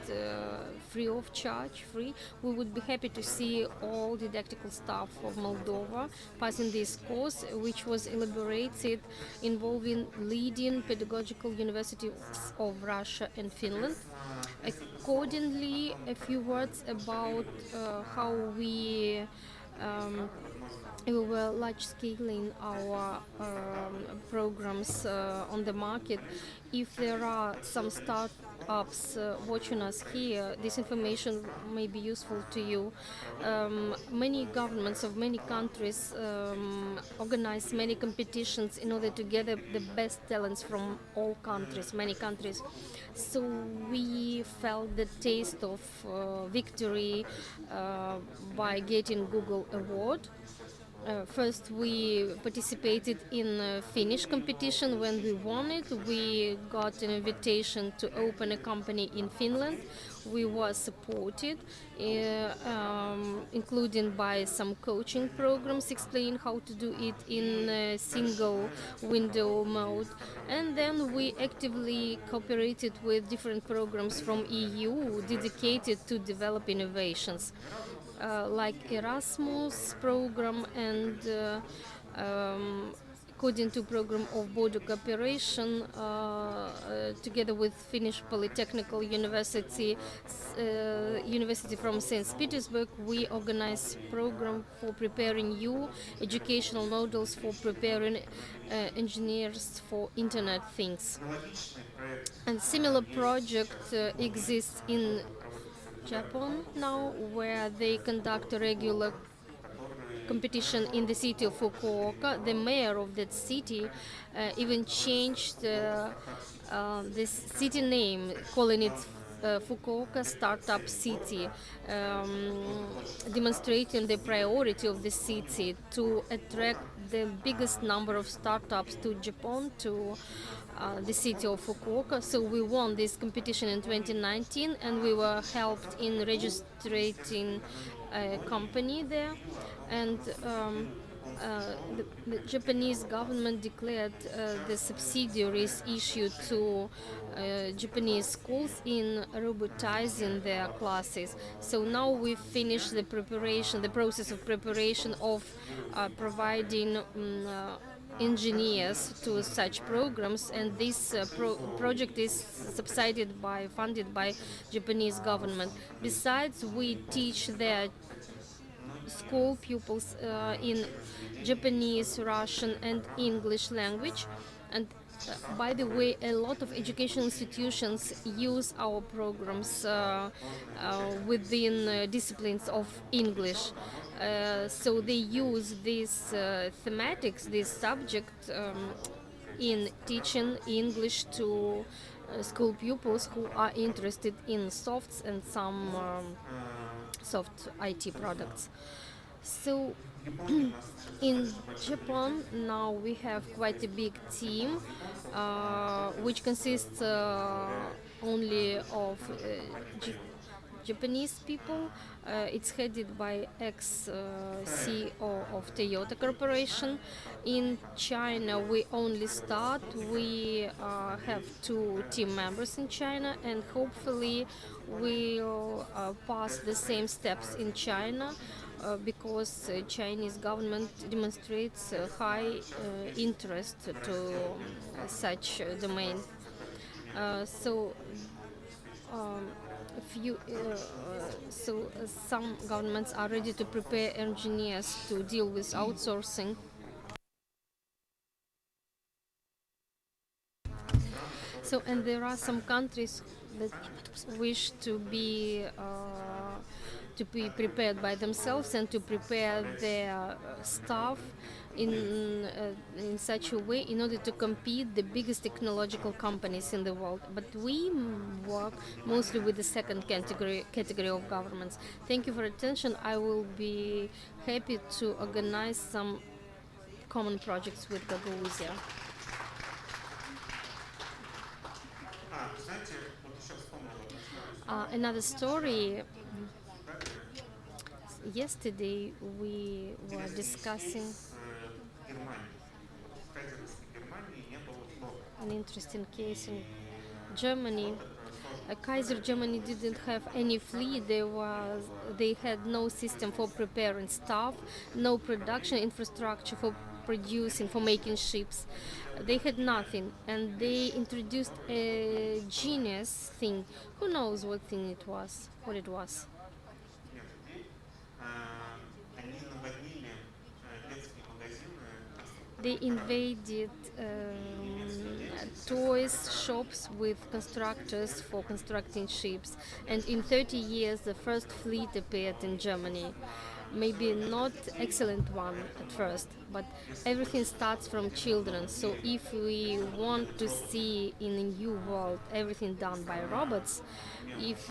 free of charge. We would be happy to see all didactical staff of Moldova passing this course, which was elaborated involving leading pedagogical universities of Russia and Finland. Accordingly, a few words about how we were large scaling our programs on the market. If there are some startups watching us here, this information may be useful to you. Many governments of many countries organize many competitions in order to gather the best talents from all countries, many countries. So we felt the taste of victory by getting Google Award. First, we participated in a Finnish competition. When we won it, we got an invitation to open a company in Finland. We were supported, including by some coaching programs, explaining how to do it in a single window mode. And then we actively cooperated with different programs from EU dedicated to develop innovations. Like Erasmus program and according to program of border cooperation together with Finnish Polytechnical University from St. Petersburg, we organize program for preparing new educational models for preparing engineers for Internet things. And similar project exists in Japan now, where they conduct a regular competition in the city of Fukuoka. The mayor of that city even changed this city name, calling it Fukuoka Startup City, demonstrating the priority of the city to attract the biggest number of startups to Japan, to the city of Fukuoka. So we won this competition in 2019, and we were helped in registering a company there. And The Japanese government declared the subsidiaries issued to Japanese schools in robotizing their classes. So now we've finished the preparation, the process of preparation of providing engineers to such programs, and this project is funded by Japanese government. Besides, we teach their school pupils in Japanese, Russian, and English language. And by the way, a lot of education institutions use our programs within disciplines of English. So they use these thematics, this subject, in teaching English to school pupils who are interested in softs and some soft IT products. So in Japan now we have quite a big team which consists only of Japanese people. It's headed by ex-CEO of Toyota Corporation. In China, we only start. We have 2 team members in China, and hopefully we'll pass the same steps in China because Chinese government demonstrates high interest to such domain. Um, some governments are ready to prepare engineers to deal with outsourcing. So, and there are some countries that wish to be prepared by themselves and to prepare their staff in such a way in order to compete the biggest technological companies in the world. But we work mostly with the second category of governments. Thank you for attention. I will be happy to organize some common projects with Gagauzia. Another story. Yesterday we were discussing an interesting case in Germany. Kaiser Germany didn't have any fleet. They had no system for preparing staff, no production infrastructure for producing, for making ships. They had nothing, and they introduced a genius thing. Who knows what thing it was? What it was? They invaded toys shops with constructors for constructing ships, and in 30 years the first fleet appeared in Germany. Maybe not excellent one at first, but everything starts from children. So if we want to see in a new world everything done by robots, if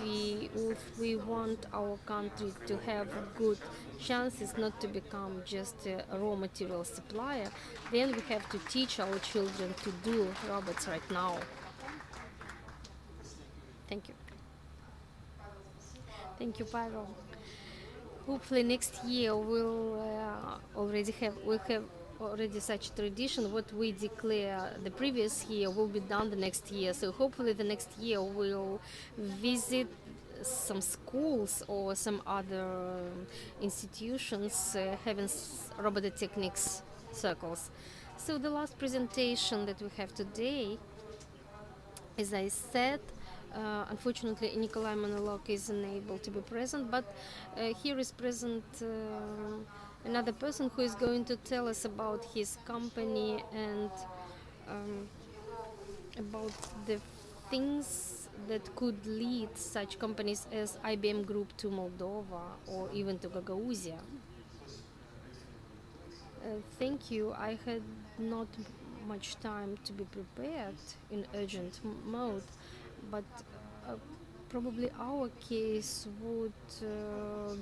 we want our country to have good chances not to become just a raw material supplier, then we have to teach our children to do robots right now. Thank you. Thank you, Pavel. Hopefully next year we'll have already such tradition. What we declare the previous year will be done the next year. So hopefully the next year we'll visit some schools or some other institutions having robotic techniques circles. So the last presentation that we have today, as I said, unfortunately, Nikolai Monolog is unable to be present, but here is present another person who is going to tell us about his company and about the things that could lead such companies as IBM Group to Moldova or even to Gagauzia. Thank you. I had not much time to be prepared in urgent mode, but probably our case would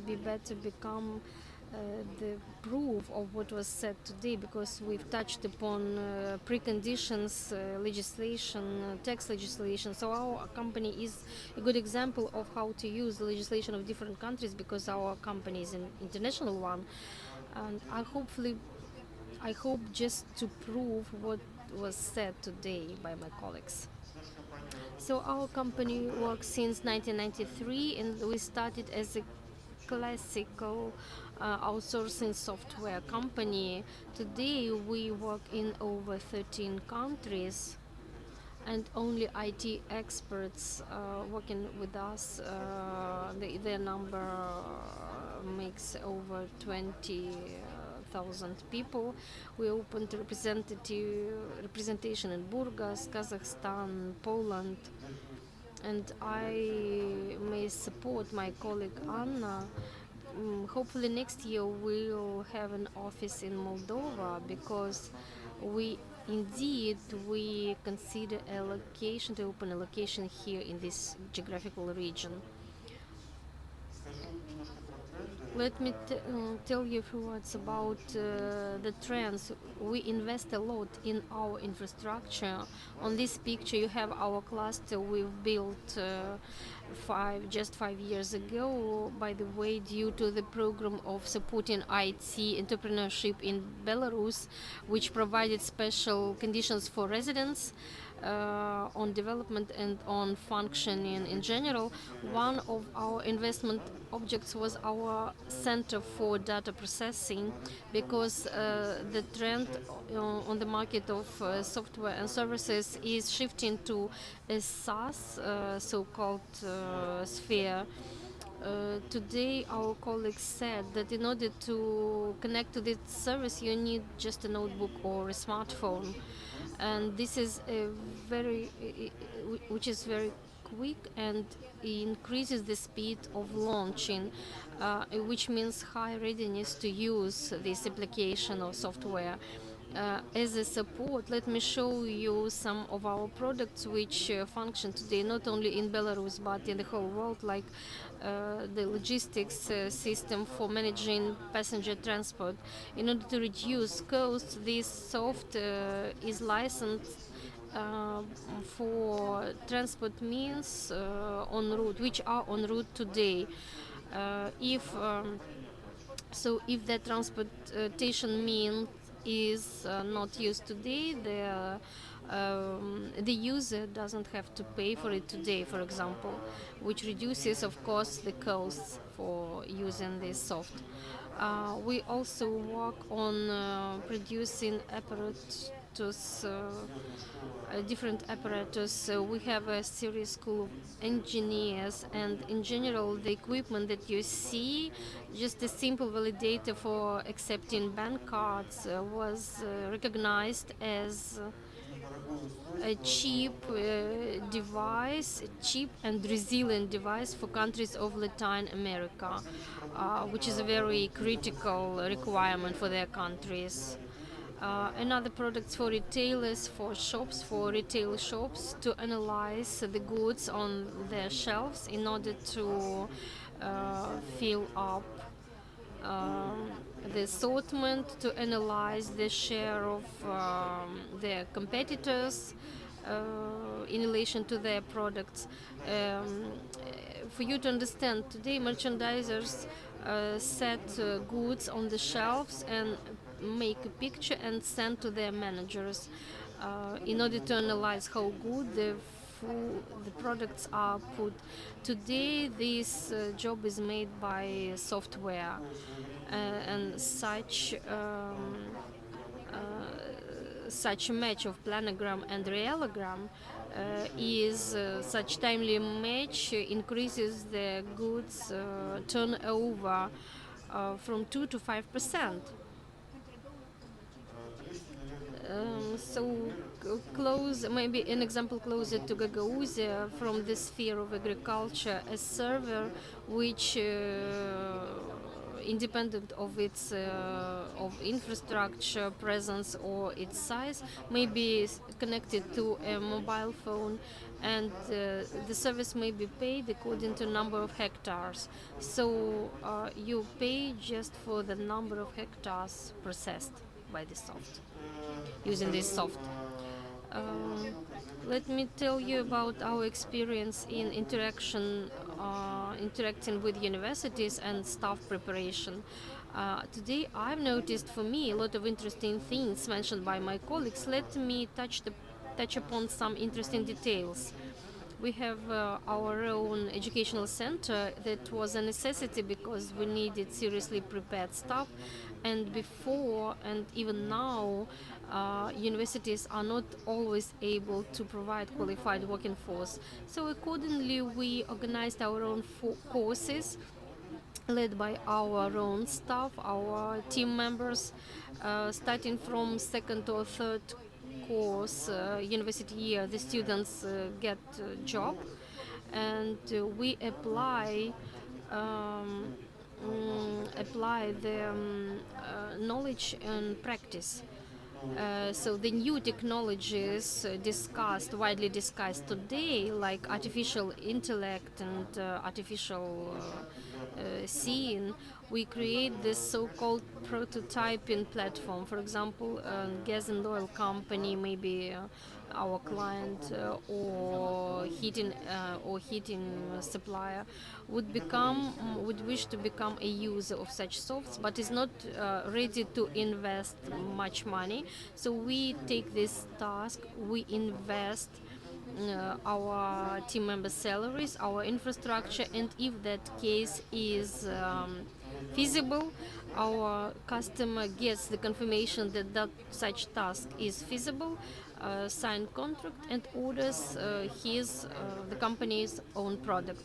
be better become the proof of what was said today, because we've touched upon preconditions, legislation, tax legislation. So our company is a good example of how to use the legislation of different countries, because our company is an international one, and I hopefully I hope just to prove what was said today by my colleagues. So our company works since 1993, and we started as a classical outsourcing software company. Today we work in over 13 countries, and only IT experts working with us, their number makes over 20,000 people. We opened representation in Burgas, Kazakhstan, Poland, and I may support my colleague Anna. Hopefully next year we'll have an office in Moldova, because we consider a location to open a location here in this geographical region. Let me tell you a few words about the trends. We invest a lot in our infrastructure. On this picture you have our cluster we've built just 5 years ago, by the way, due to the program of supporting IT entrepreneurship in Belarus, which provided special conditions for residents on development and on functioning in general. One of our investment objects was our center for data processing, because the trend on the market of software and services is shifting to a SaaS, so-called sphere. Today our colleagues said that in order to connect to this service you need just a notebook or a smartphone, and this is which is very quick and increases the speed of launching, which means high readiness to use this application or software. As a support, let me show you some of our products which function today not only in Belarus but in the whole world, like the logistics system for managing passenger transport. In order to reduce costs, this software is licensed for transport means which are en route today. If the transportation mean is not used today, the user doesn't have to pay for it today, for example, which reduces, of course, the costs for using this soft. We also work on producing apparatus, different apparatus. We have a serious school of engineers, and in general the equipment that you see, just a simple validator for accepting bank cards, was recognized as a cheap device, a cheap and resilient device for countries of Latin America, which is a very critical requirement for their countries. Another products for retailers, for shops, for retail shops, to analyze the goods on their shelves in order to fill up the assortment, to analyze the share of their competitors in relation to their products. For you to understand, today merchandisers set goods on the shelves and make a picture and send to their managers in order to analyze how good the products are put. Today this job is made by software, and such a match of planogram and realogram is such timely match increases the goods turnover from 2 to 5%. Close, maybe an example closer to Gagauzia from the sphere of agriculture, a server which independent of its of infrastructure presence or its size, may be connected to a mobile phone, and the service may be paid according to number of hectares. So you pay just for the number of hectares processed by the soft, using this soft. Let me tell you about our experience in interaction interacting with universities and staff preparation. Today I've noticed for me a lot of interesting things mentioned by my colleagues. Let me touch upon some interesting details. We have our own educational center that was a necessity because we needed seriously prepared staff, and before and even now universities are not always able to provide qualified working force. So accordingly we organized our own courses led by our own staff, our team members, starting from second or third course university year. The students get a job, and we apply the knowledge and practice. So the new technologies widely discussed today, like artificial intellect and artificial seeing, we create this so-called prototyping platform. For example, gas and oil company, maybe our client, or heating supplier would wish to become a user of such softs, but is not ready to invest much money. So we take this task, we invest our team members' salaries, our infrastructure, and if that case is feasible, our customer gets the confirmation that such task is feasible, sign contract, and orders the company's own product.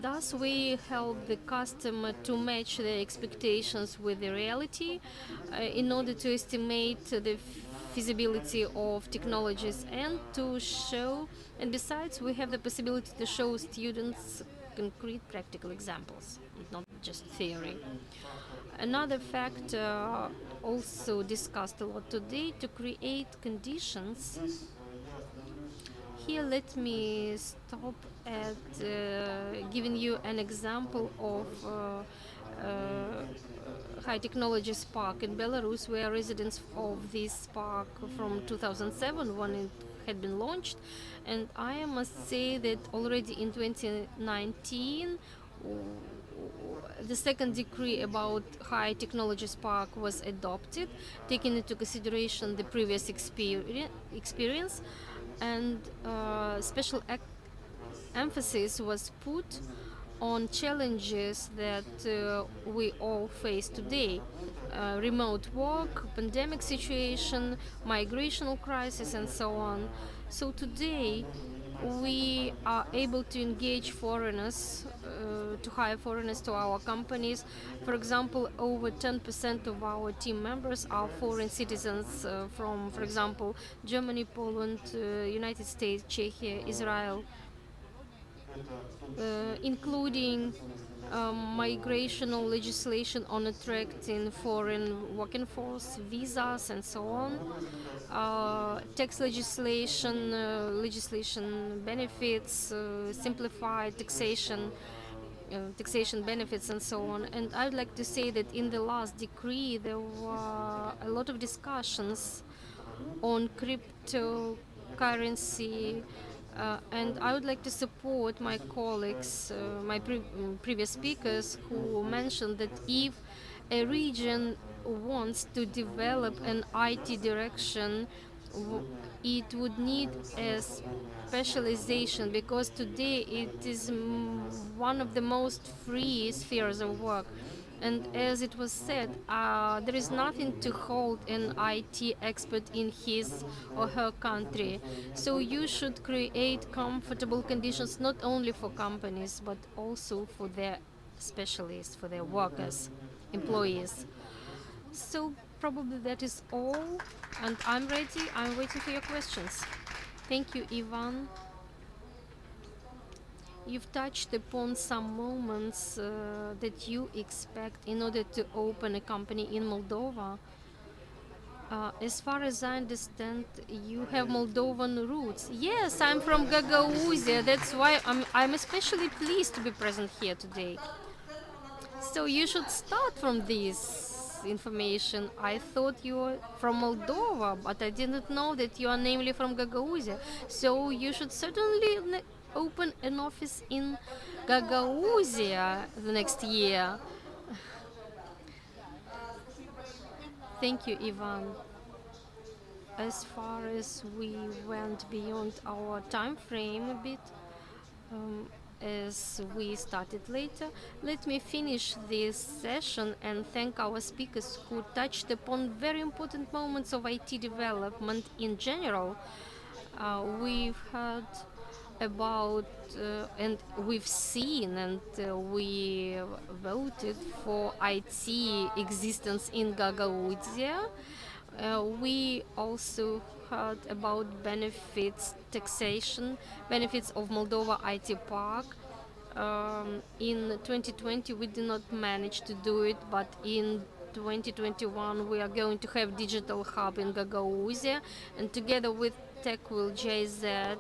Thus, we help the customer to match their expectations with the reality in order to estimate the feasibility of technologies and to show, and besides, we have the possibility to show students concrete practical examples, not just theory. Another factor also discussed a lot today, to create conditions. Here let me stop at giving you an example of high technology park in Belarus. We are residents of this park from 2007 when it had been launched, and I must say that already in 2019 the second decree about high technology park was adopted, taking into consideration the previous experience, and special emphasis was put on challenges that we all face today: remote work, pandemic situation, migrational crisis, and so on. So today we are able to engage foreigners, to hire foreigners to our companies. For example, over 10% of our team members are foreign citizens from, for example, Germany, Poland, United States, Czechia, Israel, including migrational legislation on attracting foreign working force, visas, and so on, tax legislation, benefits, simplified taxation, taxation benefits, and so on. And I'd like to say that in the last decree there were a lot of discussions on cryptocurrency, and I would like to support my colleagues, my previous speakers, who mentioned that if a region wants to develop an IT direction, it would need a specialization, because today it is one of the most free spheres of work. And as it was said, there is nothing to hold an IT expert in his or her country. So you should create comfortable conditions not only for companies, but also for their specialists, for their workers, employees. So probably that is all, and I'm ready. I'm waiting for your questions. Thank you, Ivan. You've touched upon some moments that you expect in order to open a company in Moldova. As far as I understand, you have Moldovan roots. Yes, I'm from Gagauzia. That's why I'm especially pleased to be present here today. So you should start from this information. I thought you were from Moldova, but I didn't know that you are namely from Gagauzia. So you should certainly open an office in Gagauzia the next year. Thank you, Ivan. As far as we went beyond our time frame a bit, as we started later, let me finish this session and thank our speakers who touched upon very important moments of IT development in general. We've heard about and we've seen and we voted for IT existence in Gagauzia. We also heard about benefits, taxation, benefits of Moldova IT Park. In 2020 we did not manage to do it, but in 2021 we are going to have digital hub in Gagauzia, and together with Tech will JZ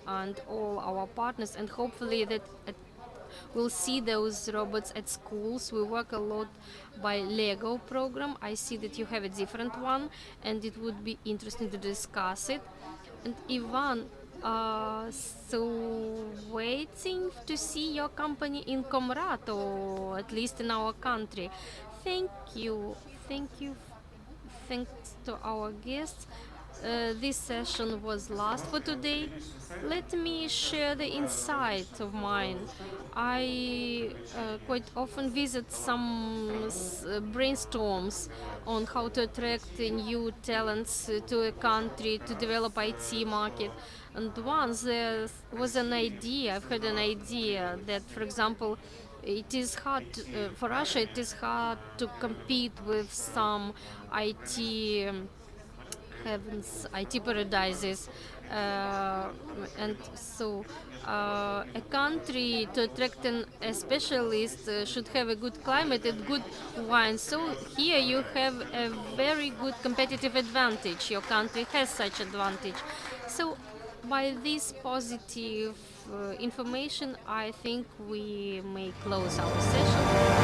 and all our partners, and hopefully that we'll see those robots at schools. We work a lot by Lego program. I see that you have a different one, and it would be interesting to discuss it. And Ivan, so waiting to see your company in Comrat, or at least in our country. Thank you. Thank you. Thanks to our guests. This session was last for today. Let me share the insight of mine. I quite often visit some brainstorms on how to attract new talents to a country, to develop IT market. And once there was an idea, I've heard an idea that, for example, it is hard for Russia. It is hard to compete with some IT heavens, IT paradises, and so a country to attract a specialist should have a good climate and good wine. So here you have a very good competitive advantage. Your country has such advantage. So by this positive information, I think we may close our session.